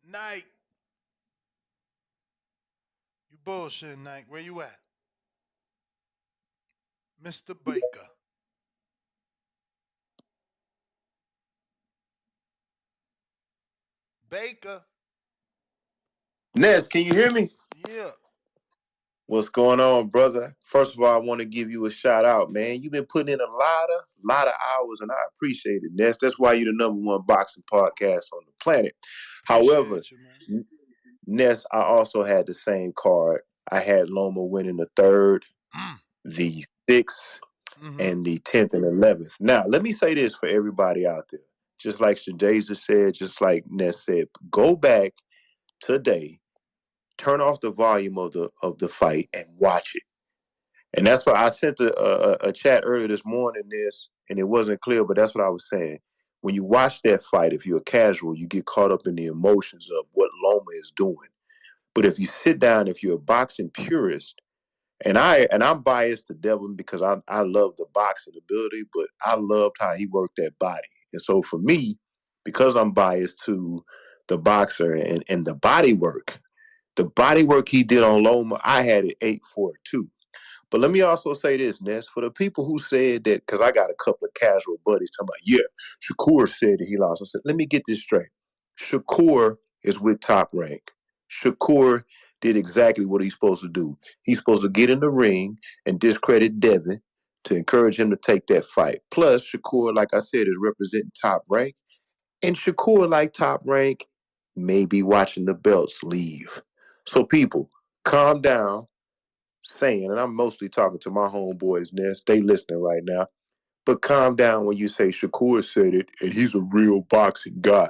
Nike. You bullshit, Nike. Where you at? Mr. Baker. Baker. Ness, can you hear me? Yeah. What's going on, brother? First of all, I want to give you a shout out, man. You've been putting in a lot of hours, and I appreciate it, Ness. That's why you're the #1 boxing podcast on the planet. However, Ness, I also had the same card. I had Loma winning the 3rd, the 6th, and the 10th and 11th. Now, let me say this for everybody out there. Just like Shadeja said, just like Ness said, go back today, turn off the volume of the fight and watch it. And that's why I sent a chat earlier this morning, and it wasn't clear, but that's what I was saying. when you watch that fight, if you're a casual, you get caught up in the emotions of what Loma is doing. But if you sit down, if you're a boxing purist, and I'm biased to Devin because I love the boxing ability, but I loved how he worked that body. And so for me, because I'm biased to the boxer and the body work he did on Loma, I had it 8-4 too. But let me also say this, Ness, for the people who said that, because I got a couple of casual buddies talking about, yeah, Shakur said that he lost. I said, let me get this straight. Shakur is with Top Rank. Shakur did exactly what he's supposed to do. He's supposed to get in the ring and discredit Devin to encourage him to take that fight. Plus, Shakur, like I said, is representing Top Rank. And Shakur, like Top Rank, may be watching the belts leave. So people, calm down, saying, and I'm mostly talking to my homeboys, Ness, they listening right now, but calm down when you say Shakur said it and he's a real boxing guy.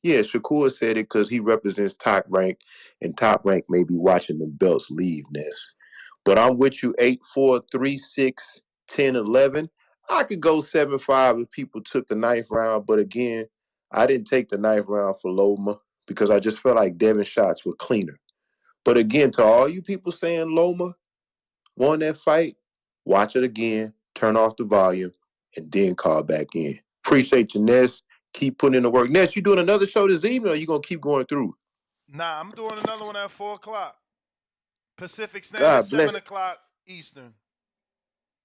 Yeah, Shakur said it because he represents Top Rank, and Top Rank may be watching the belts leave, Ness. But I'm with you 8-4, 3-6, 10-11. I could go 7-5 if people took the ninth round, but again, I didn't take the ninth round for Loma because I just felt like Devin's shots were cleaner. But again, to all you people saying Loma won that fight, watch it again, turn off the volume, and then call back in. Appreciate you, Ness. Keep putting in the work. Ness, you doing another show this evening, or you gonna keep going through? Nah, I'm doing another one at 4 o'clock Pacific Standard, God bless. 7 o'clock Eastern.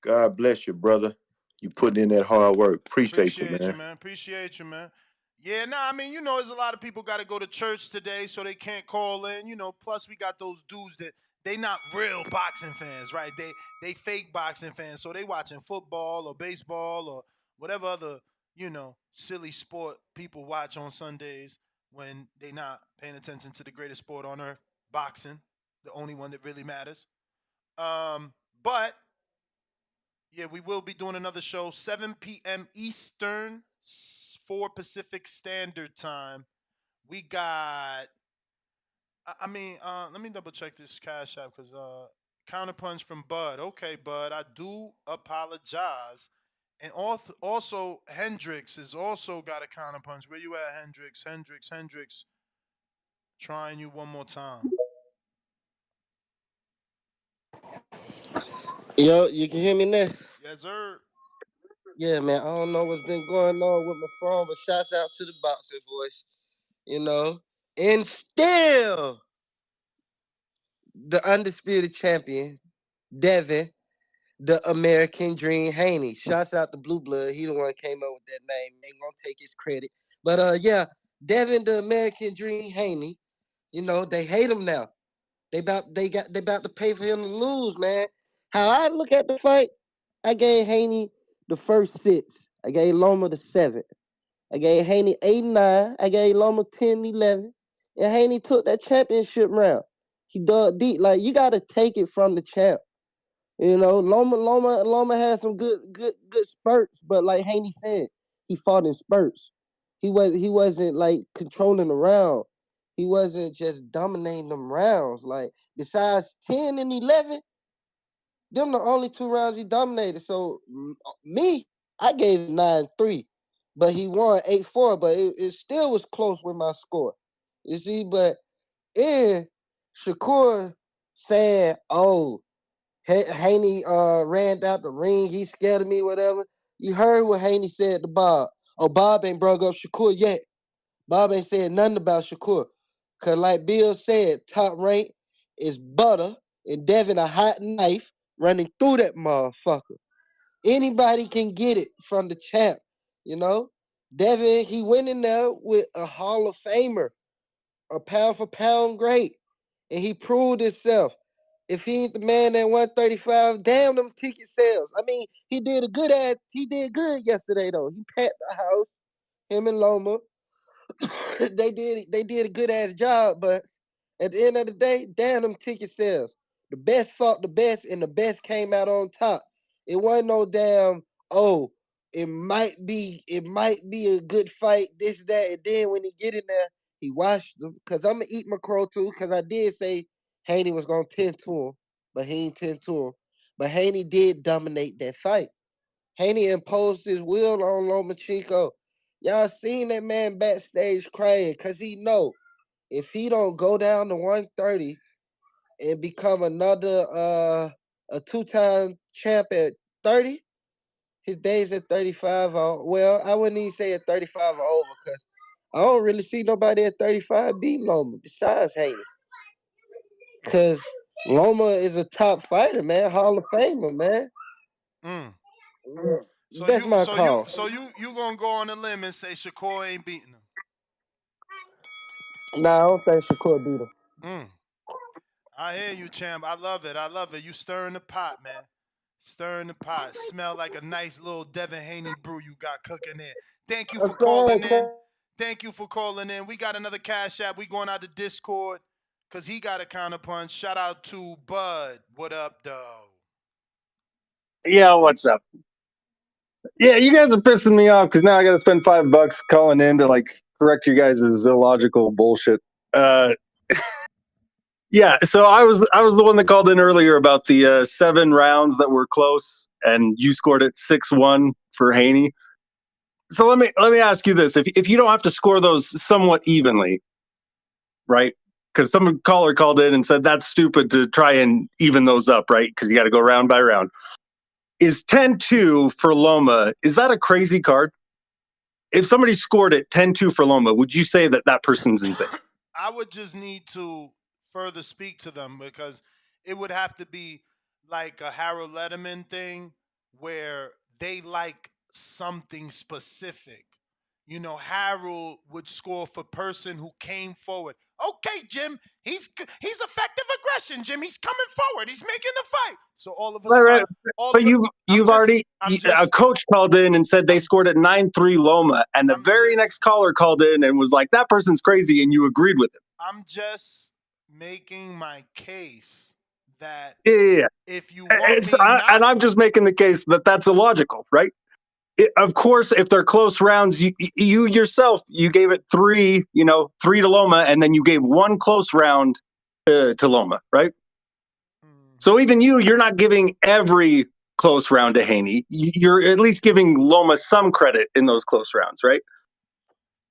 God bless you, brother. You putting in that hard work. Appreciate you, Appreciate you, man. man. Appreciate you, man. Yeah, nah, I mean, there's a lot of people got to go to church today, so they can't call in. Plus we got those dudes that they not real boxing fans, right? They fake boxing fans, so they watching football or baseball or whatever other silly sport people watch on Sundays when they not paying attention to the greatest sport on earth, boxing, the only one that really matters. But yeah, we will be doing another show 7 p.m. Eastern, 4 Pacific Standard Time. We got. Let me double check this cash app because counterpunch from Bud. Okay, Bud, I do apologize. And also Hendrix has also got a counterpunch. Where you at, Hendrix? Hendrix. Trying you one more time. Yo, you can hear me now? Yes, sir. Yeah, man. I don't know what's been going on with my phone, but shouts out to the boxing boys. You know, and still the undisputed champion, Devin, the American Dream Haney. Shouts out to Blue Blood. He the one came up with that name. Ain't gonna take his credit, but yeah, Devin, the American Dream Haney. They hate him now. They about to pay for him to lose, man. How I look at the fight, I gave Haney the first 6. I gave Loma the 7. I gave Haney 8 and 9. I gave Loma 10 and 11. And Haney took that championship round. He dug deep. Like, you gotta take it from the champ. Loma had some good spurts, but like Haney said, he fought in spurts. He wasn't like controlling the round. He wasn't just dominating them rounds. Like, besides 10 and 11, them the only 2 rounds he dominated. So me, I gave it 9-3, but he won 8-4. But it still was close with my score. You see, but in Shakur saying, "Oh, Haney ran out the ring. He scared of me, whatever." You heard what Haney said to Bob. Oh, Bob ain't brung up Shakur yet. Bob ain't said nothing about Shakur. Cause like Bill said, Top Rank is butter and Devin a hot knife running through that motherfucker. Anybody can get it from the champ, you know? Devin, he went in there with a Hall of Famer, a pound for pound great. And he proved himself. If he ain't the man at 135, damn them ticket sales. I mean, he did good yesterday though. He packed the house, him and Loma. They did a good ass job, but at the end of the day, damn them ticket sales. The best fought the best, and the best came out on top. It wasn't no damn it might be a good fight, this, that, and then when he get in there, he watched them. Cause I'm gonna eat my crow too, cause I did say Haney was gonna tend to him, but he ain't tend to him. But Haney did dominate that fight. Haney imposed his will on Lomachenko. Y'all seen that man backstage crying because he know if he don't go down to 130 and become another a two-time champ at 30, his days at 35 are, well, I wouldn't even say at 35 are over because I don't really see nobody at 35 beating Loma besides Haney. Because Loma is a top fighter, man, Hall of Famer, man. Mm. So That's you, my so you, call. so you gonna go on a limb and say Shakur ain't beating him? Nah, I don't think Shakur beat him. Mm. I hear you, champ. I love it. I love it. You stirring the pot, man. Stirring the pot. Smell like a nice little Devin Haney brew you got cooking there. Thank you for calling in. Thank you for calling in. We got another cash app. We going out to Discord because he got a counterpunch. Shout out to Bud. What up, though? Yeah, what's up? Yeah, you guys are pissing me off because now I got to spend $5 calling in to like correct you guys' illogical bullshit. Uh, yeah, so I was the one that called in earlier about the 7 rounds that were close, and you scored it 6-1 for Haney. So let me ask you this: if you don't have to score those somewhat evenly, right? Because some caller called in and said that's stupid to try and even those up, right? Because you got to go round by round. Is 10-2 for Loma? Is that a crazy card? If somebody scored it 10-2 for Loma, would you say that that person's insane? I would just need to further speak to them because it would have to be like a Harold Letterman thing where they like something specific. You know, Harold would score for person who came forward. Okay, Jim, he's effective aggression. Jim, he's coming forward. He's making the fight. So all of a Right, right. sudden, all But of a, you've already a coach called in and said they scored at 9-3 Loma, and the very next caller called in and was like, "That person's crazy," and you agreed with him. I'm just making my case that Yeah. if you want It's, me not, and I'm just making the case that that's illogical, right? Of course, if they're close rounds, you yourself you gave it 3, 3 to Loma, and then you gave 1 close round to Loma, right? So even you're not giving every close round to Haney. You're at least giving Loma some credit in those close rounds, right?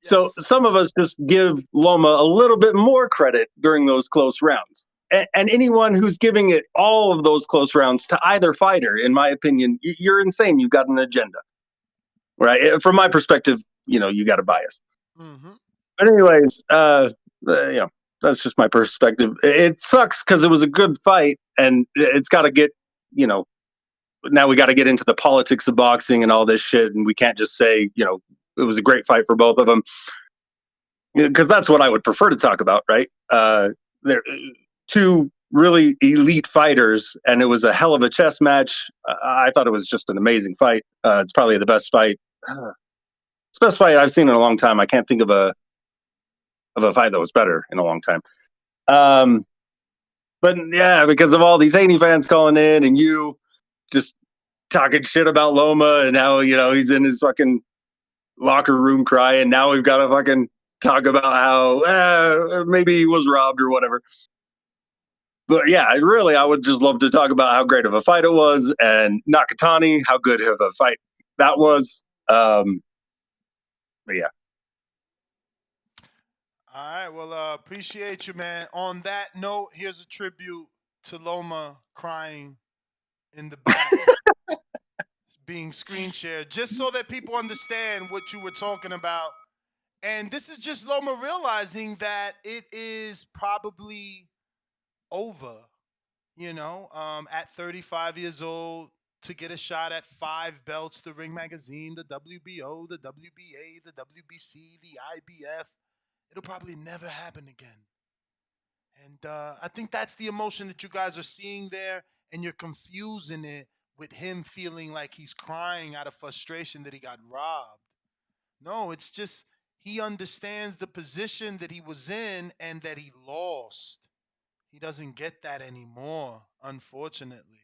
So some of us just give Loma a little bit more credit during those close rounds. And anyone who's giving it all of those close rounds to either fighter, in my opinion, you're insane. You've got an agenda, right? From my perspective, you got a bias. mm-hmm. But anyways, that's just my perspective. It sucks because it was a good fight, and it's got to get, now we got to get into the politics of boxing and all this shit, and we can't just say, it was a great fight for both of them, because that's what I would prefer to talk about, right? They're two really elite fighters, and it was a hell of a chess match. I thought it was just an amazing fight. It's probably the best fight. It's the best fight I've seen in a long time. I can't think of a fight that was better in a long time. But yeah, because of all these Haney fans calling in and you just talking shit about Loma and how, he's in his fucking locker room crying. Now we've got to fucking talk about how maybe he was robbed or whatever. But yeah, I would just love to talk about how great of a fight it was, and Nakatani, how good of a fight that was. But yeah. All right. Well, appreciate you, man. On that note, here's a tribute to Loma crying in the back, being screen shared, just so that people understand what you were talking about. And this is just Loma realizing that it is probably over, at 35 years old, to get a shot at 5 belts, the Ring Magazine, the WBO, the WBA, the WBC, the IBF. It'll probably never happen again. And I think that's the emotion that you guys are seeing there, and you're confusing it with him feeling like he's crying out of frustration that he got robbed. No, it's just he understands the position that he was in and that he lost. He doesn't get that anymore, unfortunately.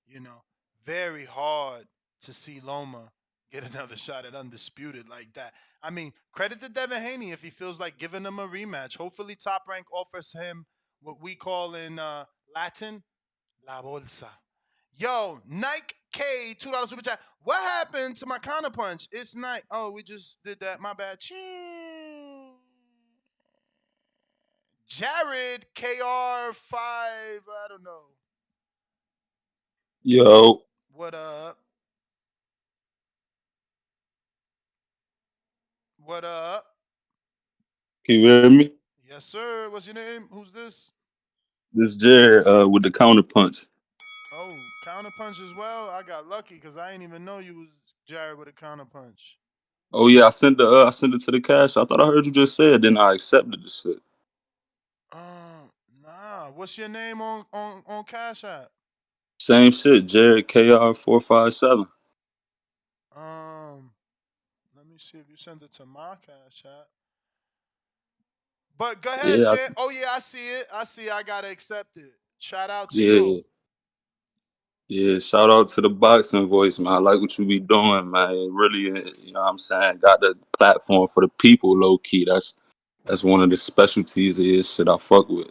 You know, very hard to see Loma get another shot at Undisputed like that. I mean, credit to Devin Haney if he feels like giving him a rematch. Hopefully, Top Rank offers him what we call in Latin, la bolsa. Yo, Nike K, $2 super chat. What happened to my counter punch? It's Nike. Oh, we just did that. My bad. Ching. Jared KR5. I don't know. Yo, What up? What up? can you hear me? Yes, sir. What's your name? Who's this? This Jared with the counter punch. Oh, counter punch as well. I got lucky because I didn't even know you was Jared with a counter punch. Oh yeah, I sent it to the cash. I thought I heard you just say it, then I accepted the shit. Nah. What's your name on Cash App? Same shit, Jared KR457. Let me see if you send it to my Cash App. But go ahead, Yeah, champ. Oh yeah, I see it. I see. I gotta accept it. Shout out to you. yeah, yeah. Shout out to the boxing voice, man. I like what you be doing, man. It really, you know what I'm saying, got the platform for the people, low key. That's one of the specialties of this shit I fuck with.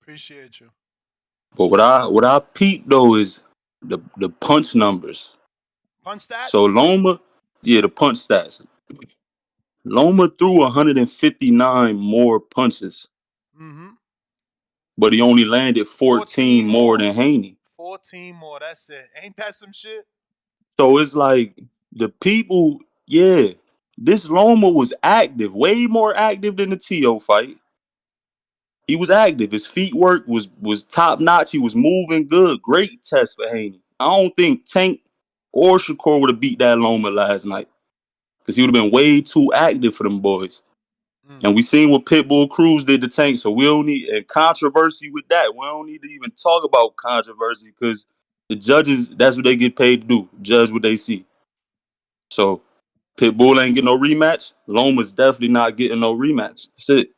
Appreciate you. But what I peep though is the punch numbers. Punch So stats. Loma, yeah, the punch stats. Loma threw 159 more punches, Mm-hmm. but he only landed 14 14 more more. than Haney. 14 more. That's it. Ain't that some shit? So it's like the people, yeah, this Loma was active, way more active than the T.O. fight. He was active. His feet work was top notch. He was moving good. Great test for Haney. I don't think Tank or Shakur would have beat that Loma last night because he would have been way too active for them boys. And we seen what Pitbull Cruz did to Tank, so we don't need and controversy with that. We don't need to even talk about controversy because the judges, that's what they get paid to do, judge what they see. So Pitbull ain't getting no rematch. Loma's definitely not getting no rematch. That's it.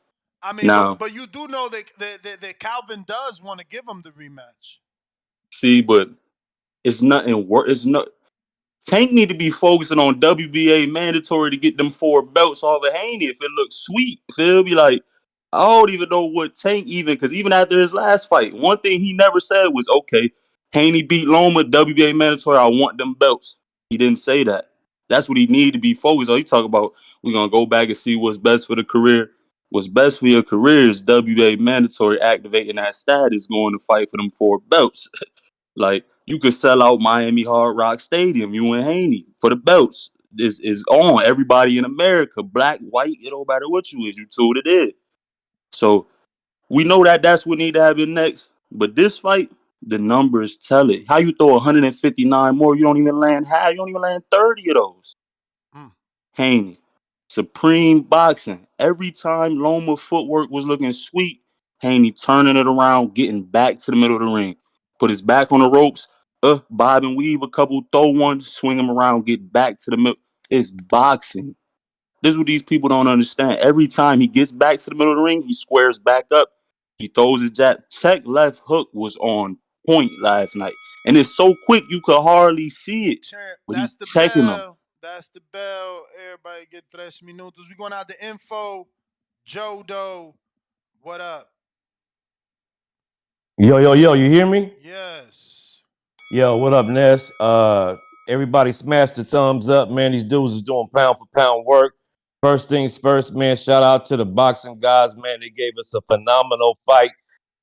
I mean, Now, but you do know that Calvin does want to give him the rematch. see, but it's nothing work. It's not. Tank need to be focusing on WBA mandatory to get them 4 belts off of Haney if it looks sweet. Feel me? Like, I don't even know what Tank even, because even after his last fight, one thing he never said was, okay, Haney beat Loma, WBA mandatory, I want them belts. He didn't say that. That's what he needed to be focused on. He talk about, we're going to go back and see what's best for the career. What's best for your career is WBA mandatory activating that status, going to fight for them 4 belts. Like, you could sell out Miami Hard Rock Stadium, you and Haney, for the belts. This is on. Everybody in America, black, white, it don't matter what you is, you tuned it in. So we know that that's what need to happen next. But this fight, the numbers tell it. How you throw 159 more, you don't even land half, you don't even land 30 of those. Haney, supreme boxing. Every time Loma footwork was looking sweet, Haney turning it around, getting back to the middle of the ring. Put his back on the ropes, bob and weave a couple, throw one, swing him around, get back to the middle. It's boxing. This is what these people don't understand. Every time he gets back to the middle of the ring, he squares back up. He throws his jab. Check left hook was on point last night. And it's so quick you could hardly see it. Champ, But he that's the checking them. bell. That's the bell. Everybody get 3 minutos. We going out the info. Joe Doe. What up? Yo, yo, yo, you hear me? Yes. Yo, what up, Ness? Everybody smash the thumbs up, man. These dudes is doing pound for pound work. First things first, man. Shout out to the boxing guys, man. They gave us a phenomenal fight.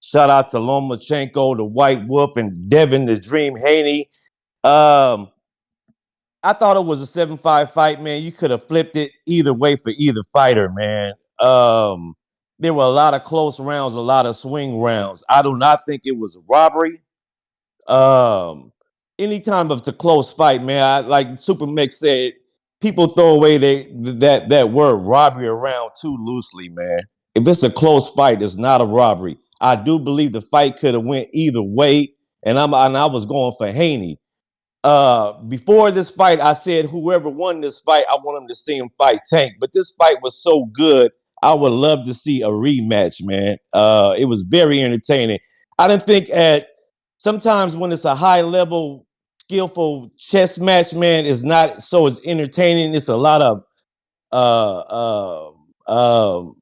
Shout out to Lomachenko, the White Wolf, and Devin the Dream Haney. I thought it was a 7-5 fight, man. You could have flipped it either way for either fighter, man. There were a lot of close rounds, a lot of swing rounds. I do not think it was a robbery. Um, any kind of a close fight, man. Like Super Mix said, people throw away that word robbery around too loosely, man. If it's a close fight, it's not a robbery. I do believe the fight could have went either way, and I was going for Haney. Before this fight, I said whoever won this fight, I want him to see him fight Tank. But this fight was so good, I would love to see a rematch, man. It was very entertaining. I didn't think at sometimes when it's a high level, skillful chess match, man, it's not so it's entertaining. It's a lot of uh, uh, um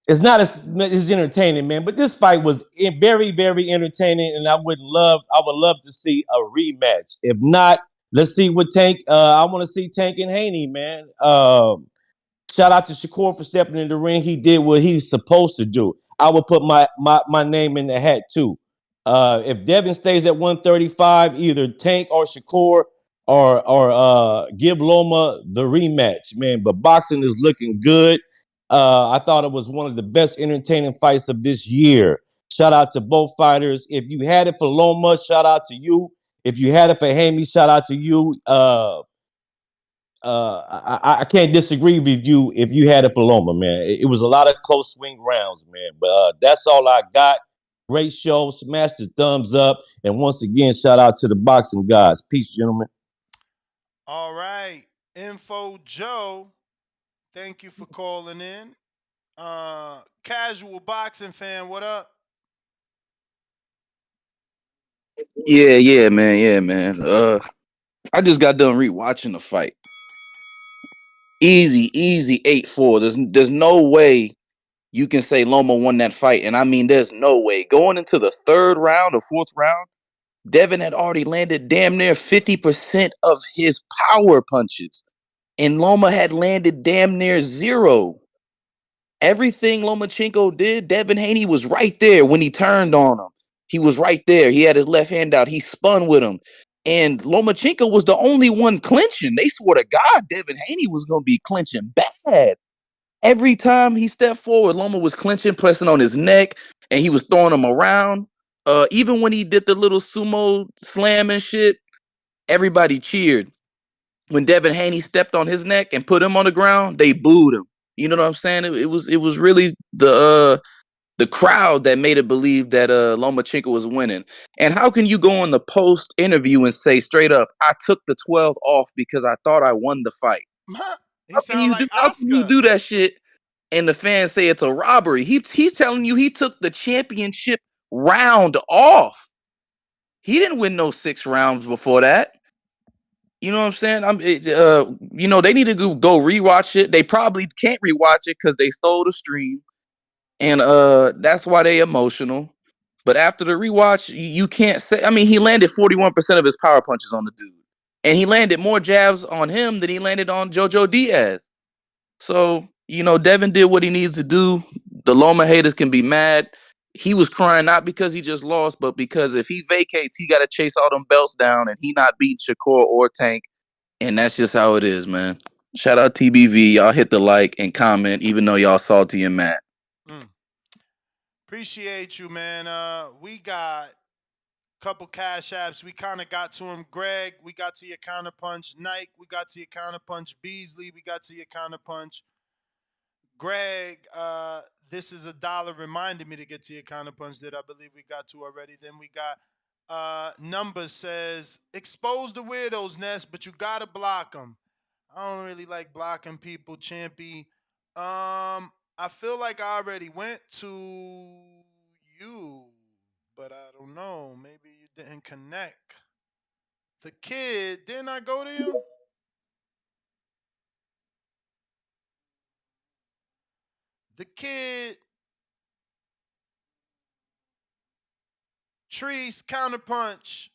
it's not as entertaining, man. But this fight was very, very entertaining, and I would love to see a rematch. If not, let's see what Tank. I want to see Tank and Haney, man. Shout out to Shakur for stepping in the ring. He did what he's supposed to do. I would put my name in the hat too. If Devin stays at 135, either Tank or Shakur or give Loma the rematch, man. But boxing is looking good. I thought it was one of the best entertaining fights of this year. Shout out to both fighters. If you had it for Loma, shout out to you. If you had it for Hammy, shout out to you. I can't disagree with you if you had it for Loma, man. It was a lot of close swing rounds, man. But that's all I got. Great show. Smash the thumbs up. And once again, shout out to the boxing guys. Peace, gentlemen. All right. Info Joe, thank you for calling in. Casual boxing fan, what up? Yeah, man. I just got done rewatching the fight. Easy 8-4. There's no way you can say Loma won that fight. And I mean, there's no way. Going into the third round or fourth round, Devin had already landed damn near 50% of his power punches. And Loma had landed damn near zero. Everything Lomachenko did, Devin Haney was right there when he turned on him. He was right there. He had his left hand out. He spun with him. And Lomachenko was the only one clinching. They swore to God Devin Haney was going to be clinching bad. Every time he stepped forward, Loma was clinching, pressing on his neck, and he was throwing him around. Even when he did the little sumo slam and shit, everybody cheered. When Devin Haney stepped on his neck and put him on the ground, they booed him. You know what I'm saying? It was really the crowd that made it believe that Lomachenko was winning. And how can you go on the post interview and say straight up, I took the 12 off because I thought I won the fight? He sound like How can you Oscar. do that shit and the fans say it's a robbery? He's telling you he took the championship round off. He didn't win no 6 rounds before that. You know what I'm saying? They need to go rewatch it. They probably can't rewatch it because they stole the stream, and that's why they emotional. But after the rewatch, you can't say. I mean, he landed 41% of his power punches on the dude, and he landed more jabs on him than he landed on JoJo Diaz. So Devin did what he needs to do. The Loma haters can be mad. He was crying not because he just lost, but because if he vacates, he got to chase all them belts down, and he not beating Shakur or Tank. And that's just how it is, man. Shout out TBV. Y'all hit the like and comment, even though y'all salty and mad. Appreciate you, man. We got a couple cash apps. We kind of got to him. Greg, we got to your counter punch. Nike, we got to your counter punch. Beasley, we got to your counter punch. Greg, this is $1 reminded me to get to your counter punch that I believe we got to already. Then we got Number says, expose the weirdos, Ness, but you gotta block them. I don't really like blocking people, Champy. I feel like I already went to you, but I don't know. Maybe you didn't connect. The kid, didn't I go to you? The kid, Treese, counterpunch.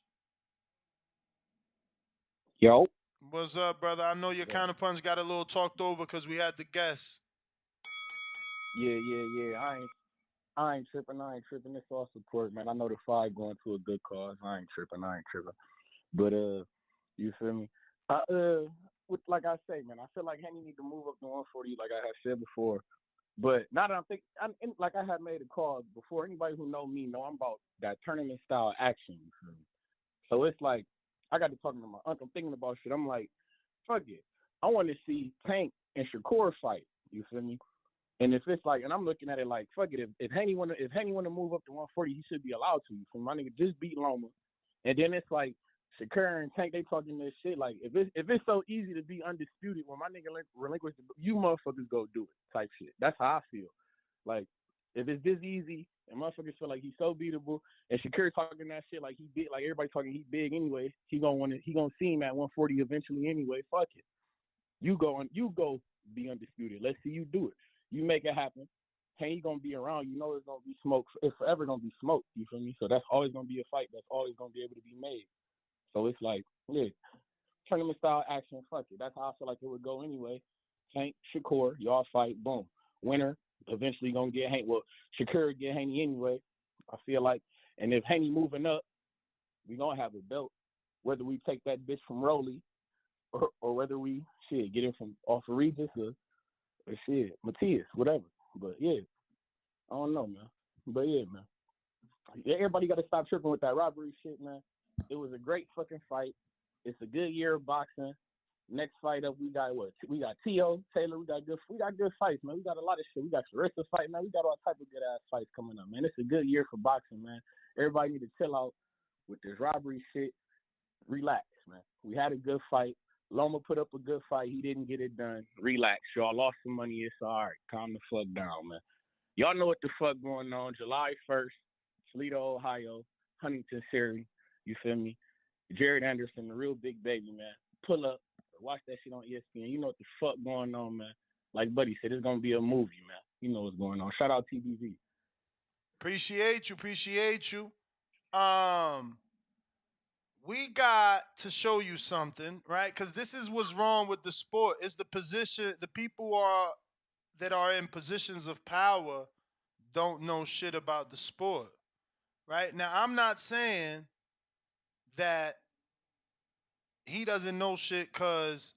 Yo. What's up, brother? I know your counterpunch got a little talked over because we had the guests. Yeah. I ain't tripping. It's all support, man. I know the fight going to a good cause. I ain't tripping. But you feel me? Like I say, man, I feel like Henny need to move up to 140, like I had said before. But now that like I had made a call before, anybody who know me know I'm about that tournament style action. You feel me? So it's like I got to talking to my uncle. I'm thinking about shit. I'm like, fuck it. I want to see Tank and Shakur fight. You feel me? And if it's like, and I'm looking at it like, fuck it. If Haney want to move up to 140, he should be allowed to. So my nigga just beat Loma, and then it's like Shakur and Tank, they talking this shit. Like if it's so easy to be undisputed, when my nigga relinquish, you motherfuckers go do it type shit. That's how I feel. Like if it's this easy and motherfuckers feel like he's so beatable, and Shakur talking that shit like he big, like everybody talking he big anyway. He gonna see him at 140 eventually anyway. Fuck it. You go be undisputed. Let's see you do it. You make it happen. Haney gonna be around. You know, it's gonna be smoke. It's forever gonna be smoke. You feel me? So that's always gonna be a fight. That's always gonna be able to be made. So it's like, yeah, tournament style action. Fuck it. That's how I feel like it would go anyway. Tank, Shakur, y'all fight. Boom. Winner eventually gonna get Haney. Well, Shakur get Haney anyway. I feel like, and if Haney moving up, we gonna have a belt. Whether we take that bitch from Rolly, or whether we get him from off of Regis or Matias, whatever. But yeah, I don't know, man. But yeah, man. Yeah, everybody got to stop tripping with that robbery shit, man. It was a great fucking fight. It's a good year of boxing. Next fight up, we got what? We got T.O. Taylor. We got good fights, man. We got a lot of shit. We got Clarissa fight, man. We got all type of good ass fights coming up, man. It's a good year for boxing, man. Everybody need to chill out with this robbery shit. Relax, man. We had a good fight. Loma put up a good fight. He didn't get it done. Relax. Y'all lost some money. It's all right. Calm the fuck down, man. Y'all know what the fuck going on. July 1st, Toledo, Ohio, Huntington Series. You feel me? Jared Anderson, the real big baby, man. Pull up. Watch that shit on ESPN. You know what the fuck going on, man. Like Buddy said, it's going to be a movie, man. You know what's going on. Shout out TBV. Appreciate you. We got to show you something, right? Because this is what's wrong with the sport. It's the position, the people that are in positions of power don't know shit about the sport, right? Now, I'm not saying that he doesn't know shit because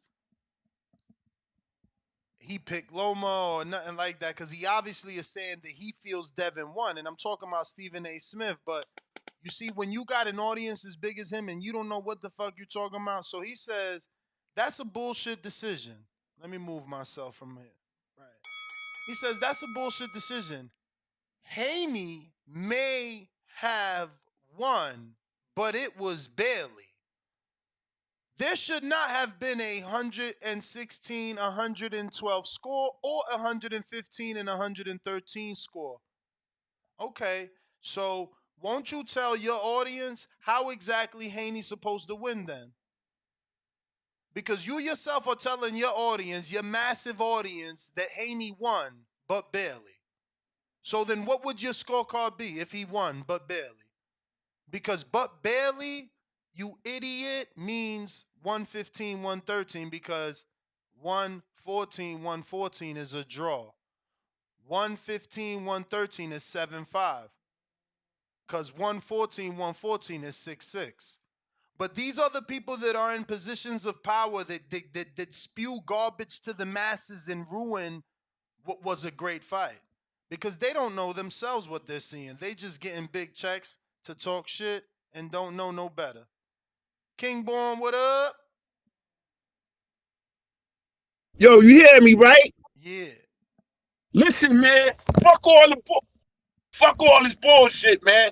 he picked Loma or nothing like that, because he obviously is saying that he feels Devin won. And I'm talking about Stephen A. Smith, but you see, when you got an audience as big as him and you don't know what the fuck you're talking about, so he says, that's a bullshit decision. Let me move myself from here. Right. He says, that's a bullshit decision. Haney may have won, but it was barely. There should not have been a 116, 112 score or 115 and 113 score. Okay, so won't you tell your audience how exactly Haney's supposed to win then? Because you yourself are telling your audience, your massive audience, that Haney won, but barely. So then what would your scorecard be if he won, but barely? Because but barely, you idiot, means 115, 113, because 114, 114 is a draw. 115, 113 is 7-5. Because 114, 114 is 6-6. But these are the people that are in positions of power that spew garbage to the masses and ruin what was a great fight. Because they don't know themselves what they're seeing. They just getting big checks to talk shit and don't know no better. Kingborn, what up? Yo, you hear me, right? Yeah. Listen, man, fuck all this bullshit, man.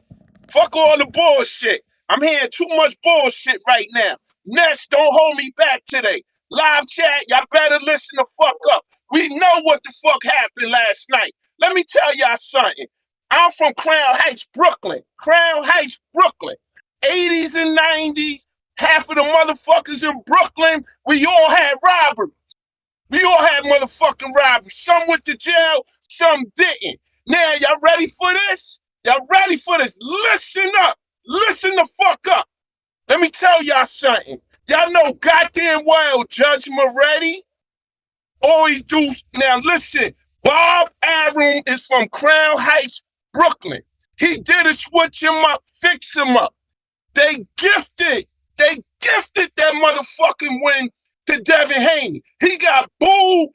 Fuck all the bullshit. I'm hearing too much bullshit right now. Ness, don't hold me back today. Live chat, y'all better listen the fuck up. We know what the fuck happened last night. Let me tell y'all something. I'm from Crown Heights, Brooklyn. Crown Heights, Brooklyn. 80s and 90s, half of the motherfuckers in Brooklyn, we all had robberies. We all had motherfucking robberies. Some went to jail, some didn't. Now, y'all ready for this? Y'all ready for this? Listen up. Listen the fuck up. Let me tell y'all something. Y'all know goddamn well Judge Moretti always do. Now, listen. Bob Arum is from Crown Heights, Brooklyn. He did a switch him up, fix him up. They gifted that motherfucking win to Devin Haney. He got booed.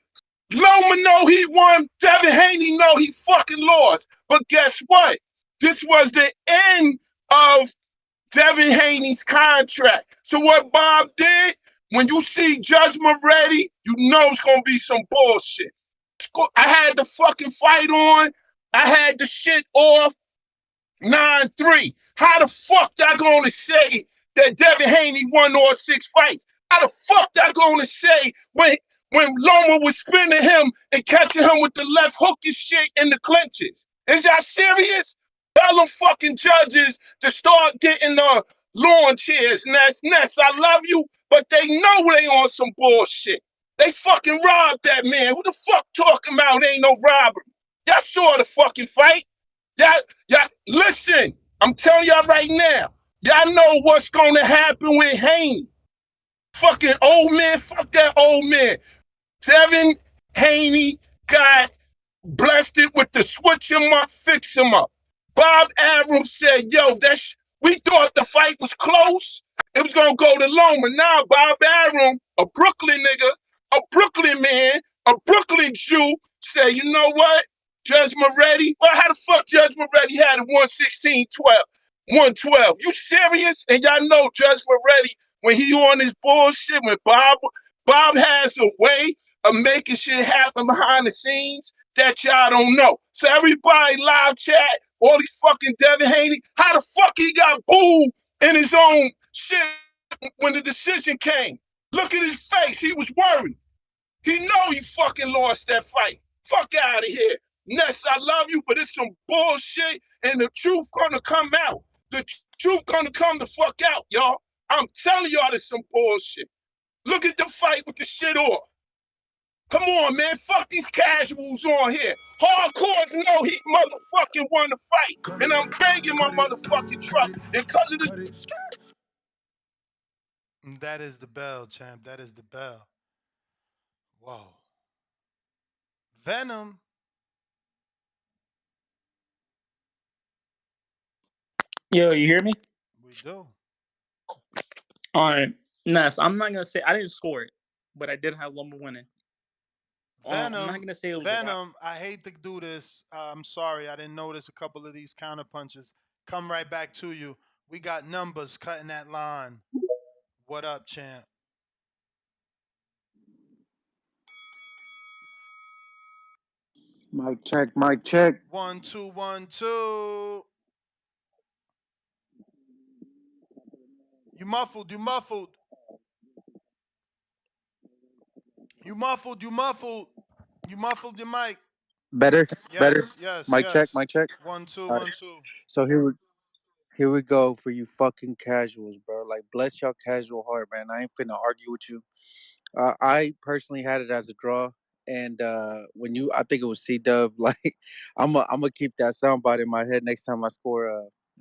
Loma know he won. Devin Haney know he fucking lost. But guess what? This was the end of Devin Haney's contract. So what Bob did, when you see Judge Moretti, you know it's going to be some bullshit. I had the fucking fight on. I had the shit off. 9-3. How the fuck y'all gonna say that Devin Haney won all 6 fights? How the fuck y'all gonna say when Loma was spinning him and catching him with the left hook and shit in the clinches? Is y'all serious? Tell them fucking judges to start getting lawn chairs. Ness, I love you, but they know they on some bullshit. They fucking robbed that man. Who the fuck talking about ain't no robbery? Y'all saw the fucking fight. Y'all, listen. I'm telling y'all right now. Y'all know what's gonna happen with Haney. Fucking old man. Fuck that old man. Devin Haney got blessed it with the switch him up, fix him up. Bob Arum said, yo, we thought the fight was close. It was gonna go to Loma. Now Bob Arum, a Brooklyn nigga, a Brooklyn man, a Brooklyn Jew, say, you know what? Judge Moretti, well, how the fuck Judge Moretti had a 116, 112? You serious? And y'all know Judge Moretti, when he on his bullshit, when Bob has a way of making shit happen behind the scenes that y'all don't know. So everybody live chat, all these fucking Devin Haney, how the fuck he got booed in his own shit when the decision came? Look at his face. He was worried. He know he fucking lost that fight. Fuck out of here. Ness, I love you, but it's some bullshit and the truth gonna come out. The truth gonna come the fuck out, y'all. I'm telling y'all there's some bullshit. Look at the fight with the shit off. Come on, man. Fuck these casuals on here. Hardcores know he motherfucking won the fight. And I'm banging my motherfucking truck. And because of the That is the bell, champ. That is the bell. Whoa. Venom. Yo, you hear me? We do. All right. Ness, I'm not gonna say I didn't score it, but I did have Loma winning. I'm not Venom, gonna say it was a rock. Venom, I hate to do this. I'm sorry, I didn't notice a couple of these counter punches. Come right back to you. We got numbers cutting that line. What up, champ? Mic check, mic check. 1 2 1 2. You muffled. You muffled. You muffled. You muffled. You muffled your mic. Better, better. Yes. Yes. Mic check, Yes. mic check. 1 2 All right. 1 2. So here we go for you fucking casuals, bro. Like bless your casual heart, man. I ain't finna argue with you. I personally had it as a draw, and I think it was C Dub. Like I'm gonna keep that soundbite in my head next time I score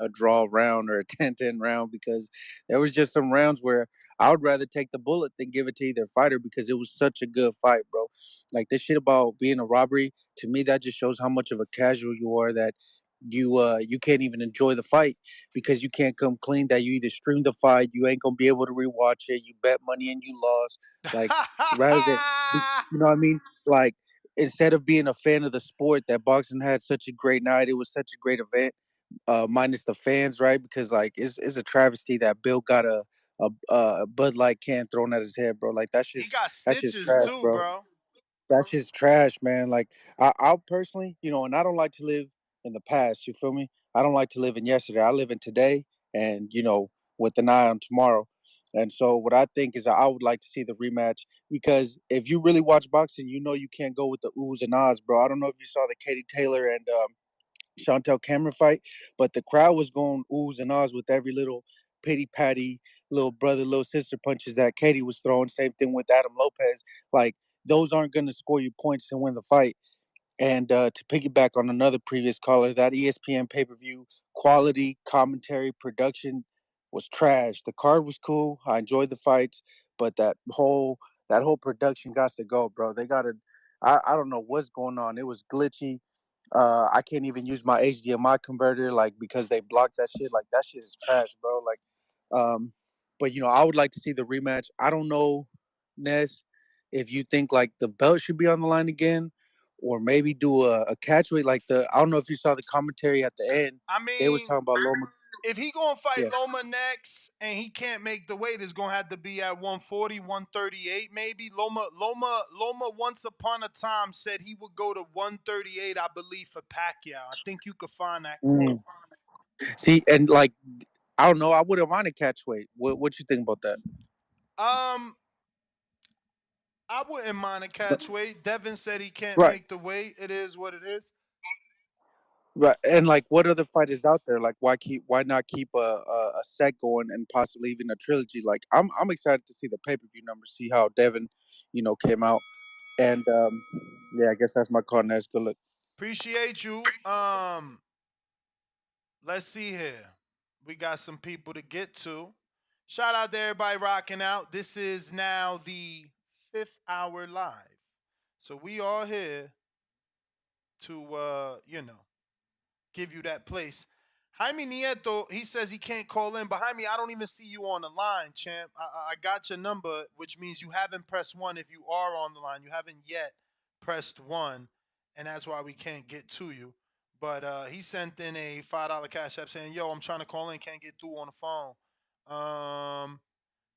a draw round or a 10-10 round because there was just some rounds where I would rather take the bullet than give it to either fighter because it was such a good fight, bro. Like this shit about being a robbery to me that just shows how much of a casual you are that you can't even enjoy the fight because you can't come clean that you either streamed the fight, you ain't gonna be able to rewatch it, you bet money and you lost. Like rather than you know what I mean? Like instead of being a fan of the sport that boxing had such a great night, it was such a great event, minus the fans, right? Because like it's a travesty that Bill got a Bud Light can thrown at his head, bro. Like He got that's just stitches trash, too, bro. bro. That's just trash, man. Like I personally, and I don't like to live in the past. You feel me? I don't like to live in yesterday. I live in today, and with an eye on tomorrow. And so, what I think is, I would like to see the rematch because if you really watch boxing, you can't go with the oohs and ahs, bro. I don't know if you saw the Katie Taylor and Chantel Cameron fight, but the crowd was going oohs and ahs with every little pity patty, little brother, little sister punches that Katie was throwing. Same thing with Adam Lopez. Like those aren't going to score you points and win the fight. And to piggyback on another previous caller, that ESPN pay per view quality, commentary, production was trash. The card was cool. I enjoyed the fights, but that whole production got to go, bro. They got to. I don't know what's going on. It was glitchy. I can't even use my HDMI converter, like because they blocked that shit. Like that shit is trash, bro. Like, but I would like to see the rematch. I don't know, Ness, if you think like the belt should be on the line again, or maybe do a catch weight like the. I don't know if you saw the commentary at the end. I They was mean, talking about Loma. if he gonna fight Yeah. Loma next and he can't make the weight, it's gonna have to be at 140, 138 maybe. Loma once upon a time said he would go to 138, I believe, for Pacquiao. I think you could find that quote. Mm. See, and like I don't know. I wouldn't mind a catch weight. What you think about that? Um, I wouldn't mind a catch weight. Devin said he can't Right. make the weight. It is what it is. Right, and like, what other fighters out there? Like, why not keep a set going and possibly even a trilogy? Like, I'm excited to see the pay per view numbers, see how Devin, came out, and yeah, I guess that's my call. Next, good luck. Appreciate you. Let's see here. We got some people to get to. Shout out to everybody rocking out. This is now the 5th hour live. So we are here to give you that place. Jaime Nieto, he says he can't call in, but Jaime, I don't even see you on the line, champ. I got your number, which means you haven't pressed 1 if you are on the line. You haven't yet pressed 1, and that's why we can't get to you. But he sent in a $5 cash app saying, yo, I'm trying to call in, can't get through on the phone.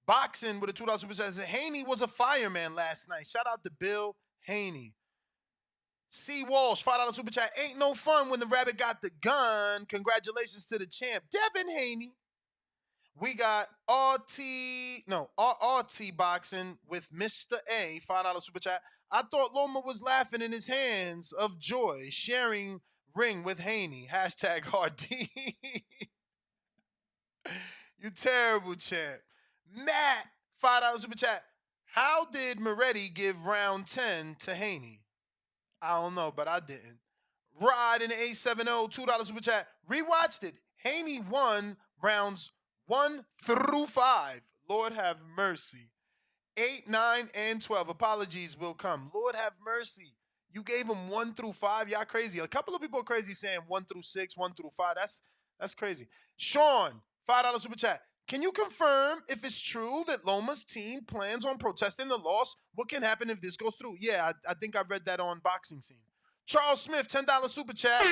Boxing with a $2 super chat says, Haney was a fireman last night. Shout out to Bill Haney. C. Walsh, $5 super chat. Ain't no fun when the rabbit got the gun. Congratulations to the champ, Devin Haney. We got RT Boxing with Mr. A, $5 super chat. I thought Loma was laughing in his hands of joy, sharing ring with Haney. Hashtag RD. You terrible, champ. Matt, $5 super chat. How did Moretti give round 10 to Haney? I don't know, but I didn't. Rod in the 870, $2 super chat. Rewatched it. Haney won rounds 1 through 5. Lord have mercy. 8, 9, and 12. Apologies will come. Lord have mercy. You gave him 1 through 5. Y'all crazy. A couple of people are crazy saying 1 through 6, 1 through 5. That's crazy. Sean, $5 super chat. Can you confirm if it's true that Loma's team plans on protesting the loss? What can happen if this goes through? Yeah, I think I read that on Boxing Scene. Charles Smith, $10 super chat.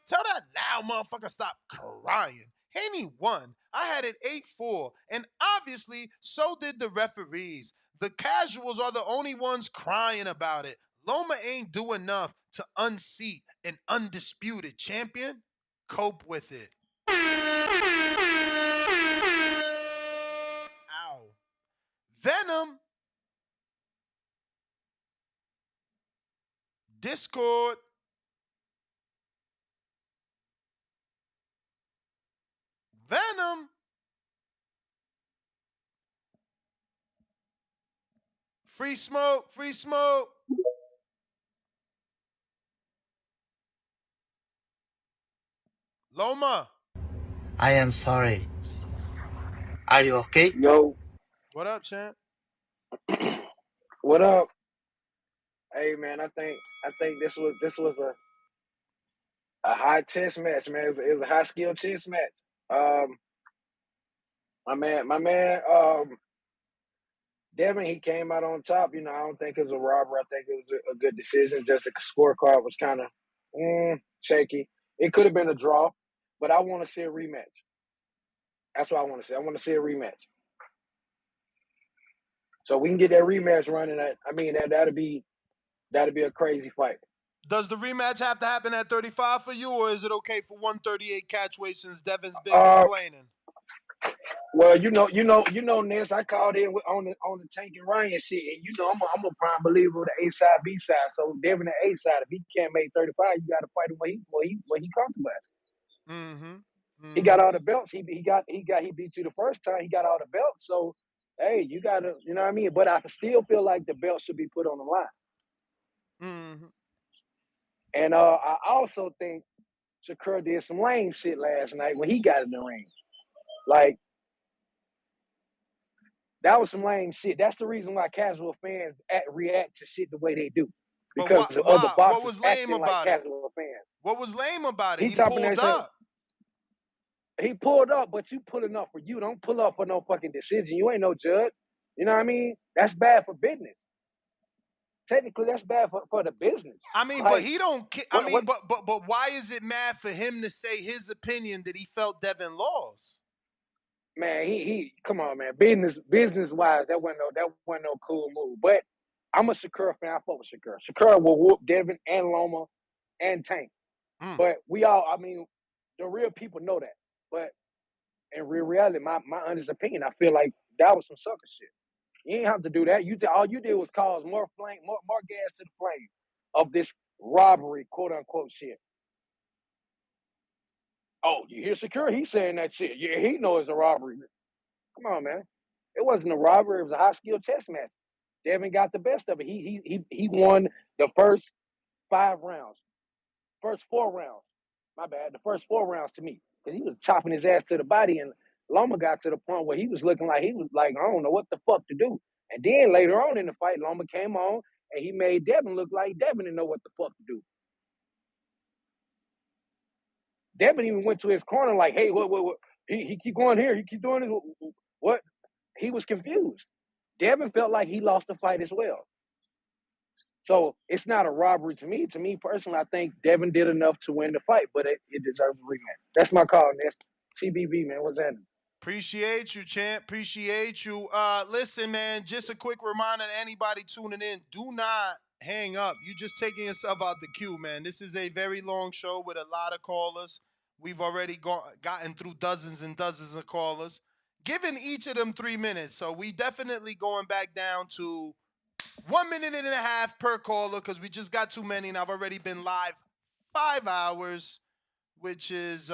Tell that loud motherfucker stop crying. Haney won. I had it 8-4, and obviously so did the referees. The casuals are the only ones crying about it. Loma ain't do enough to unseat an undisputed champion. Cope with it. Ow. Venom. Discord. Venom. Free smoke. Free smoke. Loma. I am sorry. Are you okay? Yo, What up, champ? what up? Hey man, I think this was a high chess match, man. It was a high skill chess match. My man, Devin, he came out on top. You know, I don't think it was a robbery. I think it was a good decision. Just the scorecard was kind of shaky. It could have been a draw, but I want to see a rematch. That's what I want to see. I want to see a rematch. So we can get that rematch running. That'd be a crazy fight. Does the rematch have to happen at 35 for you, or is it okay for 138 catchweight since Devin's been complaining? Well, Ness. I called in on the Tank and Ryan shit, and I'm a prime believer of the A side, B side. So Devin the A side. If he can't make 35, you got to fight him where he comfortable at. Mm-hmm. He got all the belts. He beat you the first time. He got all the belts. So hey, you gotta, you know what I mean. But I still feel like the belt should be put on the line. Mm-hmm. And I also think Shakur did some lame shit last night when he got in the ring. Like, that was some lame shit. That's the reason why casual fans react to shit the way they do. Because But of other boxers what was lame acting like about it? casual fans. What was lame about it? He He pulled up. He pulled up, but you pulling up for you. Don't pull up for no fucking decision. You ain't no judge. You know what I mean? That's bad for business. Technically, that's bad for the business. I mean, like, but he don't. But why is it mad for him to say his opinion that he felt Devin lost? Man, he come on, man. Business wise, that wasn't no cool move. But I'm a Shakur fan. I fuck with Shakur. Shakur will whoop Devin and Loma and Tank. But the real people know that. But in real reality, my honest opinion, I feel like that was some sucker shit. You ain't have to do that. All you did was cause more gas to the flame of this robbery, quote unquote shit. Oh, you hear Shakur? He's saying that shit. Yeah, he knows it's a robbery. Come on, man. It wasn't a robbery. It was a high skill chess match. Devin got the best of it. He won the first 5 rounds, first 4 rounds. My bad, the first 4 rounds to me, because he was chopping his ass to the body, and Loma got to the point where he was looking like he was like, I don't know what the fuck to do. And then later on in the fight, Loma came on and he made Devin look like Devin didn't know what the fuck to do. Devin even went to his corner like, hey, what? He keep going here. He keep doing it. What? He was confused. Devin felt like he lost the fight as well. So it's not a robbery to me. To me personally, I think Devin did enough to win the fight, but it deserves a rematch. That's my call, Ness. CBV, man. What's happening? Appreciate you, champ. Appreciate you. Listen, man, just a quick reminder to anybody tuning in, do not hang up. You just taking yourself out the queue, man. This is a very long show with a lot of callers. We've already gotten through dozens and dozens of callers, giving each of them 3 minutes. So we definitely going back down to 1 minute and a half per caller because we just got too many, and I've already been live 5 hours, which is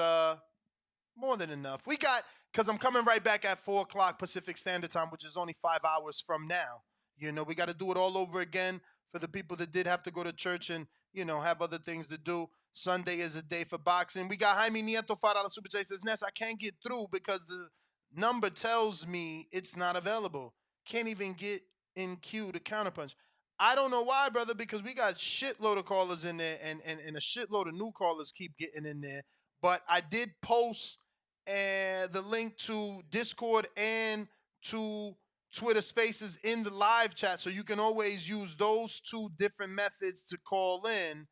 more than enough. We got, because I'm coming right back at 4 o'clock Pacific Standard Time, which is only 5 hours from now. You know, we got to do it all over again for the people that did have to go to church and, you know, have other things to do. Sunday is a day for boxing. We got Jaime Nieto, $5 Super Chat, says, Ness, I can't get through because the number tells me it's not available. Can't even get in queue to counterpunch. I don't know why, brother, because we got shitload of callers in there and a shitload of new callers keep getting in there. But I did post the link to Discord and to Twitter Spaces in the live chat, so you can always use those 2 different methods to call in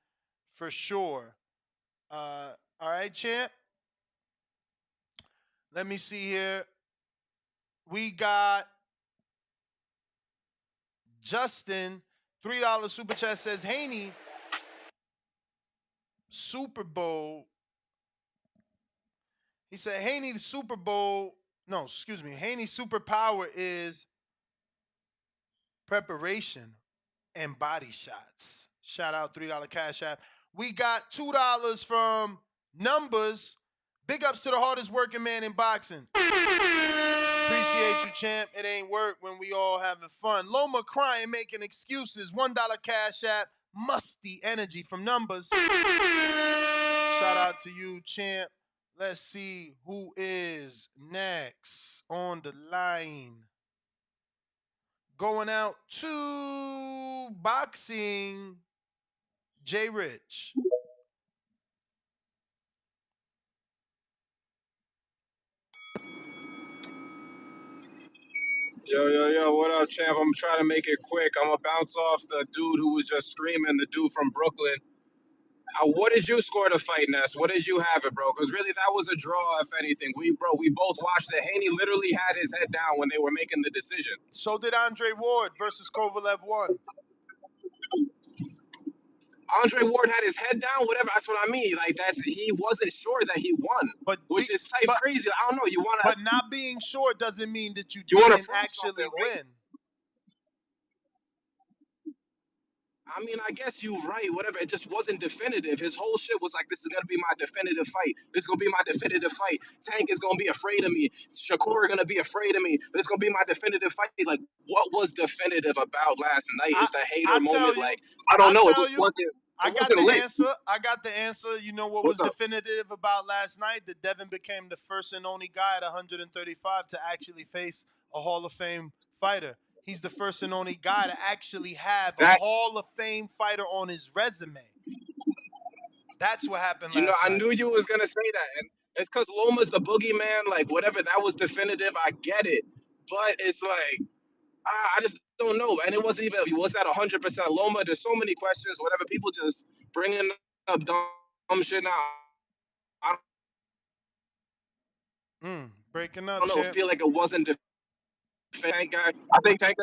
for sure. All right, champ. Let me see here. We got Justin, $3 Super Chat, says, Haney, Super Bowl. He said, Haney, the Super Bowl. No, excuse me. Haney's superpower is preparation and body shots. Shout out $3 Cash App. We got $2 from Numbers. Big ups to the hardest working man in boxing. Appreciate you, champ. It ain't work when we all having fun. Loma crying, making excuses. $1 Cash App. Musty energy from Numbers. Shout out to you, champ. Let's see who is next on the line. Going out to boxing, Jay Rich. Yo, what up, champ? I'm trying to make it quick. I'm gonna bounce off the dude who was just screaming, the dude from Brooklyn. What did you score the fight, Ness? What did you have it, bro? Because really, that was a draw, if anything. We both watched it. Haney literally had his head down when they were making the decision. So did Andre Ward versus Kovalev 1. Andre Ward had his head down, whatever. That's what I mean. Like, he wasn't sure that he won, which is type crazy. I don't know. But not being sure doesn't mean that you wanna didn't prove actually something, right? win. I mean, I guess you're right, whatever. It just wasn't definitive. His whole shit was like, this is going to be my definitive fight. This is going to be my definitive fight. Tank is going to be afraid of me. Shakur is going to be afraid of me. But it's going to be my definitive fight. Like, what was definitive about last night is the hater moment. Like, I don't know. It just wasn't. I It got wasn't the lit. answer. I got the answer. You know what What's was up? definitive about last night? That Devin became the first and only guy at 135 to actually face a Hall of Fame fighter. He's the first and only guy to actually have a Hall of Fame fighter on his resume. That's what happened last I night. knew you was going to say that. And it's because Loma's the boogeyman. Like, whatever, that was definitive. I get it. But it's like, I just don't know. And it wasn't even, was that 100% Loma? There's so many questions, whatever. People just bringing up dumb shit now. I Breaking up, don't know. champ. Feel like it wasn't the Tank guy. I think Tank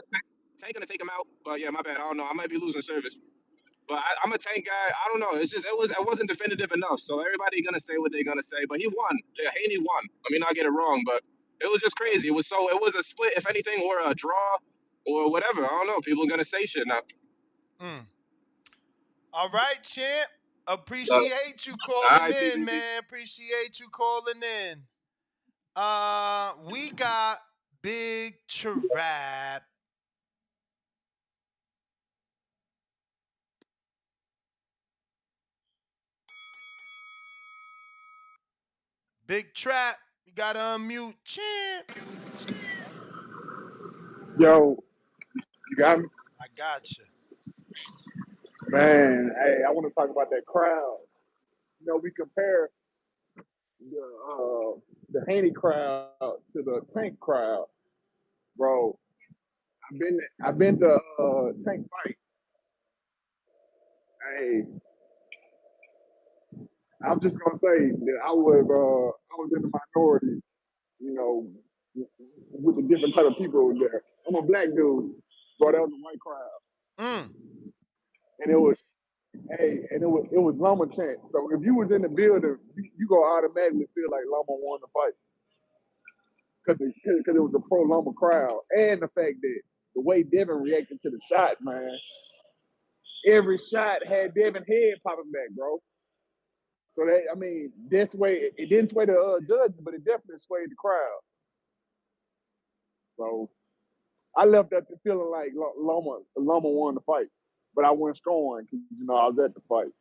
gonna take him out. But yeah, my bad. I don't know. I might be losing service. But I'm a Tank guy. I don't know. It's just it wasn't definitive enough. So everybody gonna say what they're gonna say. But he won. Haney won. Let me not get it wrong. But it was just crazy. It was a split, if anything, or a draw, or whatever. I don't know. People are gonna say shit now. All right, champ. Appreciate you calling in, man. Appreciate you calling in. We got Big Trap. Big Trap, you gotta unmute. Champ. Yo, you got me? I gotcha. Man, hey, I want to talk about that crowd. You know, we compare the Haney crowd to the Tank crowd, bro. I've been to Tank fight. Hey, I'm just gonna say that I was in the minority, you know, with the different type of people there. I'm a black dude, bro. That was a white crowd, Mm. and it was Loma chant. So if you was in the building, you gonna automatically feel like Loma won the fight because it was a pro Loma crowd, and the fact that the way Devin reacted to the shot, man, every shot had Devin head popping back, bro. So that's way it didn't sway the judge, but it definitely swayed the crowd. So I left that feeling like Loma won the fight, but I wasn't scoring because I was at the fight.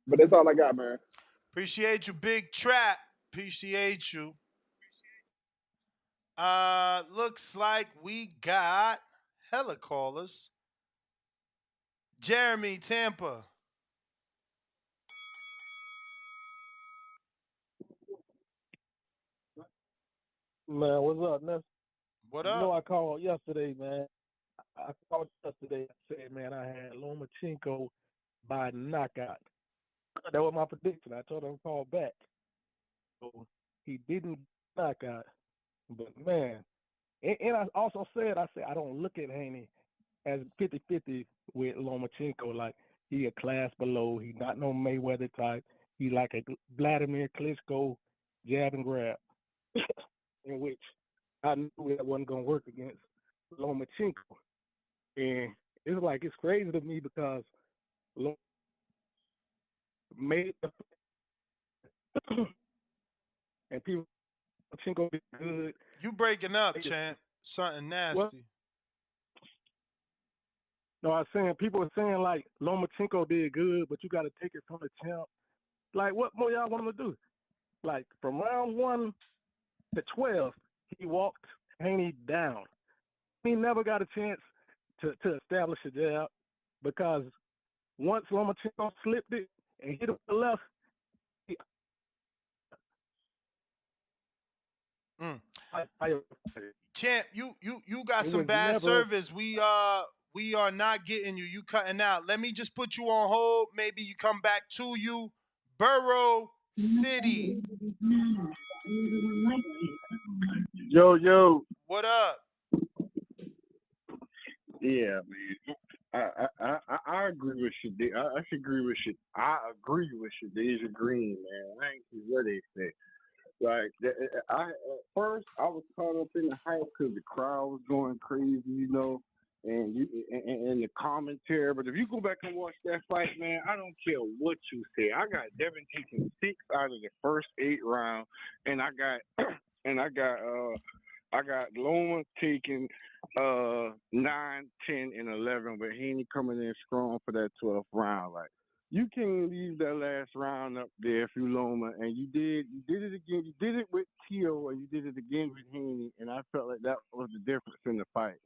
But that's all I got, man. Appreciate you, Big Trap. Appreciate you. Looks like we got hella callers. Jeremy, Tampa. Man, what's up, man? What You up? know I called yesterday, man. I called yesterday. I said, man, I had Lomachenko by knockout. That was my prediction. I told him to call back. So he didn't knock out. But man, and I also said, I don't look at Haney as 50-50 with Lomachenko. Like he a class below. He not no Mayweather type. He like a Vladimir Klitschko jab and grab, in which I knew that wasn't gonna work against Lomachenko. And it's crazy to me because Loma made the and people Lomachenko did good. You breaking up, champ. Something Well, nasty. no, I was saying people are saying like Lomachenko did good, but you got to take it from the champ. Like, what more y'all want him to do? Like from round 1 to 12, he walked Haney down. He never got a chance to establish a jab because once Lomachenko slipped it and hit him to the left, he, Mm. I, Champ, you got it some was bad never. service. We are not getting you. You cutting out. Let me just put you on hold. Maybe you come back to you. Borough City. Yo. What up? Yeah, man. I agree with Shadej. I should agree with Shadej. I agree with Shadej Green, man. I ain't see what they say. Like, at first I was caught up in the hype because the crowd was going crazy, and the commentary. But if you go back and watch that fight, man, I don't care what you say. I got Devin taking 6 out of the first 8 rounds, and I got I got Loma taking 9, 10, and 11, but Haney coming in strong for that 12th round. Like, you can't leave that last round up there if you Loma, and you did it again. You did it with Tio, and you did it again with Haney, and I felt like that was the difference in the fight.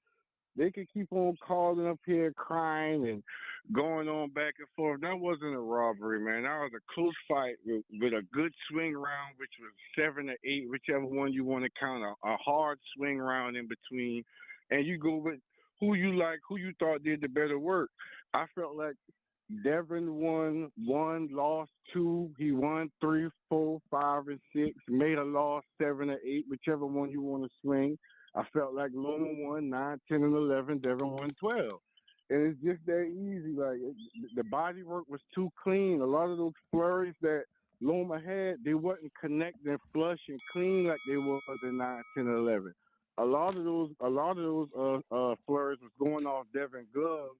They could keep on calling up here, crying and going on back and forth. That wasn't a robbery, man. That was a close fight with a good swing round, which was 7 or 8, whichever one you want to count. A hard swing round in between, and you go with who you like, who you thought did the better work. I felt like Devin won 1, lost 2. He won 3, 4, 5, and 6. Made a loss 7 or 8, whichever one you want to swing. I felt like Loma won 9, 10, and 11. Devin won 12. And it's just that easy. Like, the body work was too clean. A lot of those flurries that Loma had, they wasn't connecting flush and clean like they was in 9, 10, and 11. A lot of those flurries was going off Devin gloves,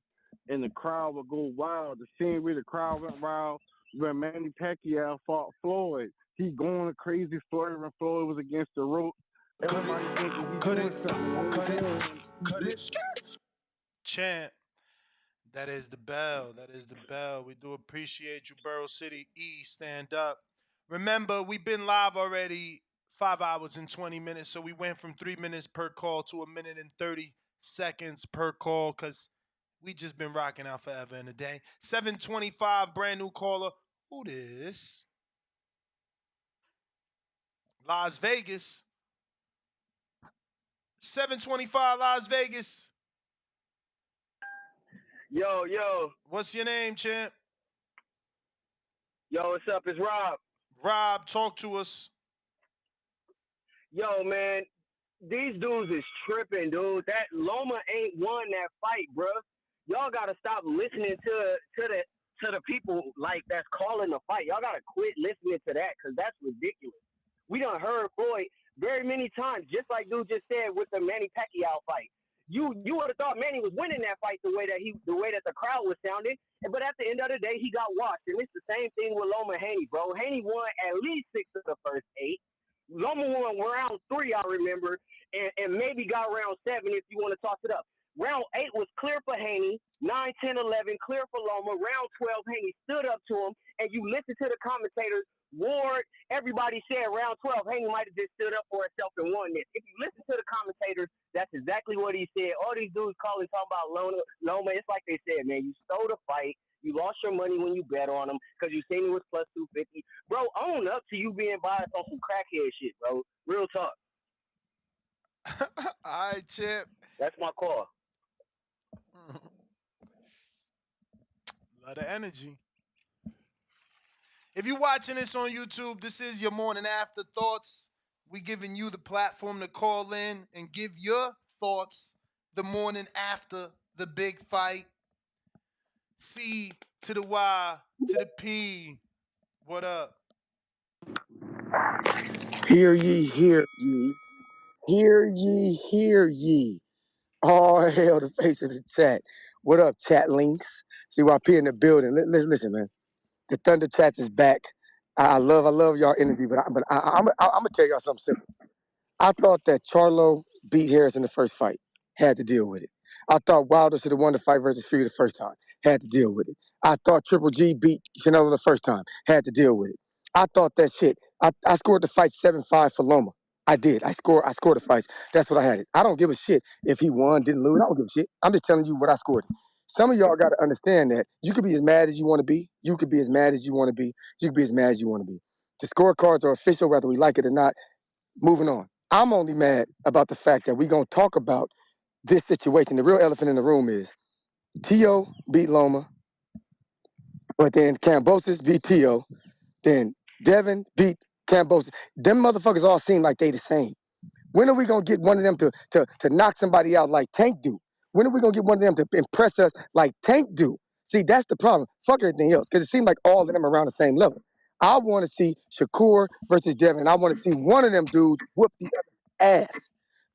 and the crowd would go wild. The same way the crowd went wild when Manny Pacquiao fought Floyd. He going crazy flurry when Floyd was against the rope. Everybody thinking he's doing something. Cut it. Champ. That is the bell. That is the bell. We do appreciate you, Borough City E. Stand up. Remember, we've been live already 5 hours and 20 minutes, so we went from 3 minutes per call to 1 minute and 30 seconds per call because we just been rocking out forever in a day. 725, brand new caller. Who this? Las Vegas. 725 Las Vegas. Yo, yo. What's your name, champ? Yo, what's up? It's Rob. Rob, talk to us. Yo, man, these dudes is tripping, dude. That Loma ain't won that fight, bruh. Y'all gotta stop listening to the people like that's calling the fight. Y'all gotta quit listening to that because that's ridiculous. We done heard Floyd very many times, just like dude just said with the Manny Pacquiao fight. You would have thought Manny was winning that fight the way that the crowd was sounding, but at the end of the day, he got washed. And it's the same thing with Loma Haney, bro. Haney won at least 6 of the first 8. Loma won round 3, I remember, and maybe got round 7 if you want to toss it up. Round 8 was clear for Haney. 9, 10, 11, clear for Loma. Round 12, Haney stood up to him, and you listen to the commentators. Ward, everybody said round 12, Haney might have just stood up for himself and won this. If you listen to the commentators, that's exactly what he said. All these dudes talking about Loma, it's like they said, man, you stole the fight. You lost your money when you bet on him because you seen it was plus 250. Bro, own up to you being biased on some crackhead shit, bro. Real talk. All right, champ. That's my call. Lot of energy. If you're watching this on YouTube, this is your morning after thoughts. We giving you the platform to call in and give your thoughts the morning after the big fight. C to the Y to the P. What up? Hear ye, hear ye. Hear ye, hear ye. All hail the face of the chat. What up, chat links? CYP in the building. Listen, man. The Thunder Chats is back. I love y'all energy, but I'm gonna tell y'all something simple. I thought that Charlo beat Harris in the first fight. Had to deal with it. I thought Wilder should have won the fight versus Fury the first time. Had to deal with it. I thought Triple G beat Canelo the first time. Had to deal with it. I thought that shit. I scored the fight 7-5 for Loma. I did. I scored the fights. That's what I had it. I don't give a shit if he won, didn't lose. I don't give a shit. I'm just telling you what I scored. Some of y'all got to understand that you could be as mad as you want to be. You could be as mad as you want to be. You could be as mad as you want to be. The scorecards are official, whether we like it or not. Moving on. I'm only mad about the fact that we're going to talk about this situation. The real elephant in the room is T.O. beat Loma, but then Kambosos beat P.O., then Devin beat Kambosos. Them motherfuckers all seem like they the same. When are we going to get one of them to knock somebody out like Tank do? When are we going to get one of them to impress us like Tank do? See, that's the problem. Fuck everything else, because it seems like all of them are around the same level. I want to see Shakur versus Devin. I want to see one of them dudes whoop the other's ass.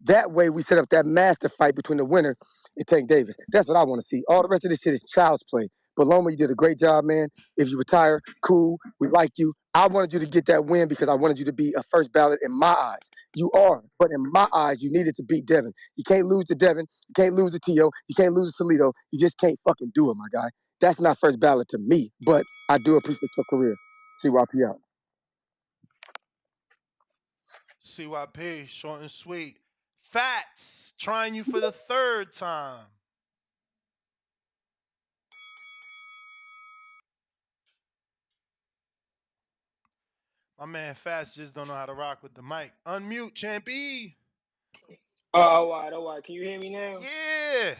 That way we set up that master fight between the winner and Tank Davis. That's what I want to see. All the rest of this shit is child's play. But Loma, you did a great job, man. If you retire, cool. We like you. I wanted you to get that win because I wanted you to be a first ballot in my eyes. You are, but in my eyes, you needed to beat Devin. You can't lose to Devin. You can't lose to T.O. You can't lose to Toledo. You just can't fucking do it, my guy. That's not first ballot to me, but I do appreciate your career. CYP out. CYP, short and sweet. Fats, trying you for the 3rd time. My man Fats just don't know how to rock with the mic. Unmute, champy. All right. Can you hear me now? Yeah.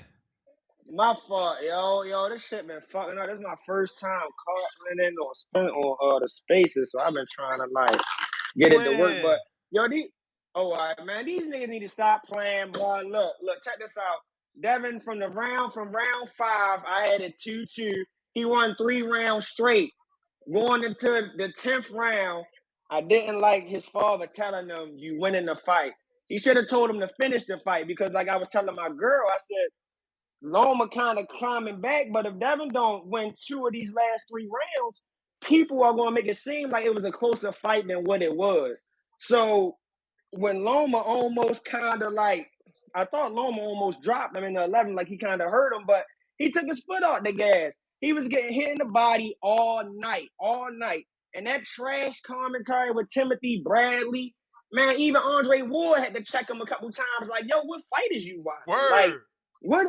My fault, yo. This shit been fucking up. This is my first time calling in on the spaces, so I've been trying to like get it to work. But yo, man, these niggas need to stop playing, boy. Look, check this out. Devin from round 5, I had it 2-2. He won 3 rounds straight. Going into the 10th round, I didn't like his father telling him you winning the fight. He should have told him to finish the fight because, like I was telling my girl, I said, Loma kind of climbing back, but if Devin don't win 2 of these last 3 rounds, people are going to make it seem like it was a closer fight than what it was. So when Loma almost kind of like, I thought Loma almost dropped him in the 11, like he kind of hurt him, but he took his foot off the gas. He was getting hit in the body all night. and that trash commentary with Timothy Bradley. Man, even Andre Ward had to check him a couple times. Like, yo, what fight is you watching? Like, Word. what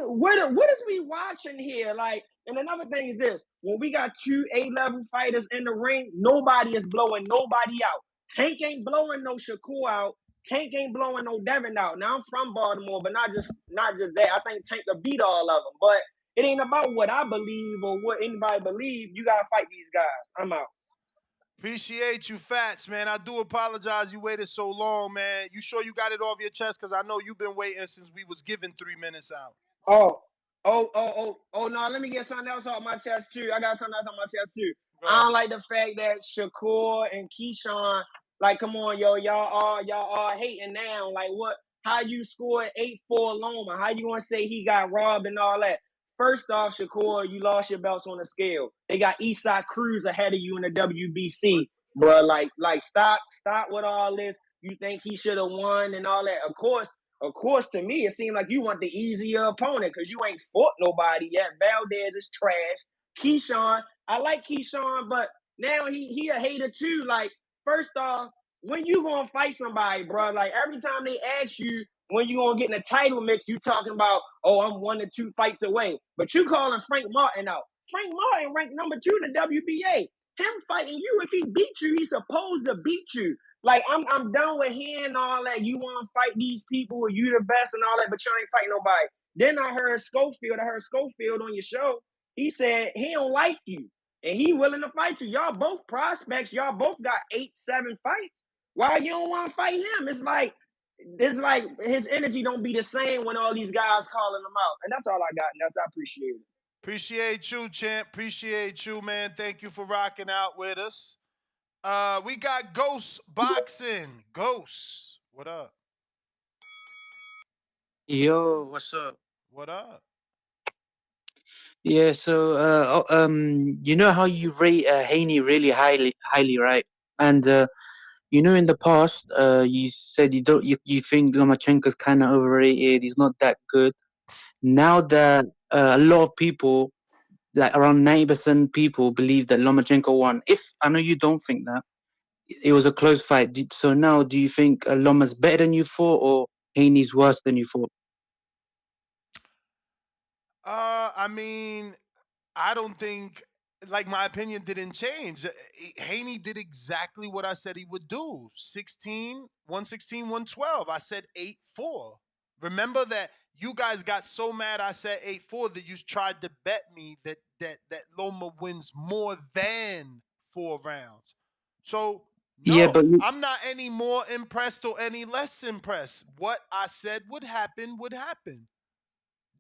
is we watching here? Like, and another thing is this: when we got two A-level fighters in the ring, nobody is blowing nobody out. Tank ain't blowing no Shakur out. Tank ain't blowing no Devin out. Now I'm from Baltimore, but not just that. I think Tank will beat all of them. But it ain't about what I believe or what anybody believe. You gotta fight these guys. I'm out. Appreciate you, Fats, man. I do apologize you waited so long, man. You sure you got it off your chest? Because I know you've been waiting since we was given 3 minutes out. No, let me get something else off my chest too. I got something else on my chest too. Go I ahead. don't like the fact that Shakur and Keyshawn, like, come on, yo, y'all are hating now. Like, what? How you scored 8-4 Loma? How you gonna say he got robbed and all that? First off, Shakur, you lost your belts on the scale. They got Eastside Cruz ahead of you in the WBC, bro. Like, stop with all this. You think he should have won and all that? Of course, to me, it seemed like you want the easier opponent because you ain't fought nobody yet. Valdez is trash. Keyshawn, I like Keyshawn, but now he a hater too. Like, first off, when you gonna fight somebody, bro? Like, every time they ask you when you gonna get in a title mix, you talking about, oh, I'm 1 to 2 fights away. But you calling Frank Martin out. Frank Martin ranked number 2 in the WBA. Him fighting you, if he beat you, he's supposed to beat you. Like, I'm done with hearing all that. You want to fight these people, or you the best and all that, but you ain't fighting nobody. Then I heard Schofield on your show. He said he don't like you, and he willing to fight you. Y'all both prospects. Y'all both got 8, 7 fights. Why you don't want to fight him? It's like his energy don't be the same when all these guys calling him out. And that's all I got, and I appreciate it. Appreciate you, champ. Appreciate you, man. Thank you for rocking out with us. We got Ghost Boxing. Ghost, what up? Yo, what's up? What up? Yeah, so you know how you rate Haney really highly, right? And you know, in the past, you said you think Lomachenko's kind of overrated. He's not that good. Now that a lot of people, like around 90% people, believe that Lomachenko won. If I know you don't think that, it was a close fight. So now, do you think Loma's better than you thought, or Haney's worse than you thought? I mean, I don't think, like, my opinion didn't change. Haney did exactly what I said he would do. 116, 112. I said 8-4. Remember that you guys got so mad I said 8-4 that you tried to bet me that Loma wins more than 4 rounds. So Yeah, no, but I'm not any more impressed or any less impressed. What I said would happen would happen.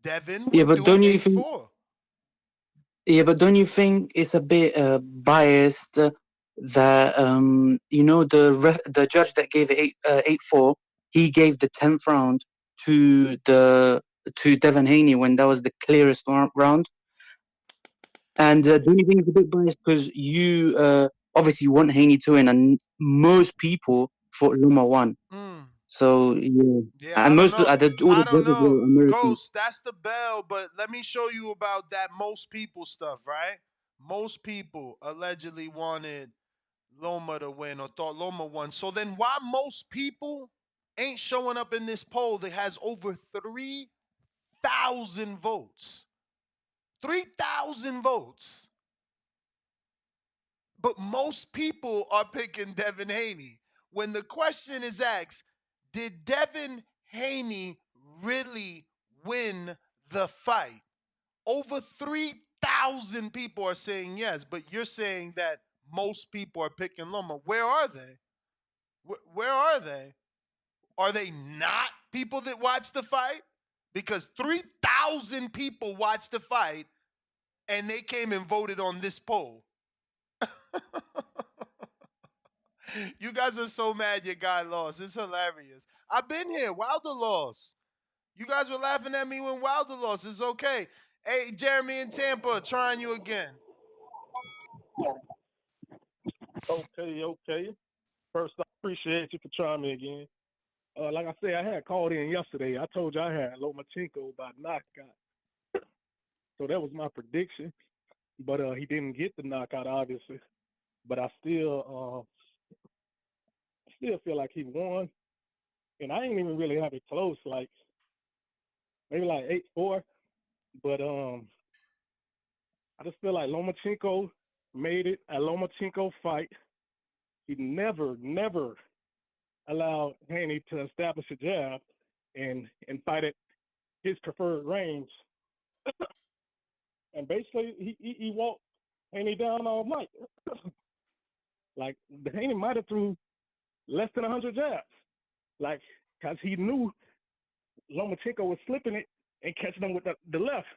Devin yeah, would but do don't you think? 8-4. Yeah, but don't you think it's a bit biased that you know the judge that gave it 8-4, he gave the 10th round to Devin Haney when that was the clearest round, and don't you think it's a bit biased because you obviously want Haney to win, and most people thought Loma won. So yeah, Yeah, and I don't most know. all I the don't judges know. were American. Ghost, that's the bell, but let me show you about that most people stuff, right? Most people allegedly wanted Loma to win or thought Loma won. So then why most people ain't showing up in this poll that has over 3,000 votes? 3,000 votes. But most people are picking Devin Haney. When the question is asked, did Devin Haney really win the fight? Over 3,000 people are saying yes, but you're saying that most people are picking Loma. Where are they? Where are they? Are they not people that watch the fight? Because 3,000 people watched the fight and they came and voted on this poll. You guys are so mad your guy lost. It's hilarious. I've been here. Wilder lost. You guys were laughing at me when Wilder lost. It's okay. Hey, Jeremy in Tampa, trying you again. Okay. First, I appreciate you for trying me again. Like I said, I had called in yesterday. I told you I had Lomachenko by knockout. So that was my prediction. But he didn't get the knockout, obviously. but I still feel like he won, and I ain't even really have it close, like maybe like 8-4, but I just feel like Lomachenko made it a Lomachenko fight. He never allowed Haney to establish a jab and fight at his preferred range. And basically, he walked Haney down all night. Like, Haney might have threw less than 100 jabs. Like, because he knew Lomachenko was slipping it and catching him with the left.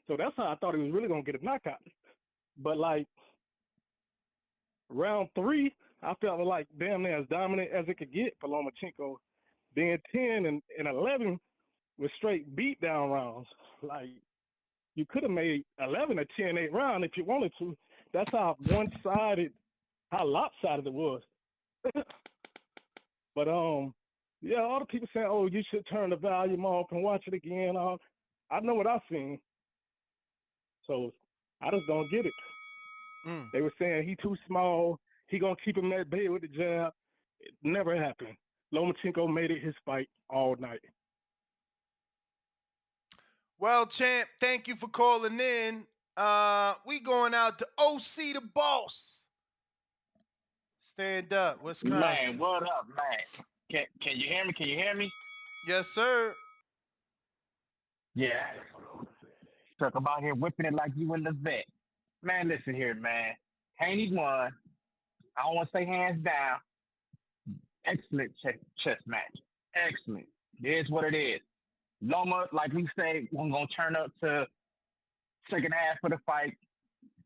So that's how I thought he was really going to get a knockout. But, like, round 3, I felt like damn near as dominant as it could get for Lomachenko. Then 10 and 11 was straight beat down rounds. Like, you could have made 11 a 10-8 round if you wanted to. That's how one-sided, how lopsided it was. But yeah, all the people saying, "Oh, you should turn the volume off and watch it again." I know what I've seen, so I just don't get it. They were saying he too small. He gonna keep him at bay with the jab. It never happened. Lomachenko made it his fight all night. Well, champ, thank you for calling in. We going out to OC the boss. Stand up, Wisconsin. Man, what up, man? Can you hear me? Can you hear me? Yes, sir. Yeah. Talk about here whipping it like you in the vet. Man, listen here, man. Haney won. I don't want to say hands down. Excellent chess match. Excellent. It is what it is. Loma, like we say, we're going to turn up to second half of the fight,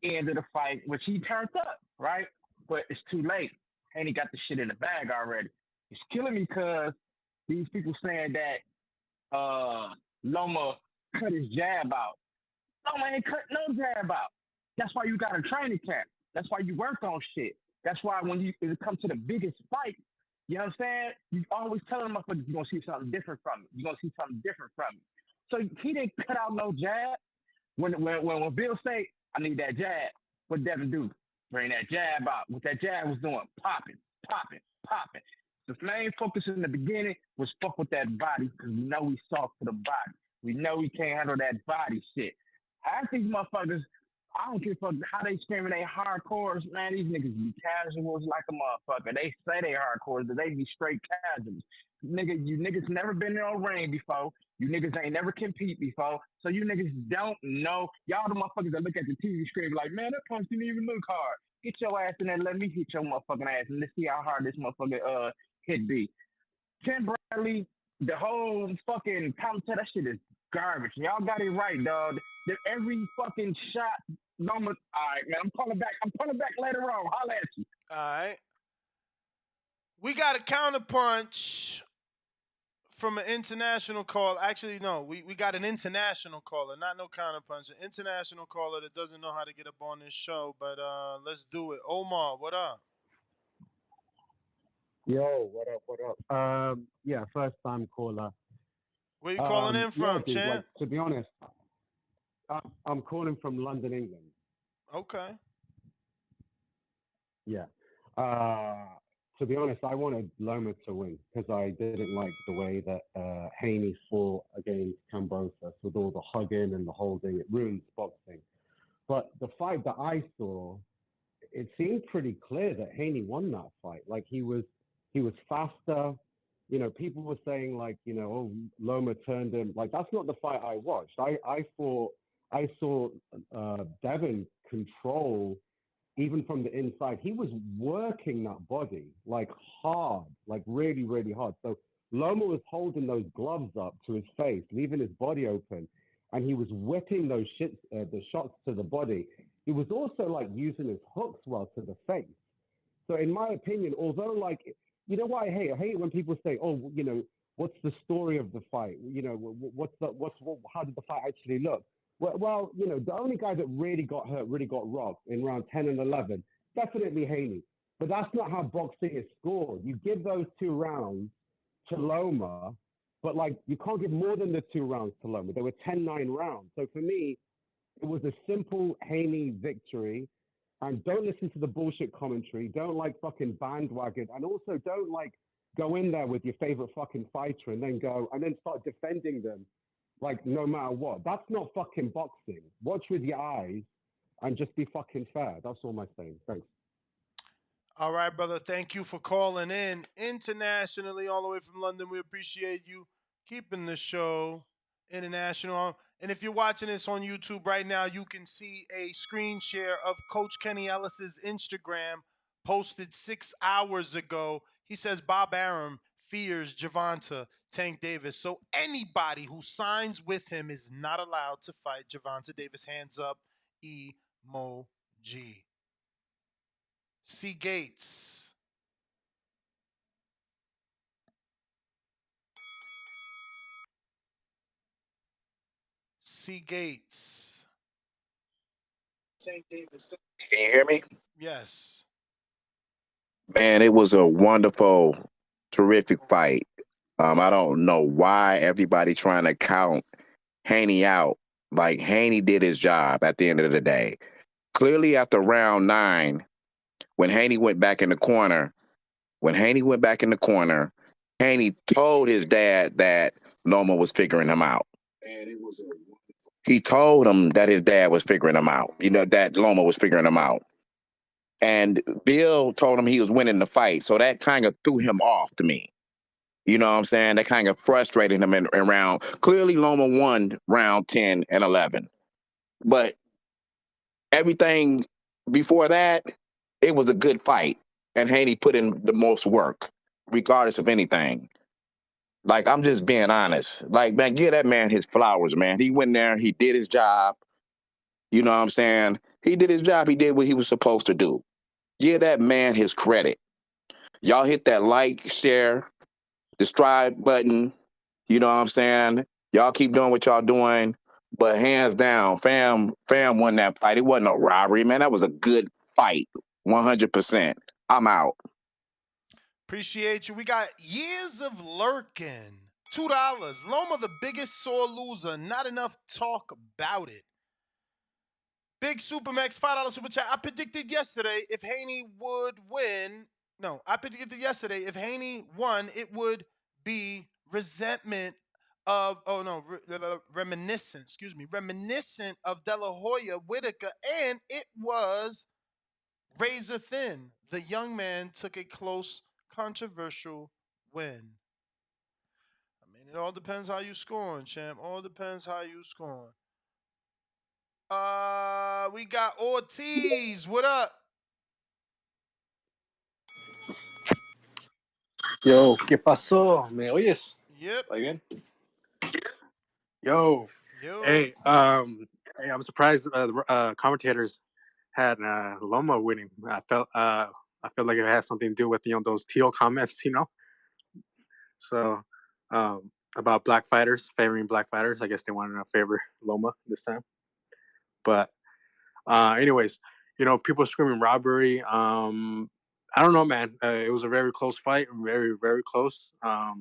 end of the fight, which he turned up, right? But it's too late. Haney got the shit in the bag already. It's killing me because these people saying that Loma cut his jab out. Loma ain't cut no jab out. That's why you got a training camp. That's why you work on shit. That's why when it comes to the biggest fight, you know what I'm saying? You always tell them, motherfuckers, you're going to see something different from me. You're going to see something different from me. So he didn't cut out no jab. When Bill say, I need that jab, what Devin do? Bring that jab out. What that jab was doing, popping. The main focus in the beginning was fuck with that body because we know we soft to the body. We know we can't handle that body shit. Half these motherfuckers, I don't give a fuck how they screaming they hardcores. Man, these niggas be casuals like a motherfucker. They say they hardcores, but they be straight casuals. Nigga, you niggas never been in no ring before. You niggas ain't never compete before. So you niggas don't know. Y'all the motherfuckers that look at the TV screen like, man, that punch didn't even look hard. Get your ass in there. Let me hit your motherfucking ass and let's see how hard this motherfucker hit be. Tim Bradley, the whole fucking commentary, that shit is garbage. Y'all got it right, dog. Every fucking shot, Loma. All right, man. I'm calling back later on. Holla at you. All right. We got a counterpunch from an international call. Actually, no, we got an international caller, not no counterpunch. An international caller that doesn't know how to get up on this show, but let's do it. Omar, what up? Yo, what up? Yeah, first time caller. Where you calling in from, dude, champ? like, to be honest, I'm calling from London, England. Okay. Yeah. To be honest, I wanted Loma to win because I didn't like the way that Haney fought against Kambosos with all the hugging and the holding. It ruins boxing. But the fight that I saw, it seemed pretty clear that Haney won that fight. Like he was faster. You know, people were saying like, you know, oh, Loma turned him. Like that's not the fight I watched. I saw Devin control even from the inside. He was working that body like hard, like really, really hard. So Loma was holding those gloves up to his face, leaving his body open, and he was whipping those the shots to the body. He was also like using his hooks well to the face. So in my opinion, although like, you know what I hate? I hate when people say, oh, you know, what's the story of the fight? You know, how did the fight actually look? Well, you know, the only guy that really got hurt, really got robbed in round 10 and 11, definitely Haney. But that's not how boxing is scored. You give those 2 rounds to Loma, but like you can't give more than the 2 rounds to Loma. They were 10-9 rounds. So for me, it was a simple Haney victory. And don't listen to the bullshit commentary. Don't like fucking bandwagon. And also don't like go in there with your favorite fucking fighter and then start defending them like no matter what. That's not fucking boxing. Watch with your eyes and just be fucking fair. That's all my saying. Thanks. All right, brother. Thank you for calling in internationally, all the way from London. We appreciate you keeping the show international. And if you're watching this on YouTube right now, you can see a screen share of Coach Kenny Ellis's Instagram posted 6 hours ago. He says Bob Arum fears Gervonta Tank Davis. So anybody who signs with him is not allowed to fight Gervonta Davis. Hands up, emoji. C. Gates. C. Gates. Can you hear me? Yes. Man, it was a wonderful, terrific fight. I don't know why everybody trying to count Haney out. Like Haney did his job at the end of the day. Clearly, after round 9, when Haney went back in the corner, Haney told his dad that Loma was figuring him out. He told him that his dad was figuring him out. You know, that Loma was figuring him out. And Bill told him he was winning the fight. So that kind of threw him off to me. You know what I'm saying? That kind of frustrated him in round. Clearly, Loma won round 10 and 11. But everything before that, it was a good fight. And Haney put in the most work, regardless of anything. Like, I'm just being honest. Like, man, give that man his flowers, man. He went there, he did his job. You know what I'm saying? He did his job. He did what he was supposed to do. Give that man his credit. Y'all hit that like, share, the subscribe button. You know what I'm saying? Y'all keep doing what y'all doing. But hands down, fam won that fight. It wasn't a robbery, man. That was a good fight. 100%. I'm out. Appreciate you. We got Years of Lurking. $2. Loma, the biggest sore loser. Not enough talk about it. Big Supermax, $5 super chat. I predicted yesterday if Haney would win. No, I predicted yesterday if Haney won, it would be reminiscent of De La Hoya Whitaker, and it was razor thin. The young man took a close, controversial win. I mean, it all depends how you scoring, champ. All depends how you scoring. We got Ortiz. What up? Yo, ¿qué pasó? ¿Me oyes? Yep. ¿Está bien? Yo. Hey, I'm surprised the commentators had Loma winning. I felt like it had something to do with those teal comments, So about black fighters favoring black fighters. I guess they wanted to favor Loma this time. But anyways, people screaming robbery. I don't know, man. It was a very close fight, very, very close. I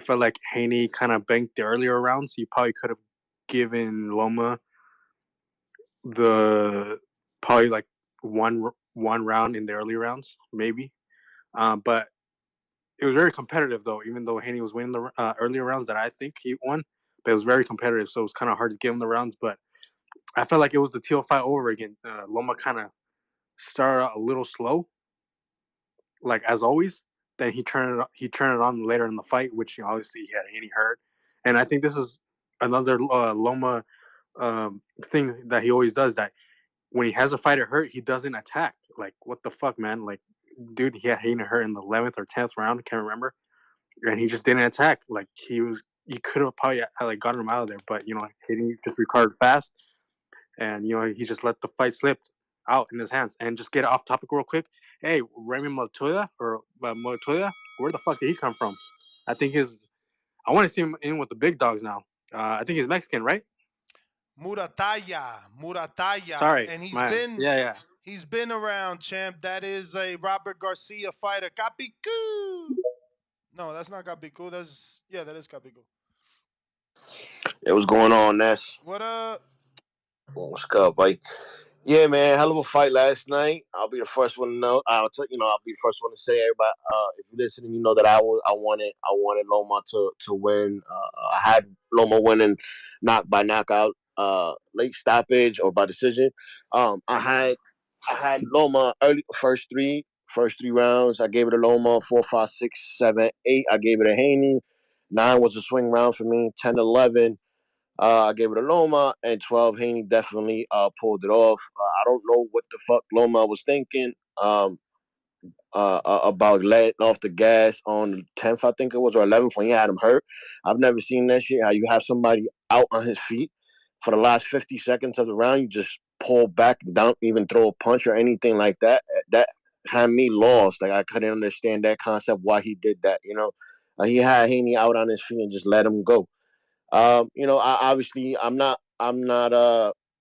felt like Haney kind of banked the earlier rounds. He probably could have given Loma the probably like one round in the early rounds, maybe. But it was very competitive, though. Even though Haney was winning the earlier rounds that I think he won, but it was very competitive, so it was kind of hard to give him the rounds. But I felt like it was the teal fight over again. Loma kind of started out a little slow, like as always. Then he turned it on later in the fight, which obviously he had Haney hurt. And I think this is another Loma thing that he always does. That when he has a fighter hurt, he doesn't attack. Like, what the fuck, man? Like, dude, he had Haney hurt in the 11th or 10th round. I can't remember. And he just didn't attack. Like, he could have probably like gotten him out of there, but Haney just recovered fast, and he just let the fight slip out in his hands. And just get off topic real quick. Hey, Remy Montoya where the fuck did he come from? I think I want to see him in with the big dogs now. I think he's Mexican, right? Murataya. Sorry, and yeah. He's been around, champ. That is a Robert Garcia fighter. Capicu. No, that's not Capicu. That is Capicu. Hey, what's going on, Ness? What up? Well, what's up, Mike? Yeah, man, hell of a fight last night. I'll be the first one to know. I'll be the first one to say, everybody, if you're listening, you know that I wanted Loma to win. I had Loma winning by knockout, late stoppage or by decision. Um, I had, I had Loma early first three rounds. I gave it a Loma 4, 5, 6, 7, 8. I gave it a Haney. 9 was a swing round for me. 10, 11. I gave it a Loma, and 12 Haney definitely pulled it off. I don't know what the fuck Loma was thinking about letting off the gas on the 10th, I think it was, or 11th when he had him hurt. I've never seen that shit. How you have somebody out on his feet for the last 50 seconds of the round, you just pull back, don't even throw a punch or anything like that. That had me lost. Like I couldn't understand that concept why he did that. He had Haney out on his feet and just let him go. I'm not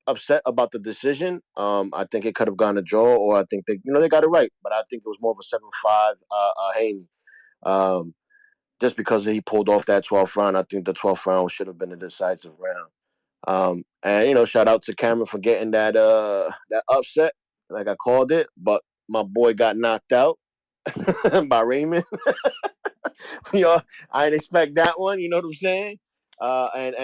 upset about the decision. I think it could have gone a draw, or I think they got it right. But I think it was more of a 7-5 Haney. Um, just because he pulled off that 12th round, I think the 12th round should have been a decisive round. And shout out to Cameron for getting that upset, like I called it. But my boy got knocked out by Raymond. I didn't expect that one. You know what I'm saying? And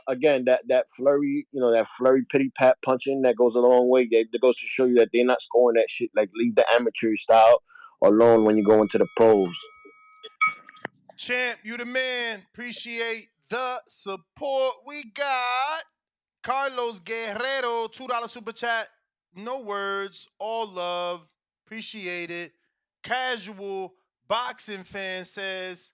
again, that flurry, that flurry pity pat punching that goes a long way. That goes to show you that they're not scoring that shit. Like leave the amateur style alone when you go into the pros. Champ, you the man. Appreciate the support. We got Carlos Guerrero, $2 super chat. No words, all love. Appreciate it. Casual boxing fan says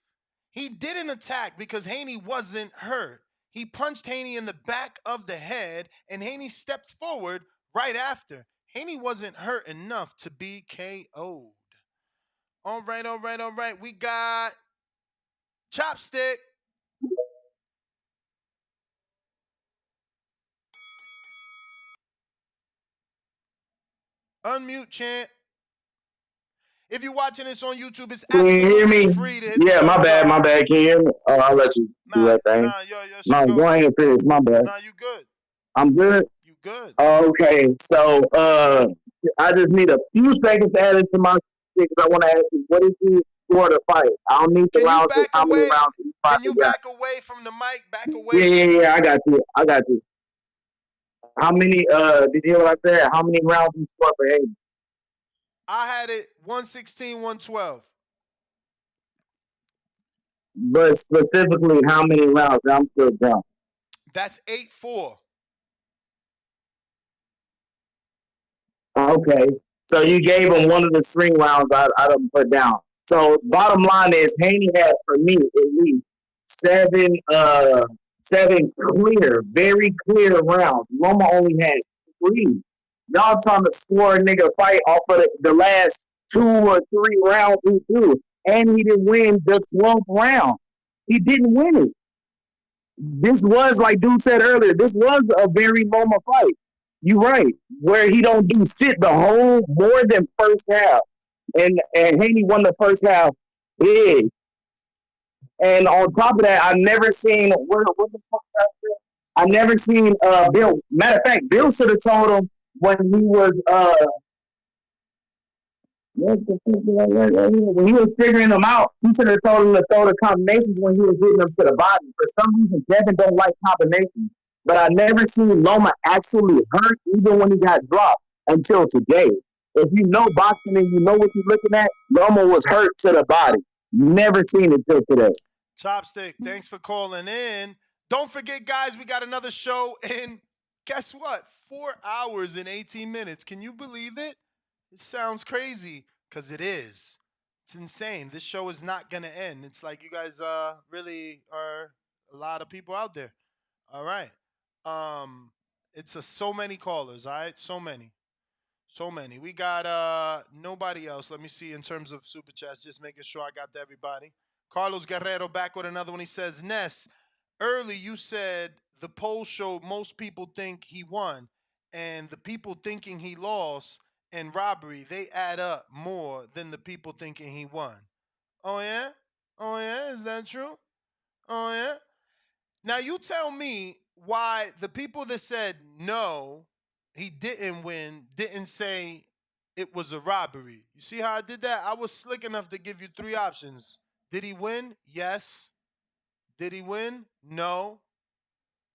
he didn't attack because Haney wasn't hurt. He punched Haney in the back of the head, and Haney stepped forward right after. Haney wasn't hurt enough to be KO'd. All right, all right, all right. We got Chopstick. Unmute, champ. If you're watching this on YouTube, it's Can you hear absolutely me? free to hit the Yeah, my thumbs bad, up. my bad. Can you hear me? Oh, I'll let you do that thing. Your shit No, go. go ahead and finish. My bad. You good. I'm good. You good. Okay, so I just need a few seconds to add into my shit because I want to ask you, what is the score of the fight? I don't need the Can you rounds. Just back how many away? rounds you fight? Can you Yeah, back away from the mic? Back away from the yeah. mic. I got you. I got you. How many? Did you hear what I said? How many rounds you score for Hayden? I had it 116, 112. But specifically, how many rounds? I'm still down. That's 8-4. Okay. So you gave him one of the string rounds I done put down. So bottom line is Haney had for me at least seven seven clear, very clear rounds. Loma only had 3. Y'all trying to score a nigga fight off of the last 2 or 3 rounds he threw. And he didn't win the 12th round. He didn't win it. This was, like dude said earlier, this was a very Loma fight. You right, where he don't do shit the whole more than first half, and Haney won the first half big. And on top of that, I never seen what the fuck I never seen Bill. Matter of fact, Bill should have told him when he was when he was figuring them out, he should have told him to throw the combinations when he was hitting them to the body. For some reason, Devin don't like combinations. But I never seen Loma actually hurt even when he got dropped until today. If you know boxing and you know what you're looking at, Loma was hurt to the body. Never seen it till today. Chopstick, thanks for calling in. Don't forget, guys, we got another show in, guess what? 4 hours and 18 minutes. Can you believe it? It sounds crazy, because it is. It's insane. This show is not going to end. It's like you guys really are a lot of people out there. All right. It's so many callers, all right? So many. So many. We got nobody else. Let me see in terms of super chats, just making sure I got to everybody. Carlos Guerrero back with another one. He says, Ness, early you said the poll showed most people think he won, and the people thinking he lost and robbery, they add up more than the people thinking he won. Oh, yeah? Oh, yeah? Is that true? Oh, yeah? Now, you tell me why the people that said no he didn't win, didn't say it was a robbery. You see how I did that? I was slick enough to give you three options. Did he win? Yes. Did he win? No.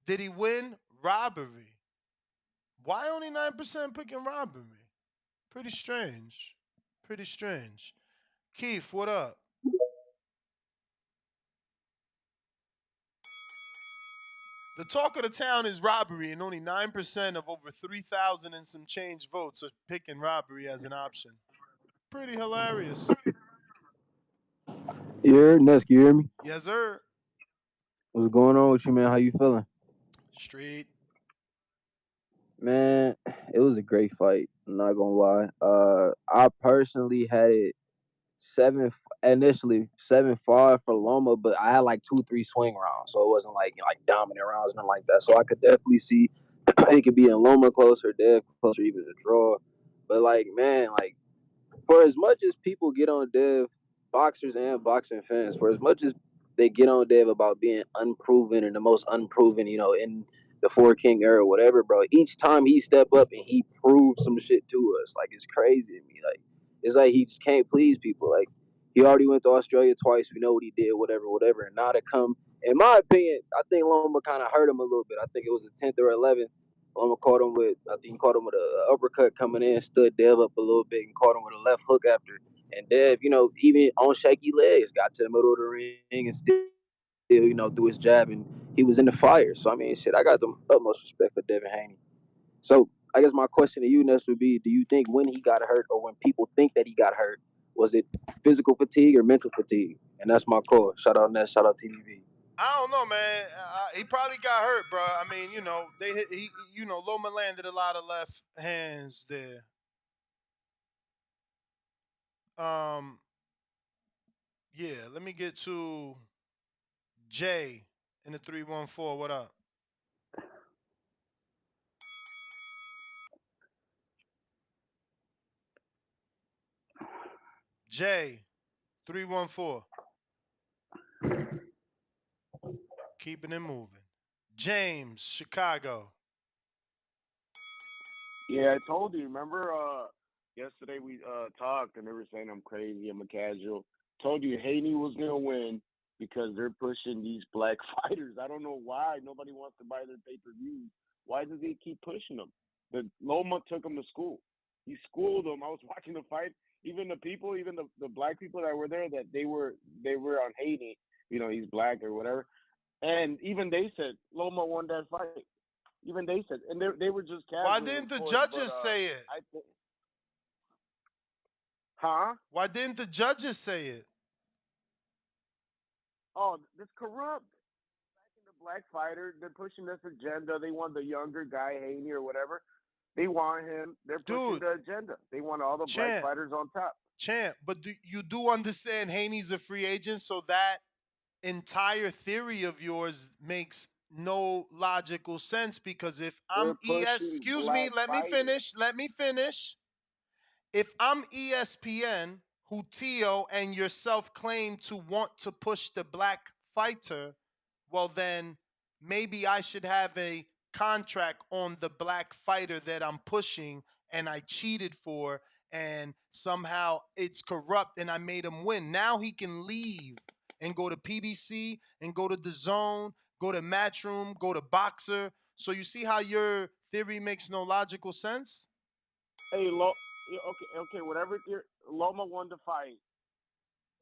Did he win? Robbery. Why only 9% picking robbery? Pretty strange. Pretty strange. Keith, what up? The talk of the town is robbery, and only 9% of over 3,000 and some change votes are picking robbery as an option. Pretty hilarious. Yeah, Ness, can you hear me? Yes, sir. What's going on with you, man? How you feeling? Street. Man, it was a great fight. I'm not gonna lie. I personally had it initially 7-5 for Loma, but I had like 2-3 swing rounds, so it wasn't like dominant rounds, nothing like that. So I could definitely see it could be in Loma closer, Dev closer, even a draw. But like, man, like for as much as people get on Dev, boxers and boxing fans, for as much as they get on Dev about being unproven and the most unproven, in the Four King era, whatever, bro. Each time he step up and he proves some shit to us, like it's crazy to me. Like it's like he just can't please people. Like he already went to Australia twice. We know what he did, whatever. And now to come, in my opinion, I think Loma kind of hurt him a little bit. I think it was the 10th or 11th. Loma caught him with, I think he caught him with an uppercut coming in, stood Dev up a little bit and caught him with a left hook after. And Dev, even on shaky legs, got to the middle of the ring and still, threw his jab and he was in the fire. So, I mean, shit, I got the utmost respect for Devin Haney. So, I guess my question to you, Ness, would be, do you think when he got hurt or when people think that he got hurt, was it physical fatigue or mental fatigue? And that's my call. Shout out Ness, shout out TVV. I don't know, man. He probably got hurt, bro. I mean, they hit. Loma landed a lot of left hands there. Um, yeah. Let me get to Jay in the 314. What up, Jay? 314. Keeping it moving. James, Chicago. Yeah, I told you. Remember, yesterday we talked and they were saying I'm crazy, I'm a casual. Told you Haney was gonna win because they're pushing these black fighters. I don't know why nobody wants to buy their pay-per-views. Why do they keep pushing them? The Loma took them to school. He schooled them. I was watching the fight. Even the people, even the black people that were there, that they were on Haney. He's black or whatever. And even they said Loma won that fight. Even they said, and they were just Why casual, didn't of the course. But judges say it? I think, huh? Why didn't the judges say it? Oh, this corrupt. The black fighter, they're pushing this agenda. They want the younger guy, Haney or whatever. They want him. They're pushing Dude, the agenda. They want all the black champ, fighters on top. but you do understand Haney's a free agent, so that entire theory of yours makes no logical sense because if They're I'm pushing excuse me, black let me fighters. finish. Let me finish. If I'm ESPN, who Tio and yourself claim to want to push the black fighter, well then maybe I should have a contract on the black fighter that I'm pushing and I cheated for and somehow it's corrupt and I made him win. Now he can leave and go to PBC and go to the zone, go to Matchroom, go to Boxer. So you see how your theory makes no logical sense? Hey, okay, whatever. Loma won the fight.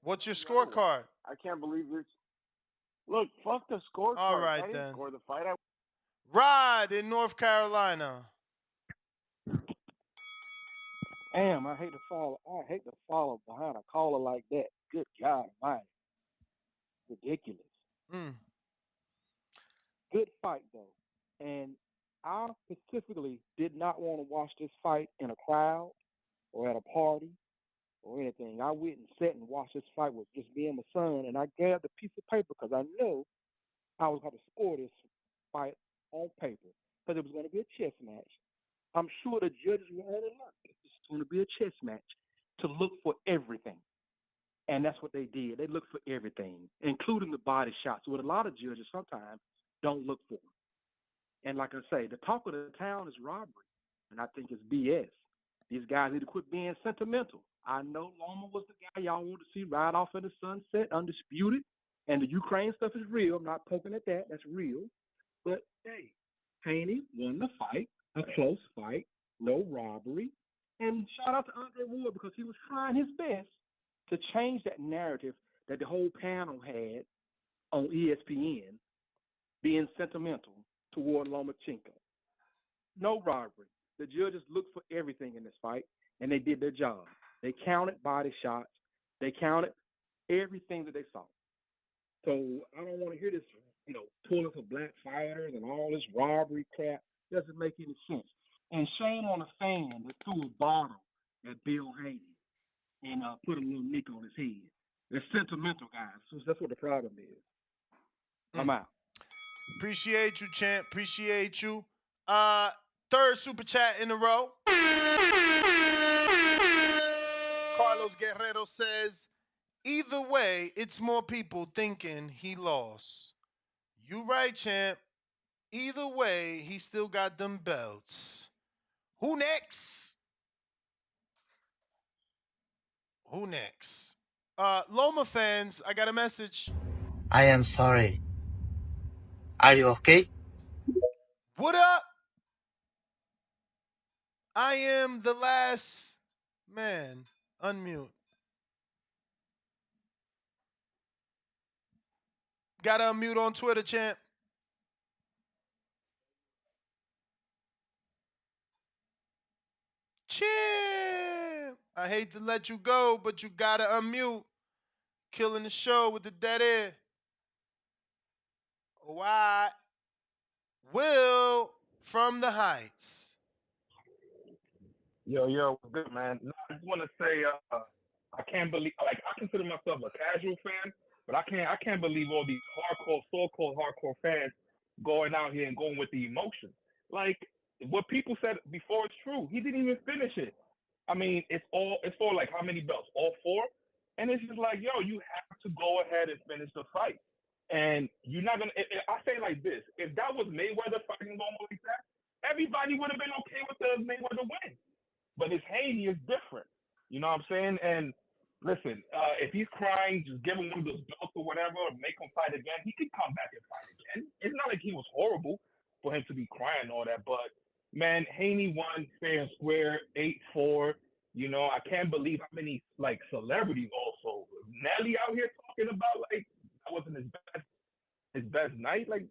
What's your The other one. scorecard? I can't believe this. Look, fuck the All scorecard. I right didn't then. score the fight. Rod in North Carolina. Damn, I hate to follow behind a caller like that. Good God, my ridiculous. Mm. Good fight though, and I specifically did not want to watch this fight in a crowd or at a party or anything. I went and sat and watched this fight with just me and my son, and I grabbed a piece of paper because I knew I was going to score this fight on paper because it was going to be a chess match. I'm sure the judges were only learned it's going to be a chess match to look for everything. And that's what they did. They looked for everything, including the body shots, what a lot of judges sometimes don't look for. And like I say, the talk of the town is robbery. and I think it's BS. These guys need to quit being sentimental. I know Loma was the guy y'all want to see ride off in the sunset, undisputed, and the Ukraine stuff is real. I'm not poking at that. That's real. But hey, Haney won the fight, a close fight, no robbery. And shout out to Andre Ward because he was trying his best to change that narrative that the whole panel had on ESPN being sentimental toward Lomachenko. No robbery. The judges looked for everything in this fight, and they did their job. They counted body shots. They counted everything that they saw. So I don't want to hear this, pulling for black fighters and all this robbery crap. Doesn't make any sense. And shame on the fan that threw a bottle at Bill Haney and put a little nick on his head. They're sentimental, guys. So that's what the problem is. I'm out. Appreciate you, champ. Appreciate you. Third super chat in a row. Carlos Guerrero says, either way, it's more people thinking he lost. You right, champ. Either way, he still got them belts. Who next? Who next? Loma fans, I got a message. I am sorry. Are you okay? What up? I am the last man. Unmute. Gotta unmute on Twitter, champ. Champ. I hate to let you go, but you gotta unmute. Killing the show with the dead air. Why? Will from the Heights. Yo, good man. No, I just want to say, I can't believe, like, I consider myself a casual fan, but I can't believe all these hardcore, so-called hardcore fans going out here and going with the emotion. Like, what people said before is true. He didn't even finish it. I mean, it's for like how many belts? All four? And it's just like, yo, you have to go ahead and finish the fight. And you're not gonna. I say like this: if that was Mayweather fighting Loma like that, everybody would have been okay with the Mayweather win. But his Haney is different. You know what I'm saying? And listen, if he's crying, just give him one of those belts or whatever, or make him fight again. He can come back and fight again. It's not like he was horrible for him to be crying and all that. But man, Haney won fair and square, 8-4. You know, I can't believe how many like celebrities also. Nelly out here talking about like that wasn't his best night. Like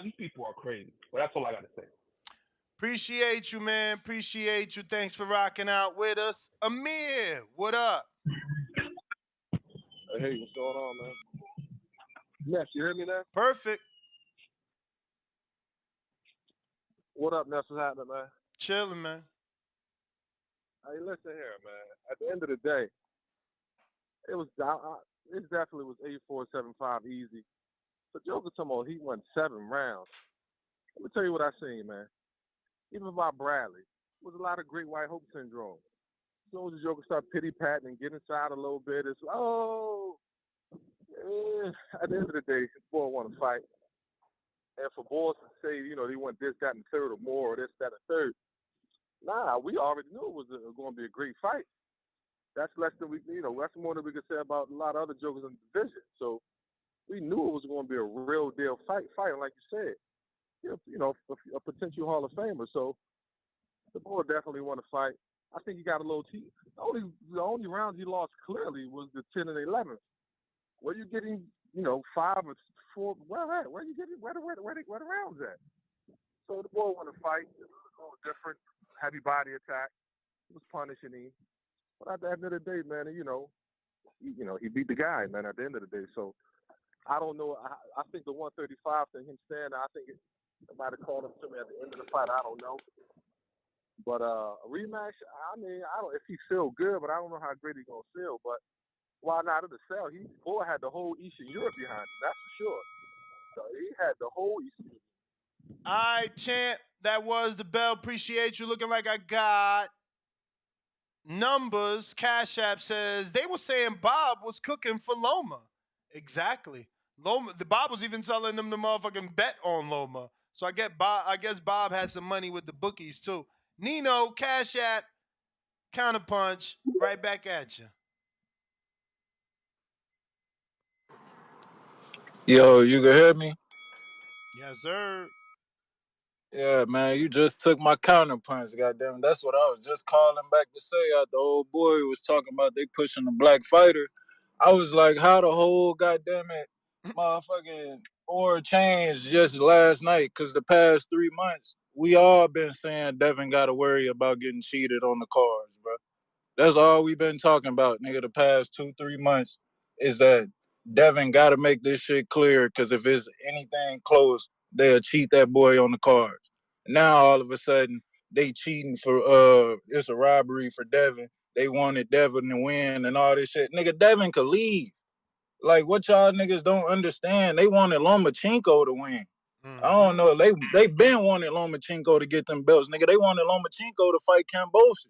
these people are crazy. But that's all I gotta say. Appreciate you, man. Appreciate you. Thanks for rocking out with us. Amir, what up? Hey, what's going on, man? Ness, you hear me now? Perfect. What up, Ness? What's happening, man? Chilling, man. Hey, listen here, man. At the end of the day, it definitely was 8-4, 7-5 easy. But Joker talking about he won 7 rounds. Let me tell you what I seen, man. Even about Bradley, was a lot of great white hope syndrome. As soon as the Joker start pity patting and get inside a little bit, it's at the end of the day, the boy want to fight. And for boys to say, they want this, that, and third or more, or this, that, and third. Nah, we already knew it was going to be a great fight. That's less than that's more than we could say about a lot of other jokers in the division. So we knew it was going to be a real deal fight, like you said. A potential Hall of Famer. So the boy definitely want to fight. I think he got a little the only rounds he lost clearly was the 10 and 11. Where you getting, 5 or 4? Where are you getting? Where the rounds at? So the boy want to fight. It was a little different, heavy body attack. It was punishing him. But at the end of the day, man, he beat the guy, man. At the end of the day, so I don't know. I think the 135 thing, him standing, I think it might have called him to me at the end of the fight. I don't know. But a rematch, I mean, I don't if he feel good, but I don't know how great he's gonna feel. But why not in the cell? Boy had the whole Eastern Europe behind him, that's for sure. So he had the whole Eastern Europe. All right, champ. That was the bell. Appreciate you. Looking like I got numbers. Cash App says they were saying Bob was cooking for Loma. Exactly. Loma. The Bob was even telling them to motherfucking bet on Loma. So I guess Bob had some money with the bookies too. Nino, Cash App, Counterpunch, right back at you. Yo, you can hear me? Yes, sir. Yeah, man, you just took my counterpunch, goddamn. That's what I was just calling back to say. After the old boy was talking about they pushing the black fighter, I was like, how the whole goddamn it, motherfucking or changed just last night? Cause the past 3 months we all been saying Devin got to worry about getting cheated on the cards, bro. That's all we've been talking about, nigga. The past 2-3 months is that Devin got to make this shit clear, because if it's anything close, they'll cheat that boy on the cards. Now all of a sudden they cheating for it's a robbery for Devin. They wanted Devin to win and all this shit. Nigga, Devin could leave. Like, what y'all niggas don't understand? They wanted Lomachenko to win. I don't know. They been wanted Lomachenko to get them belts, nigga. They wanted Lomachenko to fight Kambosos.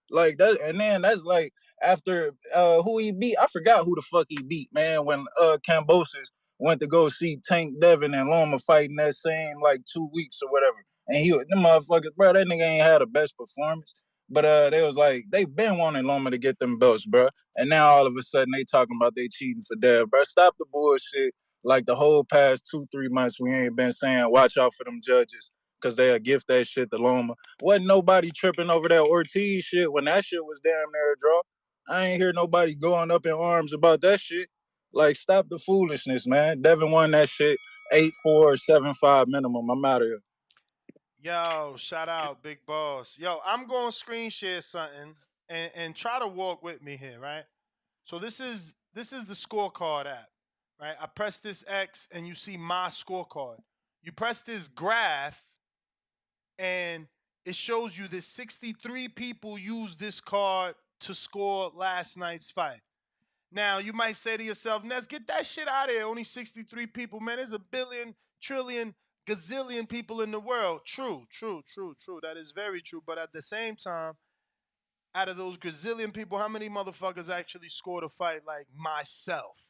Like that, and then that's like after who he beat. I forgot who the fuck he beat, man. When Kambosos went to go see Tank Devin and Loma fighting that same like 2 weeks or whatever, and he them motherfuckers, bro, that nigga ain't had the best performance. But they was like they been wanting Loma to get them belts, bro, and now all of a sudden they talking about they cheating for Dev, bro. Stop the bullshit. Like the whole past 2-3 months, we ain't been saying watch out for them judges, because they'll gift that shit to Loma. Wasn't nobody tripping over that Ortiz shit when that shit was damn near a draw. I ain't hear nobody going up in arms about that shit. Like, stop the foolishness, man. Devin won that shit 8-4, 7-5 minimum. I'm out of here. Yo, shout out, Big Boss. Yo, I'm going to screen share something and try to walk with me here, right? So this is the scorecard app, right? I press this X and you see my scorecard. You press this graph and it shows you that 63 people used this card to score last night's fight. Now, you might say to yourself, Ness, get that shit out of here. Only 63 people, man. There's a billion, trillion, gazillion people in the world. True. That is very true. But at the same time, out of those gazillion people, how many motherfuckers actually scored a fight like myself?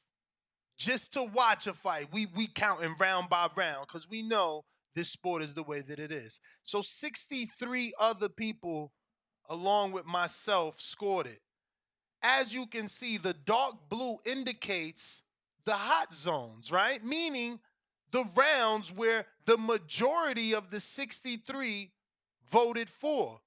Just to watch a fight. We counting round by round because we know this sport is the way that it is. So 63 other people, along with myself, scored it. As you can see, the dark blue indicates the hot zones, right? Meaning the rounds where the majority of the 63 voted for.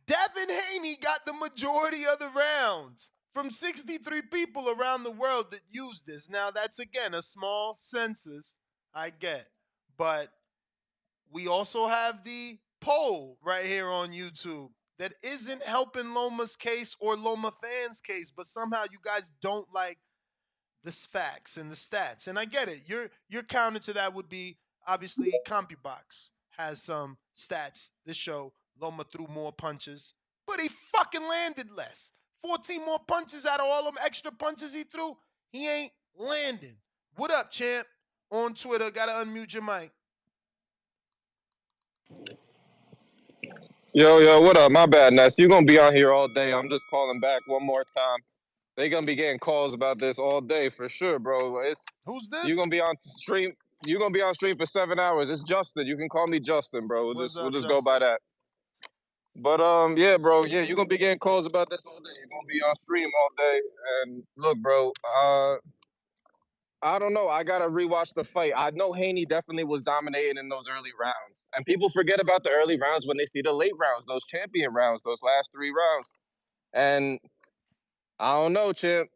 Devin Haney got the majority of the rounds from 63 people around the world that used this. Now, that's, again, a small census, I get. But we also have the poll right here on YouTube that isn't helping Loma's case or Loma fans' case, but somehow you guys don't like the facts and the stats. And I get it. Your counter to that would be, obviously, CompuBox has some stats that show Loma threw more punches, but he fucking landed less. 14 more punches out of all them extra punches he threw, he ain't landing. What up, champ? On Twitter, gotta unmute your mic. Yo, what up? My bad, Ness. You're gonna be on here all day. I'm just calling back one more time. They gonna be getting calls about this all day for sure, bro. Who's this? You're gonna be on stream. You're gonna be on stream for 7 hours. It's Justin. You can call me Justin, bro. We'll just go by that. But yeah, bro. Yeah, you're gonna be getting calls about this all day. You're gonna be on stream all day. And look, bro. I don't know. I gotta rewatch the fight. I know Haney definitely was dominating in those early rounds, and people forget about the early rounds when they see the late rounds, those champion rounds, those last 3 rounds. And I don't know, champ.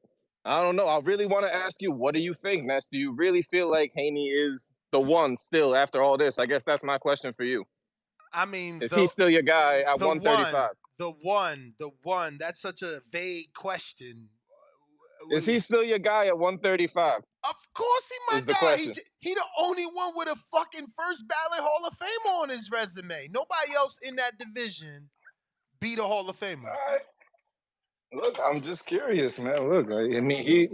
I don't know. I really want to ask you, what do you think, Ness? Do you really feel like Haney is the one still after all this? I guess that's my question for you. I mean, is he still your guy at 135? The one. That's such a vague question. Is he still your guy at 135? Of course he my guy. He the only one with a fucking first ballot Hall of Famer on his resume. Nobody else in that division beat a Hall of Famer. All right. Look, I'm just curious, man. Look, I mean,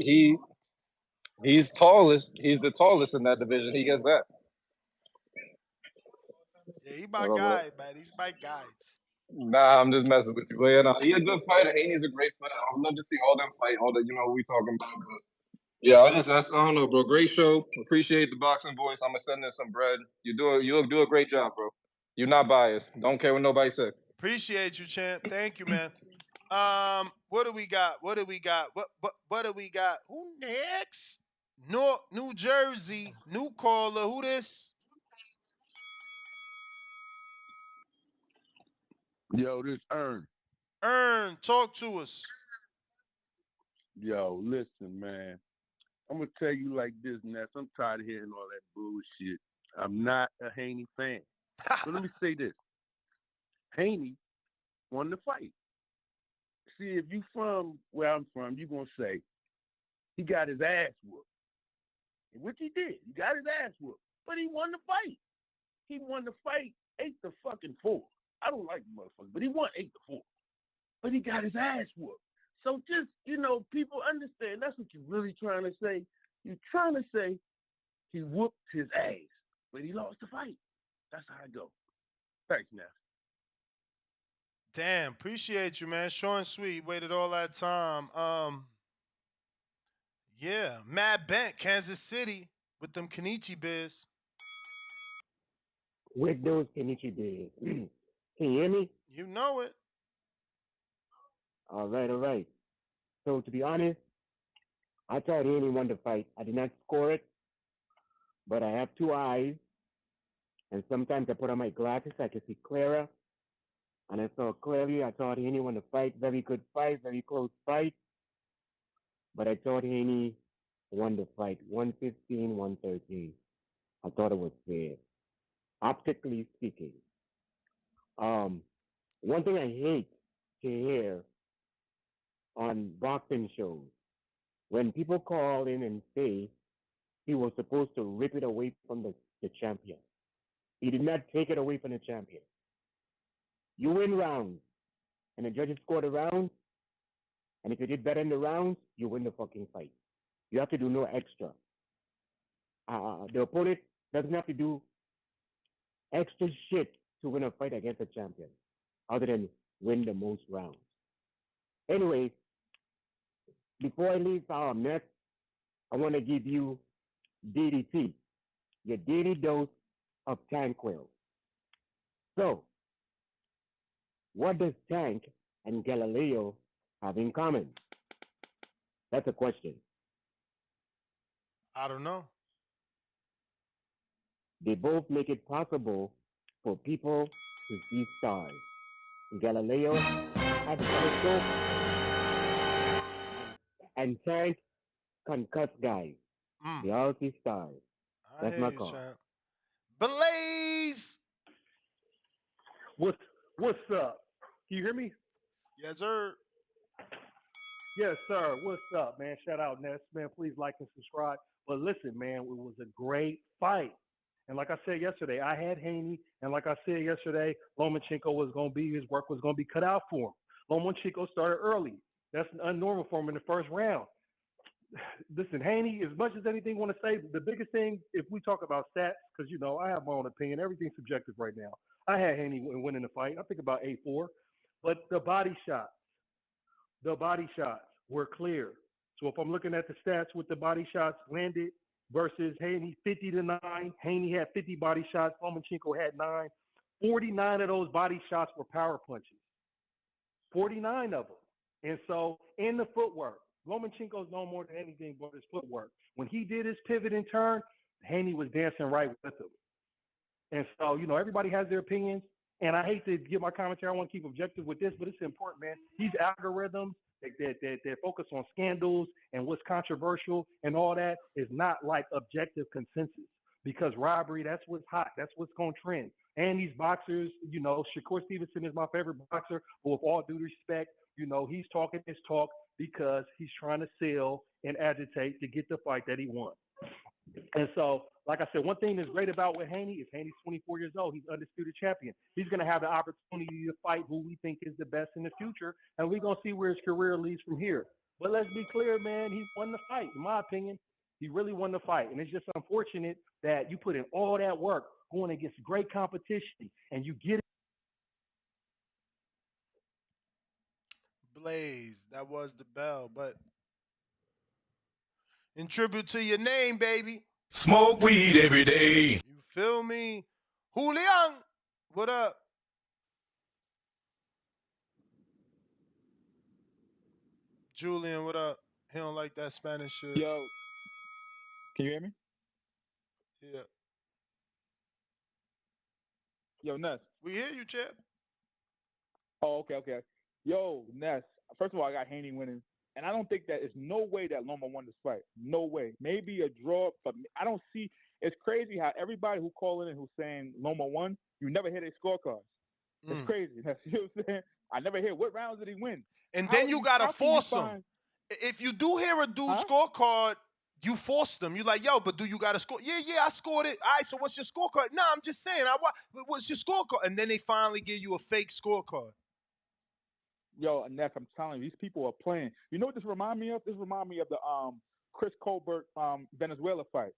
he's tallest. He's the tallest in that division. He gets that. Yeah, he my guy, man. He's my guy. Nah, I'm just messing with you. But yeah, no, he's a good fighter. Haney's a great fighter. I would love to see all them fight, all the, we talking about. But yeah, I don't know, bro. Great show. Appreciate the boxing voice. I'm gonna send in some bread. You do a great job, bro. You're not biased. Don't care what nobody says. Appreciate you, champ. Thank you, man. What do we got? What do we got? What do we got? Who next? New Jersey, new caller. Who this? Yo, this Ern. Talk to us. Yo, listen, man. I'm gonna tell you like this, Ness. I'm tired of hearing all that bullshit. I'm not a Haney fan. So let me say this. Haney won the fight. See, if you from where I'm from, you gonna say he got his ass whooped. Which he did. He got his ass whooped. But he won the fight. He won the fight 8-4. I don't like the motherfucker, but he won 8-4. But he got his ass whooped. So just, people understand that's what you're really trying to say. You're trying to say he whooped his ass, but he lost the fight. That's how I go. Thanks, Neff. Damn, appreciate you, man. Short and sweet. Waited all that time. Yeah, Matt Bent, Kansas City, with them Kenichi Bears. With those Kenichi Bears. Can you hear me? You know it. All right. So to be honest, I thought Haney won the fight. I did not score it, but I have two eyes, and sometimes I put on my glasses so I can see clearer. And I saw clearly. I thought Haney won the fight. Very good fight, very close fight. But I thought Haney won the fight, 115-113. I thought it was fair, optically speaking. One thing I hate to hear on boxing shows, when people call in and say he was supposed to rip it away from the champion. He did not take it away from the champion. You win rounds, and the judges score the rounds, and if you did better in the rounds, you win the fucking fight. You have to do no extra. The opponent doesn't have to do extra shit to win a fight against a champion, other than win the most rounds. Anyway, before I leave next, I want to give you DDT, your daily dose of Tanquil. So, what does Tank and Galileo have in common? That's a question. I don't know. They both make it possible for people to see stars. Galileo has a telescope, and Tank concuss guys. They all see stars. That's my call. Champ. Blaze! What's up? Can you hear me? Yes, sir. Yes, sir. What's up, man? Shout out, Ness. Man, please like and subscribe. But listen, man, it was a great fight. And like I said yesterday, I had Haney. And like I said yesterday, Lomachenko his work was going to be cut out for him. Lomachenko started early. That's unnormal for him in the first round. Listen, Haney, as much as anything want to say, the biggest thing, if we talk about stats, because, I have my own opinion. Everything's subjective right now. I had Haney winning the fight. I think about 8-4. But the body shots were clear. So if I'm looking at the stats with the body shots landed versus Haney 50-9, Haney had 50 body shots, Lomachenko had 9. 49 of those body shots were power punches. 49 of them. And so in the footwork, Lomachenko's no more than anything but his footwork. When he did his pivot and turn, Haney was dancing right with him. And so, everybody has their opinions. And I hate to give my commentary. I want to keep objective with this, but it's important, man. These algorithms that focus on scandals and what's controversial and all that is not like objective consensus. Because robbery, that's what's hot. That's what's going to trend. And these boxers, Shakur Stevenson is my favorite boxer. But with all due respect, he's talking his talk because he's trying to sell and agitate to get the fight that he won. And so, like I said, one thing that's great about with Haney is Haney's 24 years old. He's undisputed champion. He's going to have the opportunity to fight who we think is the best in the future, and we're going to see where his career leads from here. But let's be clear, man, he won the fight. In my opinion, he really won the fight. And it's just unfortunate that you put in all that work going against great competition, and you get it. Blaze, that was the bell, but in tribute to your name, baby. Smoke weed every day. You feel me? Julian, what up? Julian, what up? He don't like that Spanish shit. Yo, can you hear me? Yeah. Yo, Ness. We hear you, Chip. Oh, okay. Yo, Ness. First of all, I got Haney winning, and I don't think that there's no way that Loma won this fight. No way. Maybe a draw, but I don't see. It's crazy how everybody who calling in who's saying Loma won, you never hear their scorecards. It's crazy. You know what I'm saying? I never hear what rounds did he win. And then you gotta how can you force them. find? If you do hear a dude's Huh? scorecard, you force them. You're like, yo, but do you got to score? Yeah, I scored it. All right, so what's your scorecard? Nah, I'm just saying. What's your scorecard? And then they finally give you a fake scorecard. Yo, Ness, I'm telling you, these people are playing. You know what this remind me of? This remind me of the Chris Colbert Venezuela fight.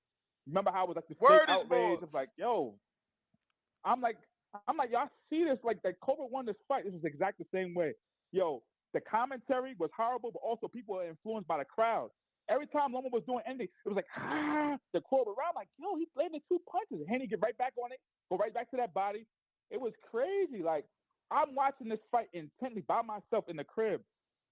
Remember how it was like the fake Word is outrage? balls. Of like, yo, I'm like, y'all see this? Like that Colbert won this fight. This is exactly the same way. Yo, the commentary was horrible, but also people are influenced by the crowd. Every time Loma was doing anything, it was like, the Colbert round. Like, yo, he landed 2 punches. And Haney get right back on it, go right back to that body. It was crazy. Like, I'm watching this fight intently by myself in the crib.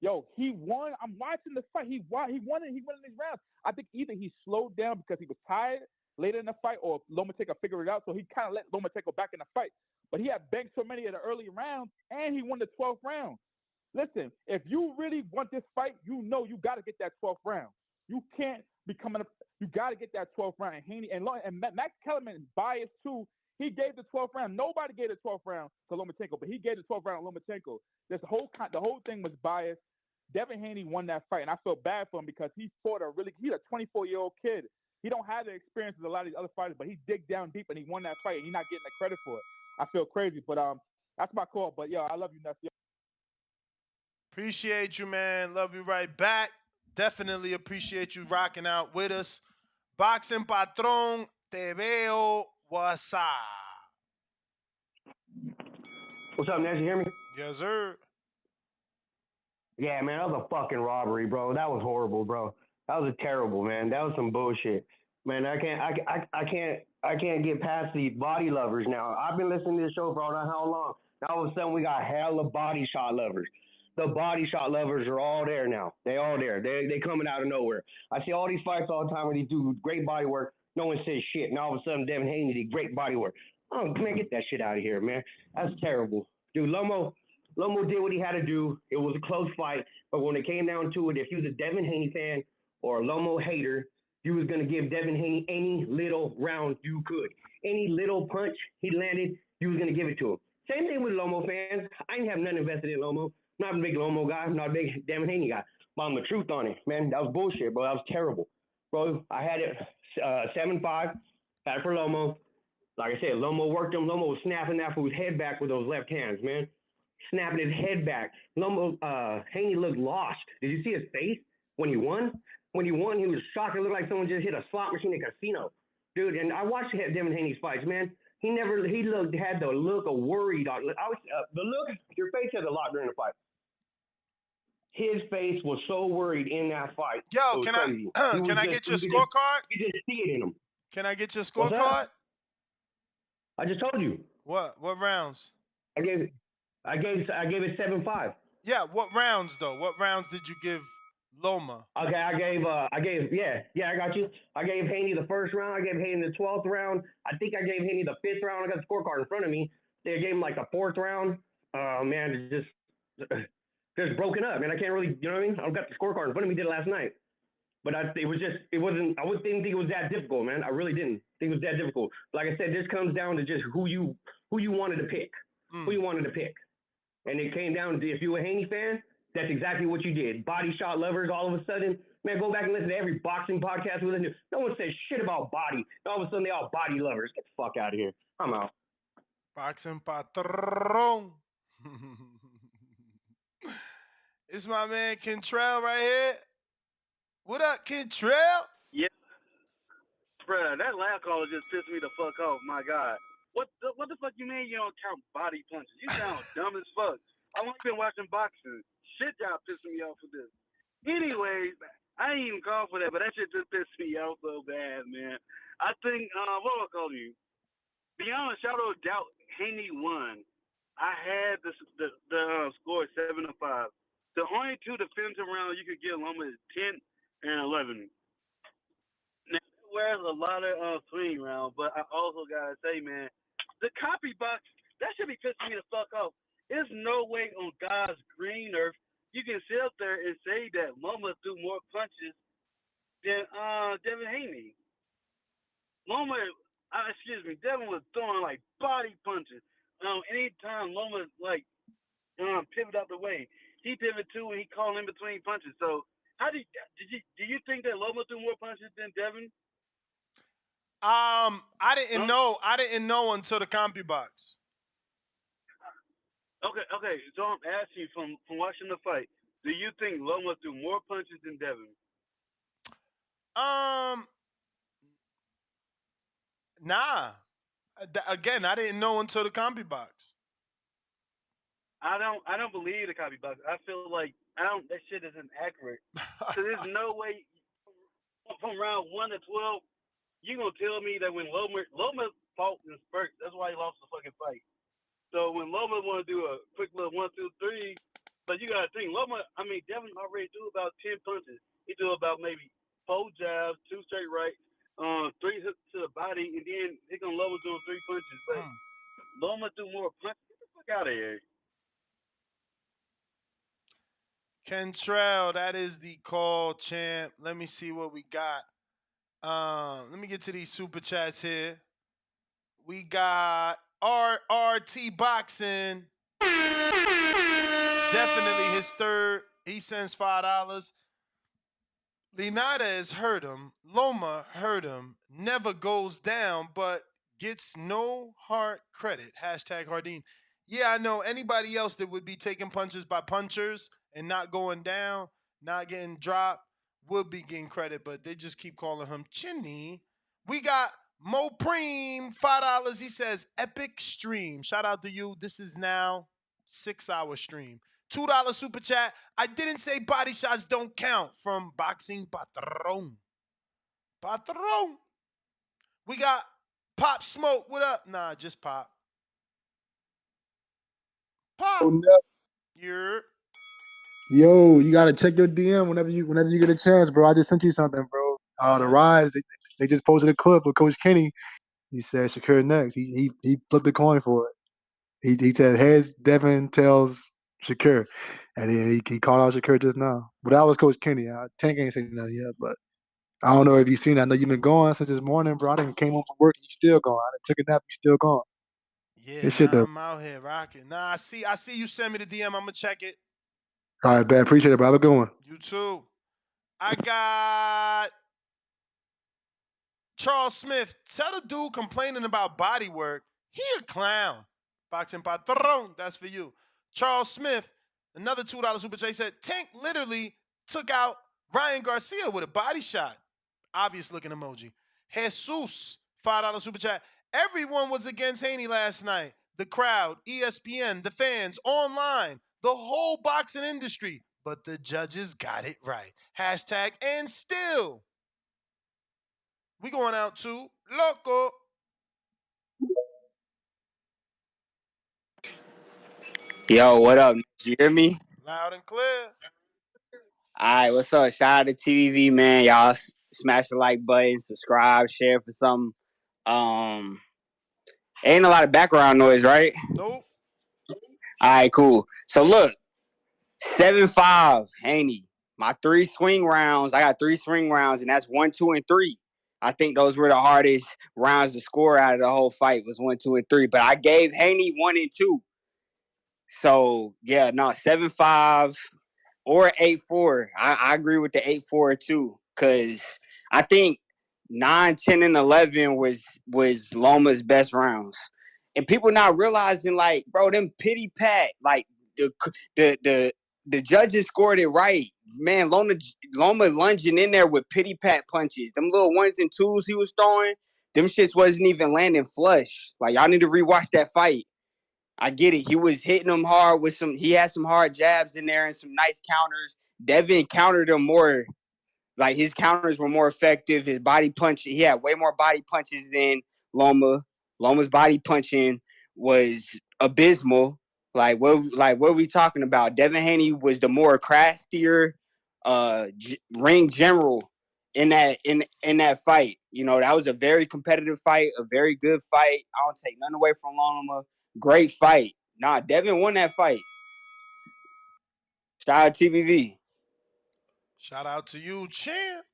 Yo, he won. I'm watching the fight. He won. He won these rounds. I think either he slowed down because he was tired later in the fight, or Lomachenko figured it out, so he kind of let Lomachenko back in the fight. But he had banked so many of the early rounds, and he won the 12th round. Listen, if you really want this fight, you know you got to get that 12th round. You can't be coming up. You got to get that 12th round. And Haney and Max Kellerman is biased too. He gave the 12th round. Nobody gave the 12th round to Lomachenko, but he gave the 12th round to Lomachenko. The whole thing was biased. Devin Haney won that fight, and I feel bad for him because he's a 24-year-old kid. He don't have the experience as a lot of these other fighters, but he digged down deep and he won that fight, and he's not getting the credit for it. I feel crazy, but that's my call. But yo, I love you, Ness. Appreciate you, man. Love you right back. Definitely appreciate you rocking out with us. Boxing Patron, te veo WhatsApp. What's up, Ness? You hear me? Yes, sir. Yeah, man, that was a fucking robbery, bro. That was horrible, bro. That was terrible, man. That was some bullshit. Man, I can't get past the body lovers now. I've been listening to this show for I don't know how long. Now all of a sudden we got hella body shot lovers. The body shot lovers are all there now. They all there. They coming out of nowhere. I see all these fights all the time where these do great body work. No one says shit. And all of a sudden Devin Haney did great body work. Oh man, get that shit out of here, man. That's terrible. Dude, Lomo did what he had to do. It was a close fight, but when it came down to it, if you was a Devin Haney fan or a Lomo hater, you was going to give Devin Haney any little round you could. Any little punch he landed, you was going to give it to him. Same thing with Lomo fans. I ain't have nothing invested in Lomo. I'm not a big Lomo guy. I'm not a big Devin Haney guy. But I'm the truth on it, man. That was bullshit, bro. That was terrible. Bro, I had it 7-5. Had it for Lomo. Like I said, Lomo worked him. Lomo was snapping that fool's head back with those left hands, man. Snapping his head back. Lomo, Haney looked lost. Did you see his face when he won? When he won, he was shocked. It looked like someone just hit a slot machine in a casino. Dude, and I watched Devin Haney's fights, man. He had the look of worried. Your face has a lot during the fight. His face was so worried in that fight. Yo, it was crazy. Can I get your scorecard? You just see it in him. Can I get your What's that? scorecard? I just told you. What rounds? I gave it 7-5. Yeah, what rounds though? What rounds did you give Loma? Okay, I got you. I gave Haney the first round. I gave Haney the 12th round. I think I gave Haney the 5th round. I got the scorecard in front of me. They gave him like the 4th round. Man, it's just broken up, man. I can't really, you know what I mean? I've got the scorecard in front of me. Did it last night. But I didn't think it was that difficult, man. I really didn't think it was that difficult. Like I said, this comes down to just who you wanted to pick. Who you wanted to pick. And it came down to, if you were a Haney fan, that's exactly what you did. Body shot lovers, all of a sudden, man, go back and listen to every boxing podcast we listen to. No one says shit about body. All of a sudden, they all body lovers. Get the fuck out of here. I'm out. Boxing Patron. It's my man Kentrell right here. What up, Kentrell? Yeah. Bruh, that last caller just pissed me the fuck off. My God. What the fuck you mean you don't count body punches? You sound dumb as fuck. I've only been watching boxing. Shit, y'all pissing me off for this. Anyways, I ain't even called for that, but that shit just pissed me off so bad, man. I think, what do I call you? Beyond a shadow of doubt, Haney won. I had the score 7-5. The only two defensive rounds you could get Loma is 10 and 11. Now, it wears a lot of swing rounds, but I also gotta say, man, the copy box that should be pissing me the fuck off. There's no way on God's green earth you can sit up there and say that Loma threw more punches than Devin Haney. Loma, Devin was throwing like body punches. Anytime Loma like pivot out the way, he pivot too, and he called in between punches. So, do you think that Loma threw more punches than Devin? I didn't know. I didn't know until the CompuBox. Okay. So I'm asking you from watching the fight, do you think Loma threw more punches than Devin? Nah. Again, I didn't know until the CompuBox. I don't believe the copy box. I feel like that shit isn't accurate. So there's no way from round 1 to 12 you gonna tell me that when Loma fought in spurts, that's why he lost the fucking fight. So when Loma want to do a quick little 1, 2, 3, but you gotta think Devin already do about 10 punches. He do about maybe 4 jabs, 2 straight rights, 3 hooks to the body, and then he gonna Loma doing 3 punches. But Loma do more punches. Get the fuck out of here. Kentrell, that is the call, champ. Let me see what we got. Let me get to these super chats here. We got RRT Boxing. Definitely his third. He sends $5. Linares heard him. Loma heard him. Never goes down, but gets no hard credit. Hashtag Hardin. Yeah, I know. Anybody else that would be taking punches by punchers and not going down, not getting dropped, would be getting credit, but they just keep calling him Chinny. We got Mo Preem, $5. He says, epic stream. Shout out to you. This is now 6-hour stream. $2 super chat. I didn't say body shots don't count from Boxing Patron. Patron. We got Pop Smoke. What up? Nah, just Pop. Pop. You're. Yo, you gotta check your DM whenever you get a chance, bro. I just sent you something, bro. The Rise, they just posted a clip with Coach Kenny. He said Shakur next. He flipped the coin for it. He said heads Devin, tails Shakur, and he called out Shakur just now. But that was Coach Kenny. Tank ain't saying nothing yet, but I don't know if you seen that. I know you've been going since this morning, bro. I didn't came home from work. He's still going. I done took a nap. He's still going. Yeah, This shit though. I'm out here rocking. Nah, I see you send me the DM. I'm gonna check it. All right, man. Appreciate it, bro. Have a good one. You too. I got Charles Smith. Tell the dude complaining about body work, he a clown. Boxing Patron, that's for you. Charles Smith, another $2 super chat, said Tank literally took out Ryan Garcia with a body shot. Obvious looking emoji. Jesus, $5 super chat. Everyone was against Haney last night. The crowd, ESPN, the fans, online, the whole boxing industry. But the judges got it right. Hashtag and still. We going out to Loco. Yo, what up? Did you hear me? Loud and clear. All right, what's up? Shout out to TVV, man. Y'all smash the like button, subscribe, share for something. Ain't a lot of background noise, right? Nope. All right, cool. So look, 7-5, Haney. My 3 swing rounds. I got 3 swing rounds, and that's 1, 2, and 3. I think those were the hardest rounds to score out of the whole fight was 1, 2, and 3. But I gave Haney 1 and 2. So yeah, no, 7-5 or 8-4. I agree with the 8-4 too, because I think 9, 10, and 11 was Loma's best rounds, and people not realizing like, bro, them pity pat, like the judges scored it right, man. Loma lunging in there with pity pat punches, them little 1s and 2s he was throwing, them shits wasn't even landing flush. Like y'all need to rewatch that fight. I get it. He was hitting them hard with he had some hard jabs in there and some nice counters. Devin countered him more. Like his counters were more effective. His body punch, he had way more body punches than Loma. Loma's body punching was abysmal. What are we talking about? Devin Haney was the more crastier ring general in that fight. You know, that was a very competitive fight, a very good fight. I don't take nothing away from Loma. Great fight. Nah, Devin won that fight. Shout out TBV. Shout out to you, champ.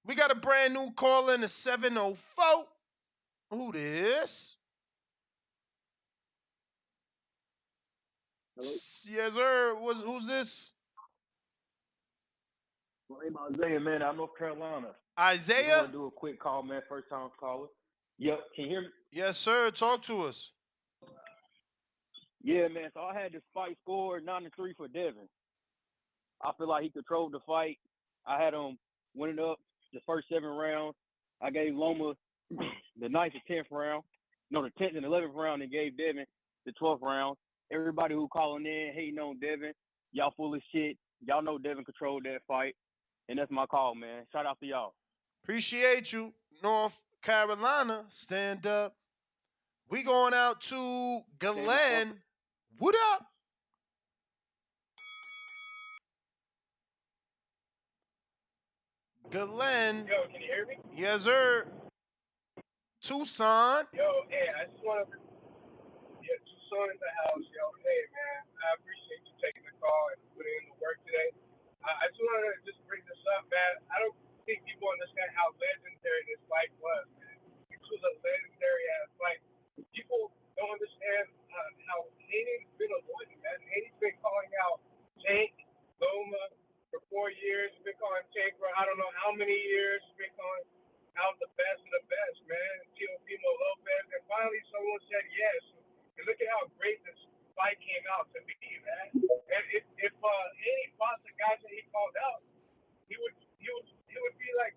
We got a brand new call in the 704. Who this? Hello? Yes, sir. Who's this? My name is Isaiah, man, out of North Carolina. Just want Isaiah? to do a quick call, man. First time caller. Yep, can you hear me? Yes, sir. Talk to us. Yeah, man. So I had this fight scored 9-3 for Devin. I feel like he controlled the fight. I had him winning up the first 7 rounds. I gave Loma the 9th and 10th round. No, the 10th and 11th round, and gave Devin the 12th round. Everybody who calling in, hating on Devin, y'all full of shit. Y'all know Devin controlled that fight. And that's my call, man. Shout out to y'all. Appreciate you. North Carolina, stand up. We going out to Stand up. Glenn. What up? Glenn. Yo, can you hear me? Yes, sir. Tucson. Yo, hey, I just want to get two sons in the house. Yo, hey, man, I appreciate you taking the call and putting in the work today. I just wanted to just bring this up, man. I don't think people understand how legendary this fight was, man. This was a legendary ass fight. People don't understand how Haney's been avoiding, man. Haney's been calling out Tank, Loma for 4 years. He's been calling Tank for I don't know how many years. He's been calling out the best of the best, man. Timo Lopez, and finally someone said yes. And look at how great this fight came out to be, man. And if Haney fought the guys that he called out, he would be like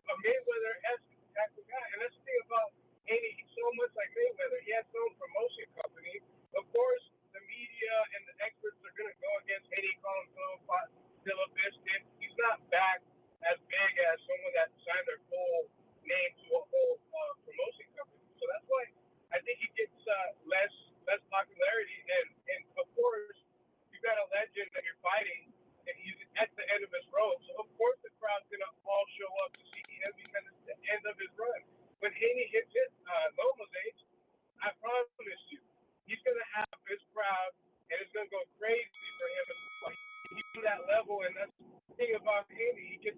a Mayweather esque type of guy. And that's the thing about Haney, he's so much like Mayweather. He has his own promotion company. Of course, the media and the experts are gonna go against Haney calling still a biscuit. He's not back as big as someone that signed their full name to a whole promotion company. So that's why I think he gets less popularity. And of course, you got a legend that you're fighting, and he's at the end of his road. So of course the crowd's gonna all show up to see him because it's the end of his run. When Haney hits his Loma's age, I promise you, he's gonna have his crowd, and it's gonna go crazy for him. He's to that level, and that's the thing about Haney. He gets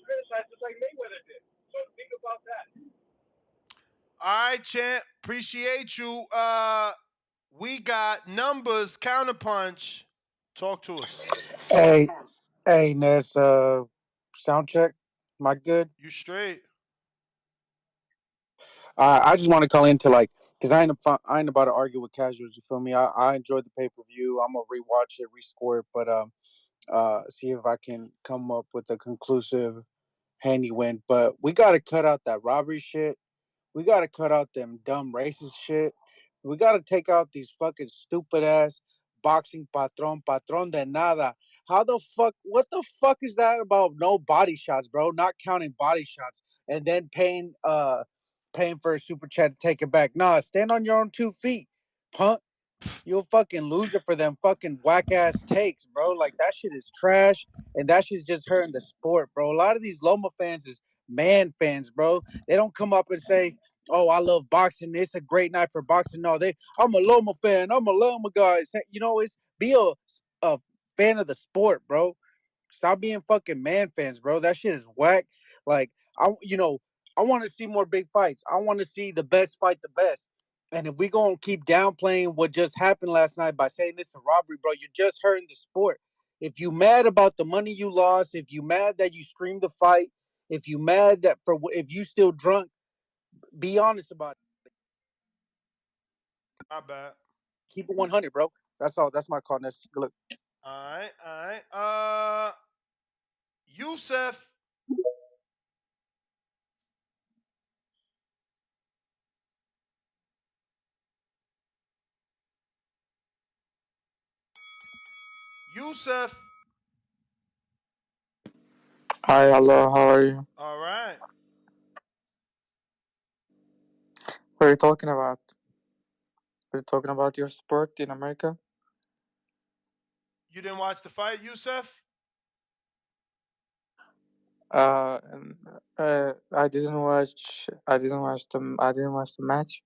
criticized just like Mayweather did. So think about that. All right, champ. Appreciate you. We got numbers, counterpunch. Talk to us. Hey, hey, Ness. Sound check. Am I good? You straight. I just want to call in to cause I ain't about to argue with casuals. You feel me? I enjoyed the pay per view. I'm gonna rewatch it, rescore it, but see if I can come up with a conclusive handy win. But we gotta cut out that robbery shit. We gotta cut out them dumb racist shit. We gotta take out these fucking stupid ass boxing patron de nada. How the fuck? What the fuck is that about? No body shots, bro. Not counting body shots, and then paying for a super chat to take it back. Nah, stand on your own 2 feet, punk. You'll fucking lose it for them fucking whack ass takes, bro. Like that shit is trash, and that shit's just hurting the sport, bro. A lot of these Loma fans is man fans, bro. They don't come up and say, "Oh, I love boxing. It's a great night for boxing." No, I'm a Loma fan. I'm a Loma guy. You know, it's be a fan of the sport, bro. Stop being fucking man fans, bro. That shit is whack. Like I want to see more big fights. I want to see the best fight the best. And if we gonna keep downplaying what just happened last night by saying it's a robbery, bro, you're just hurting the sport. If you mad about the money you lost, if you mad that you streamed the fight, if you mad that if you still drunk, be honest about it. My bad. Keep it 100, bro. That's all. That's my call. Good luck. All right, all right. Yusef. Yusef. Hi, hello, how are you? All right. What are you talking about? Are you talking about your sport in America? You didn't watch the fight, Youssef? And, I didn't watch. I didn't watch the. I didn't watch the match.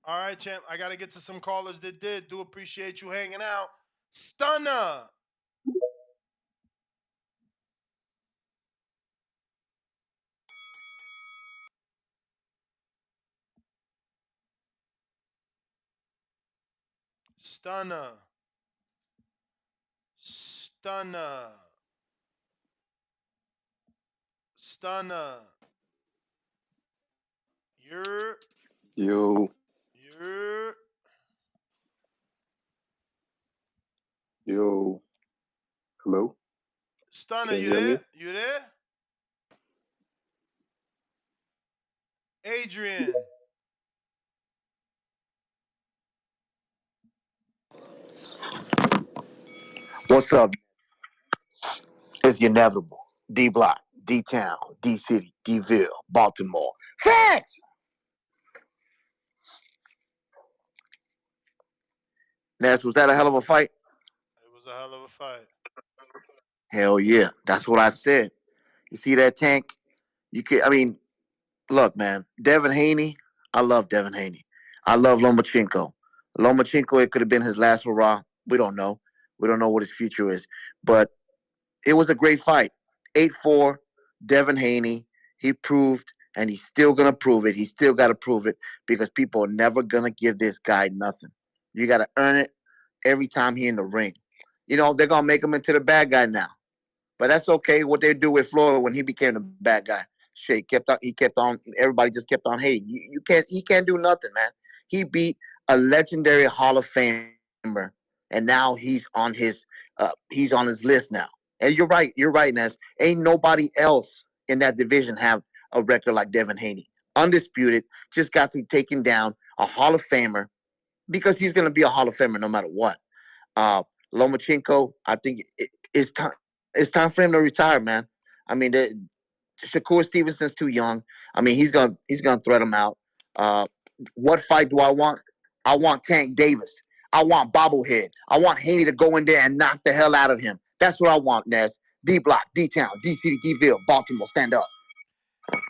All right, champ. I gotta get to some callers that did. Do appreciate you hanging out. Stunner. Stunner. Stunner. Stunner. You're. Yo, You're. yo, hello? Stunner, Can you you hear there? me? You there? Adrian. What's up? It's inevitable. D Block, D Town, D City, D Ville, Baltimore. Facts! Ness, was that a hell of a fight? It was a hell of a fight. Hell yeah. That's what I said. You see that tank? You could, I mean, look, man, Devin Haney, I love Devin Haney. I love Lomachenko. Lomachenko, it could have been his last hurrah. We don't know. We don't know what his future is. But it was a great fight. 8-4, Devin Haney. He proved, and he's still going to prove it. He's still got to prove it because people are never going to give this guy nothing. You got to earn it every time he in the ring. You know, they're going to make him into the bad guy now. But that's okay. What they do with Floyd when he became the bad guy. Shit, he kept on. Everybody just kept on hating. You can't. He can't do nothing, man. He beat a legendary Hall of Famer, and now he's on his list now. And you're right. You're right, Ness. Ain't nobody else in that division have a record like Devin Haney. Undisputed, just got through taking down a Hall of Famer because he's going to be a Hall of Famer no matter what. Uh, Lomachenko, I think it's time. It's time for him to retire, man. I mean, Shakur Stevenson's too young. I mean, he's gonna threat him out. Uh, what fight do I want? I want Tank Davis. I want Bobblehead. I want Haney to go in there and knock the hell out of him. That's what I want, Ness. D Block, D Town, D City, D Ville, Baltimore, stand up.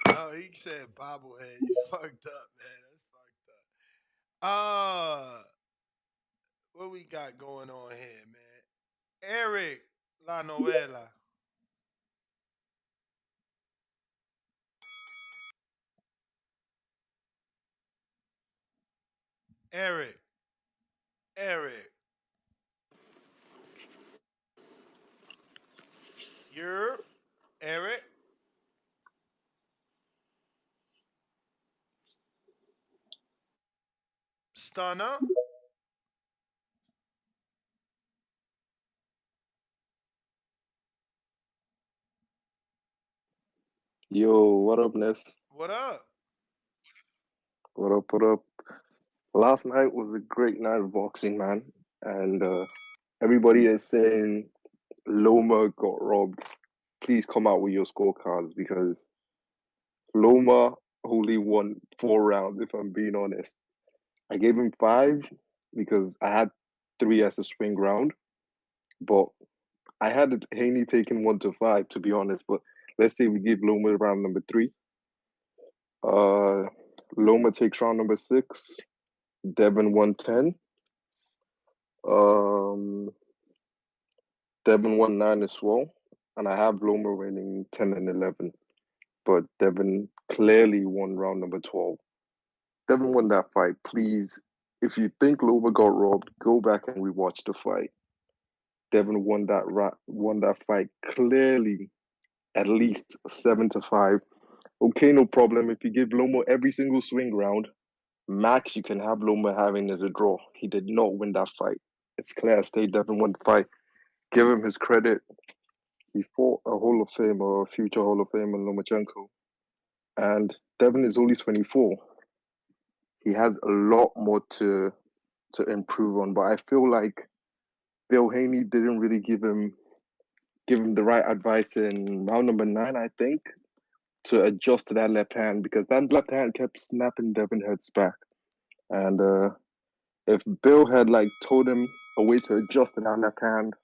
Oh, he said bobblehead. You fucked up, man. That's fucked up. What we got going on here, man? Eric La Novela. Eric. Eric. You're Eric. Stunner. Yo, what up, Ness? What up? What up, what up? Last night was a great night of boxing, man. And everybody is saying Loma got robbed. Please come out with your scorecards because Loma only won 4 rounds, if I'm being honest. I gave him five because I had three as a swing round, but I had Haney taking 1 to 5, to be honest. But let's say we give Loma round number three. Uh, Loma takes round number six. Devin 110. Um, Devin 1-9 as well. And I have Loma winning 10 and 11. But Devin clearly won round number 12. Devin won that fight. Please, if you think Loma got robbed, go back and rewatch the fight. Devin won that fight clearly, at least 7-5. Okay, no problem. If you give Loma every single swing round, max you can have Loma having as a draw. He did not win that fight. It's clear as day. Devin won the fight. Give him his credit. He fought a Hall of Famer, a future Hall of Famer, Lomachenko. And Devin is only 24. He has a lot more to improve on. But I feel like Bill Haney didn't really give him the right advice in round number 9, I think, to adjust to that left hand because that left hand kept snapping Devin Head's back. And if Bill had like told him a way to adjust to that left hand.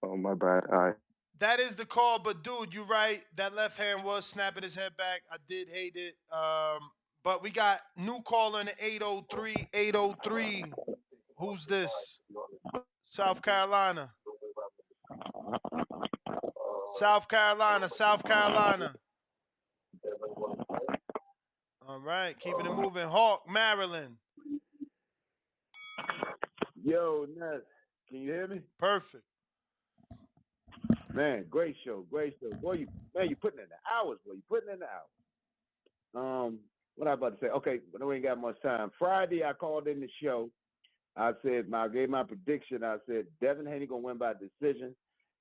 Oh, my bad. That is the call, but dude, you're right. That left hand was snapping his head back. I did hate it. But we got new caller in the 803. 803. Who's this? South Carolina. South Carolina. South Carolina. All right, keeping it moving. Hawk, Maryland. Yo, Ness, can you hear me? Perfect. Man, great show, great show. Boy, you putting in the hours, boy. You putting in the hours. What I about to say? Okay, but we ain't got much time. Friday, I called in the show. I gave my prediction. I said Devin Haney gonna win by decision,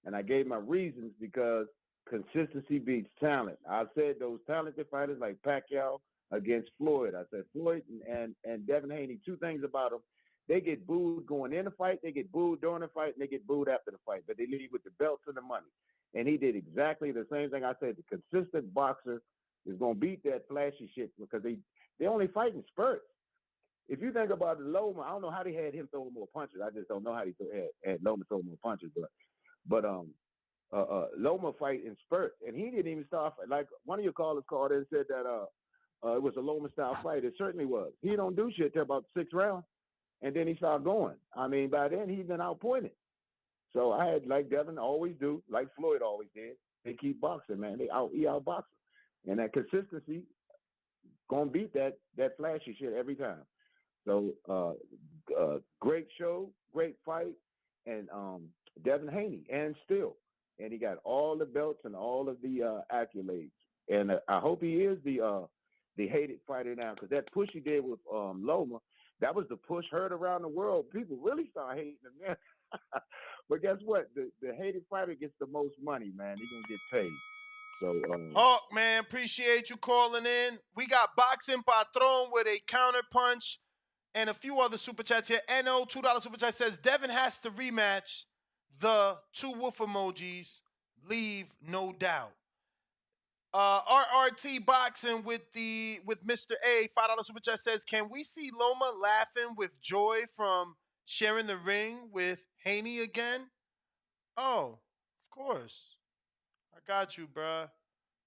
and I gave my reasons because consistency beats talent. I said those talented fighters like Pacquiao against Floyd. I said Floyd and Devin Haney. Two things about them: they get booed going in the fight, they get booed during the fight, and they get booed after the fight. But they leave with the belts and the money. And he did exactly the same thing. I said the consistent boxer is gonna beat that flashy shit because they only fight in spurts. If you think about Loma, I don't know how they had him throwing more punches. I just don't know how they had Loma throwing more punches. But Loma fight in spurts, and he didn't even start. Like one of your callers called in and said that it was a Loma style fight. It certainly was. He don't do shit till about 6 rounds, and then he started going. I mean, by then he's been outpointed. So I had, like Devin always do, like Floyd always did. They keep boxing, man. He outbox him, and that consistency gonna beat that flashy shit every time. So great show, great fight, and Devin Haney, and he got all the belts and all of the accolades, and I hope he is the hated fighter now, because that push he did with Loma, that was the push heard around the world. People really start hating him, man. But guess what? The hated fighter gets the most money, man. He's gonna get paid. So Hawk, man, appreciate you calling in. We got Boxing Patron with a counter punch and a few other super chats here. NO $2 super chat says Devin has to rematch the 2 wolf emojis. Leave no doubt. RRT Boxing with Mr. A, $5 super chat says, can we see Loma laughing with joy from sharing the ring with Haney again? Oh, of course. I got you, bruh.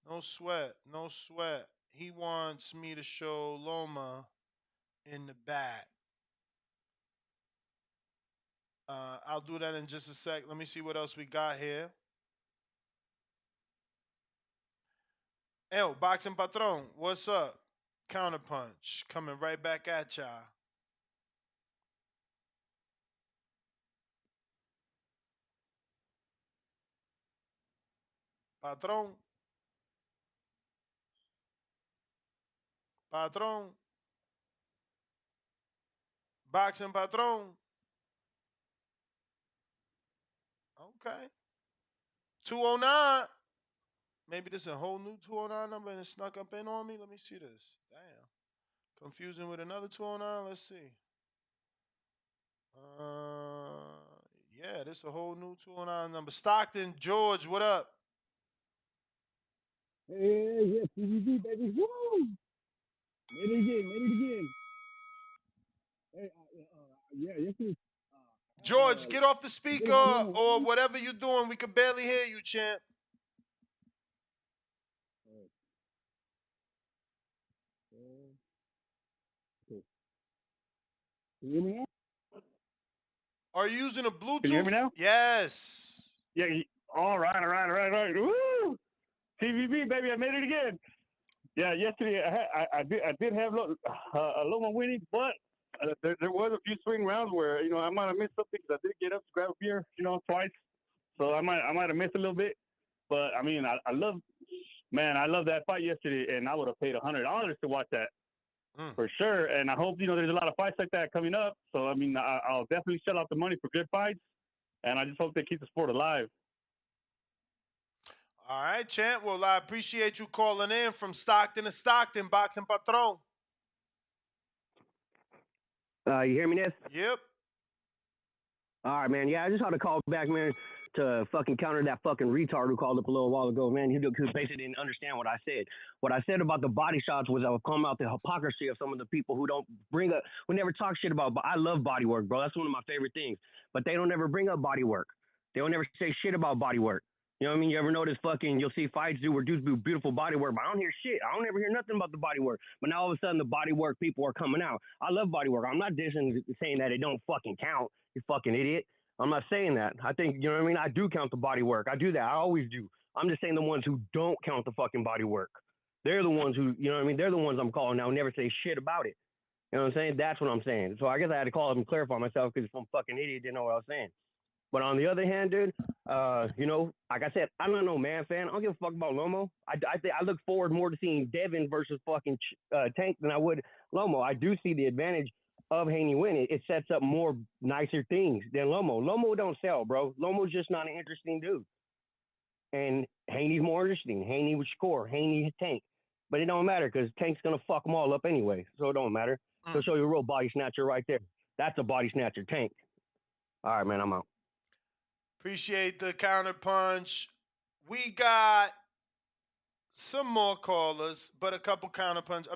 No sweat. No sweat. He wants me to show Loma in the back. I'll do that in just a sec. Let me see what else we got here. Yo, Boxing Patron, what's up? Counterpunch coming right back at y'all. Patron. Patron. Boxing Patron. Okay. 209. Maybe this is a whole new 209 number and it snuck up in on me. Let me see this. Damn. Confusing with another 209. Let's see. Yeah, this is a whole new 209 number. Stockton, George, what up? Yeah, TVB, baby. Woo! Made it again. Hey, this is. George, get off the speaker or whatever you're doing. We can barely hear you, champ. Can you hear me now? Are you using a Bluetooth? Can you hear me now? Yes. Yeah. All right. Woo! TVB, baby, I made it again. Yeah, yesterday I did have a Loma winning, but there was a few swing rounds where I might have missed something because I did get up to grab a beer, twice. So I might have missed a little bit, but I mean I love that fight yesterday, and I would have paid $100 to watch that for sure. And I hope there's a lot of fights like that coming up. So I mean I'll definitely shell out the money for good fights, and I just hope they keep the sport alive. All right, champ. Well, I appreciate you calling in from Stockton to Stockton, Boxing Patron. You hear me, Ness? Yep. All right, man. Yeah, I just had to call back, man, to fucking counter that fucking retard who called up a little while ago, man. He basically didn't understand what I said. What I said about the body shots was I would come out the hypocrisy of some of the people who don't bring up, who never talk shit about. But I love body work, bro. That's one of my favorite things. But they don't ever bring up body work. They don't ever say shit about body work. You know what I mean? You ever notice you'll see fights where dudes do beautiful body work, but I don't hear shit. I don't ever hear nothing about the body work. But now all of a sudden the body work people are coming out. I love body work. I'm not saying that it don't fucking count. You fucking idiot. I'm not saying that. I think, you know what I mean? I do count the body work. I do that. I always do. I'm just saying the ones who don't count the fucking body work. They're the ones who, you know what I mean? They're the ones I'm calling now, never say shit about it. You know what I'm saying? That's what I'm saying. So I guess I had to call up and clarify myself because some fucking idiot didn't know what I was saying. But on the other hand, dude, like I said, I'm not no man fan. I don't give a fuck about Lomo. I look forward more to seeing Devin versus fucking Tank than I would Lomo. I do see the advantage of Haney winning. It sets up more nicer things than Lomo. Lomo don't sell, bro. Lomo's just not an interesting dude. And Haney's more interesting. Haney would score. Haney Tank. But it don't matter because Tank's going to fuck them all up anyway. So it don't matter. He'll show you a real body snatcher right there. That's a body snatcher, Tank. All right, man, I'm out. Appreciate the counter punch. We got some more callers, but a couple counter punch.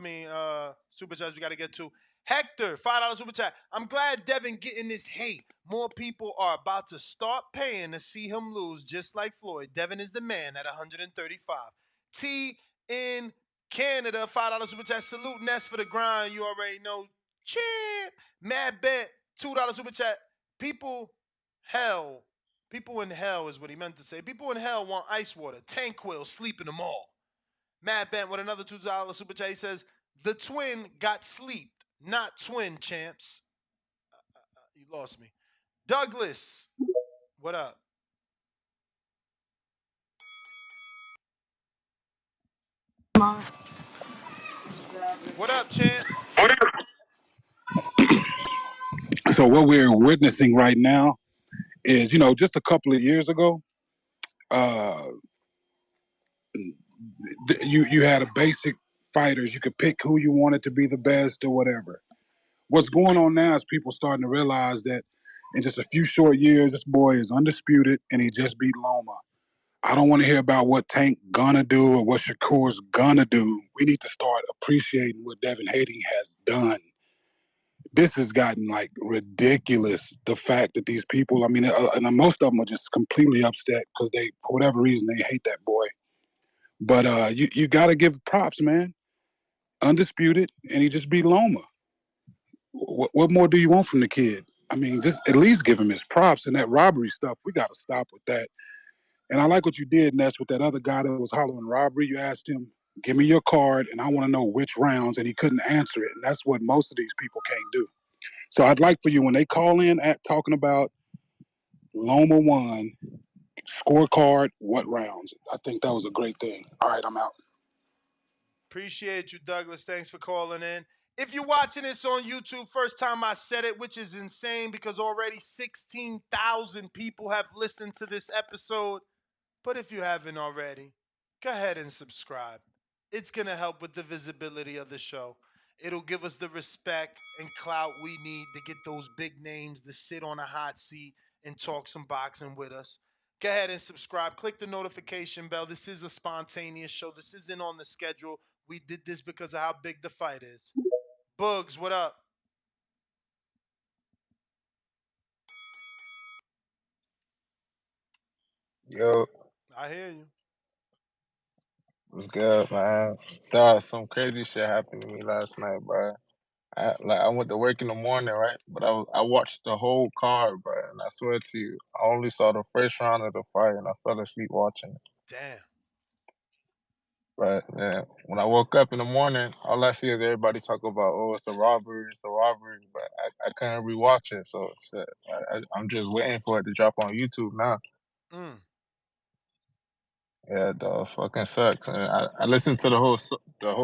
Super chats we got to get to. Hector, $5 super chat. I'm glad Devin getting this hate. More people are about to start paying to see him lose, just like Floyd. Devin is the man at 135. T in Canada, $5 super chat. Salute Ness for the grind. You already know. Champ. Mad Bet, $2 super chat. People in hell is what he meant to say. People in hell want ice water. Tanquil, sleep in them all. Matt Bent with another $2 super chat. He says, the twin got sleeped, not twin champs. You lost me. Douglas, what up? What up, champ? So what we're witnessing right now is, just a couple of years ago, uh, you had a basic fighters. You could pick who you wanted to be the best or whatever. What's going on now is people starting to realize that in just a few short years, this boy is undisputed and he just beat Loma. I don't want to hear about what Tank gonna do or what Shakur's gonna do. We need to start appreciating what Devin Haney has done. This has gotten like ridiculous. The fact that these people, and most of them are just completely upset because they, for whatever reason, they hate that boy. But you got to give props, man. Undisputed, and he just beat Loma. What more do you want from the kid? Just at least give him his props. And that robbery stuff, we got to stop with that. And I like what you did, Ness, with that other guy that was hollering robbery. You asked him, give me your card, and I want to know which rounds, and he couldn't answer it. And that's what most of these people can't do. So I'd like for you, when they call in talking about Loma won, scorecard, what rounds. I think that was a great thing. All right, I'm out. Appreciate you, Douglas. Thanks for calling in. If you're watching this on YouTube, first time I said it, which is insane because already 16,000 people have listened to this episode. But if you haven't already, go ahead and subscribe. It's going to help with the visibility of the show. It'll give us the respect and clout we need to get those big names to sit on a hot seat and talk some boxing with us. Go ahead and subscribe. Click the notification bell. This is a spontaneous show. This isn't on the schedule. We did this because of how big the fight is. Bugs, what up? Yo, I hear you. what's good, man? Dog, some crazy shit happened to me last night, bro. I went to work in the morning, right? But I watched the whole card, bro, and I swear to you, I only saw the first round of the fight, and I fell asleep watching it. Damn. But man, when I woke up in the morning, all I see is everybody talk about, oh, it's a robbery, it's a robbery. But I couldn't rewatch it, so shit, I'm just waiting for it to drop on YouTube now. Yeah, dog, fucking sucks. And I listened to the whole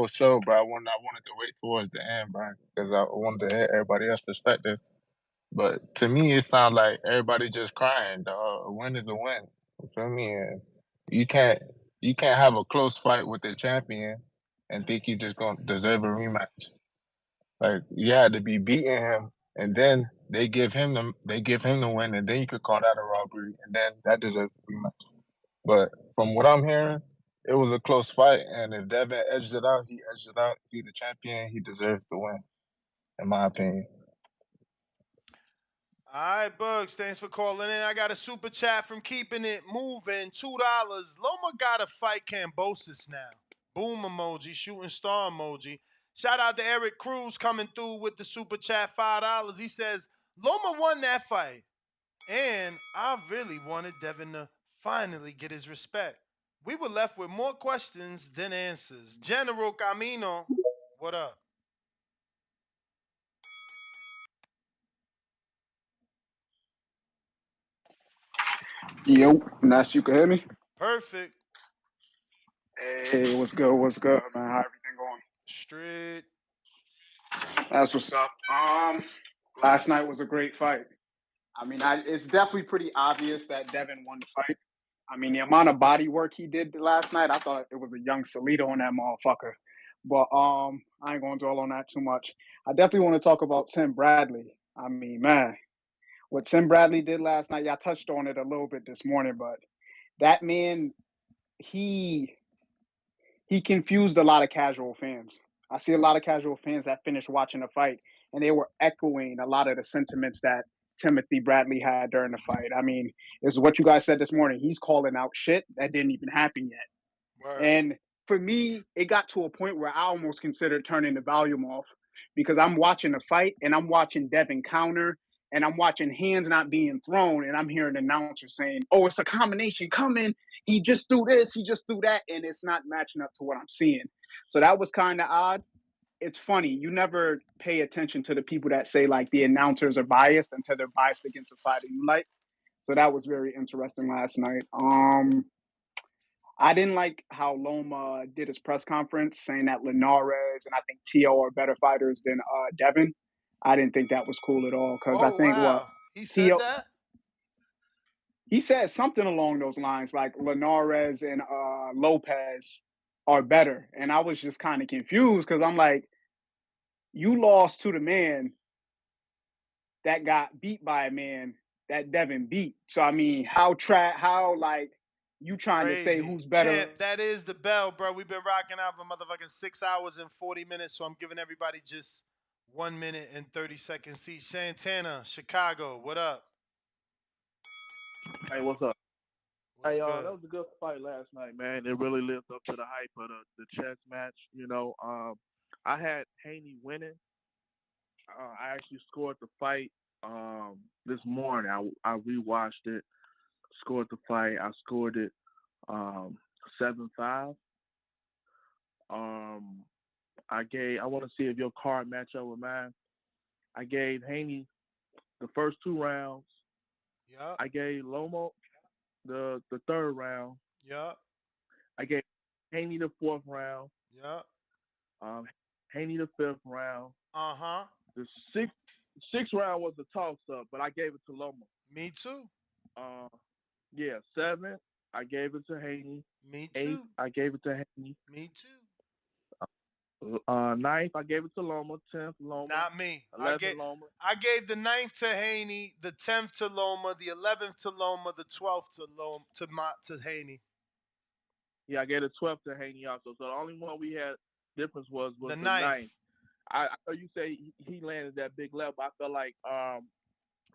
show, but I wanted to wait towards the end, bro, because I wanted to hear everybody else's perspective. But to me, it sounds like everybody just crying. Dog, a win is a win. You feel me? And you can't have a close fight with the champion and think you just gonna deserve a rematch. Like you had to be beating him and then they give him the win, and then you could call that a robbery, and then that deserves a rematch. But from what I'm hearing, it was a close fight, and if Devin edged it out, he edged it out. He's the champion. He deserves the win, in my opinion. All right, Bugs, thanks for calling in. I got a super chat from Keeping It Moving, $2. Loma got to fight Cambosis now. Boom emoji, shooting star emoji. Shout out to Eric Cruz coming through with the super chat, $5. He says, Loma won that fight, and I really wanted Devin to finally get his respect. We were left with more questions than answers. General Camino, what up? Yo, nice you can hear me. Perfect. Hey, what's good? What's good, man? How everything going? Straight. That's what's up. Last night was a great fight. I mean, it's definitely pretty obvious that Devin won the fight. I mean, the amount of body work he did last night, I thought it was a young Solito in that motherfucker. But I ain't gonna dwell on that too much. I definitely want to talk about Tim Bradley. I mean, man, what Tim Bradley did last night, y'all touched on it a little bit this morning, but that man, he confused a lot of casual fans. I see a lot of casual fans that finished watching the fight, and they were echoing a lot of the sentiments that Timothy Bradley had during the fight. I mean, it's what you guys said this morning. He's calling out shit that didn't even happen yet. Word. And for me, it got to a point where I almost considered turning the volume off because I'm watching the fight and I'm watching Devin counter and I'm watching hands not being thrown and I'm hearing the announcer saying, oh, it's a combination coming. He just threw this, he just threw that, and it's not matching up to what I'm seeing. So that was kind of odd. It's funny. You never pay attention to the people that say like the announcers are biased until they're biased against a fighter you like. So that was very interesting last night. I didn't like how Loma did his press conference saying that Linares and I think Tio are better fighters than Devin. I didn't think that was cool at all because I Oh, think what wow. He said Tio that? he said something along those lines like Linares and Lopez are better, and I was just kind of confused because I'm like, you lost to the man that got beat by a man that Devin beat. So I mean, how like you trying to say Crazy. who's better? Champ, that is the bell, bro. We've been rocking out for motherfucking 6 hours and 40 minutes, so I'm giving everybody just 1 minute and 30 seconds each. Santana, Chicago, what up? Hey, what's up? What's Hey, good? that was a good fight last night, man. It really lived up to the hype of the chess match. I had Haney winning. I actually scored the fight this morning. I rewatched it, scored the fight. I scored it 7-5. I want to see if your card match up with mine. I gave Haney the first 2 rounds. Yup. I gave Loma the third round. Yup. I gave Haney the fourth round. Yup. Haney the fifth round. Uh-huh. The sixth round was a toss up, but I gave it to Loma. Me too. Yeah, 7, I gave it to Haney. Me 8, too. I gave it to Haney. Me too. 9th, I gave it to Loma. 10th, Loma. Not me. 11th, Loma. I gave the 9th to Haney, the 10th to Loma, the 11th to Loma, the 12th to Loma to Haney. Yeah, I gave the 12th to Haney also. So the only one we had difference was The the 9th. 9th. I know you say he landed that big level. I felt like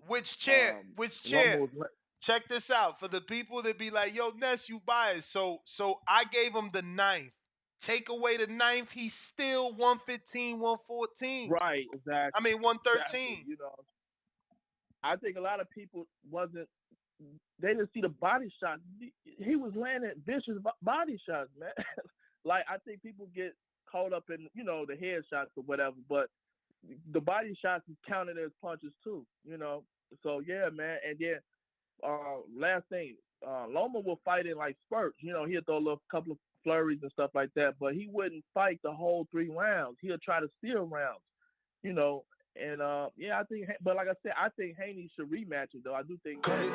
Which champ? Loma was, Check this out. For the people that be like, yo, Ness, you biased. So I gave him the 9th. Take away the 9th, he's still 115, 114. right, exactly. I mean 113. Exactly, I think a lot of people they didn't see the body shots. He was landing vicious body shots, man. Like I think people get caught up in the head shots or whatever, but the body shots is counted as punches too. So yeah, man. And then last thing, Loma will fight in like spurts. He'll throw a couple of flurries and stuff like that, but he wouldn't fight the whole 3 rounds. He'll try to steal rounds. And yeah, I think, but like I said, I think Haney should rematch it though. I do think that.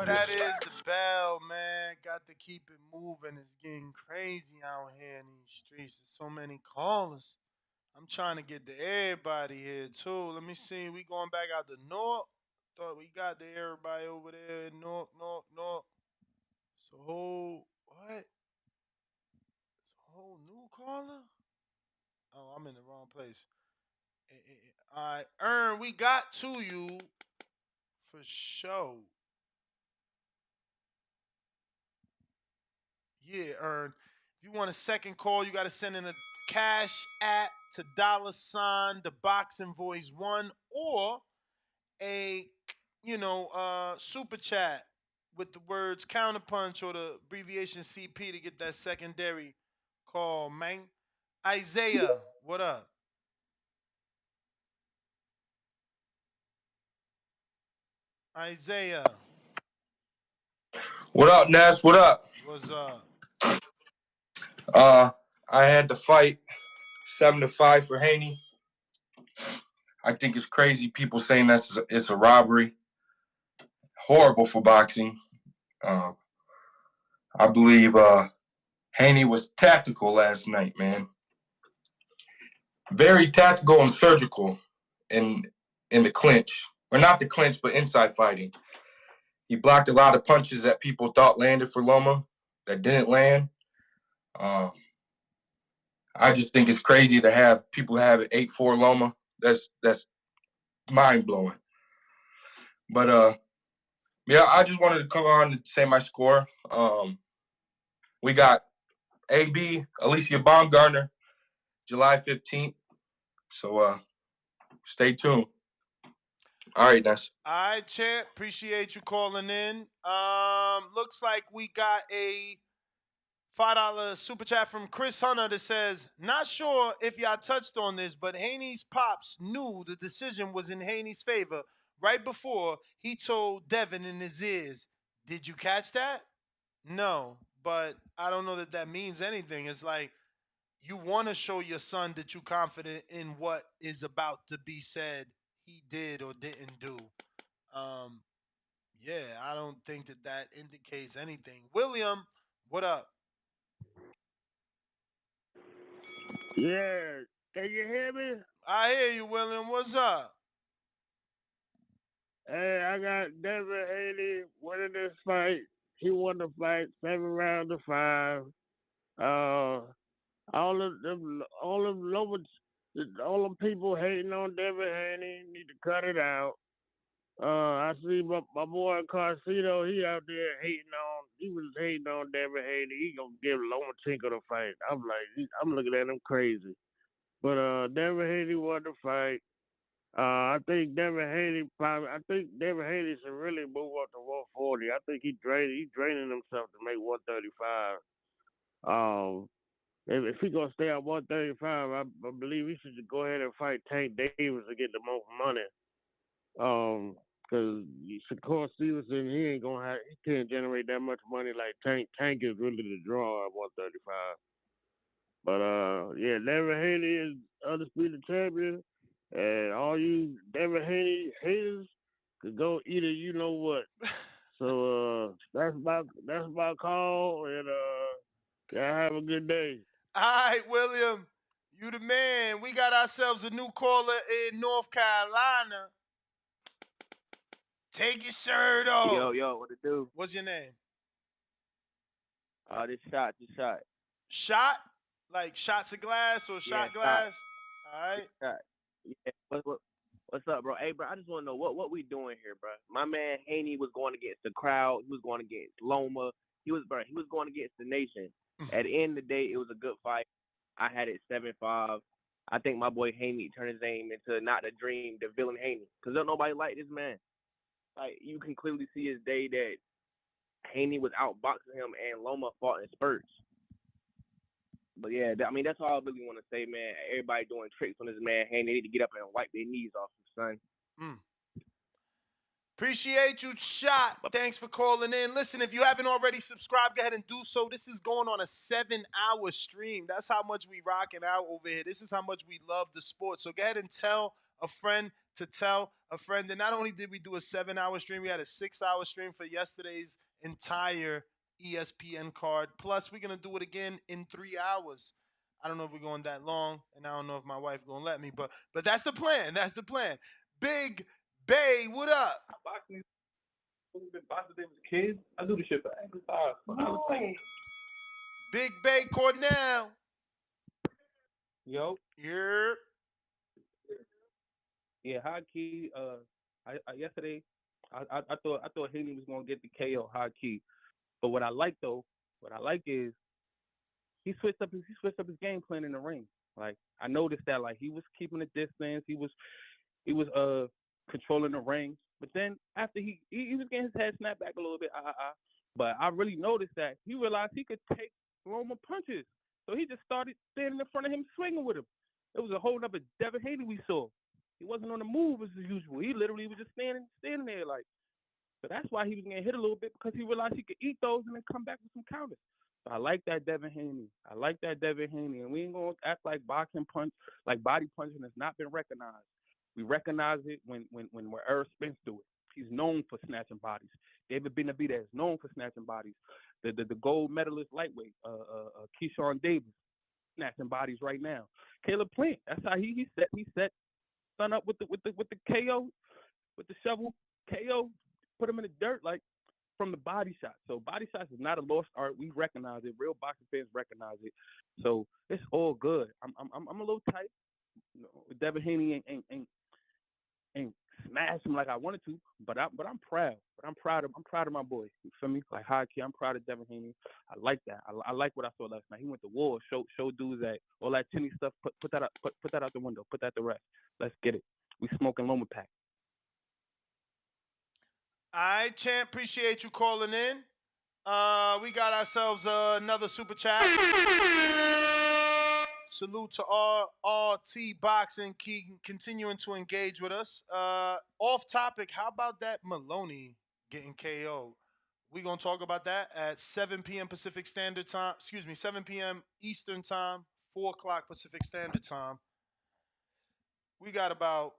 That is the bell, man. Got to keep it moving. It's getting crazy out here in these streets. There's so many callers. I'm trying to get to everybody here too. Let me see. We going back out to North. Thought we got to everybody over there in North, North, North. So whole what? So whole new caller? Oh, I'm in the wrong place. All right, Ern, we got to you for sure. Yeah, Ern. If you want a second call, you got to send in a cash app to $ the boxing voice one or a super chat with the words counterpunch or the abbreviation CP to get that secondary call, man. Isaiah, what up? Isaiah, What up, Ness? What up? what's up? Uh, I had to fight 7-5 for Haney. I think it's crazy people saying it's a robbery. Horrible for boxing. Uh, I believe Haney was tactical last night, man. Very tactical and surgical in the clinch, or not the clinch, but inside fighting. He blocked a lot of punches that people thought landed for Loma that didn't land. Uh, I just think it's crazy to have people have 8-4 Loma. That's mind blowing. But yeah, I just wanted to come on and say my score. We got AB Alicia Baumgartner, July 15th. So stay tuned. All right, Ness. All right, champ. Appreciate you calling in. Looks like we got a $5 super chat from Chris Hunter that says, not sure if y'all touched on this, but Haney's pops knew the decision was in Haney's favor right before he told Devin in his ears. Did you catch that? No, but I don't know that that means anything. It's like you want to show your son that you're confident in what is about to be said he did or didn't do. Um, yeah, I don't think that that indicates anything. William, what up? Yeah, can you hear me? I hear you, William. What's up? Hey, I got Devin Haney winning this fight. He won the fight 7-5. Uh, all them people hating on Devin Haney need to cut it out. I see my boy Carcito, he was hating on Devin Haney. He gonna give Lomachenko the fight. I'm looking at him crazy. But Devin Haney won the fight. I think Devin Haney should really move up to 140. I think he draining himself to make 135. If he gonna stay at 135, I believe he should go ahead and fight Tank Davis to get the most money. Because Shakur Stevenson, he can't generate that much money like Tank. Tank is really the draw at 135. But yeah, Devin Haney is undisputed champion, and all you Devin Haney haters could go eat it. You know what? So that's my call, and y'all have a good day. All right, William, you the man. We got ourselves a new caller in North Carolina. Take your shirt off. Yo, what to do? What's your name? This shot. Shot? Like shots of glass or Yeah, shot shot. glass? All right. Shot. Yeah. What's up, bro? Hey, bro, I just want to know what we doing here, bro. My man Haney was going against the crowd. He was going against Loma. He was going against the nation. At the end of the day, it was a good fight. I had it 7-5. I think my boy Haney turned his name into not the dream, the villain Haney. Because don't nobody like this man. Like, you can clearly see his day that Haney was outboxing him and Loma fought in spurts. But yeah, that's all I really want to say, man. Everybody doing tricks on this man Haney. They need to get up and wipe their knees off him, son. Appreciate you, Shot. Thanks for calling in. Listen, if you haven't already subscribed, go ahead and do so. This is going on a 7-hour stream. That's how much we rocking out over here. This is how much we love the sport. So go ahead and tell a friend to tell a friend. And not only did we do a 7-hour stream, we had a 6-hour stream for yesterday's entire ESPN card. Plus, we're going to do it again in 3 hours. I don't know if we're going that long, and I don't know if my wife gonna let me, but that's the plan. That's the plan. Big Bay, what up? Boxing, been boxing since kids. I do the shit for exercise. No. Big Bay Cornell. Yo. Yep. Yeah, high key. Yesterday, I thought Haney was gonna get the KO high key, but what I like is he switched up his game plan in the ring. Like I noticed that like he was keeping the distance, he was controlling the ring, but then after he was getting his head snapped back a little bit, but I really noticed that he realized he could take Loma punches, so he just started standing in front of him swinging with him. It was a whole other Devin Haney we saw. He wasn't on the move as usual. He literally was just standing there like. So that's why he was getting hit a little bit, because he realized he could eat those and then come back with some counters. So I like that Devin Haney. And we ain't gonna act like body punching has not been recognized. We recognize it when Errol Spence do it. He's known for snatching bodies. David Benavidez is known for snatching bodies. The gold medalist lightweight, Keyshawn Davis, snatching bodies right now. Caleb Plant, that's how he set son up with the KO, with the shovel KO, put him in the dirt like from the body shot. So body shots is not a lost art. We recognize it. Real boxing fans recognize it. So it's all good. I'm a little tight. You know, Devin Haney ain't smashed him like I wanted to, but I'm proud. I'm proud of my boy. You feel me? Like high key, I'm proud of Devin Haney. I like that. I like what I saw last night. He went to war, show dudes that all that chinny stuff. Put that out the window. Put that to rest. Let's get it. We smoking Loma pack. All right, champ. Appreciate you calling in. We got ourselves another super chat. Salute to RT Boxing, continuing to engage with us. Off topic, how about that Maloney getting KO? We're going to talk about that at 7 p.m. Pacific Standard Time. 7 p.m. Eastern Time, 4 o'clock Pacific Standard Time. We got about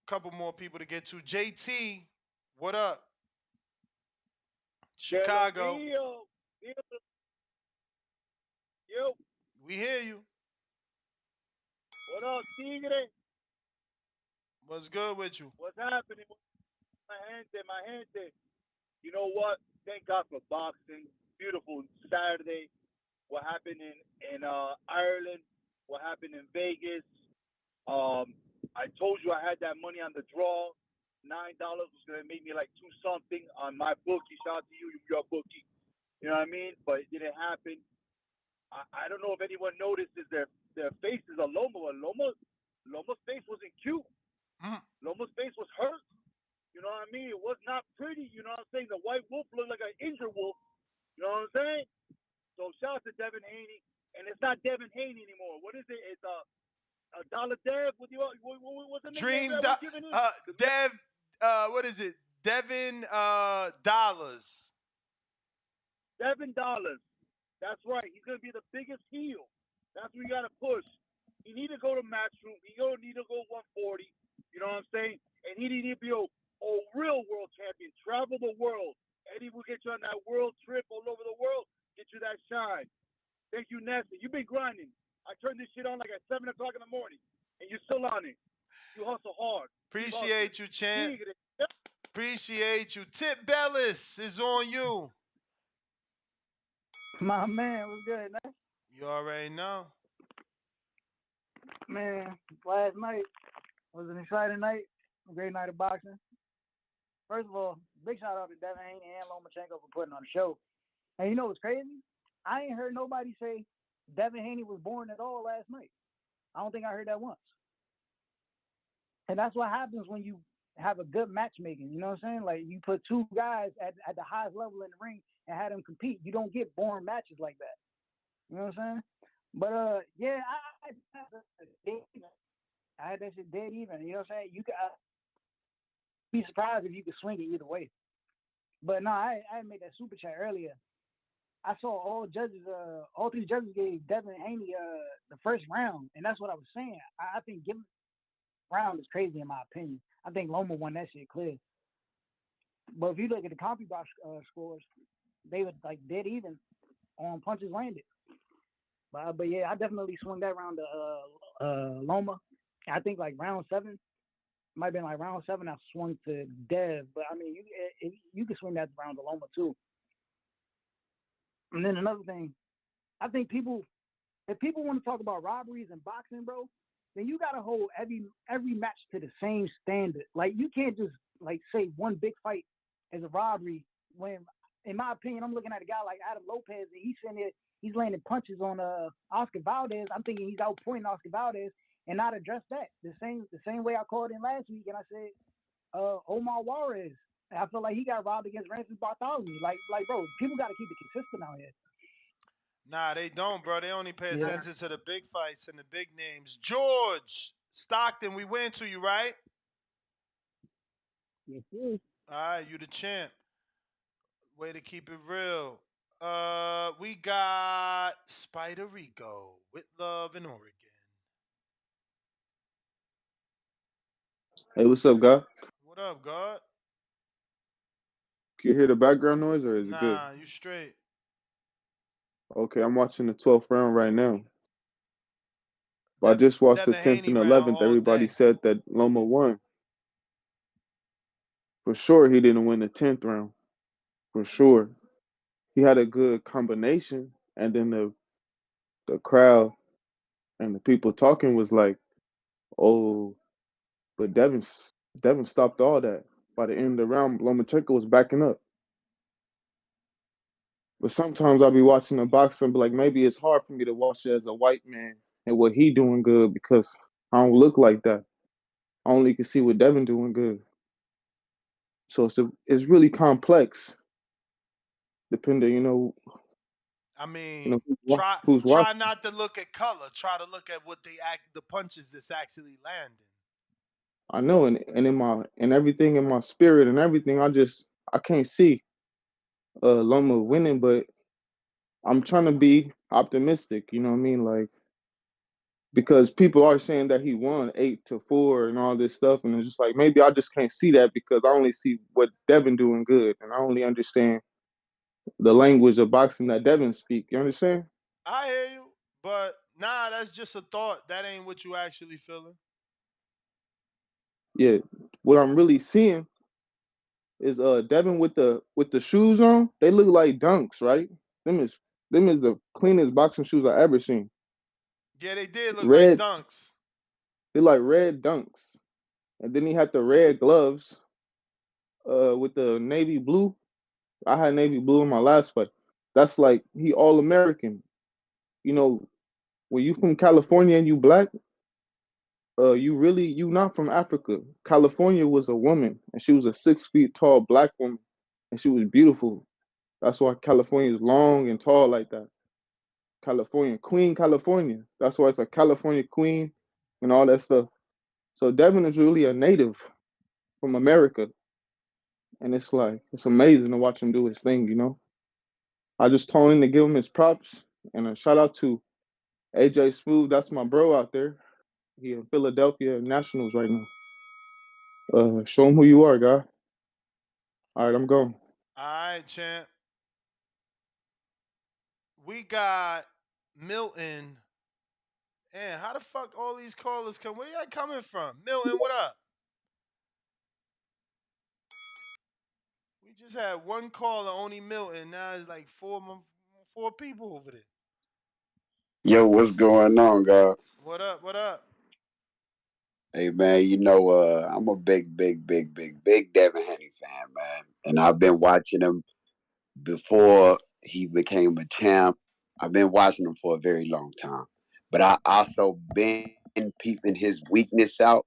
a couple more people to get to. JT, what up? Chicago. Yo. We hear you. What up, Tigre? What's good with you? What's happening? My gente. You know what? Thank God for boxing. Beautiful Saturday. What happened in Ireland? What happened in Vegas? I told you I had that money on the draw. $9 was gonna make me like $2 something on my bookie. Shout out to you, your bookie. You know what I mean? But it didn't happen. I don't know if anyone notices their faces of Loma. Loma's face wasn't cute. Loma's face was hurt. You know what I mean? It was not pretty. You know what I'm saying? The white wolf looked like an injured wolf. You know what I'm saying? So shout out to Devin Haney. And it's not Devin Haney anymore. What is it? It's a Dollar Dev. What's the Dream name that we're giving him? Dev. What is it? Devin Dollars. $7. That's right. He's gonna be the biggest heel. That's what we gotta push. He need to go to Matchroom. He need to go 140. You know what I'm saying? And he need to be a real world champion. Travel the world. Eddie will get you on that world trip all over the world. Get you that shine. Thank you, Nestor. You've been grinding. I turned this shit on like at 7 o'clock in the morning, and you're still on it. You hustle hard. Appreciate you, champ. Appreciate you. Tip Bellis is on you. My man, what's good, man? You already know. Man, last night was an exciting night. A great night of boxing. First of all, big shout out to Devin Haney and Lomachenko for putting on the show. And you know what's crazy? I ain't heard nobody say Devin Haney was born at all last night. I don't think I heard that once. And that's what happens when you have a good matchmaking. You know what I'm saying? Like you put two guys at the highest level in the ring and had them compete. You don't get boring matches like that. You know what I'm saying? But yeah, I had that shit dead even. You know what I'm saying? You could be surprised if you could swing it either way. But no, I made that super chat earlier. I saw all three judges gave Devin Haney the first round, and that's what I was saying. I think giving round is crazy in my opinion. I think Loma won that shit clear. But if you look at the CompuBox scores, they were like dead even on punches landed. But yeah, I definitely swung that round to Loma. I think like round 7, might have been like round 7. I swung to Dev, but I mean, you can swing that round to Loma too. And then another thing, I think if people want to talk about robberies and boxing, bro, then you gotta hold every match to the same standard. Like you can't just like say one big fight is a robbery when, in my opinion, I'm looking at a guy like Adam Lopez and he's sitting there, he's landing punches on Oscar Valdez. I'm thinking he's outpointing Oscar Valdez and not address that the same way I called in last week and I said Omar Juarez. I feel like he got robbed against Francis Bartholomew. Like bro, people got to keep it consistent out here. Nah, they don't, bro. They only pay Yeah. attention to the big fights and the big names. George Stockton, we went to you, right? Yes, sir. All right, you the champ. Way to keep it real. We got Spider Rico with love in Oregon. Hey, what's up, guy? What up, God? Can you hear the background noise or is it good? Nah, you straight. Okay, I'm watching the 12th round right now. But I just watched the Devin 10th Haney and ran 11th. all Everybody day. said that Loma won. For sure, he didn't win the 10th round. For sure. He had a good combination, and then the crowd and the people talking was like, oh, but Devin stopped all that. By the end of the round, Lomachenko was backing up. But sometimes I'll be watching the boxing and be like, maybe it's hard for me to watch it as a white man and what he doing good because I don't look like that. I only can see what Devin doing good. So it's really complex, depending, I mean, who's try watching. not to look at color. Try to look at what the punches that's actually landing. I know, and in my and everything in my spirit and everything, I can't see Loma winning, but I'm trying to be optimistic. You know what I mean? Like because people are saying that he won 8-4 and all this stuff, and it's just like maybe I just can't see that because I only see what Devin doing good, and I only understand the language of boxing that Devin speak. You understand? I hear you, but nah, that's just a thought. That ain't what you actually feeling. Yeah. What I'm really seeing is Devin with the shoes on. They look like dunks, right? Them is the cleanest boxing shoes I ever seen. Yeah, they did look like Red, dunks. they like red dunks, and then he had the red gloves with the navy blue. I had navy blue in my last fight. That's like he all American. You know, when you from California and you black, you not from Africa. California was a woman, and she was a 6 feet tall black woman, and she was beautiful. That's why California is long and tall like that. California, Queen California. That's why it's a California Queen and all that stuff. So Devin is really a native from America, and it's like it's amazing to watch him do his thing. I just told him to give him his props and a shout out to AJ Smooth. That's my bro out there. He in Philadelphia Nationals right now. Show him who you are, guy. All right, I'm going. All right, champ. We got Milton. And how the fuck all these callers come? Where y'all coming from? Milton, what up? We just had one caller, only Milton. Now it's like four people over there. Yo, what's going on, God? What up? What up? Hey man, I'm a big Devin Haney fan, man. And I've been watching him before he became a champ. I've been watching him for a very long time. But I also been peeping his weakness out.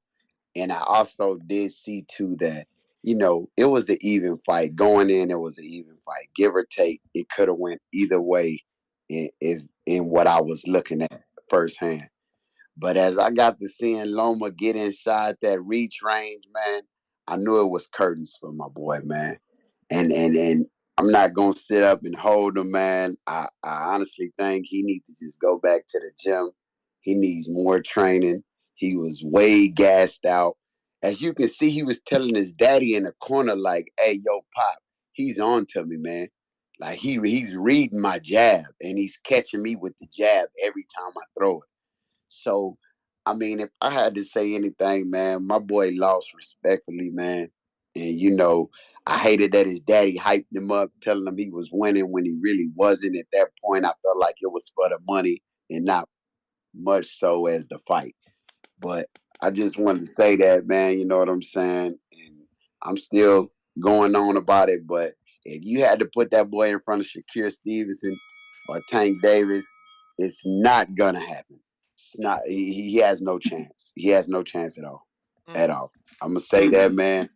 And I also did see too that, it was an even fight. Going in, it was an even fight. Give or take, it could have went either way in what I was looking at firsthand. But as I got to seeing Loma get inside that reach range, man, I knew it was curtains for my boy, man. And I'm not gonna sit up and hold him, man. I honestly think he needs to just go back to the gym. He needs more training. He was way gassed out. As you can see, he was telling his daddy in the corner, like, hey, yo, Pop, he's on to me, man. Like he's reading my jab and he's catching me with the jab every time I throw it. So, I mean, if I had to say anything, man, my boy lost respectfully, man. And I hated that his daddy hyped him up, telling him he was winning when he really wasn't. At that point, I felt like it was for the money and not much so as the fight. But I just wanted to say that, man. You know what I'm saying? And I'm still going on about it. But if you had to put that boy in front of Shakir Stevenson or Tank Davis, it's not gonna happen. It's not. He has no chance. He has no chance at all. At all. I'm gonna say that, man,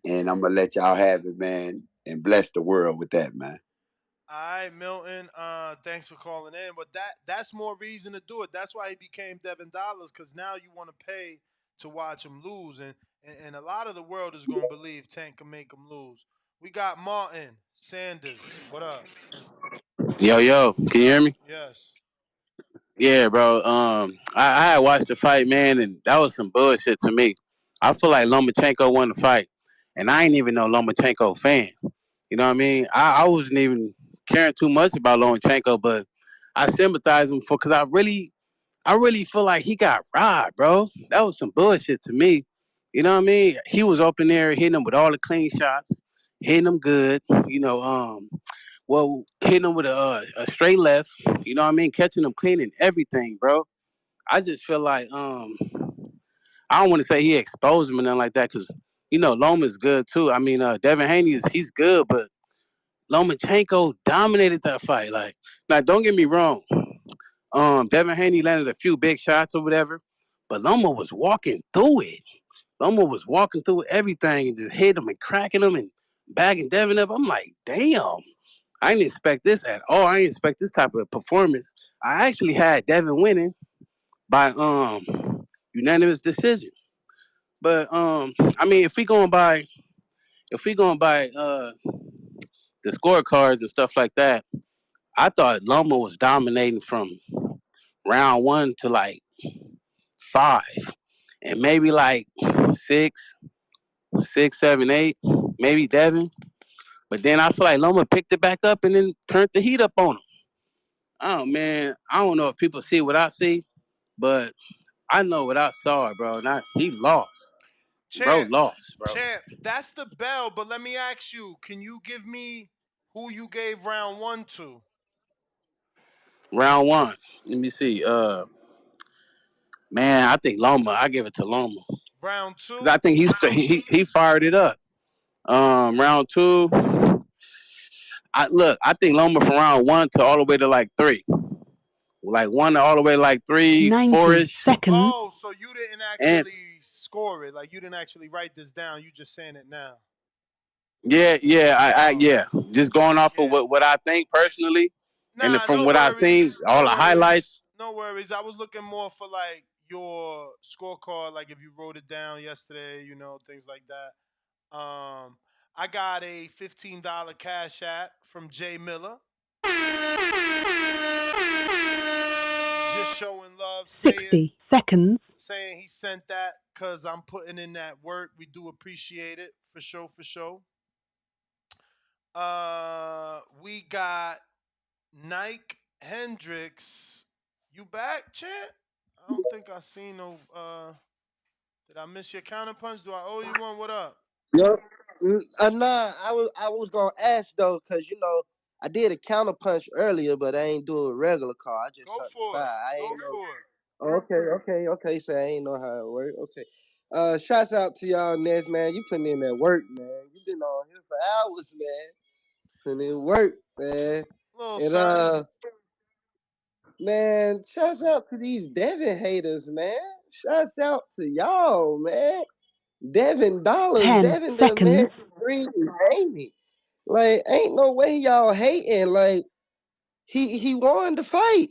and I'm gonna let y'all have it, man, and bless the world with that, man. All right, Milton. Thanks for calling in. But that's more reason to do it. That's why he became Devin Dollars, because now you want to pay to watch him lose, and a lot of the world is going to believe Tank can make him lose. We got Martin Sanders. What up? Yo, can you hear me? Yes. Yeah, bro. I had watched the fight, man, and that was some bullshit to me. I feel like Lomachenko won the fight, and I ain't even no Lomachenko fan. You know what I mean? I wasn't even caring too much about Lomachenko, but I sympathize him for because I really feel like he got robbed, bro. That was some bullshit to me. You know what I mean? He was open there hitting him with all the clean shots, hitting him good. Hitting him with a straight left. You know what I mean? Catching him clean and everything, bro. I just feel like I don't want to say he exposed him or nothing like that because Loma's good too. I mean, Devin Haney he's good, but Lomachenko dominated that fight. Like, now don't get me wrong. Devin Haney landed a few big shots or whatever, but Loma was walking through it. Loma was walking through everything and just hit him and cracking him and bagging Devin up. I'm like, damn. I didn't expect this at all. I didn't expect this type of performance. I actually had Devin winning by unanimous decision. But I mean, if we going by the scorecards and stuff like that, I thought Loma was dominating from round one to like 5, and maybe like six, 6, 7, 8, maybe Devin. But then I feel like Loma picked it back up and then turned the heat up on him. Oh man, I don't know if people see what I see, but I know what I saw, bro. Not he lost, bro. Champ, Lost, bro. champ, that's the bell. But let me ask you, can you give me who you gave round one to? Round one. Let me see. Man, I think Loma. I give it to Loma Round because I two? think he fired it up. Round two. I think Loma from round one to all the way to like 3, like one all the way to like 3, 4ish. Oh, so you didn't And actually score it. Like you didn't actually write this down. You just saying it now. yeah, Oh, yeah. Just going off of yeah. what I think personally, and then Nah, from no what I seen, worries. all No the worries. highlights. No worries. I was looking more for like your scorecard, like if you wrote it down yesterday, things like that. I got a $15 cash app from Jay Miller. Just showing love, saying he sent that because I'm putting in that work. We do appreciate it for sure, for sure. We got Nike Hendricks. You back, champ? I don't think I seen no. Did I miss your counterpunch? Do I owe you one? What up? Yep. Nah, I was gonna ask though, cause I did a counter punch earlier, but I ain't do a regular call. I just Go shot the for side. it. I Go ain't know. for it. Okay. So I ain't know how it worked. Okay. Shouts out to y'all, Ness, man. You putting in that work, man. You been on here for hours, man. Putting in work, man. Little And something. man, shouts out to these Devin haters, man. Shouts out to y'all, man. Devin Dollars, Devin done married Green Haney. Like, ain't no way y'all hating. Like, he won the fight.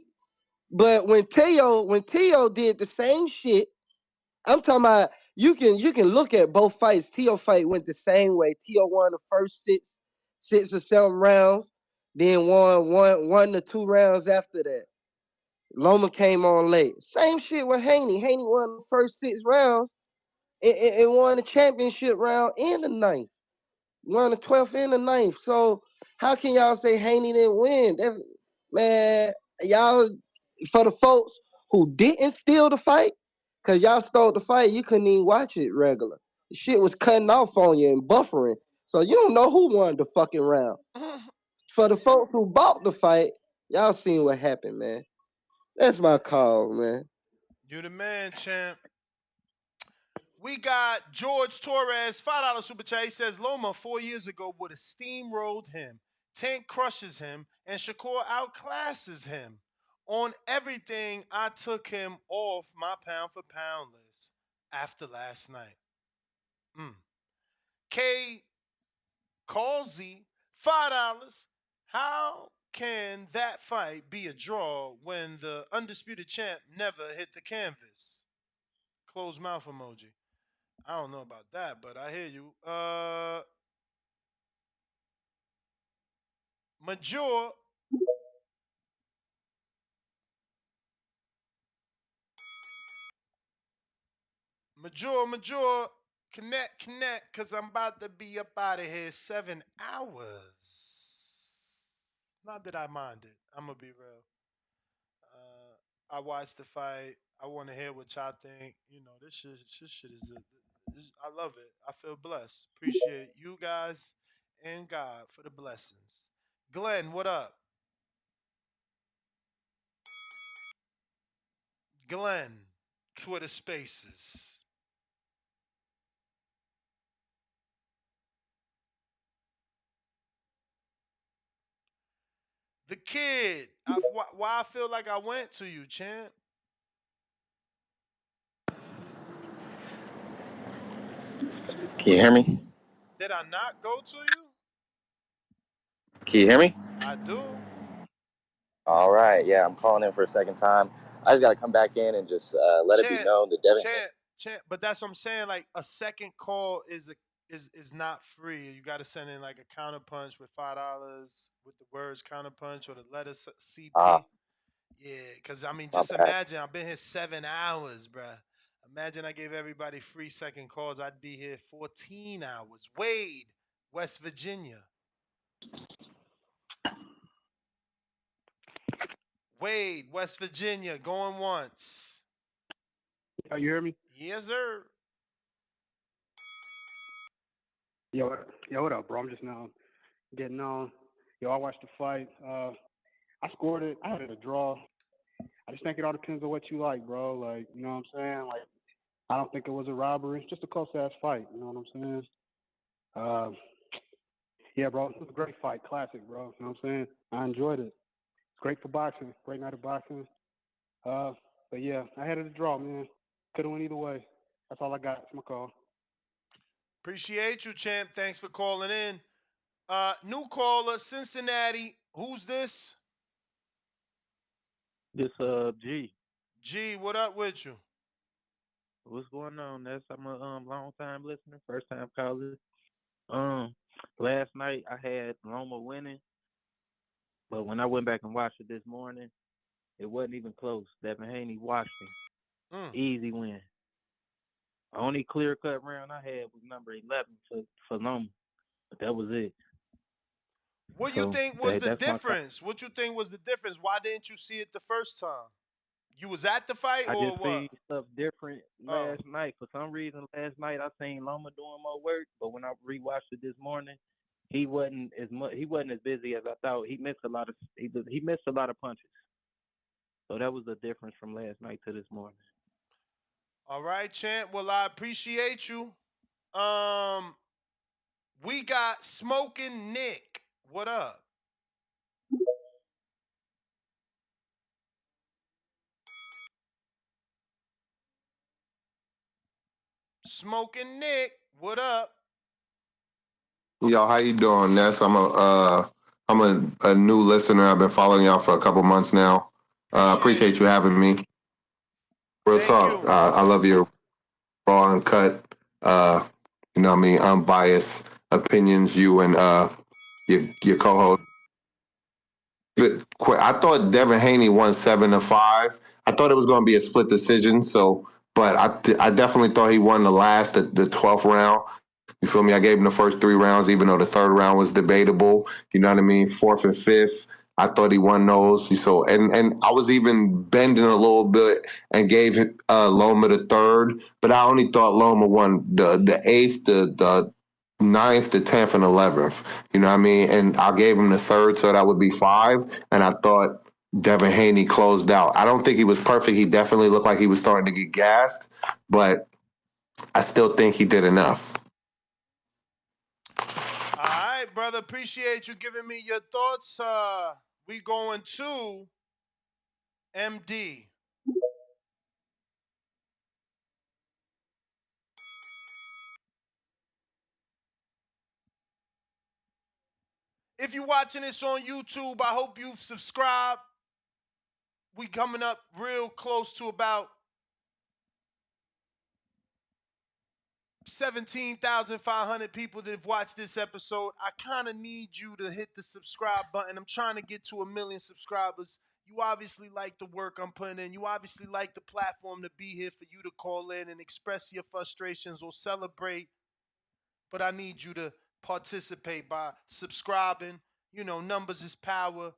But when Teo did the same shit, I'm talking about you can look at both fights. Teo fight went the same way. Teo won the first six or 7 rounds, then won the 2 rounds after that. Loma came on late. Same shit with Haney. Haney won the first 6 rounds and won the championship round in the ninth. Won the 12th and the ninth. So How can y'all say Haney didn't win? Man, y'all, for the folks who didn't steal the fight, because y'all stole the fight, you couldn't even watch it regular. The shit was cutting off on you and buffering. So you don't know who won the fucking round. For the folks who bought the fight, y'all seen what happened, man. That's my call, man. You the man, champ. We got George Torres, $5 super chat. He says Loma 4 years ago would have steamrolled him. Tank crushes him, and Shakur outclasses him. On everything, I took him off my pound for pound list after last night. K. Causey, $5. How can that fight be a draw when the undisputed champ never hit the canvas? Closed mouth emoji. I don't know about that, but I hear you. Major. Connect, because I'm about to be up out of here 7 hours. Not that I mind it. I'm going to be real. I watched the fight. I want to hear what y'all think. You know, this shit is I love it. I feel blessed. Appreciate you guys and God for the blessings. Glenn, what up? Glenn, Twitter Spaces. The kid. Why I feel like I went to you, champ? Can you hear me? Did I not go to you? Can you hear me? I do. All right. Yeah, I'm calling in for a second time. I just got to come back in and just let it be known that Devin. Champ. But that's what I'm saying. Like a second call is not free. You got to send in like a counter punch with $5 with the words counter punch or the letter CP. Yeah, because I mean, just imagine I've been here 7 hours, bruh. Imagine I gave everybody free second calls. I'd be here 14 hours. Wade, West Virginia. Wade, West Virginia, going once. Oh, you hear me? Yes, sir. Yo, what up, bro? I'm just now getting on. Yo, I watched the fight. I scored it. I had it a draw. I just think it all depends on what you like, bro. Like, you know what I'm saying? Like, I don't think it was a robbery. It's just a close-ass fight. You know what I'm saying? Yeah, bro. It was a great fight. Classic, bro. You know what I'm saying? I enjoyed it. It's great for boxing. Great night of boxing. But yeah, I had it a draw, man. Could have went either way. That's all I got. It's my call. Appreciate you, champ. Thanks for calling in. New caller, Cincinnati. Who's this? This G. G, what up with you? What's going on? I'm a long time listener, first time caller. Last night I had Loma winning, but when I went back and watched it this morning, it wasn't even close. Devin Haney washed him. Easy win. Only clear cut round I had was number 11 for Loma, but that was it. What you think was the difference? What you think was the difference? Why didn't you see it the first time? You was at the fight I or just what? seen stuff different last night. For some reason, last night I seen Loma doing more work, but when I rewatched it this morning, he wasn't as much. He wasn't as busy as I thought. He missed a lot of. He missed a lot of punches. So that was the difference from last night to this morning. All right, champ. Well, I appreciate you. We got Smoking Nick. What up? Smoking Nick. What up? Yo, how you doing, Ness? I'm a new listener. I've been following y'all for a couple months now. Appreciate you having me. Real talk. I love your raw and cut. You know what I mean, unbiased opinions. You and your co-host. I thought Devin Haney won 7-5. I thought it was going to be a split decision. So, but I definitely thought he won the 12th round. You feel me? I gave him the first 3 rounds, even though the third round was debatable. You know what I mean? Fourth and fifth, I thought he won those. So and I was even bending a little bit and gave Loma the third, but I only thought Loma won the eighth, the ninth, the 10th, and 11th. You know what I mean? And I gave him the third, so that would be 5. And I thought Devin Haney closed out. I don't think he was perfect. He definitely looked like he was starting to get gassed, but I still think he did enough. All right, brother. Appreciate you giving me your thoughts. We going to MD. If you're watching this on YouTube, I hope you've subscribed. We coming up real close to about 17,500 people that have watched this episode. I kind of need you to hit the subscribe button. I'm trying to get to 1 million subscribers. You obviously like the work I'm putting in. You obviously like the platform to be here for you to call in and express your frustrations or celebrate. But I need you to participate by subscribing. You know, numbers is power.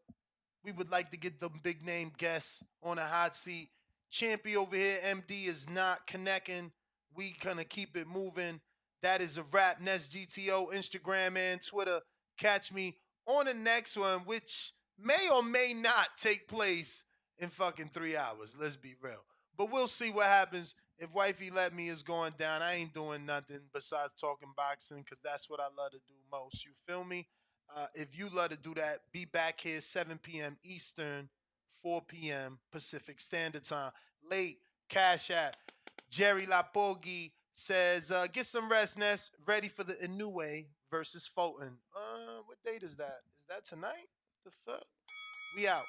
We would like to get the big name guests on a hot seat. Champy over here, MD, is not connecting. We gonna keep it moving. That is a wrap. Next GTO, Instagram and Twitter. Catch me on the next one, which may or may not take place in fucking 3 hours. Let's be real. But we'll see what happens. If wifey let me, is going down. I ain't doing nothing besides talking boxing because that's what I love to do most. You feel me? If you love to do that, be back here 7 p.m. Eastern, 4 p.m. Pacific Standard Time. Late, Cash App. Jerry Lapogi says, get some rest, Ness. Ready for the Inoue versus Fulton. What date is that? Is that tonight? The fuck? We out.